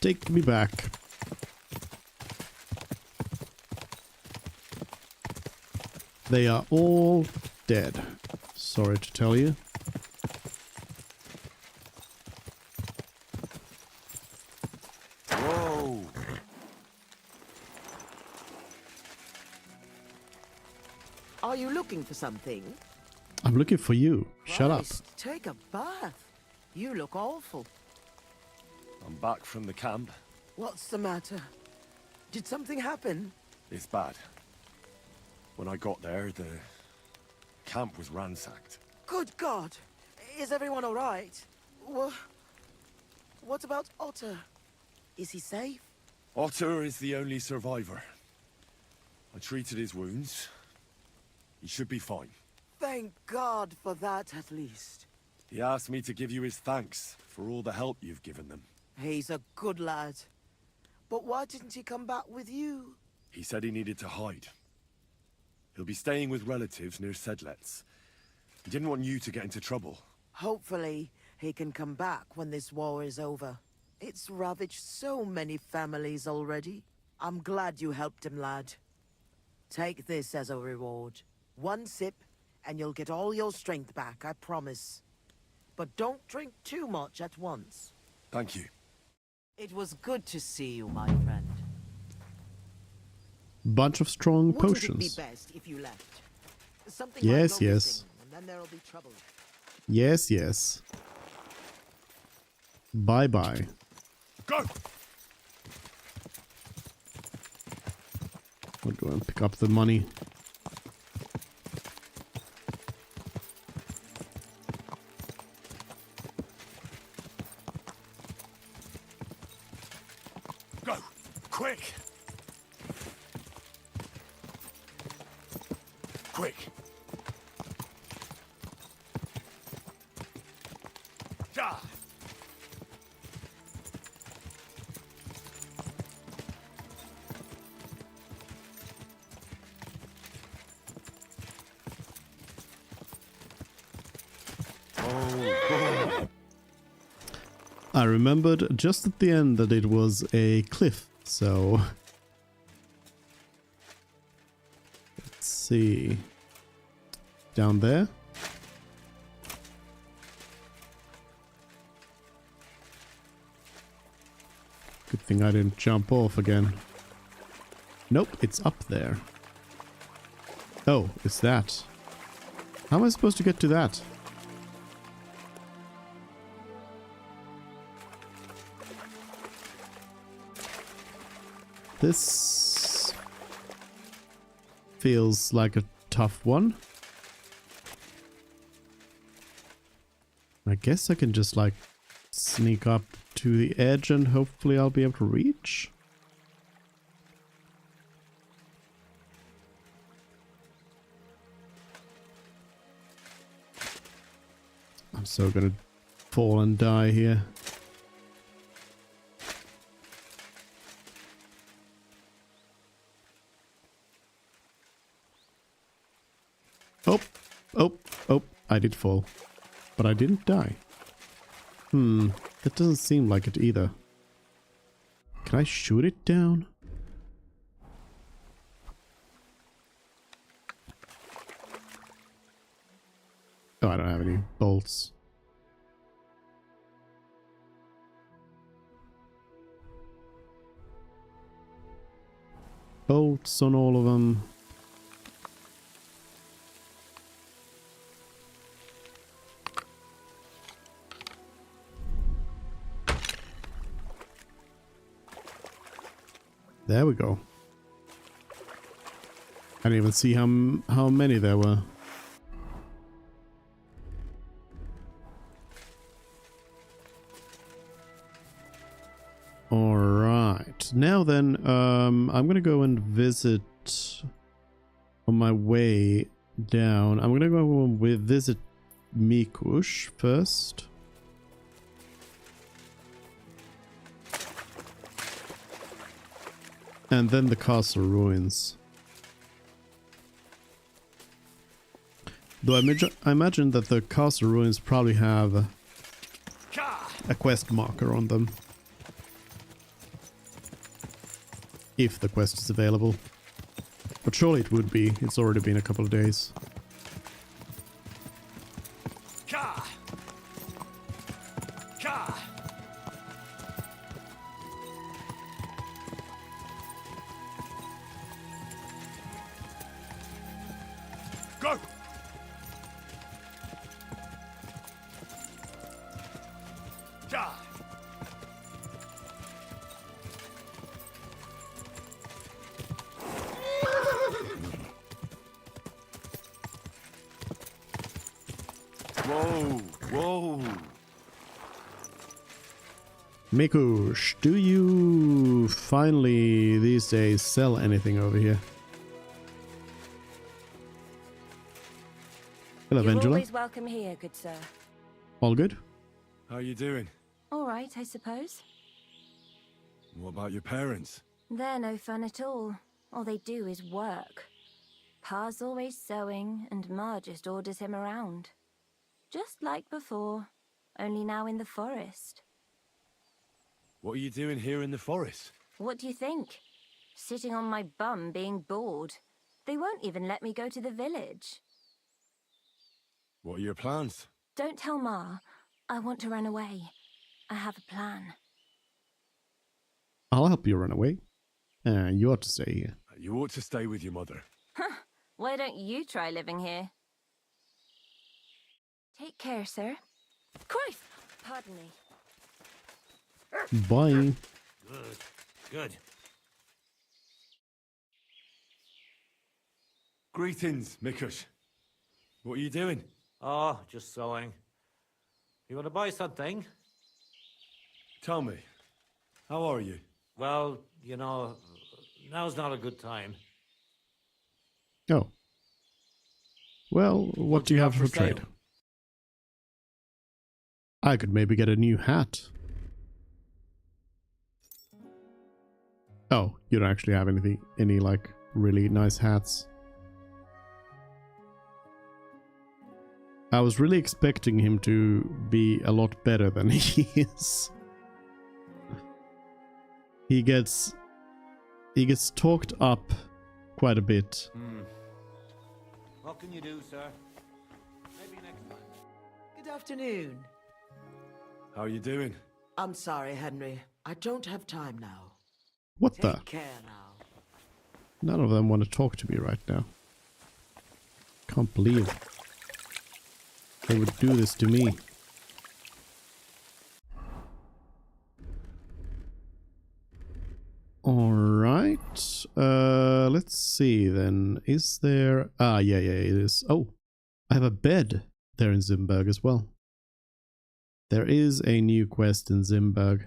Take me back. They are all dead. Sorry to tell you. Whoa. Are you looking for something? I'm looking for you. Shut up. Christ, take a bath. You look awful. I'm back from the camp. What's the matter? Did something happen? It's bad. When I got there, the camp was ransacked. Good God! Is everyone all right? What about Otter? Is he safe? Otter is the only survivor. I treated his wounds. He should be fine. Thank God for that, at least. He asked me to give you his thanks for all the help you've given them. He's a good lad. But why didn't he come back with you? He said he needed to hide. He'll be staying with relatives near Sedlets. He didn't want you to get into trouble. Hopefully, he can come back when this war is over. It's ravaged so many families already. I'm glad you helped him, lad. Take this as a reward. One sip, and you'll get all your strength back, I promise. But don't drink too much at once. Thank you. It was good to see you, my friend. Bunch of strong Wouldn't potions. it be best if you left? Something Yes, might go yes. missing, and then there'll be trouble. Yes, yes. Bye-bye. Go! I'll go and pick up the money. Go! Quick! Quick! Ja! I remembered just at the end that it was a cliff, so... Let's see... Down there? Good thing I didn't jump off again. Nope, it's up there. Oh, it's that. How am I supposed to get to that? This feels like a tough one. I guess I can just like sneak up to the edge and hopefully I'll be able to reach. I'm so gonna fall and die here. Oh, oh, oh, I did fall. But I didn't die. That doesn't seem like it either. Can I shoot it down? Oh, I don't have any bolts. Bolts on all of them. There we go. I didn't even see how many there were. All right. Now then, I'm gonna go and visit on my way down. I'm gonna go and visit Mikush first. And then the castle ruins. Though I imagine that the castle ruins probably have a quest marker on them. If the quest is available. But surely it would be. It's already been a couple of days. Go! Whoa, whoa. Mikush, do you finally these days sell anything over here? Hello, You're Angela. always welcome here, good sir. All good? How you doing? All right, I suppose. What about your parents? They're no fun at all. All they do is work. Pa's always sewing, and Ma just orders him around. Just like before, only now in the forest. What are you doing here in the forest? What do you think? Sitting on my bum being bored. They won't even let me go to the village. What are your plans? Don't tell Ma. I want to run away. I have a plan. I'll help you run away. You ought to stay here. You ought to stay with your mother. Huh. Why don't you try living here? Take care, sir. Christ! Pardon me. Bye. Good. Good. Greetings, Mikush. What are you doing? Oh, just sewing. You want to buy something? Tell me, how are you? Well, you know, now's not a good time. Oh. Well, what do you have for trade? sale? I could maybe get a new hat. Oh, you don't actually have any like really nice hats. I was really expecting him to be a lot better than he is. He gets talked up quite a bit. What can you do, sir? Maybe next time. Good afternoon. How are you doing? I'm sorry, Henry. I don't have time now. What Take the? care now. None of them want to talk to me right now. Can't believe they would do this to me. Alright. Let's see then. Is there... Ah, yeah, it is. Oh, I have a bed there in Zimberg as well. There is a new quest in Zimberg.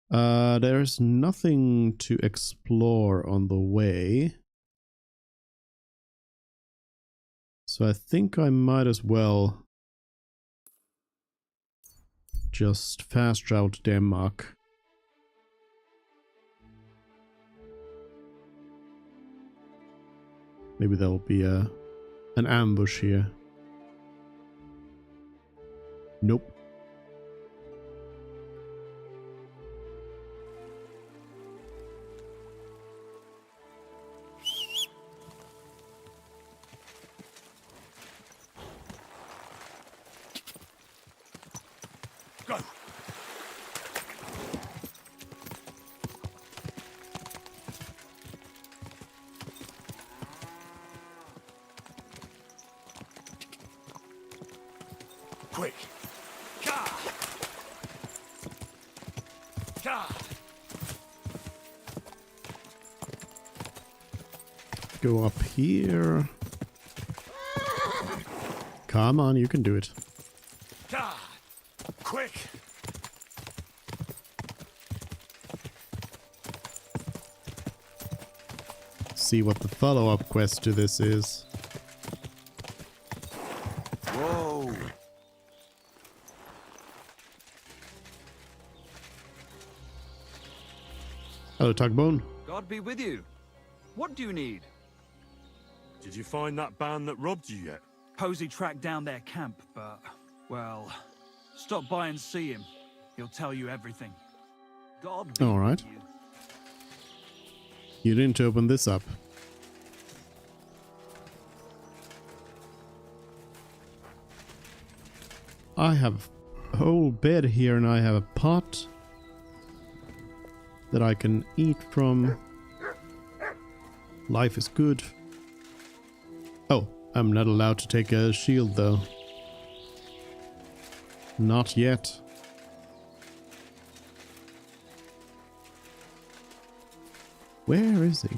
There's nothing to explore on the way. So I think I might as well just fast travel to Denmark. Maybe there'll be an ambush here. Nope. Go. Quick. Ka. Ka. Go up here. Come on, you can do it. Ka. Quick. See what the follow-up quest to this is. Whoa. Hello, Tugbone. God be with you. What do you need? Did you find that band that robbed you yet? Posey tracked down their camp, but, well, stop by and see him. He'll tell you everything. God be All right. with you. You didn't open this up. I have a whole bed here and I have a pot that I can eat from. Life is good. Oh, I'm not allowed to take a shield though. Not yet. Where is he?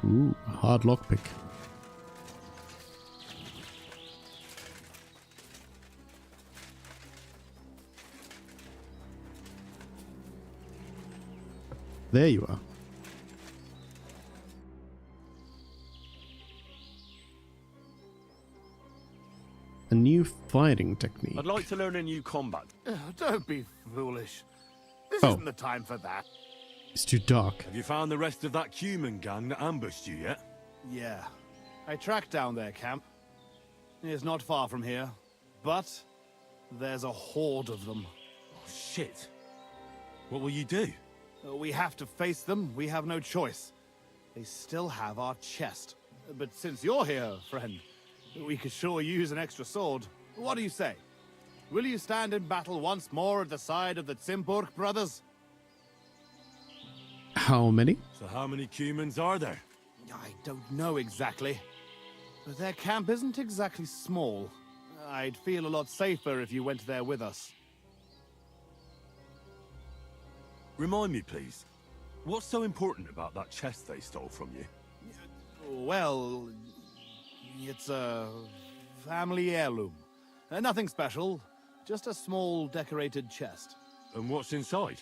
Ooh, hard lockpick. There you are. A new fighting technique. I'd like to learn a new combat. Don't be foolish. This Oh. isn't the time for that. It's too dark. Have you found the rest of that human gang that ambushed you yet? Yeah. I tracked down their camp. It's not far from here. But there's a horde of them. Oh, shit. What will you do? We have to face them. We have no choice. They still have our chest. But since you're here, friend, we could sure use an extra sword. What do you say? Will you stand in battle once more at the side of the Zimburg brothers? How many? So how many humans are there? I don't know exactly. But their camp isn't exactly small. I'd feel a lot safer if you went there with us. Remind me, please. What's so important about that chest they stole from you? Well, it's a family heirloom. Nothing special, just a small decorated chest. And what's inside?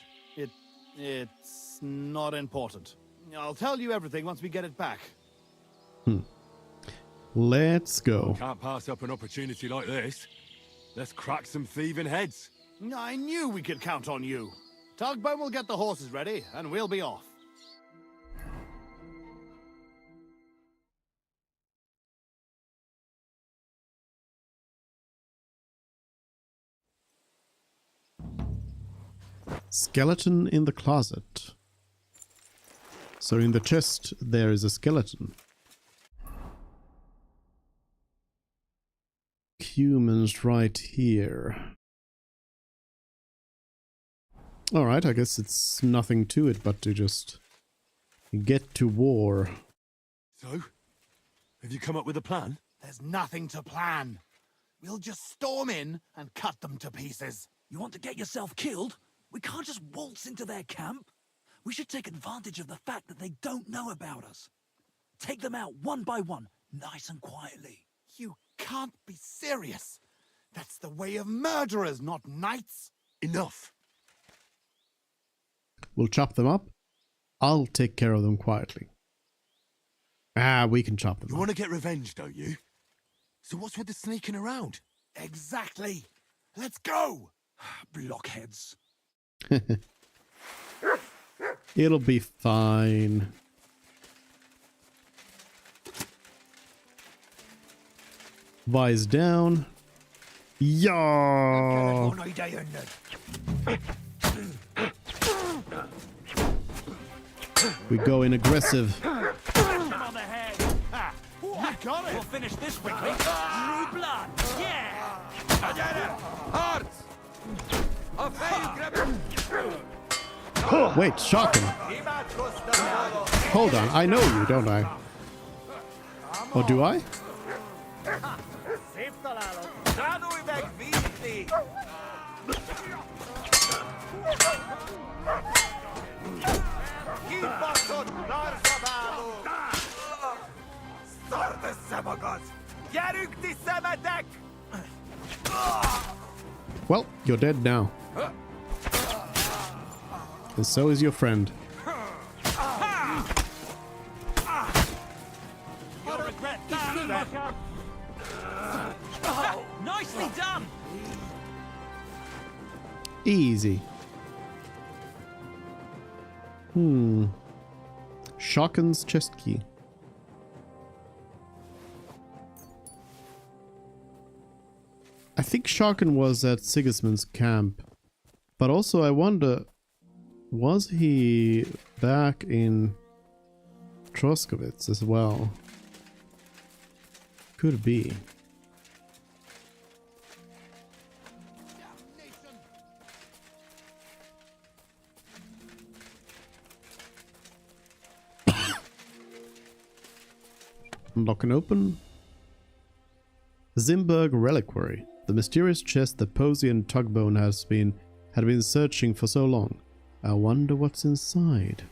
It's not important. I'll tell you everything once we get it back. Let's go. Can't pass up an opportunity like this. Let's crack some thieving heads. I knew we could count on you. Tugboat will get the horses ready, and we'll be off. Skeleton in the closet. So in the chest there is a skeleton. Humans right here. Alright, I guess it's nothing to it but to just get to war. So, have you come up with a plan? There's nothing to plan. We'll just storm in and cut them to pieces. You want to get yourself killed? We can't just waltz into their camp. We should take advantage of the fact that they don't know about us. Take them out one by one, nice and quietly. You can't be serious. That's the way of murderers, not knights. Enough. We'll chop them up. I'll take care of them quietly. Ah, we can chop them You up. want to get revenge, don't you? So what's with the sneaking around? Exactly. Let's go. Blockheads. It'll be fine. Vise down. Yeah. We go in aggressive. Him on the head. Ah, you got it. We'll finish this quickly. True blood. Yeah. Wait, shocking. Hold on, I know you, don't I? Oh, do I? Well, you're dead now. And so is your friend. You'll regret that. Oh, nicely done. Easy. Shocken's chest key. I think Shocken was at Sigismund's camp. But also I wonder, was he back in Troskowitz as well? Could be. Unlock and open. Zimberg Reliquary. The mysterious chest that Posey and Tugbone had been searching for so long. I wonder what's inside.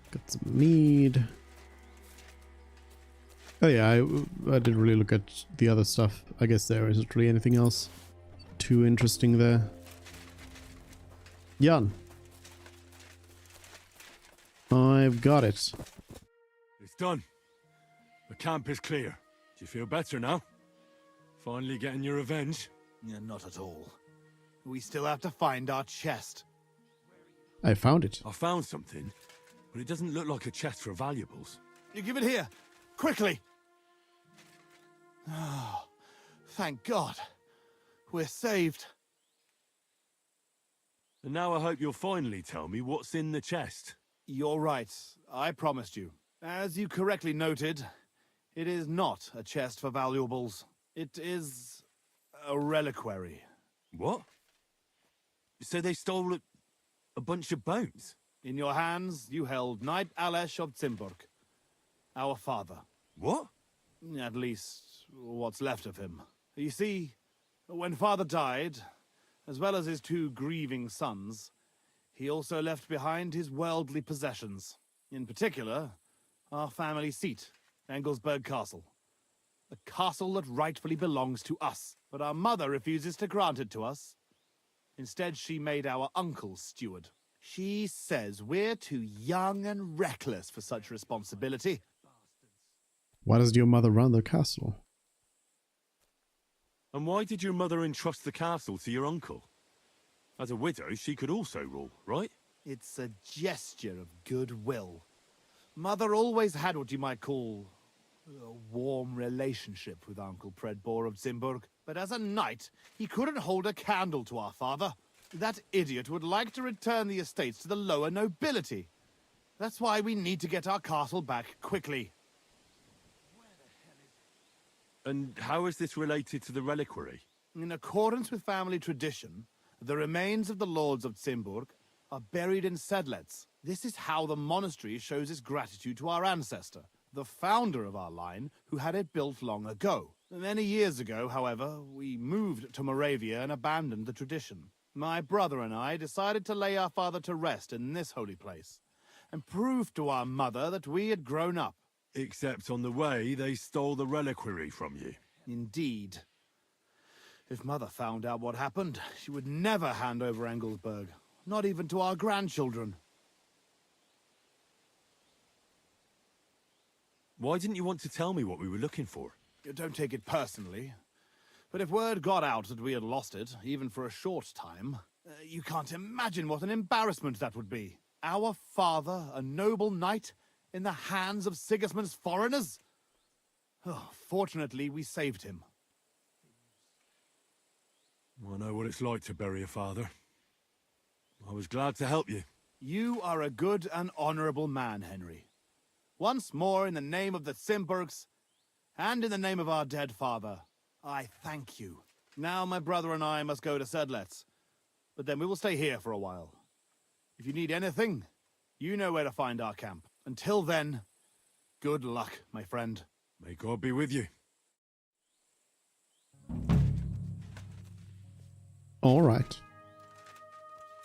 Got some mead. Oh yeah, I didn't really look at the other stuff. I guess there isn't really anything else too interesting there. Jan. I've got it. It's done. The camp is clear. Do you feel better now? Finally getting your revenge? Yeah, not at all. We still have to find our chest. I found it. I found something, but it doesn't look like a chest for valuables. You give it here. Quickly. Oh, thank God. We're saved. And now I hope you'll finally tell me what's in the chest. You're right. I promised you. As you correctly noted, it is not a chest for valuables. It is a reliquary. What? So they stole a bunch of bones? In your hands, you held Knight Alesh of Zimburg, our father. What? At least, what's left of him. You see, when father died, as well as his 2 grieving sons, he also left behind his worldly possessions. In particular, our family seat, Engelsberg Castle. A castle that rightfully belongs to us, but our mother refuses to grant it to us. Instead, she made our uncle steward. She says we're too young and reckless for such responsibility. Why does your mother run the castle? And why did your mother entrust the castle to your uncle? As a widow, she could also rule, right? It's a gesture of goodwill. Mother always had what you might call a warm relationship with Uncle Predbor of Zimburg. But as a knight, he couldn't hold a candle to our father. That idiot would like to return the estates to the lower nobility. That's why we need to get our castle back quickly. And how is this related to the reliquary? In accordance with family tradition, the remains of the lords of Zimburg are buried in sedlets. This is how the monastery shows its gratitude to our ancestor, the founder of our line, who had it built long ago. Many years ago, however, we moved to Moravia and abandoned the tradition. My brother and I decided to lay our father to rest in this holy place, and prove to our mother that we had grown up. Except on the way, they stole the reliquary from you. Indeed. If Mother found out what happened, she would never hand over Engelsberg, not even to our grandchildren. Why didn't you want to tell me what we were looking for? You don't take it personally. But if word got out that we had lost it, even for a short time, you can't imagine what an embarrassment that would be. Our father, a noble knight, in the hands of Sigismund's foreigners? Oh, fortunately, we saved him. I know what it's like to bury a father. I was glad to help you. You are a good and honorable man, Henry. Once more, in the name of the Simburgs, and in the name of our dead father, I thank you. Now my brother and I must go to Sedlets, but then we will stay here for a while. If you need anything, you know where to find our camp. Until then, good luck, my friend. May God be with you. All right.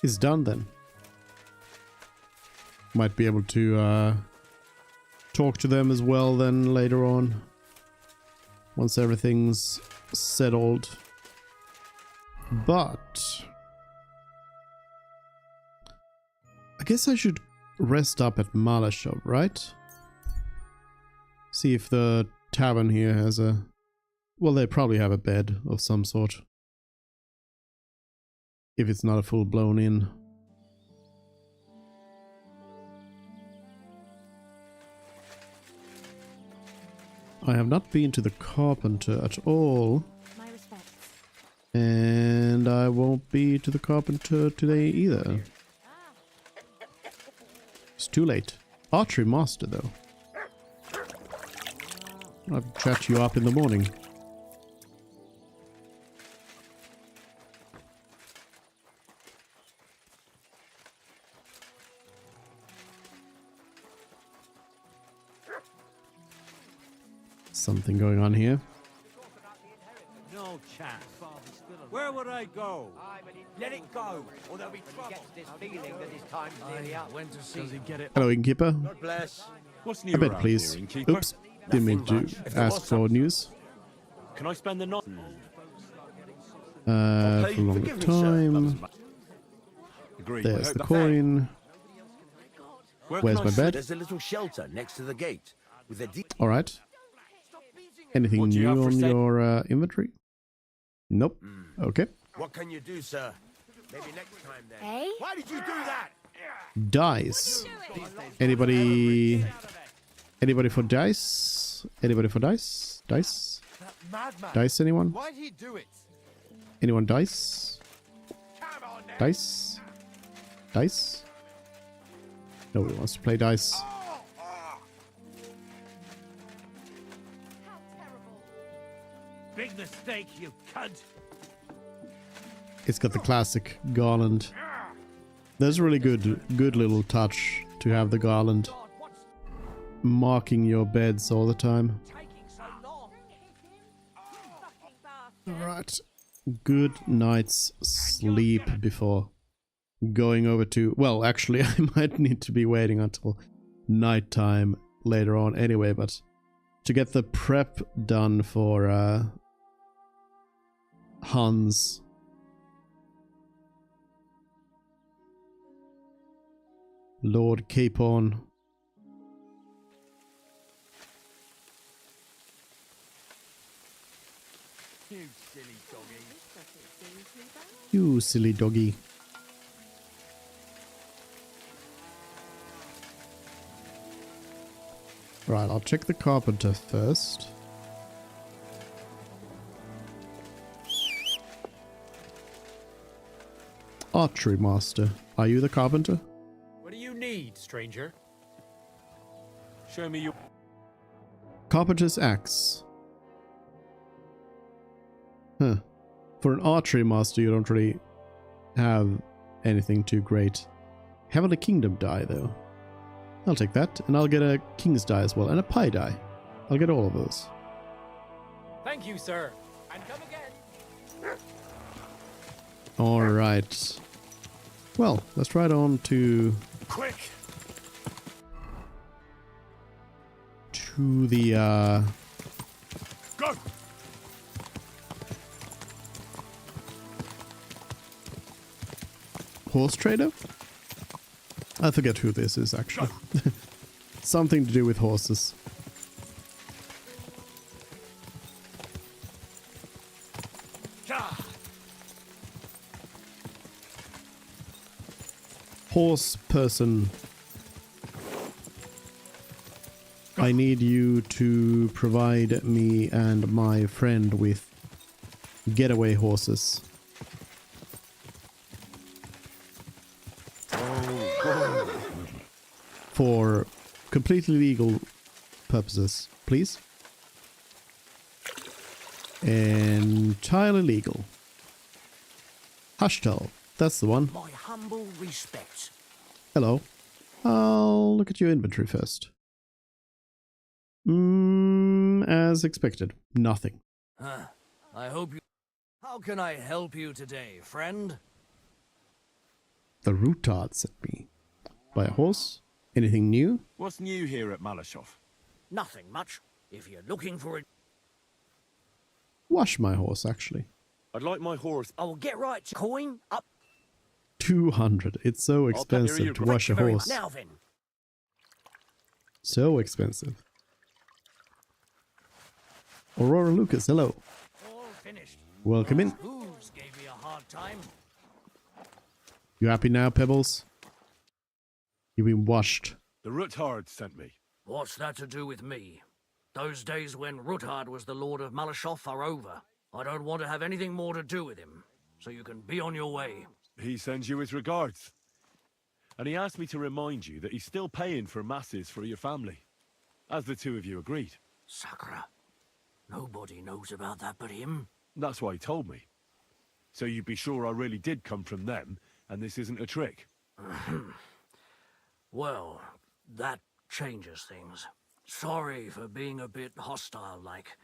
It's done then. Might be able to talk to them as well then later on. Once everything's settled. But I guess I should rest up at Malashov, right? See if the tavern here has a... Well, they probably have a bed of some sort. If it's not a full-blown inn. I have not been to the carpenter at all. My respects. And I won't be to the carpenter today either. It's too late. Archery master, though. I'll chat you up in the morning. Something going on here. No chance. Where would I go? Let it go, or there'll be trouble. This feeling that his time's nearly up. Went to see him. Hello, innkeeper. God bless. What's A new bed, around please. here, innkeeper? Oops. Didn't mean to ask for news. Can I spend the night? For a long time. Agreed. There's the coin. Where's my bed? There's a little shelter next to the gate with a deep... Alright. Anything What do you new have for on sale? your inventory? Nope. Okay. What can you do, sir? Maybe next time then. Hey? Why did you do that? Dice. Anybody for dice? Anybody for dice? Dice? Madman. Dice, anyone? Why'd he do it? Anyone dice? Dice? Dice? Nobody wants to play dice. Big mistake, you cunt. It's got the classic garland. There's a really good little touch to have the garland marking your beds all the time. Right. Good night's sleep before going over to... Well, actually, I might need to be waiting until nighttime later on anyway, but to get the prep done for Hans. Lord Capon. You silly doggy. You silly doggy. Right, I'll check the carpenter first. Archery master. Are you the carpenter? What do you need, stranger? Show me your... Carpenter's axe. Huh. For an archery master, you don't really have anything too great. Heavenly Kingdom die, though. I'll take that, and I'll get a King's die as well, and a Pie die. I'll get all of those. Thank you, sir. And come again. Alright. Well, let's ride on to... Quick! To the, Go! horse trader? I forget who this is, actually. Something to do with horses. Horse person. I need you to provide me and my friend with getaway horses. For completely legal purposes, please. Entirely legal. Hushtel, that's the one. My humble respects. Hello. I'll look at your inventory first. As expected, nothing. Huh. I hope you... How can I help you today, friend? The Rootard sent me. Buy a horse? Anything new? What's new here at Malashov? Nothing much. If you're looking for it... Wash my horse, actually. I'd like my horse... I will get right to coin up. 200. It's so expensive to wash a horse. Now then. So expensive. Aurora Lucas, hello. All finished. Welcome in. Hooves gave me a hard time. You happy now, Pebbles? You've been washed. The Rootard sent me. What's that to do with me? Those days when Rootard was the Lord of Malashov are over. I don't want to have anything more to do with him, so you can be on your way. He sends you his regards. And he asked me to remind you that he's still paying for masses for your family, as the two of you agreed. Sakura. Nobody knows about that but him. That's why he told me. So you'd be sure I really did come from them, and this isn't a trick. Well, that changes things. Sorry for being a bit hostile-like,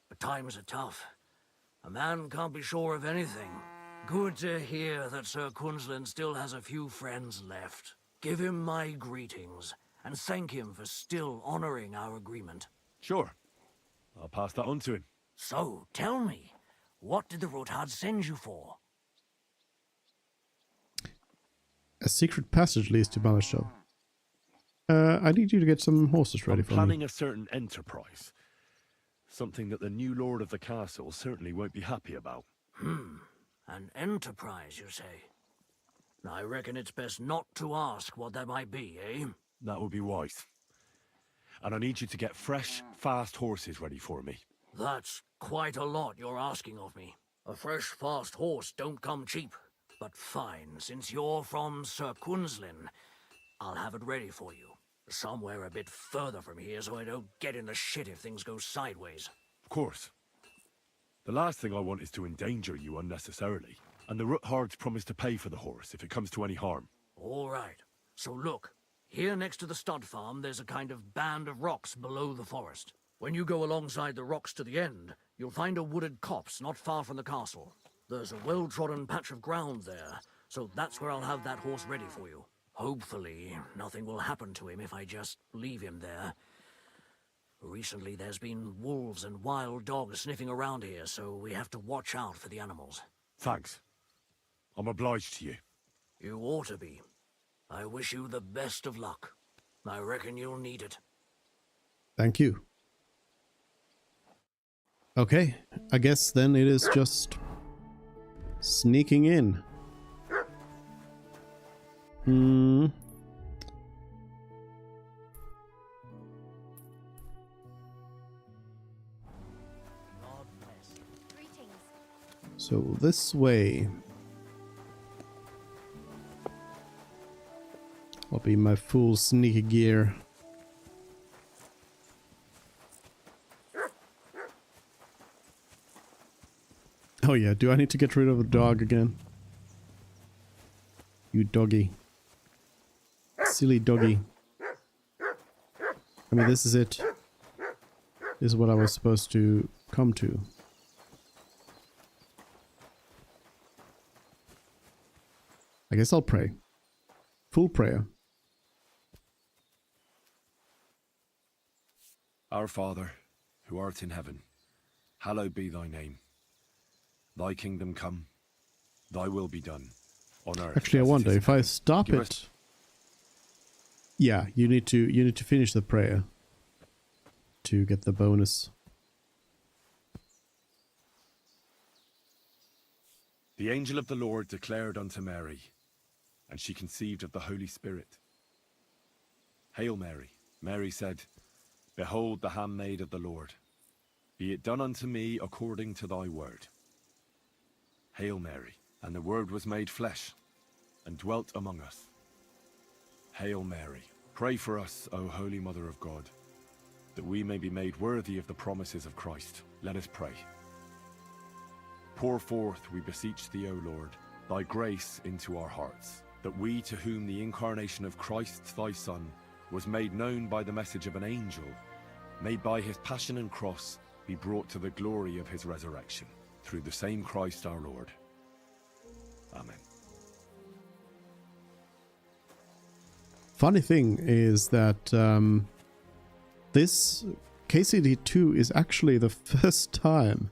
but times are tough. A man can't be sure of anything. Good to hear that Sir Kunzlin still has a few friends left. Give him my greetings, and thank him for still honoring our agreement. Sure. I'll pass that on to him. So, tell me, what did the Rootard send you for? A secret passage leads to Malashov. I need you to get some horses ready for me. Planning a certain enterprise. Something that the new lord of the castle certainly won't be happy about. An enterprise, you say? I reckon it's best not to ask what that might be, eh? That would be wise. And I need you to get fresh, fast horses ready for me. That's quite a lot you're asking of me. A fresh, fast horse don't come cheap. But fine, since you're from Sir Kunzlin, I'll have it ready for you. Somewhere a bit further from here so I don't get in the shit if things go sideways. Of course. The last thing I want is to endanger you unnecessarily. And the Roothards promise to pay for the horse if it comes to any harm. All right. So look, here next to the stud farm there's a kind of band of rocks below the forest. When you go alongside the rocks to the end, you'll find a wooded copse not far from the castle. There's a well-trodden patch of ground there, so that's where I'll have that horse ready for you. Hopefully, nothing will happen to him if I just leave him there. Recently, there's been wolves and wild dogs sniffing around here, so we have to watch out for the animals. Thanks. I'm obliged to you. You ought to be. I wish you the best of luck. I reckon you'll need it. Thank you. Okay, I guess then it is just sneaking in. So this way. I'll be my full sneaky gear. Oh yeah, do I need to get rid of the dog again? You doggy. Silly doggy. I mean, this is it. This is what I was supposed to come to. I guess I'll pray. Full prayer. Our Father, who art in heaven, hallowed be thy name. Thy kingdom come, thy will be done, on earth. Actually, I wonder if I stop it. Yeah, you need to finish the prayer to get the bonus. The angel of the Lord declared unto Mary, and she conceived of the Holy Spirit. Hail Mary, Mary said, Behold the handmaid of the Lord. Be it done unto me according to thy word. Hail Mary, and the Word was made flesh, and dwelt among us. Hail Mary, pray for us, O Holy Mother of God, that we may be made worthy of the promises of Christ. Let us pray. Pour forth, we beseech thee, O Lord, thy grace into our hearts, that we, to whom the incarnation of Christ thy Son was made known by the message of an angel, may by his passion and cross be brought to the glory of his resurrection, through the same Christ our Lord. Amen. Funny thing is that this KCD2 is actually the first time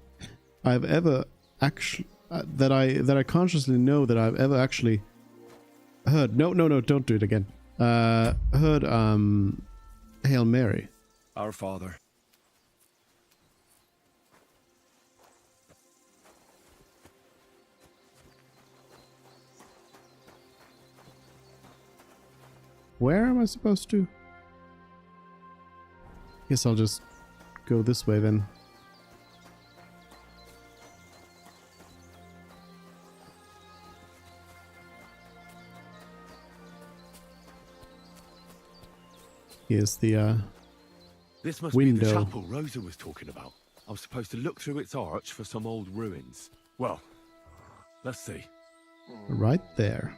I've ever actually that I consciously know that I've ever actually heard. No, don't do it again. Heard Hail Mary. Our Father. Where am I supposed to? Guess I'll just go this way then. Here's the This must window. be the chapel Rosa was talking about. I was supposed to look through its arch for some old ruins. Well, let's see. Right there.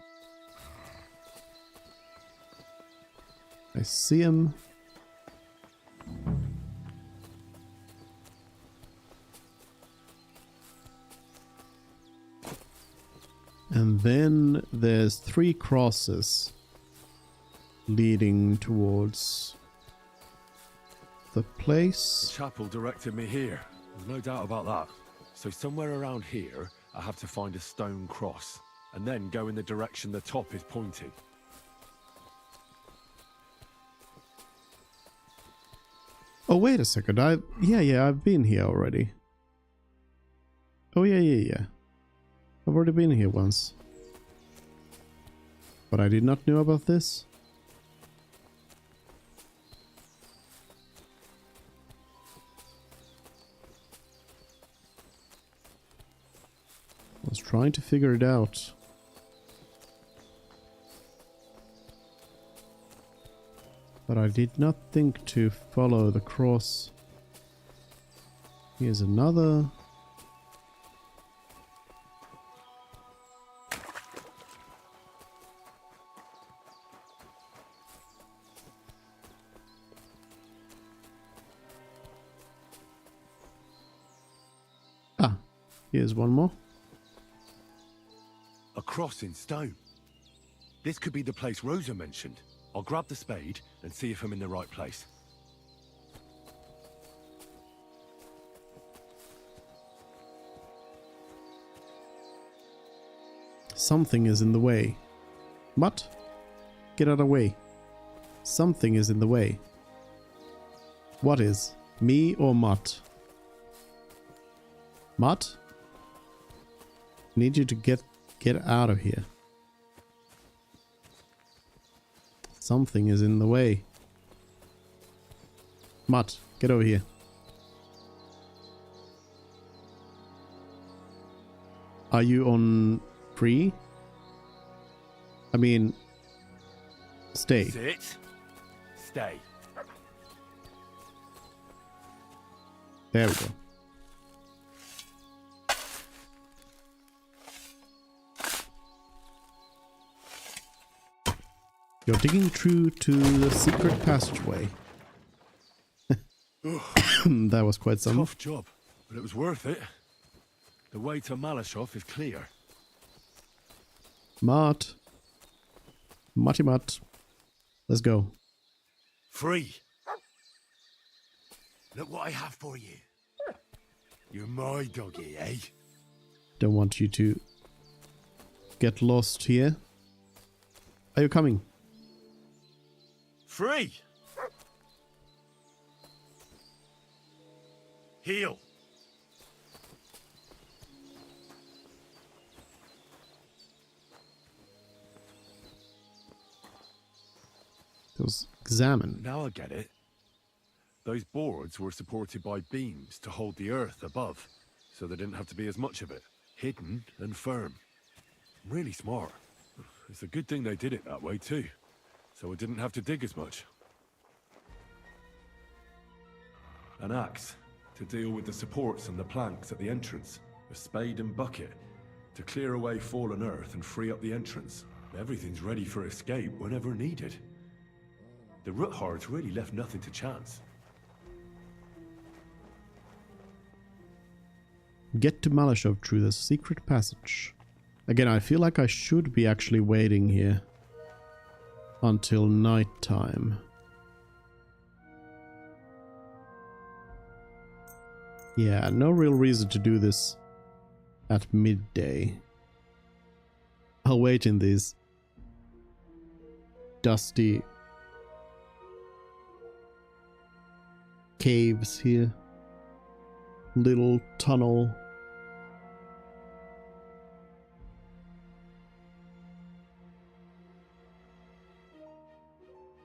I see him. And then there's 3 crosses leading towards the place. The chapel directed me here. There's no doubt about that. So somewhere around here, I have to find a stone cross, and then go in the direction the top is pointing. Oh, wait a second. Yeah, I've been here already. Oh, yeah. I've already been here once. But I did not know about this. I was trying to figure it out. But I did not think to follow the cross. Here's another. Ah, here's one more. A cross in stone. This could be the place Rosa mentioned. I'll grab the spade and see if I'm in the right place. Something is in the way. Mutt, get out of the way. Something is in the way. What is? Me or Mutt? Mutt? Need you to get out of here. Something is in the way. Mutt, get over here. Are you on free? I mean, stay. Sit. Stay. There we go. You're digging through to the secret passageway. That was quite some. Tough job, but it was worth it. The way to Malashov is clear. Mutt. Mutty Mutt. Let's go. Free. Look what I have for you. You're my doggy, eh? Don't want you to get lost here. Are you coming? Free. Heel. Let's examine. Now I get it. Those boards were supported by beams to hold the earth above, so there didn't have to be as much of it. Hidden and firm. Really smart. It's a good thing they did it that way too, so I didn't have to dig as much. An axe to deal with the supports and the planks at the entrance. A spade and bucket to clear away fallen earth and free up the entrance. Everything's ready for escape whenever needed. The Roothards really left nothing to chance. Get to Malashov through the secret passage. Again, I feel like I should be actually waiting here until nighttime. Yeah, no real reason to do this at midday. I'll wait in these dusty caves here. Little tunnel.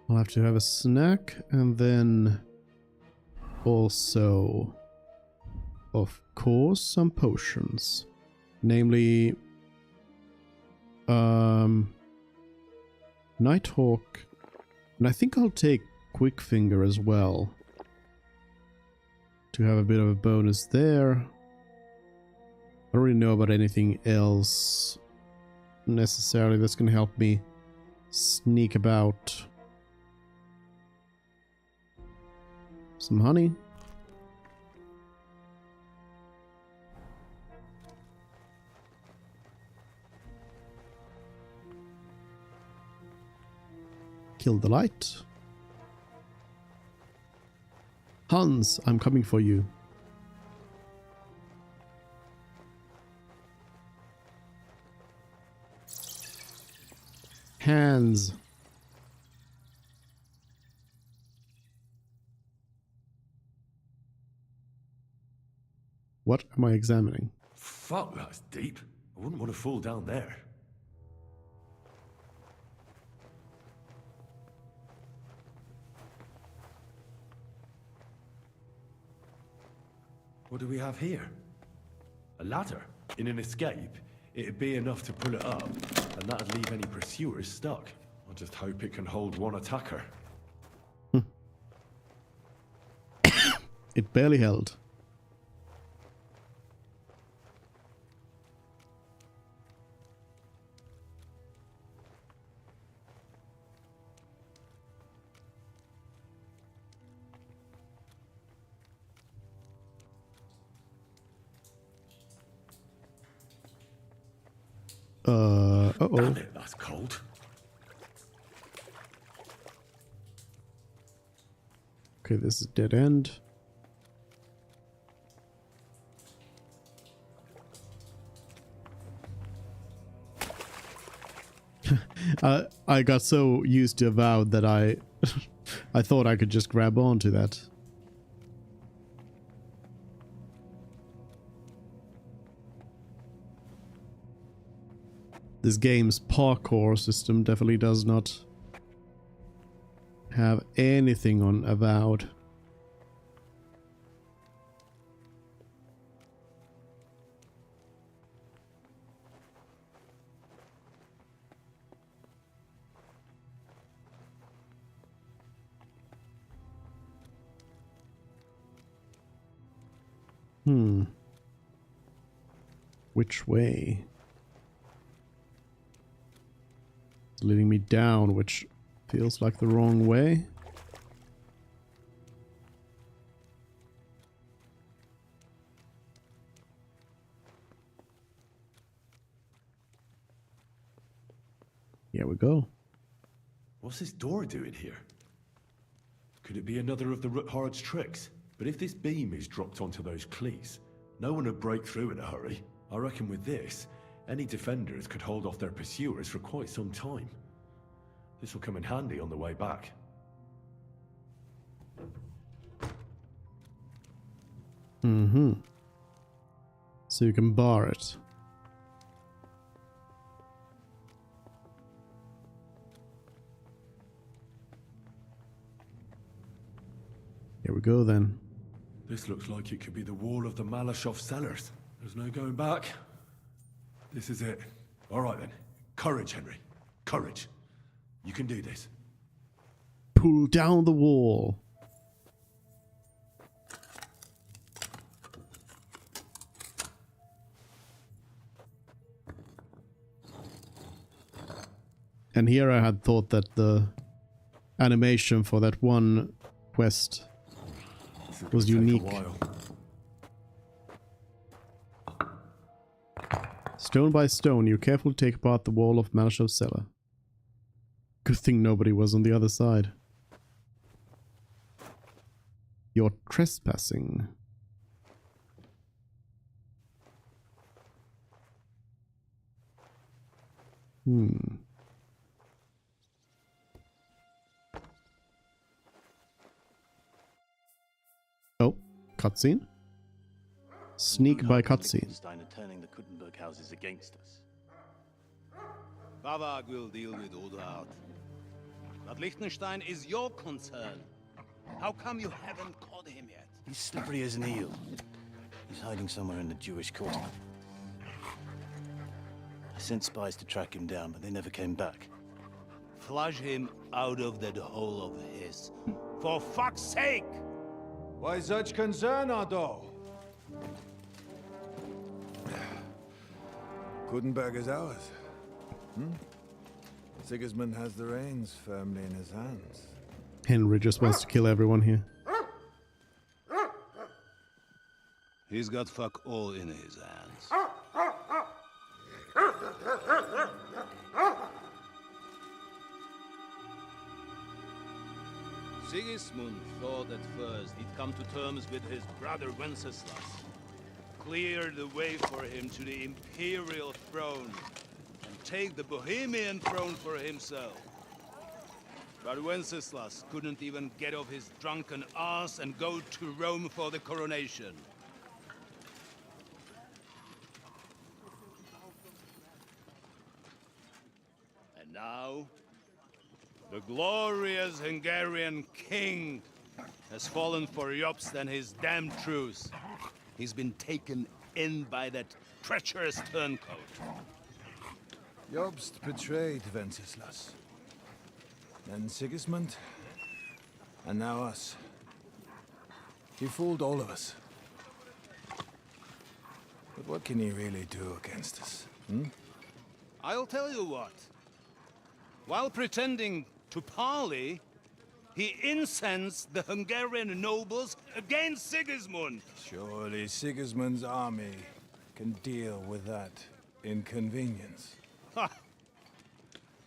I'll have to have a snack and then also, of course, some potions. Namely, Nighthawk, and I think I'll take Quickfinger as well to have a bit of a bonus there. I don't really know about anything else necessarily that's going to help me sneak about. Some honey. Kill the light. Hans, I'm coming for you. Hands. What am I examining? Fuck, that's deep. I wouldn't want to fall down there. What do we have here? A ladder. In an escape, it'd be enough to pull it up, and that'd leave any pursuers stuck. I just hope it can hold one attacker. It barely held. Uh-oh. Damn it, that's cold. Okay, this is dead end. I got so used to Avowed that I I thought I could just grab onto that. This game's parkour system definitely does not have anything on Avowed. Which way? It's leading me down, which feels like the wrong way. Here we go. What's this door doing here? Could it be another of the Roothards' tricks? But if this beam is dropped onto those cleats, no one would break through in a hurry. I reckon with this, any defenders could hold off their pursuers for quite some time. This will come in handy on the way back. So you can bar it. Here we go then. This looks like it could be the wall of the Malashov cellars. There's no going back. This is it. All right then. Courage, Henry. Courage. You can do this. Pull down the wall. And here I had thought that the animation for that one quest was unique. Stone by stone, you carefully take apart the wall of Malashov's cellar. Good thing nobody was on the other side. You're trespassing. Oh, cutscene? Sneak by cutscene. Liechtenstein are turning the Kuttenberg houses against us. Avowed will deal with Avowed. But Liechtenstein is your concern. How come you haven't caught him yet? He's slippery as an eel. He's hiding somewhere in the Jewish quarter. I sent spies to track him down, but they never came back. Flush him out of that hole of his. For fuck's sake! Why such concern, Otto? Kuttenberg is ours. Sigismund has the reins firmly in his hands. Henry just wants to kill everyone here. He's got fuck all in his hands. Sigismund thought at first he'd come to terms with his brother Wenceslas, clear the way for him to the imperial throne, and take the Bohemian throne for himself. But Wenceslas couldn't even get off his drunken ass and go to Rome for the coronation. And now, the glorious Hungarian king has fallen for Jobst and his damned truce. He's been taken in by that treacherous turncoat. Jobst betrayed Wenceslas. Then Sigismund, and now us. He fooled all of us. But what can he really do against us? I'll tell you what. While pretending to parley, he incensed the Hungarian nobles against Sigismund. Surely Sigismund's army can deal with that inconvenience. Ha!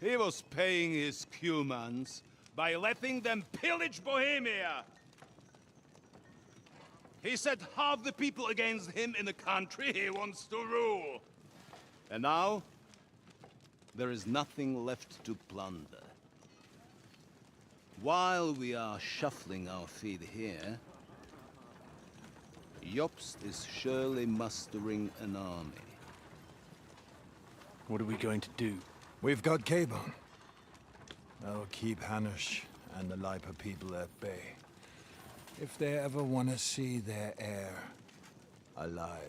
He was paying his Cumans by letting them pillage Bohemia. He set half the people against him in the country he wants to rule. And now, there is nothing left to plunder. While we are shuffling our feet here, Jobst is surely mustering an army. What are we going to do? We've got K-Bone. That'll keep Hanush and the Lipa people at bay. If they ever want to see their heir alive.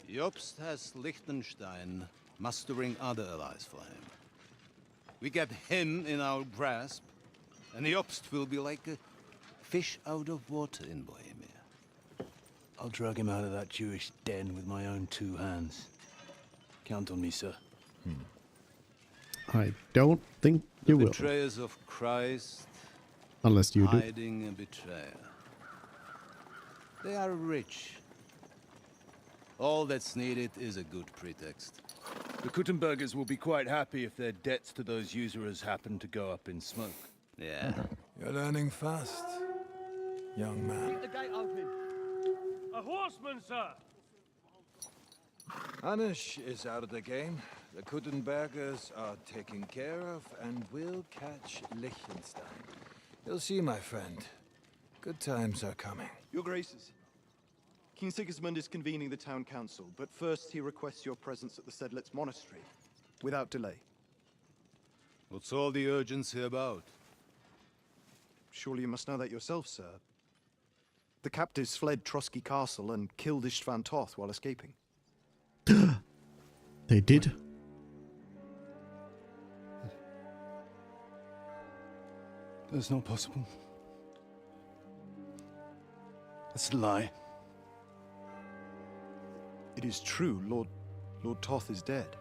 Jobst has Liechtenstein mustering other allies for him. We get him in our grasp, and Jobst will be like a fish out of water in Bohemia. I'll drag him out of that Jewish den with my own two hands. Count on me, sir. I don't think you will. Betrayers of Christ, Unless you do. hiding a betrayer. They are rich. All that's needed is a good pretext. The Kuttenbergers will be quite happy if their debts to those usurers happen to go up in smoke. Yeah. You're learning fast, young man. Keep the gate open. A horseman, sir! Hanush is out of the game. The Kuttenbergers are taken care of, and we'll catch Liechtenstein. You'll see, my friend. Good times are coming. Your Graces, King Sigismund is convening the town council, but first he requests your presence at the Sedlitz monastery, without delay. What's all the urgency about? Surely you must know that yourself, sir. The captives fled Trotsky Castle and killed Istvan Toth while escaping. They did? That's not possible. That's a lie. It is true. Lord Toth is dead.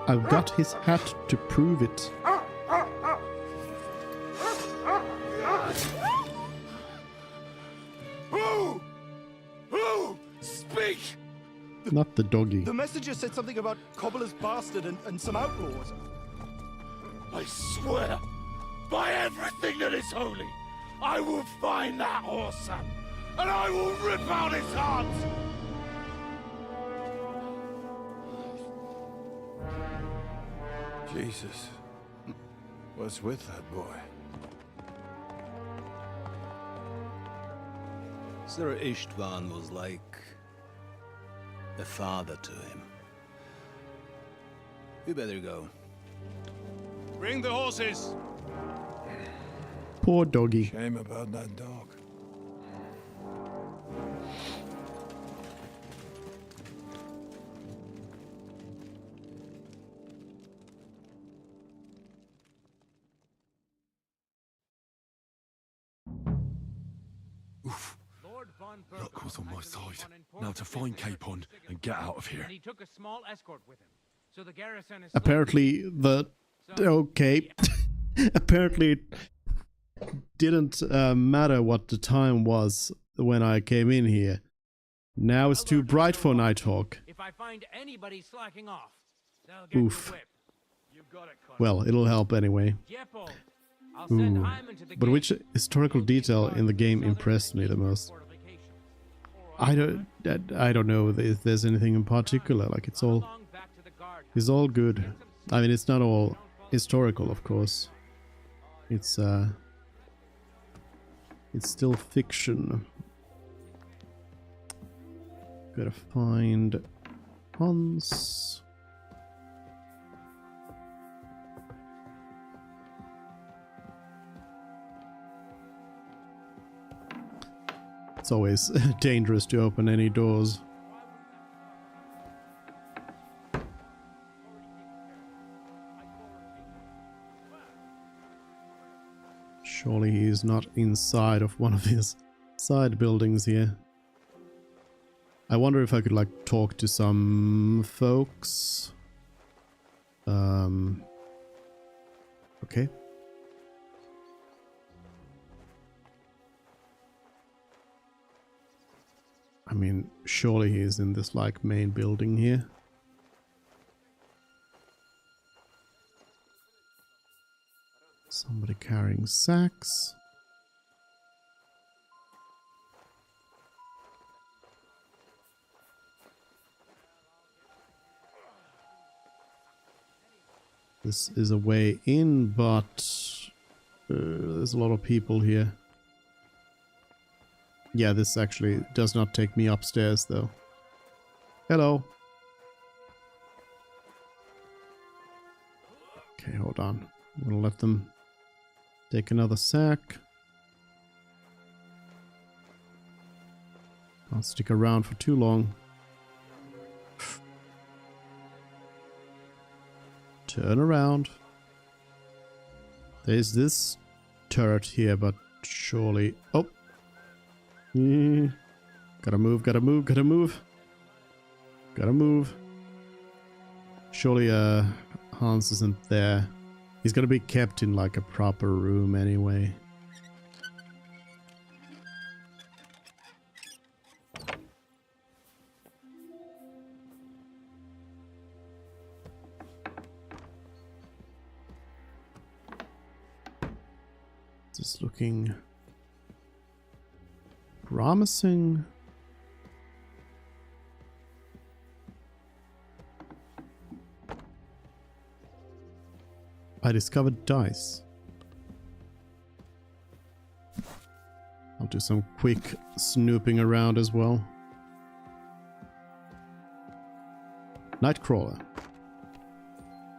I've got his hat to prove it. Who? Speak! Not the doggy. The messenger said something about Cobbler's bastard and some outlaws. I swear, by everything that is holy, I will find that horseman, and I will rip out his heart! Jesus. What's with that boy? Sir Istvan was like a father to him. We better go. Bring the horses! Poor doggy. Shame about that dog. Luck was on my side. Now to find Capon and get out of here. And he took a small escort with him. So the garrison is Apparently okay. Apparently it didn't matter what the time was when I came in here. Now it's too bright for Nighthawk. If I find anybody slacking off, they'll get Oof. the whip. You got it, Well, it'll help anyway. Jeppo, I'll send Ooh. Hyman to the But gate. which historical detail in the game impressed me the most? I don't know if there's anything in particular. Like it's all good. I mean, it's not all historical, of course. It's still fiction. Gotta find Hans. It's always dangerous to open any doors. Surely he is not inside of one of his side buildings here. I wonder if I could like talk to some folks. Okay. I mean, surely he is in this like main building here. Somebody carrying sacks. This is a way in, but there's a lot of people here. Yeah, this actually does not take me upstairs, though. Hello. Okay, hold on. I'm gonna let them take another sack. I'll stick around for too long. Turn around. There's this turret here, but surely... Oh! Gotta move, gotta move, gotta move. Gotta move. Surely Hans isn't there. He's gonna be kept in like a proper room anyway. Just looking promising. I discovered dice. I'll do some quick snooping around as well. Nightcrawler.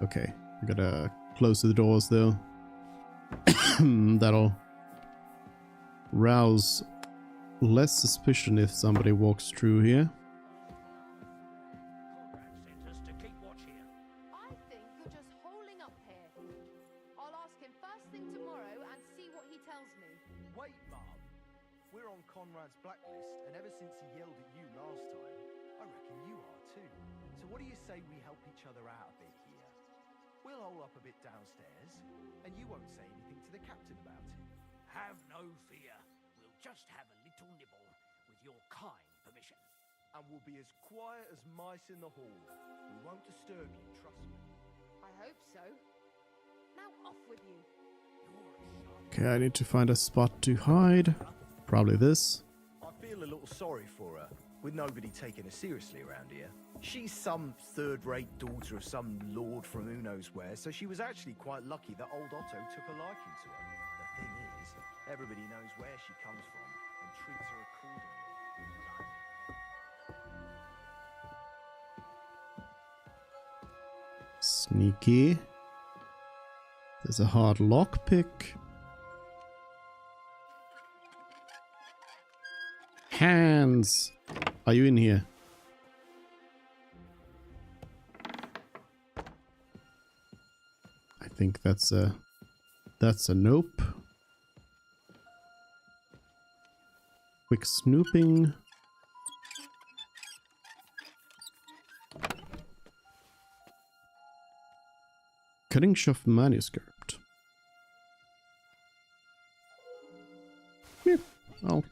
Okay, I gotta close the doors though. That'll rouse less suspicion if somebody walks through here. I think you're just holding up here. I'll ask him first thing tomorrow and see what he tells me. Wait, Mum. We're on Conrad's blacklist, and ever since he yelled at you last time, I reckon you are too. So what do you say we help each other out a bit here? We'll hole up a bit downstairs, and you won't say anything to the captain about it. Have no fear. We'll just have a little nibble, with your kind permission. And we'll be as quiet as mice in the hall. We won't disturb you, trust me. I hope so. Now off with you. Okay, I need to find a spot to hide. Probably this. I feel a little sorry for her, with nobody taking her seriously around here. She's some third-rate daughter of some lord from who knows where, so she was actually quite lucky that old Otto took a liking to her. The thing is, everybody knows where she comes from and treats her accordingly. Sneaky. There's a hard lockpick. Hands! Are you in here? I think that's a nope. Quick snooping. Cutting shaft manuscript. Yep, I'll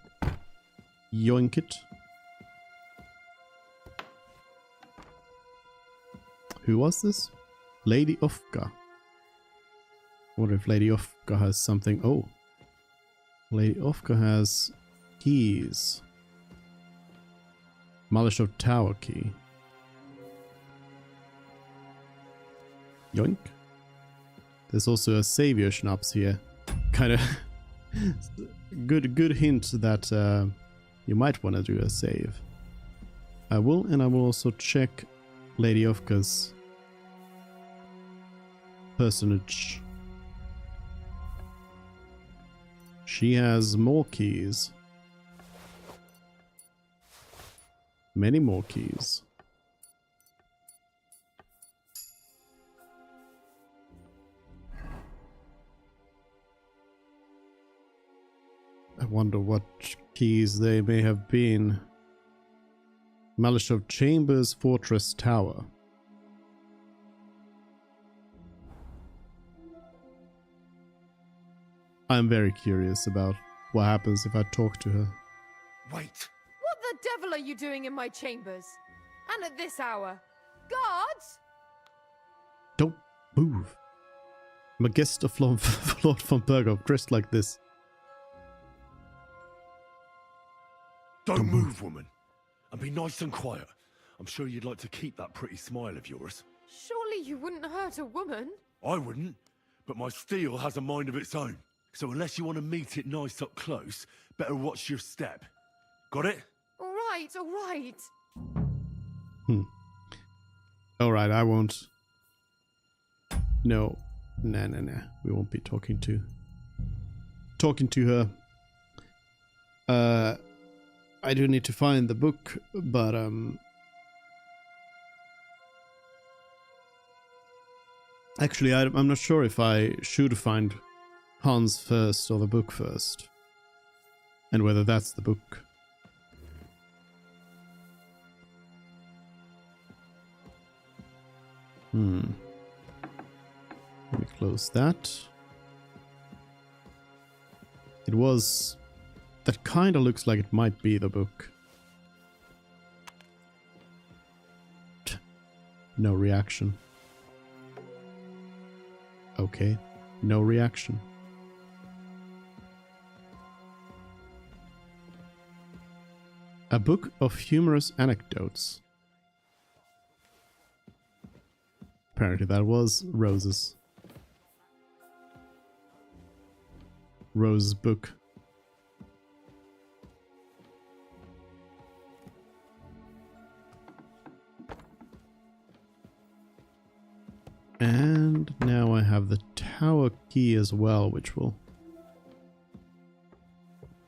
yoink it. Who was this? Lady Ofka. I wonder if Lady Ofka has something. Oh. Lady Ofka has keys. Malishov Tower key. Yoink. There's also a savior schnapps here. Kind of good hint that you might want to do a save. I will, and I will also check Lady Ofka's personage. She has more keys. Many more keys. I wonder what keys they may have been. Malishov Chambers Fortress Tower. I'm very curious about what happens if I talk to her. Wait! What the devil are you doing in my chambers? And at this hour? Guards? Don't move. I'm a guest of Lord von Berghoff dressed like this. Don't move, woman. And be nice and quiet. I'm sure you'd like to keep that pretty smile of yours. Surely you wouldn't hurt a woman? I wouldn't, but my steel has a mind of its own. So unless you want to meet it nice up close, better watch your step. Got it? All right, all right. Alright, I won't. No. Nah. We won't be talking to her. I do need to find the book, but actually I'm not sure if I should find Hans first or the book first, and whether that's the book. Let me close that. It was... That kind of looks like it might be the book. No reaction. Okay, no reaction. A book of humorous anecdotes. Apparently that was Rose's. Rose's book. key as well, which will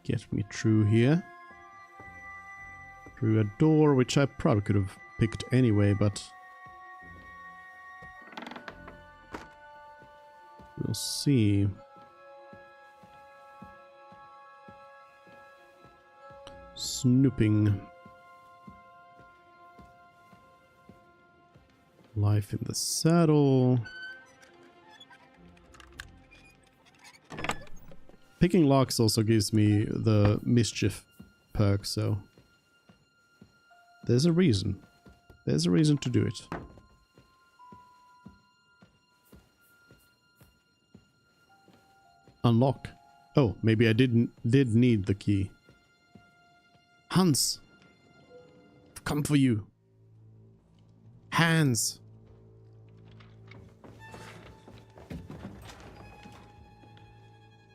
get me through here. Through a door, which I probably could have picked anyway, but we'll see. Snooping. Life in the saddle. Picking locks also gives me the mischief perk, so there's a reason. There's a reason to do it. Unlock. Oh, maybe I did need the key. Hans, I've come for you. Hans.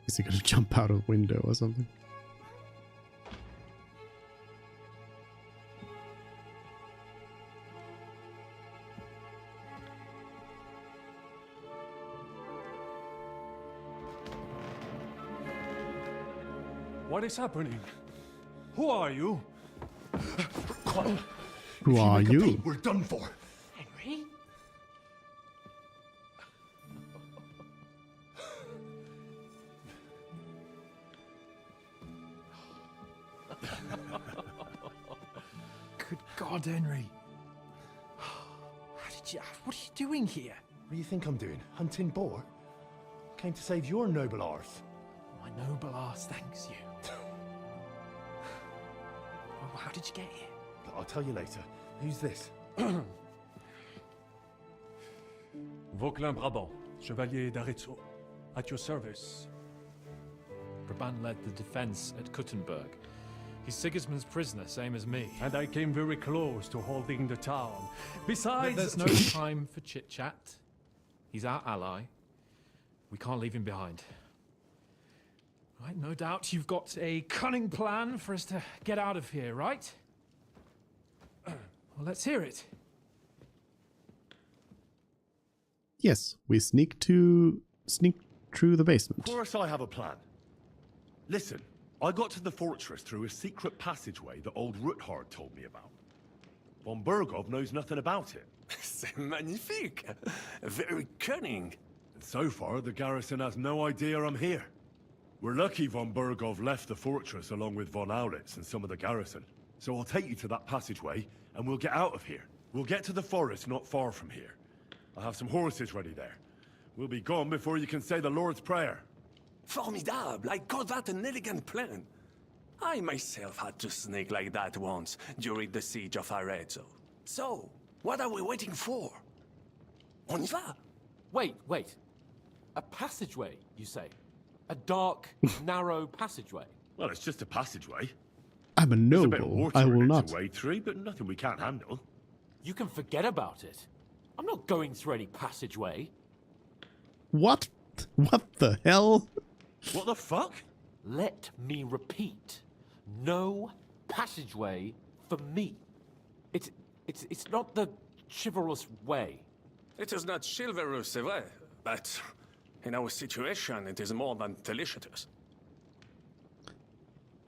Is he gonna jump out of a window or something? What is happening? Who are you? Who are you? We're done for. Henry? Good God, Henry. What are you doing here? What do you think I'm doing? Hunting boar? Came to save your noble arse. My noble arse thanks you. Oh, how did you get here? I'll tell you later. Who's this? Vauquelin Brabant, Chevalier d'Aretzo. At your service. Brabant led the defense at Kuttenberg. He's Sigismund's prisoner, same as me. And I came very close to holding the town. Besides... There's no time for chit-chat. He's our ally. We can't leave him behind. Right, no doubt you've got a cunning plan for us to get out of here, right? Well, let's hear it. Yes, we sneak through the basement. Of course I have a plan. Listen, I got to the fortress through a secret passageway that old Ruthard told me about. Von Burgov knows nothing about it. C'est magnifique. Very cunning. And so far, the garrison has no idea I'm here. We're lucky Von Burgov left the fortress along with Von Aulitz and some of the garrison. So I'll take you to that passageway, and we'll get out of here. We'll get to the forest not far from here. I have some horses ready there. We'll be gone before you can say the Lord's Prayer. Formidable! I call that an elegant plan. I myself had to sneak like that once during the siege of Arezzo. So, what are we waiting for? On y va! Wait. A passageway, you say? A dark, narrow passageway? Well, it's just a passageway. I'm a There's a bit of noble. water I in will it not. to wade through, but nothing we can't handle. You can forget about it. I'm not going through any passageway. What? What the hell? What the fuck? Let me repeat. No passageway for me. It's not the chivalrous way. It is not chivalrous, c'est vrai, but in our situation, it is more than delicious.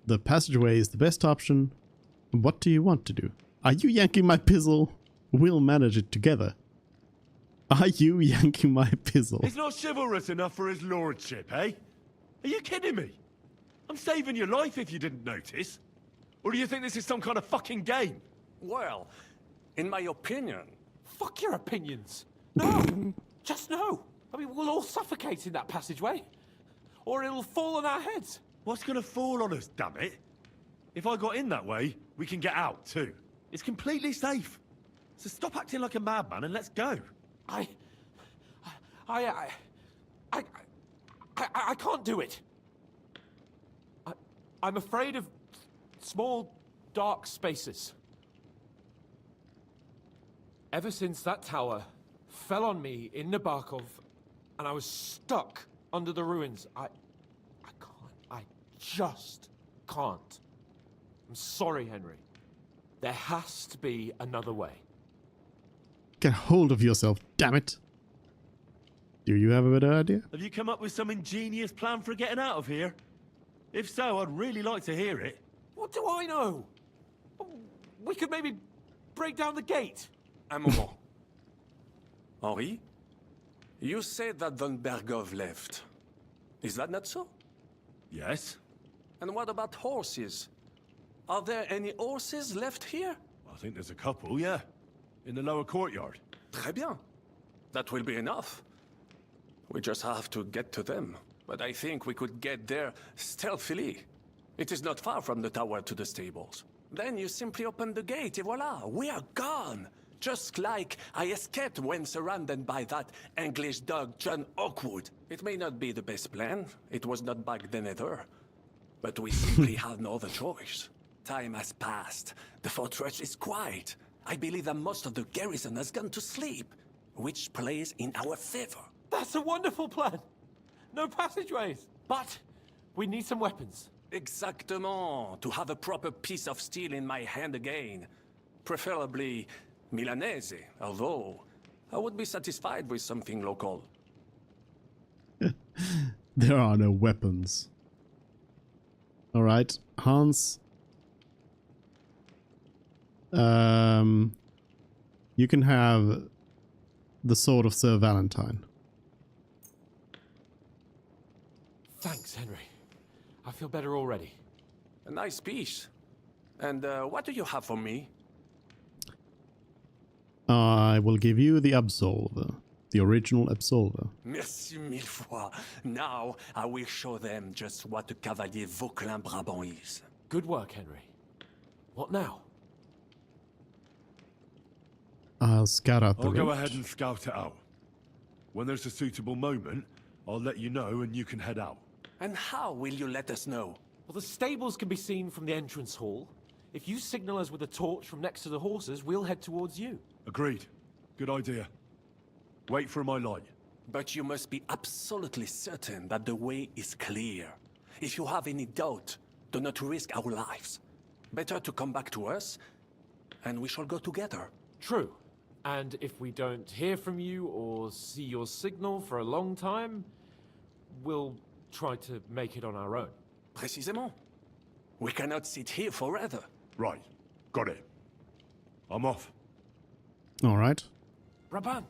The passageway is the best option. What do you want to do? Are you yanking my pizzle? We'll manage it together. Are you yanking my pizzle? It's not chivalrous enough for his lordship, eh? Are you kidding me? I'm saving your life if you didn't notice. Or do you think this is some kind of fucking game? Well, in my opinion... Fuck your opinions. No! Just no! I mean, we'll all suffocate in that passageway. Or it'll fall on our heads. What's gonna fall on us, damn it? If I got in that way, we can get out, too. It's completely safe. So stop acting like a madman and let's go. I can't do it. I'm afraid of small, dark spaces. Ever since that tower fell on me in Nabokov, and I was stuck under the ruins, I just can't. I'm sorry, Henry. There has to be another way. Get hold of yourself, damn it. Do you have a better idea? Have you come up with some ingenious plan for getting out of here? If so, I'd really like to hear it. What do I know? We could maybe break down the gate. Un moment. Henri? You said that Von Bergov left. Is that not so? Yes. And what about horses? Are there any horses left here? I think there's a couple, yeah. In the lower courtyard. Très bien. That will be enough. We just have to get to them. But I think we could get there stealthily. It is not far from the tower to the stables. Then you simply open the gate, et voila, we are gone! Just like I escaped when surrounded by that English dog John Oakwood. It may not be the best plan. It was not back then either. But we simply had no other choice. Time has passed. The fortress is quiet. I believe that most of the garrison has gone to sleep, which plays in our favor. That's a wonderful plan. No passageways. But we need some weapons. Exactement. To have a proper piece of steel in my hand again. Preferably Milanese, although I would be satisfied with something local. There are no weapons. Alright, Hans. You can have the sword of Sir Valentine. Thanks, Henry. I feel better already. A nice piece. And what do you have for me? I will give you the Absolver. The original Absolver. Merci mille fois. Now I will show them just what a Cavalier Vauquelin Brabant is. Good work, Henry. What now? I'll scout out the I'll go route. ahead and scout it out. When there's a suitable moment, I'll let you know and you can head out. And how will you let us know? Well, the stables can be seen from the entrance hall. If you signal us with a torch from next to the horses, we'll head towards you. Agreed. Good idea. Wait for my light. But you must be absolutely certain that the way is clear. If you have any doubt, do not risk our lives. Better to come back to us, and we shall go together. True. And if we don't hear from you or see your signal for a long time, we'll try to make it on our own. Précisément. We cannot sit here forever. Right. Got it. I'm off. Alright. Brabant,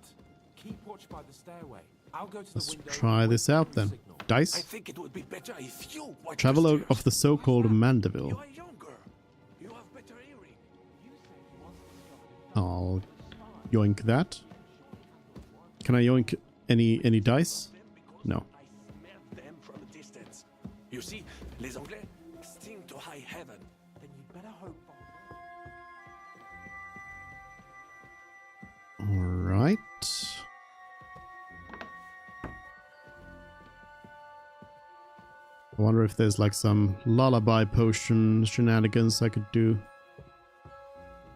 keep watch by the stairway. I'll go to the Let's window. try this out then. I Dice. think it would be better if you watch Traveler of the so-called Mandeville. You are younger. You have better hearing. I'll yoink that. Can I yoink any dice? No. Them from a distance. You see, les Anglais sting to high heaven. Then you'd better hope. Alright. I wonder if there's like some lullaby potion shenanigans I could do.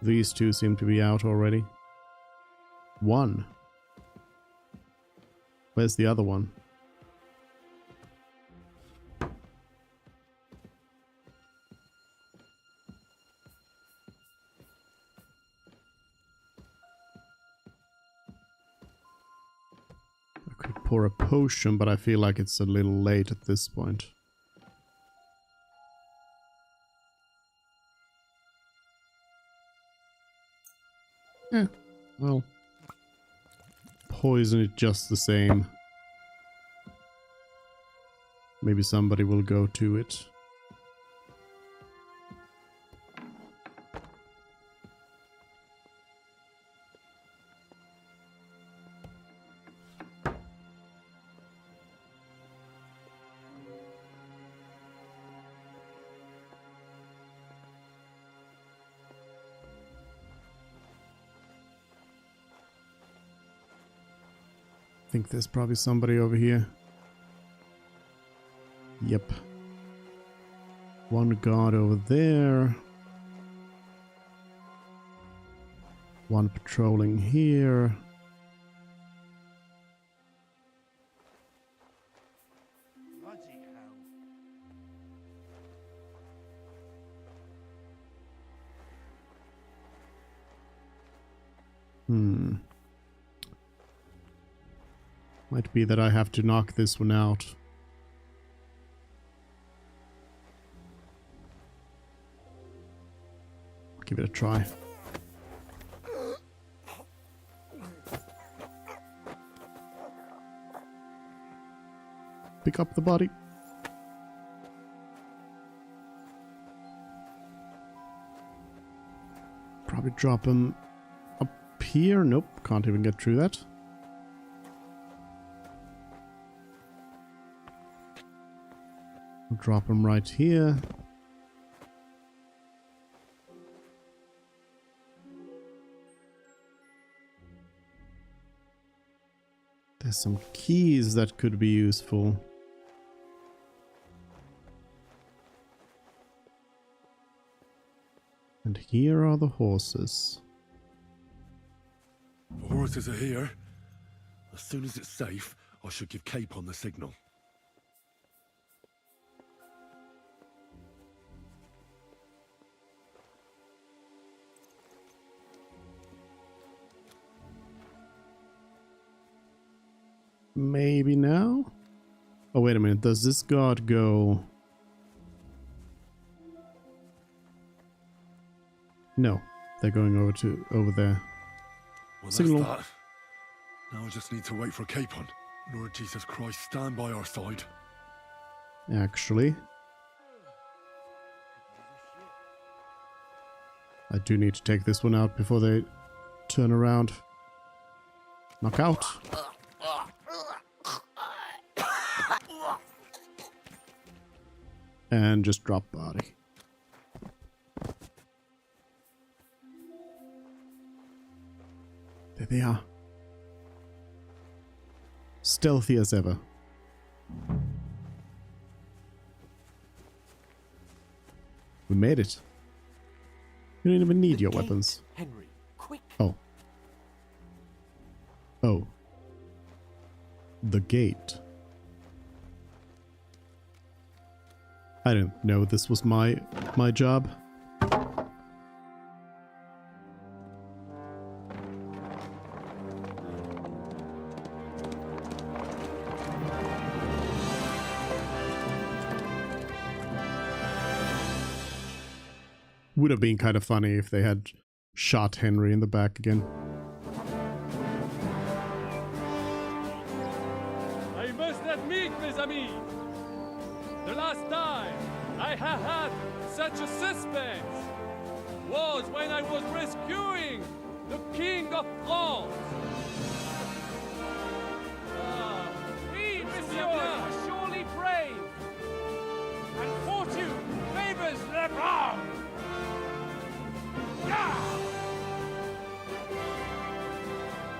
These two seem to be out already. One. Where's the other one? I could pour a potion, but I feel like it's a little late at this point. Yeah, well, poison it just the same. Maybe somebody will go to it. I think there's probably somebody over here. Yep. One guard over there. One patrolling here. Might be that I have to knock this one out. Give it a try. Pick up the body. Probably drop him up here. Nope, can't even get through that. I'll drop him right here. There's some keys that could be useful. And here are the horses. The horses are here. As soon as it's safe, I should give Cape on the signal. Maybe now? Oh, wait a minute. Does this guard go... No. They're going over there. Well, Signal. that's that. Now I just need to wait for Capon. Lord Jesus Christ, stand by our side. Actually, I do need to take this one out before they turn around. Knock out. And just drop body. There they are. Stealthy as ever. We made it. You don't even need your weapons. Henry, quick. Oh. Oh. The gate. I didn't know this was my job. Would have been kind of funny if they had shot Henry in the back again. I must admit, mes amis, the last time I have had such a suspense was when I was rescuing the King of France. Oui, monsieur, are surely brave, and fortune favors the brave.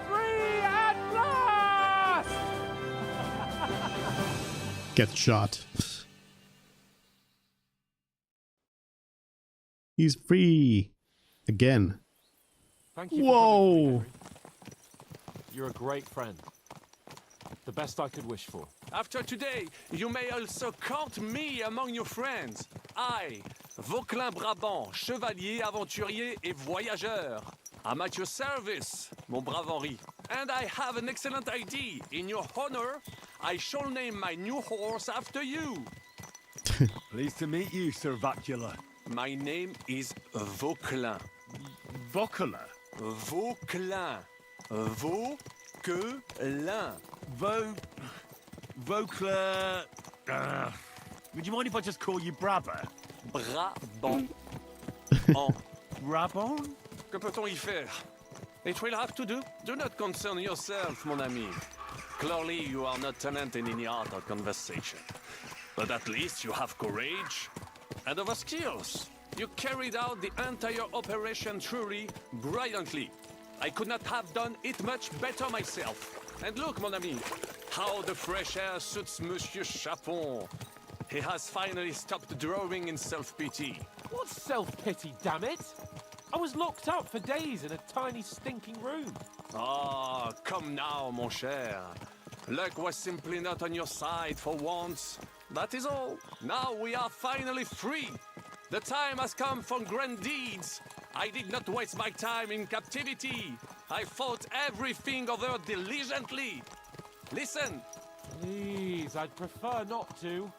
Free at last! Get shot. He's free. Again. Thank you. Whoa! You're a great friend. The best I could wish for. After today, you may also count me among your friends. I, Vauclin Brabant, chevalier, aventurier et voyageur. I'm at your service, mon brave Henri. And I have an excellent idea. In your honor, I shall name my new horse after you. Pleased to meet you, Sir Vacula. My name is Vauclin. Vauclin? Vauclin. Vauquelin. Vauclin... would you mind if I just call you Brabber? Brabant. En Brabant? Que peut-on y faire? It will have to do. Do not concern yourself, mon ami. Clearly, you are not talent in any art or conversation. But at least you have courage and other skills. You carried out the entire operation truly brilliantly. I could not have done it much better myself. And look, mon ami, how the fresh air suits Monsieur Chapon. He has finally stopped drawing in self-pity. What self-pity, damn it? I was locked up for days in a tiny stinking room. Ah, come now, mon cher. Luck was simply not on your side for once. That is all. Now we are finally free. The time has come for grand deeds. I did not waste my time in captivity. I fought everything over diligently. Listen! Please, I'd prefer not to.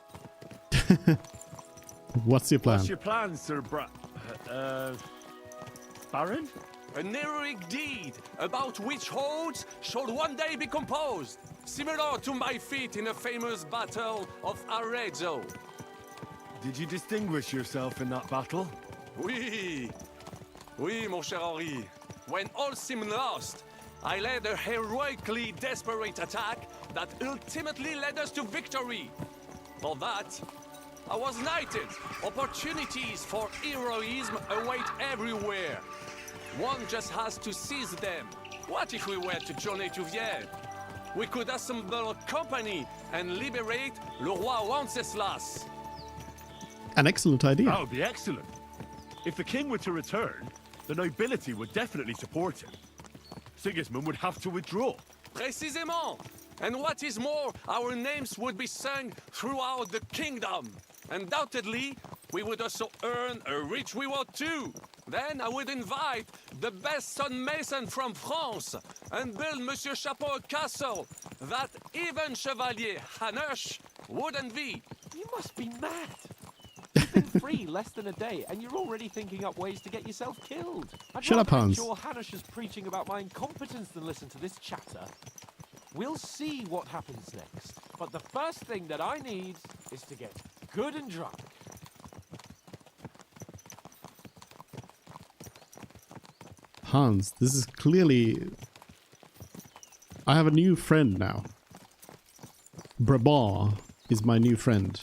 What's your plan? What's your plan, Sir Baron? An heroic deed about which holds should one day be composed, similar to my feat in the famous Battle of Arezzo. Did you distinguish yourself in that battle? Oui, mon cher Henri. When all seemed lost, I led a heroically desperate attack that ultimately led us to victory. For that, I was knighted. Opportunities for heroism await everywhere. One just has to seize them. What if we were to journey to Vienne? We could assemble a company and liberate Le Roi Wenceslas. An excellent idea. That would be excellent. If the king were to return, the nobility would definitely support him. Sigismund would have to withdraw. Précisément. And what is more, our names would be sung throughout the kingdom. Undoubtedly, we would also earn a rich reward too. Then I would invite the best stonemason from France and build Monsieur Chapeau a castle that even Chevalier Hanush would envy. You must be mad. You've been free less than a day, and you're already thinking up ways to get yourself killed. I'd Shut up, rather Hans. endure Hanush's preaching about my incompetence than listen to this chatter. We'll see what happens next. But the first thing that I need is to get good and drunk. Hans, this is clearly... I have a new friend now. Brabant is my new friend.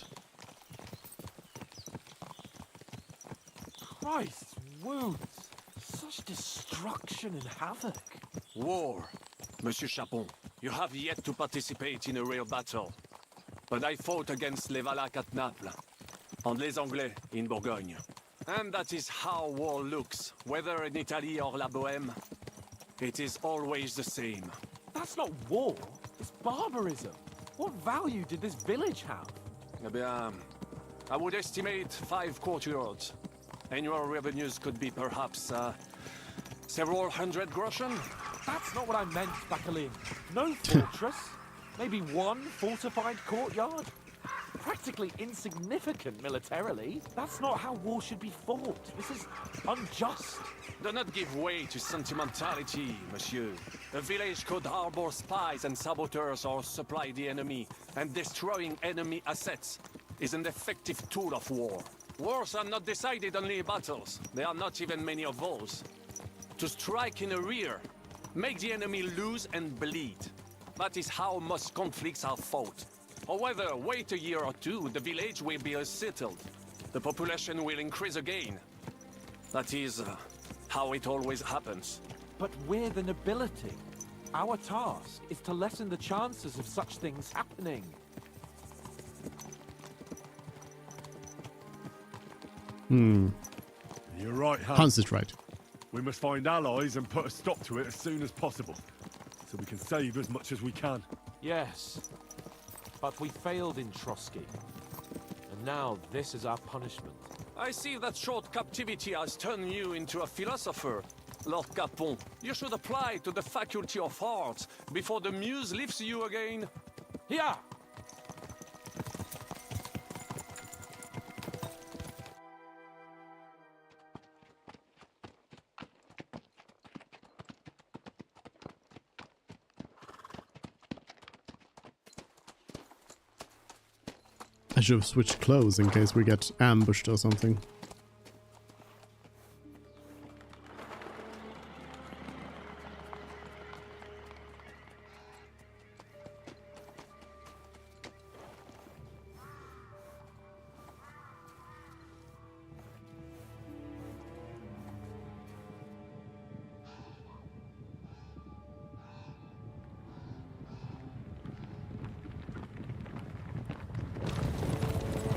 Christ's wounds! Such destruction and havoc. War. Monsieur Chapon, you have yet to participate in a real battle. But I fought against les Valaques at Naples, and les Anglais in Bourgogne. And that is how war looks, whether in Italy or La Bohème. It is always the same. That's not war, it's barbarism. What value did this village have? Eh bien, I would estimate 5 courtyards. Annual revenues could be perhaps, several hundred groschen. That's not what I meant, Bacalin. No fortress. Maybe one fortified courtyard. Practically insignificant militarily. That's not how war should be fought. This is unjust. Do not give way to sentimentality, monsieur. A village could harbor spies and saboteurs or supply the enemy, and destroying enemy assets is an effective tool of war. Wars are not decided only in battles. There are not even many of those. To strike in the rear, make the enemy lose and bleed. That is how most conflicts are fought. However, wait a year or two, the village will be settled. The population will increase again. That is how it always happens. But we're the nobility. Our task is to lessen the chances of such things happening. You're right, Hans is right. We must find allies and put a stop to it as soon as possible, so we can save as much as we can. Yes, but we failed in Trotsky. And now this is our punishment. I see that short captivity has turned you into a philosopher. Lord Capon, you should apply to the Faculty of Arts before the muse lifts you again. Yeah! I should have switched clothes in case we get ambushed or something.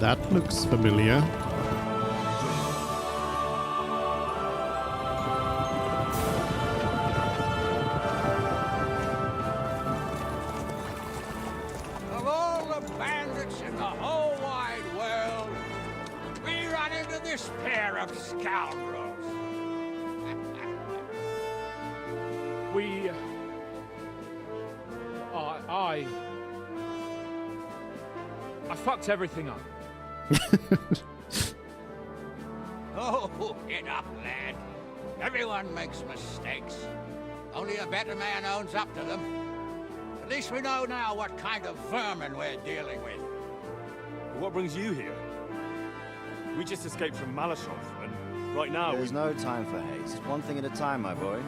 That looks familiar. Of all the bandits in the whole wide world, we run into this pair of scoundrels. I I fucked everything up. Oh, get up, lad. Everyone makes mistakes. Only a better man owns up to them. At least we know now what kind of vermin we're dealing with. What brings you here? We just escaped from Malashov, and right now There's no time for haste. One thing at a time, my boy.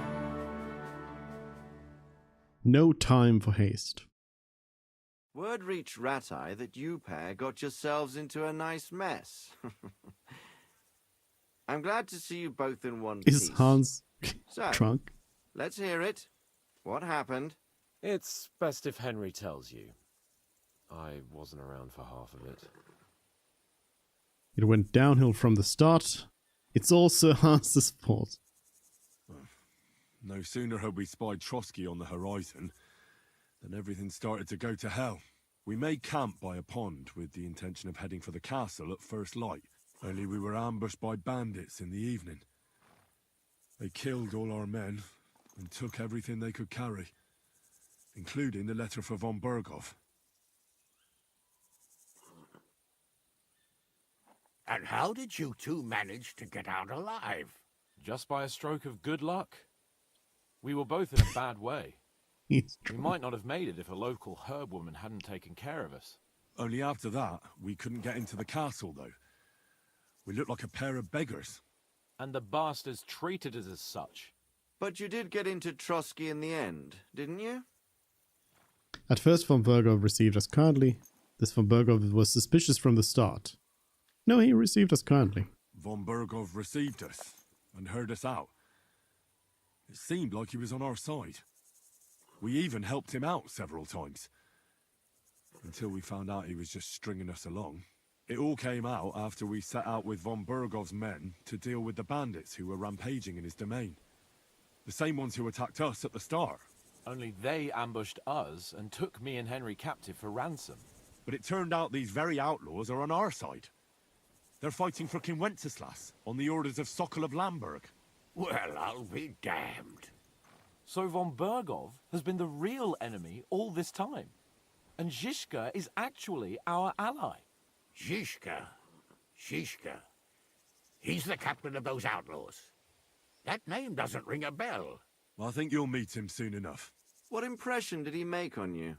No time for haste. Word reached Ratai that you pair got yourselves into a nice mess. I'm glad to see you both in one piece. Is Hans So, drunk? let's hear it. What happened? It's best if Henry tells you. I wasn't around for half of it. It went downhill from the start. It's also Hans's fault. no sooner had we spied Trotsky on the horizon than everything started to go to hell. We made camp by a pond with the intention of heading for the castle at first light. Only we were ambushed by bandits in the evening. They killed all our men and took everything they could carry, including the letter for von Berghoff. And how did you two manage to get out alive? Just by a stroke of good luck. We were both in a bad way. We might not have made it if a local herb woman hadn't taken care of us. Only after that, we couldn't get into the castle, though. We looked like a pair of beggars. And the bastards treated us as such. But you did get into Trotsky in the end, didn't you? At first, von Berghoff received us kindly. This von Berghoff was suspicious from the start. No, he received us kindly. Von Berghoff received us and heard us out. It seemed like he was on our side. We even helped him out several times. Until we found out he was just stringing us along. It all came out after we set out with von Berghoff's men to deal with the bandits who were rampaging in his domain. The same ones who attacked us at the start. Only they ambushed us and took me and Henry captive for ransom. But it turned out these very outlaws are on our side. They're fighting for King Wenceslas on the orders of Sokol of Lamberg. Well, I'll be damned. So von Berghoff has been the real enemy all this time. And Zhishka is actually our ally. Zhishka. He's the captain of those outlaws. That name doesn't ring a bell. I think you'll meet him soon enough. What impression did he make on you?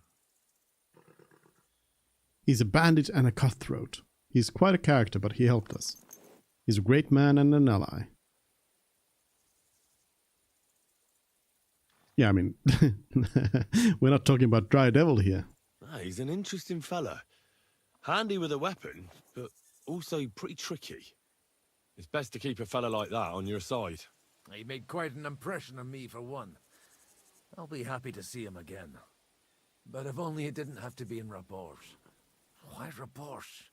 He's a bandit and a cutthroat. He's quite a character, but he helped us. He's a great man and an ally. Yeah, I mean, we're not talking about Dry Devil here. He's an interesting fella. Handy with a weapon, but also pretty tricky. It's best to keep a fella like that on your side. He made quite an impression on me, for one. I'll be happy to see him again. But if only it didn't have to be in Rabors. Why Rabors?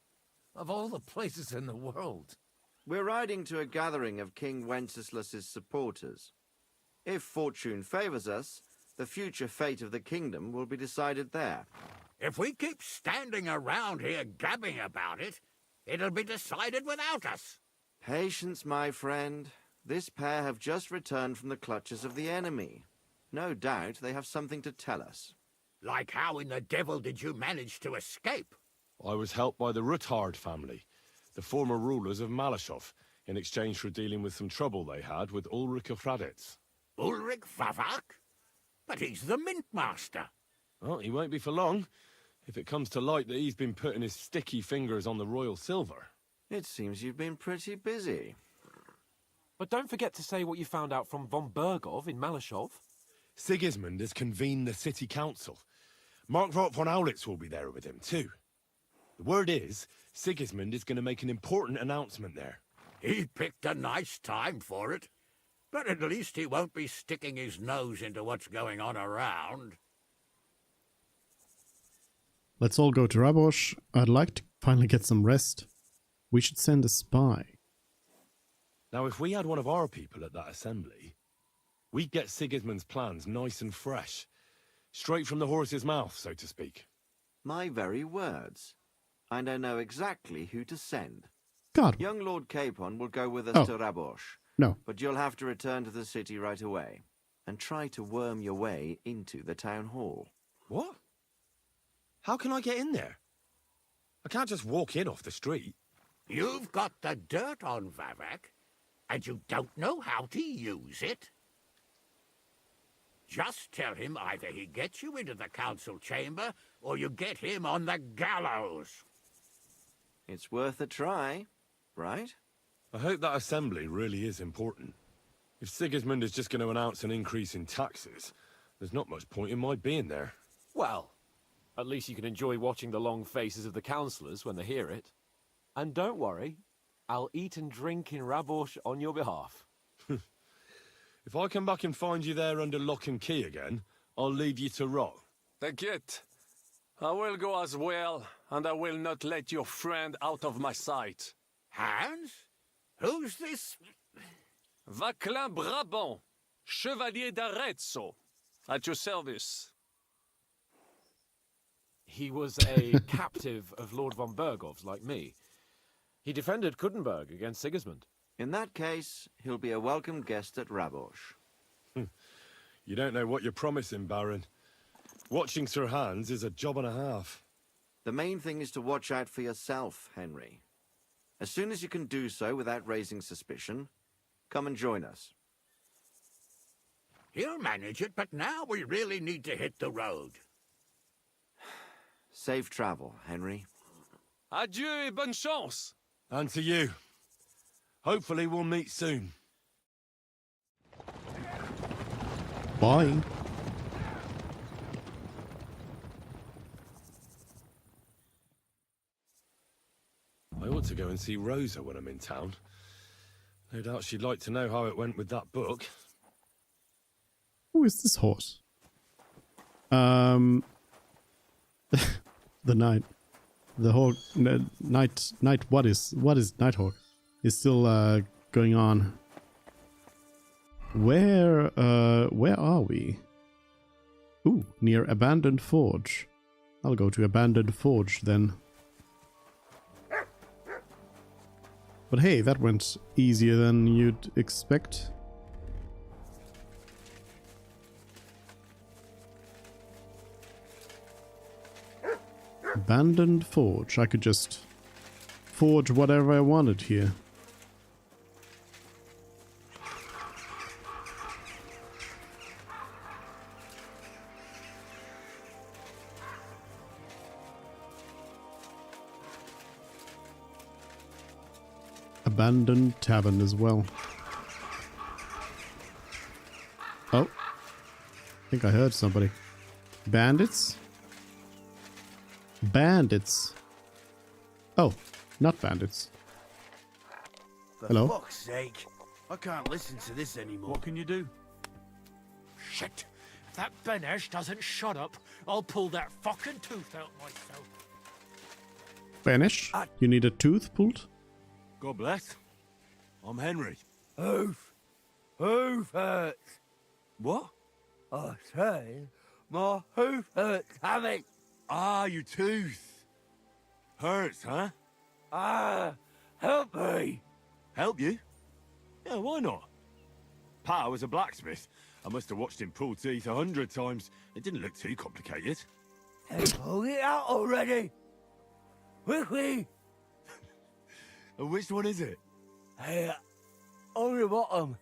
Of all the places in the world. We're riding to a gathering of King Wenceslas's supporters. If fortune favors us, the future fate of the kingdom will be decided there. If we keep standing around here gabbing about it, it'll be decided without us. Patience, my friend. This pair have just returned from the clutches of the enemy. No doubt they have something to tell us. Like how in the devil did you manage to escape? I was helped by the Ruthard family, the former rulers of Malashov, in exchange for dealing with some trouble they had with Ulrich of Raditz. Ulrich Favak? But he's the mint master. Well, he won't be for long, if it comes to light that he's been putting his sticky fingers on the royal silver. It seems you've been pretty busy. But don't forget to say what you found out from von Berghoff in Malashov. Sigismund has convened the city council. Markvart von Aulitz will be there with him, too. The word is, Sigismund is going to make an important announcement there. He picked a nice time for it. But at least he won't be sticking his nose into what's going on around. Let's all go to Rabosh. I'd like to finally get some rest. We should send a spy. Now, if we had one of our people at that assembly, we'd get Sigismund's plans nice and fresh. Straight from the horse's mouth, so to speak. My very words. And I know exactly who to send. God. Young Lord Capon will go with us to Rabosh. No. But you'll have to return to the city right away. And try to worm your way into the town hall. What? How can I get in there? I can't just walk in off the street. You've got the dirt on Vavak, and you don't know how to use it? Just tell him either he gets you into the council chamber, or you get him on the gallows. It's worth a try, right? I hope that assembly really is important. If Sigismund is just going to announce an increase in taxes, there's not much point in my being there. Well, at least you can enjoy watching the long faces of the councillors when they hear it. And don't worry, I'll eat and drink in Rabosh on your behalf. If I come back and find you there under lock and key again, I'll leave you to rot. Take it. I will go as well, and I will not let your friend out of my sight. Hans? Who's this? Vaclin Brabant, Chevalier d'Arezzo, at your service. He was a captive of Lord von Bergov's, like me. He defended Kuttenberg against Sigismund. In that case, he'll be a welcome guest at Rabosh. You don't know what you're promising, Baron. Watching Sir Hans is a job and a half. The main thing is to watch out for yourself, Henry. As soon as you can do so without raising suspicion, come and join us. He'll manage it, but now we really need to hit the road. Safe travel, Henry. Adieu et bonne chance. And to you. Hopefully we'll meet soon. Bye. I ought to go and see Rosa when I'm in town. No doubt she'd like to know how it went with that book. Who is this horse? The knight. The whole night. What is Nighthawk? Is still going on. Where are we? Ooh, near Abandoned Forge. I'll go to Abandoned Forge then. But hey, that went easier than you'd expect. Abandoned Forge. I could just forge whatever I wanted here. Abandoned Tavern as well. Oh. I think I heard somebody. Bandits? Bandits. Oh, not bandits. For Hello? fuck's sake. I can't listen to this anymore. What can you do? Shit! If that Benesh doesn't shut up, I'll pull that fucking tooth out myself. Banish? You need a tooth pulled? God bless. I'm Henry. Hoof hurts. What? I say, my hoof hurts, have it? Ah, your tooth. Hurts, huh? Ah, help me. Help you? Yeah, why not? Pa was a blacksmith. I must have watched him pull teeth 100 times. It didn't look too complicated. Hey, pull it out already. Quickly. And which one is it? Hey, on the bottom.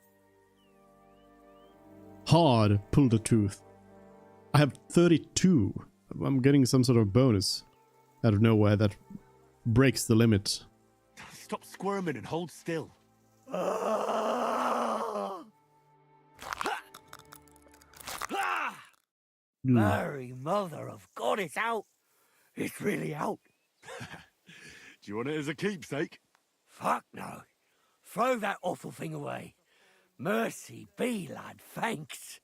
Hard pulled a tooth. I have 32. I'm getting some sort of bonus out of nowhere that breaks the limit. Stop squirming and hold still. Mary, mother of God, it's out. It's really out. Do you want it as a keepsake? Fuck no. Throw that awful thing away. Mercy be, lad, thanks.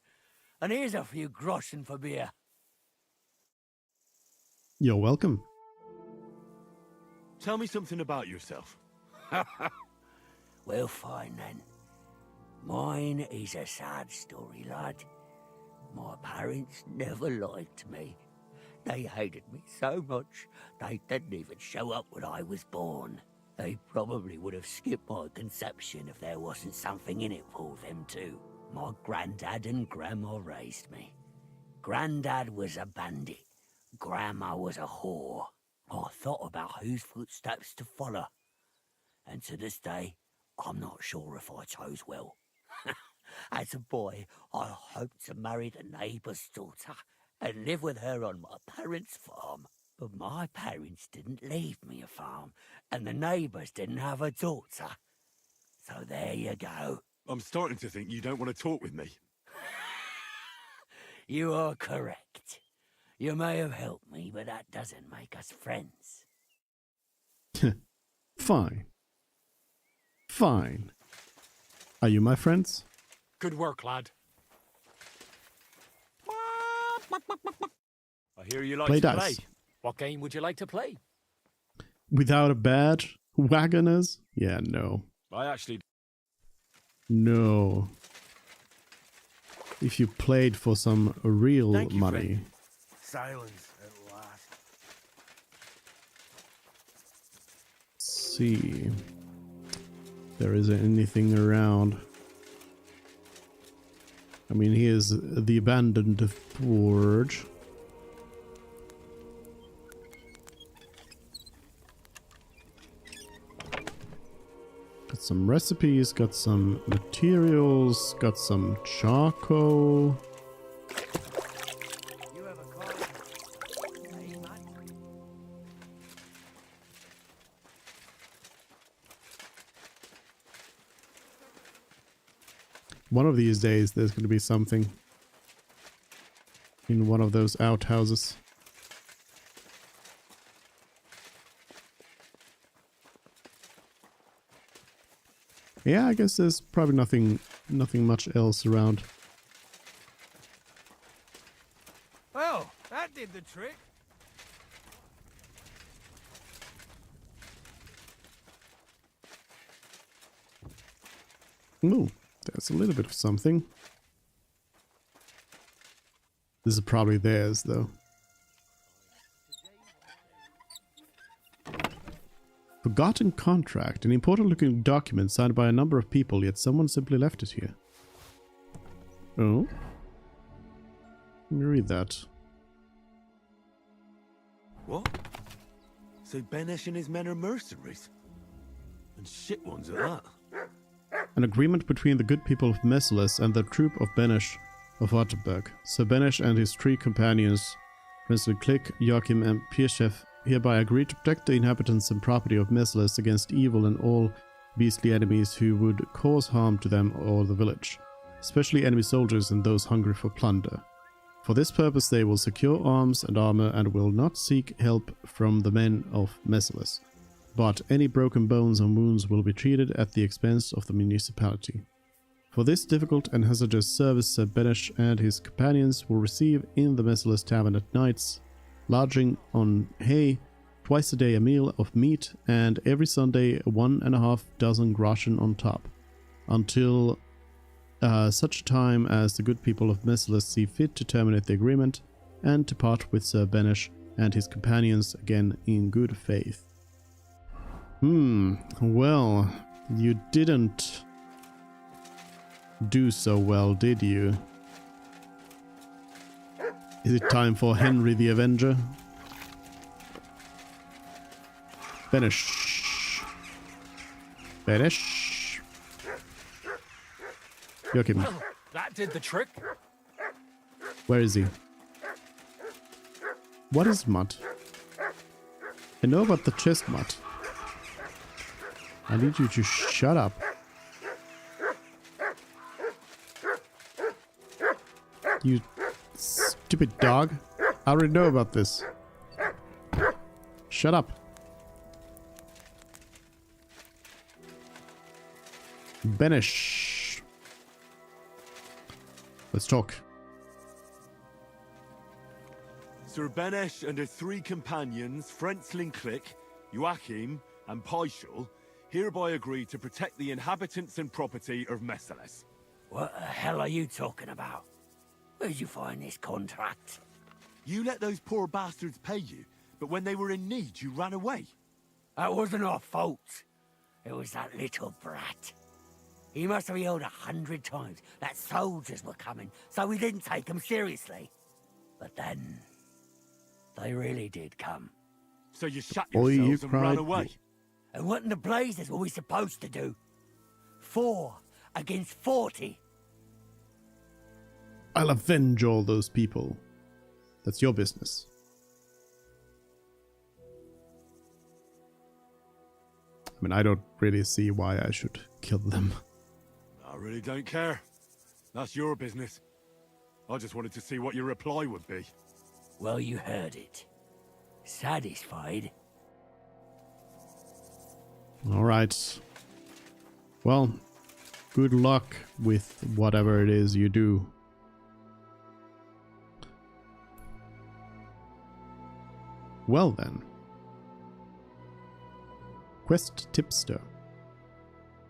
And here's a few groschen for beer. You're welcome. Tell me something about yourself. Well, fine then. Mine is a sad story, lad. My parents never liked me. They hated me so much, they didn't even show up when I was born. They probably would have skipped my conception if there wasn't something in it for them too. My granddad and grandma raised me. Granddad was a bandit, Grandma was a whore. I thought about whose footsteps to follow. And to this day, I'm not sure if I chose well. As a boy, I hoped to marry the neighbour's daughter and live with her on my parents' farm. But my parents didn't leave me a farm, and the neighbours didn't have a daughter. So there you go. I'm starting to think you don't want to talk with me. You are correct. You may have helped me, but that doesn't make us friends. Fine. Fine. Are you my friends? Good work, lad. I hear you like Play to dice. play. What game would you like to play? Without a badge? Wagoners? Yeah, no. I actually... No. If you played for some real Thank you, money. friend. Silence at last. See. There isn't anything around. I mean, here's the abandoned forge. Got some recipes, got some materials, got some charcoal. One of these days there's going to be something in one of those outhouses. Yeah, I guess there's probably nothing much else around. Well, that did the trick. Ooh, there's a little bit of something. This is probably theirs, though. Forgotten contract. An important looking document signed by a number of people, yet someone simply left it here. Oh? Let me read that. What? So Benesh and his men are mercenaries? And shit ones at that. An agreement between the good people of Merciless and the troop of Benesh of Waterberg. Sir Benesh and his three companions, Prinsley Click, Joachim and Pierchef, hereby agree to protect the inhabitants and property of Merciless against evil and all beastly enemies who would cause harm to them or the village, especially enemy soldiers and those hungry for plunder. For this purpose they will secure arms and armor and will not seek help from the men of Merciless, but any broken bones and wounds will be treated at the expense of the municipality. For this difficult and hazardous service, Sir Benesh and his companions will receive in the Merciless Tavern at nights lodging on hay, twice a day a meal of meat, and every Sunday 1.5 dozen groschen on top, until such time as the good people of Merciless see fit to terminate the agreement and to part with Sir Benesh and his companions again in good faith. Well, you didn't do so well, did you? Is it time for Henry the Avenger? Benesh. Benesh. Joachim. Well, that did the trick. Where is he? What is mud? I know about the chest mud. I need you to shut up. You stupid dog. I already know about this. Shut up. Benesh. Let's talk. Sir Benesh and his three companions, Frenzlin Click, Joachim, and Paishal, hereby agree to protect the inhabitants and property of Merciless. What the hell are you talking about? Where'd you find this contract? You let those poor bastards pay you, but when they were in need, you ran away. That wasn't our fault. It was that little brat. He must have yelled 100 times that soldiers were coming, so we didn't take him seriously. But then They really did come. So you shut Boy, you yourselves and ran cried. away? And what in the blazes were we supposed to do? 4 against 40. I'll avenge all those people. That's your business. I mean, I don't really see why I should kill them. I really don't care. That's your business. I just wanted to see what your reply would be. Well, you heard it. Satisfied? All right. Well, good luck with whatever it is you do. Well then. Quest tipster.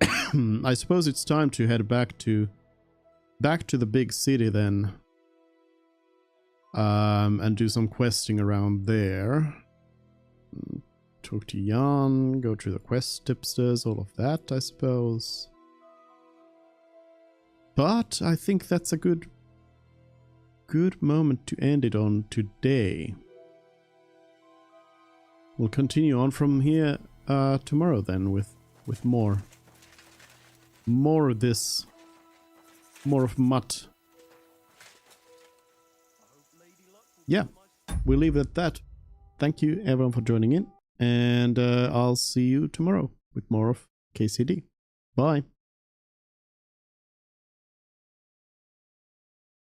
I suppose it's time to head back to the big city then. And do some questing around there. Talk to Jan, go to the quest tipsters, all of that, I suppose. But I think that's a good moment to end it on today. We'll continue on from here tomorrow then with more of this, more of Mutt. Yeah, we'll leave it at that. Thank you everyone for joining in, and I'll see you tomorrow with more of KCD. Bye.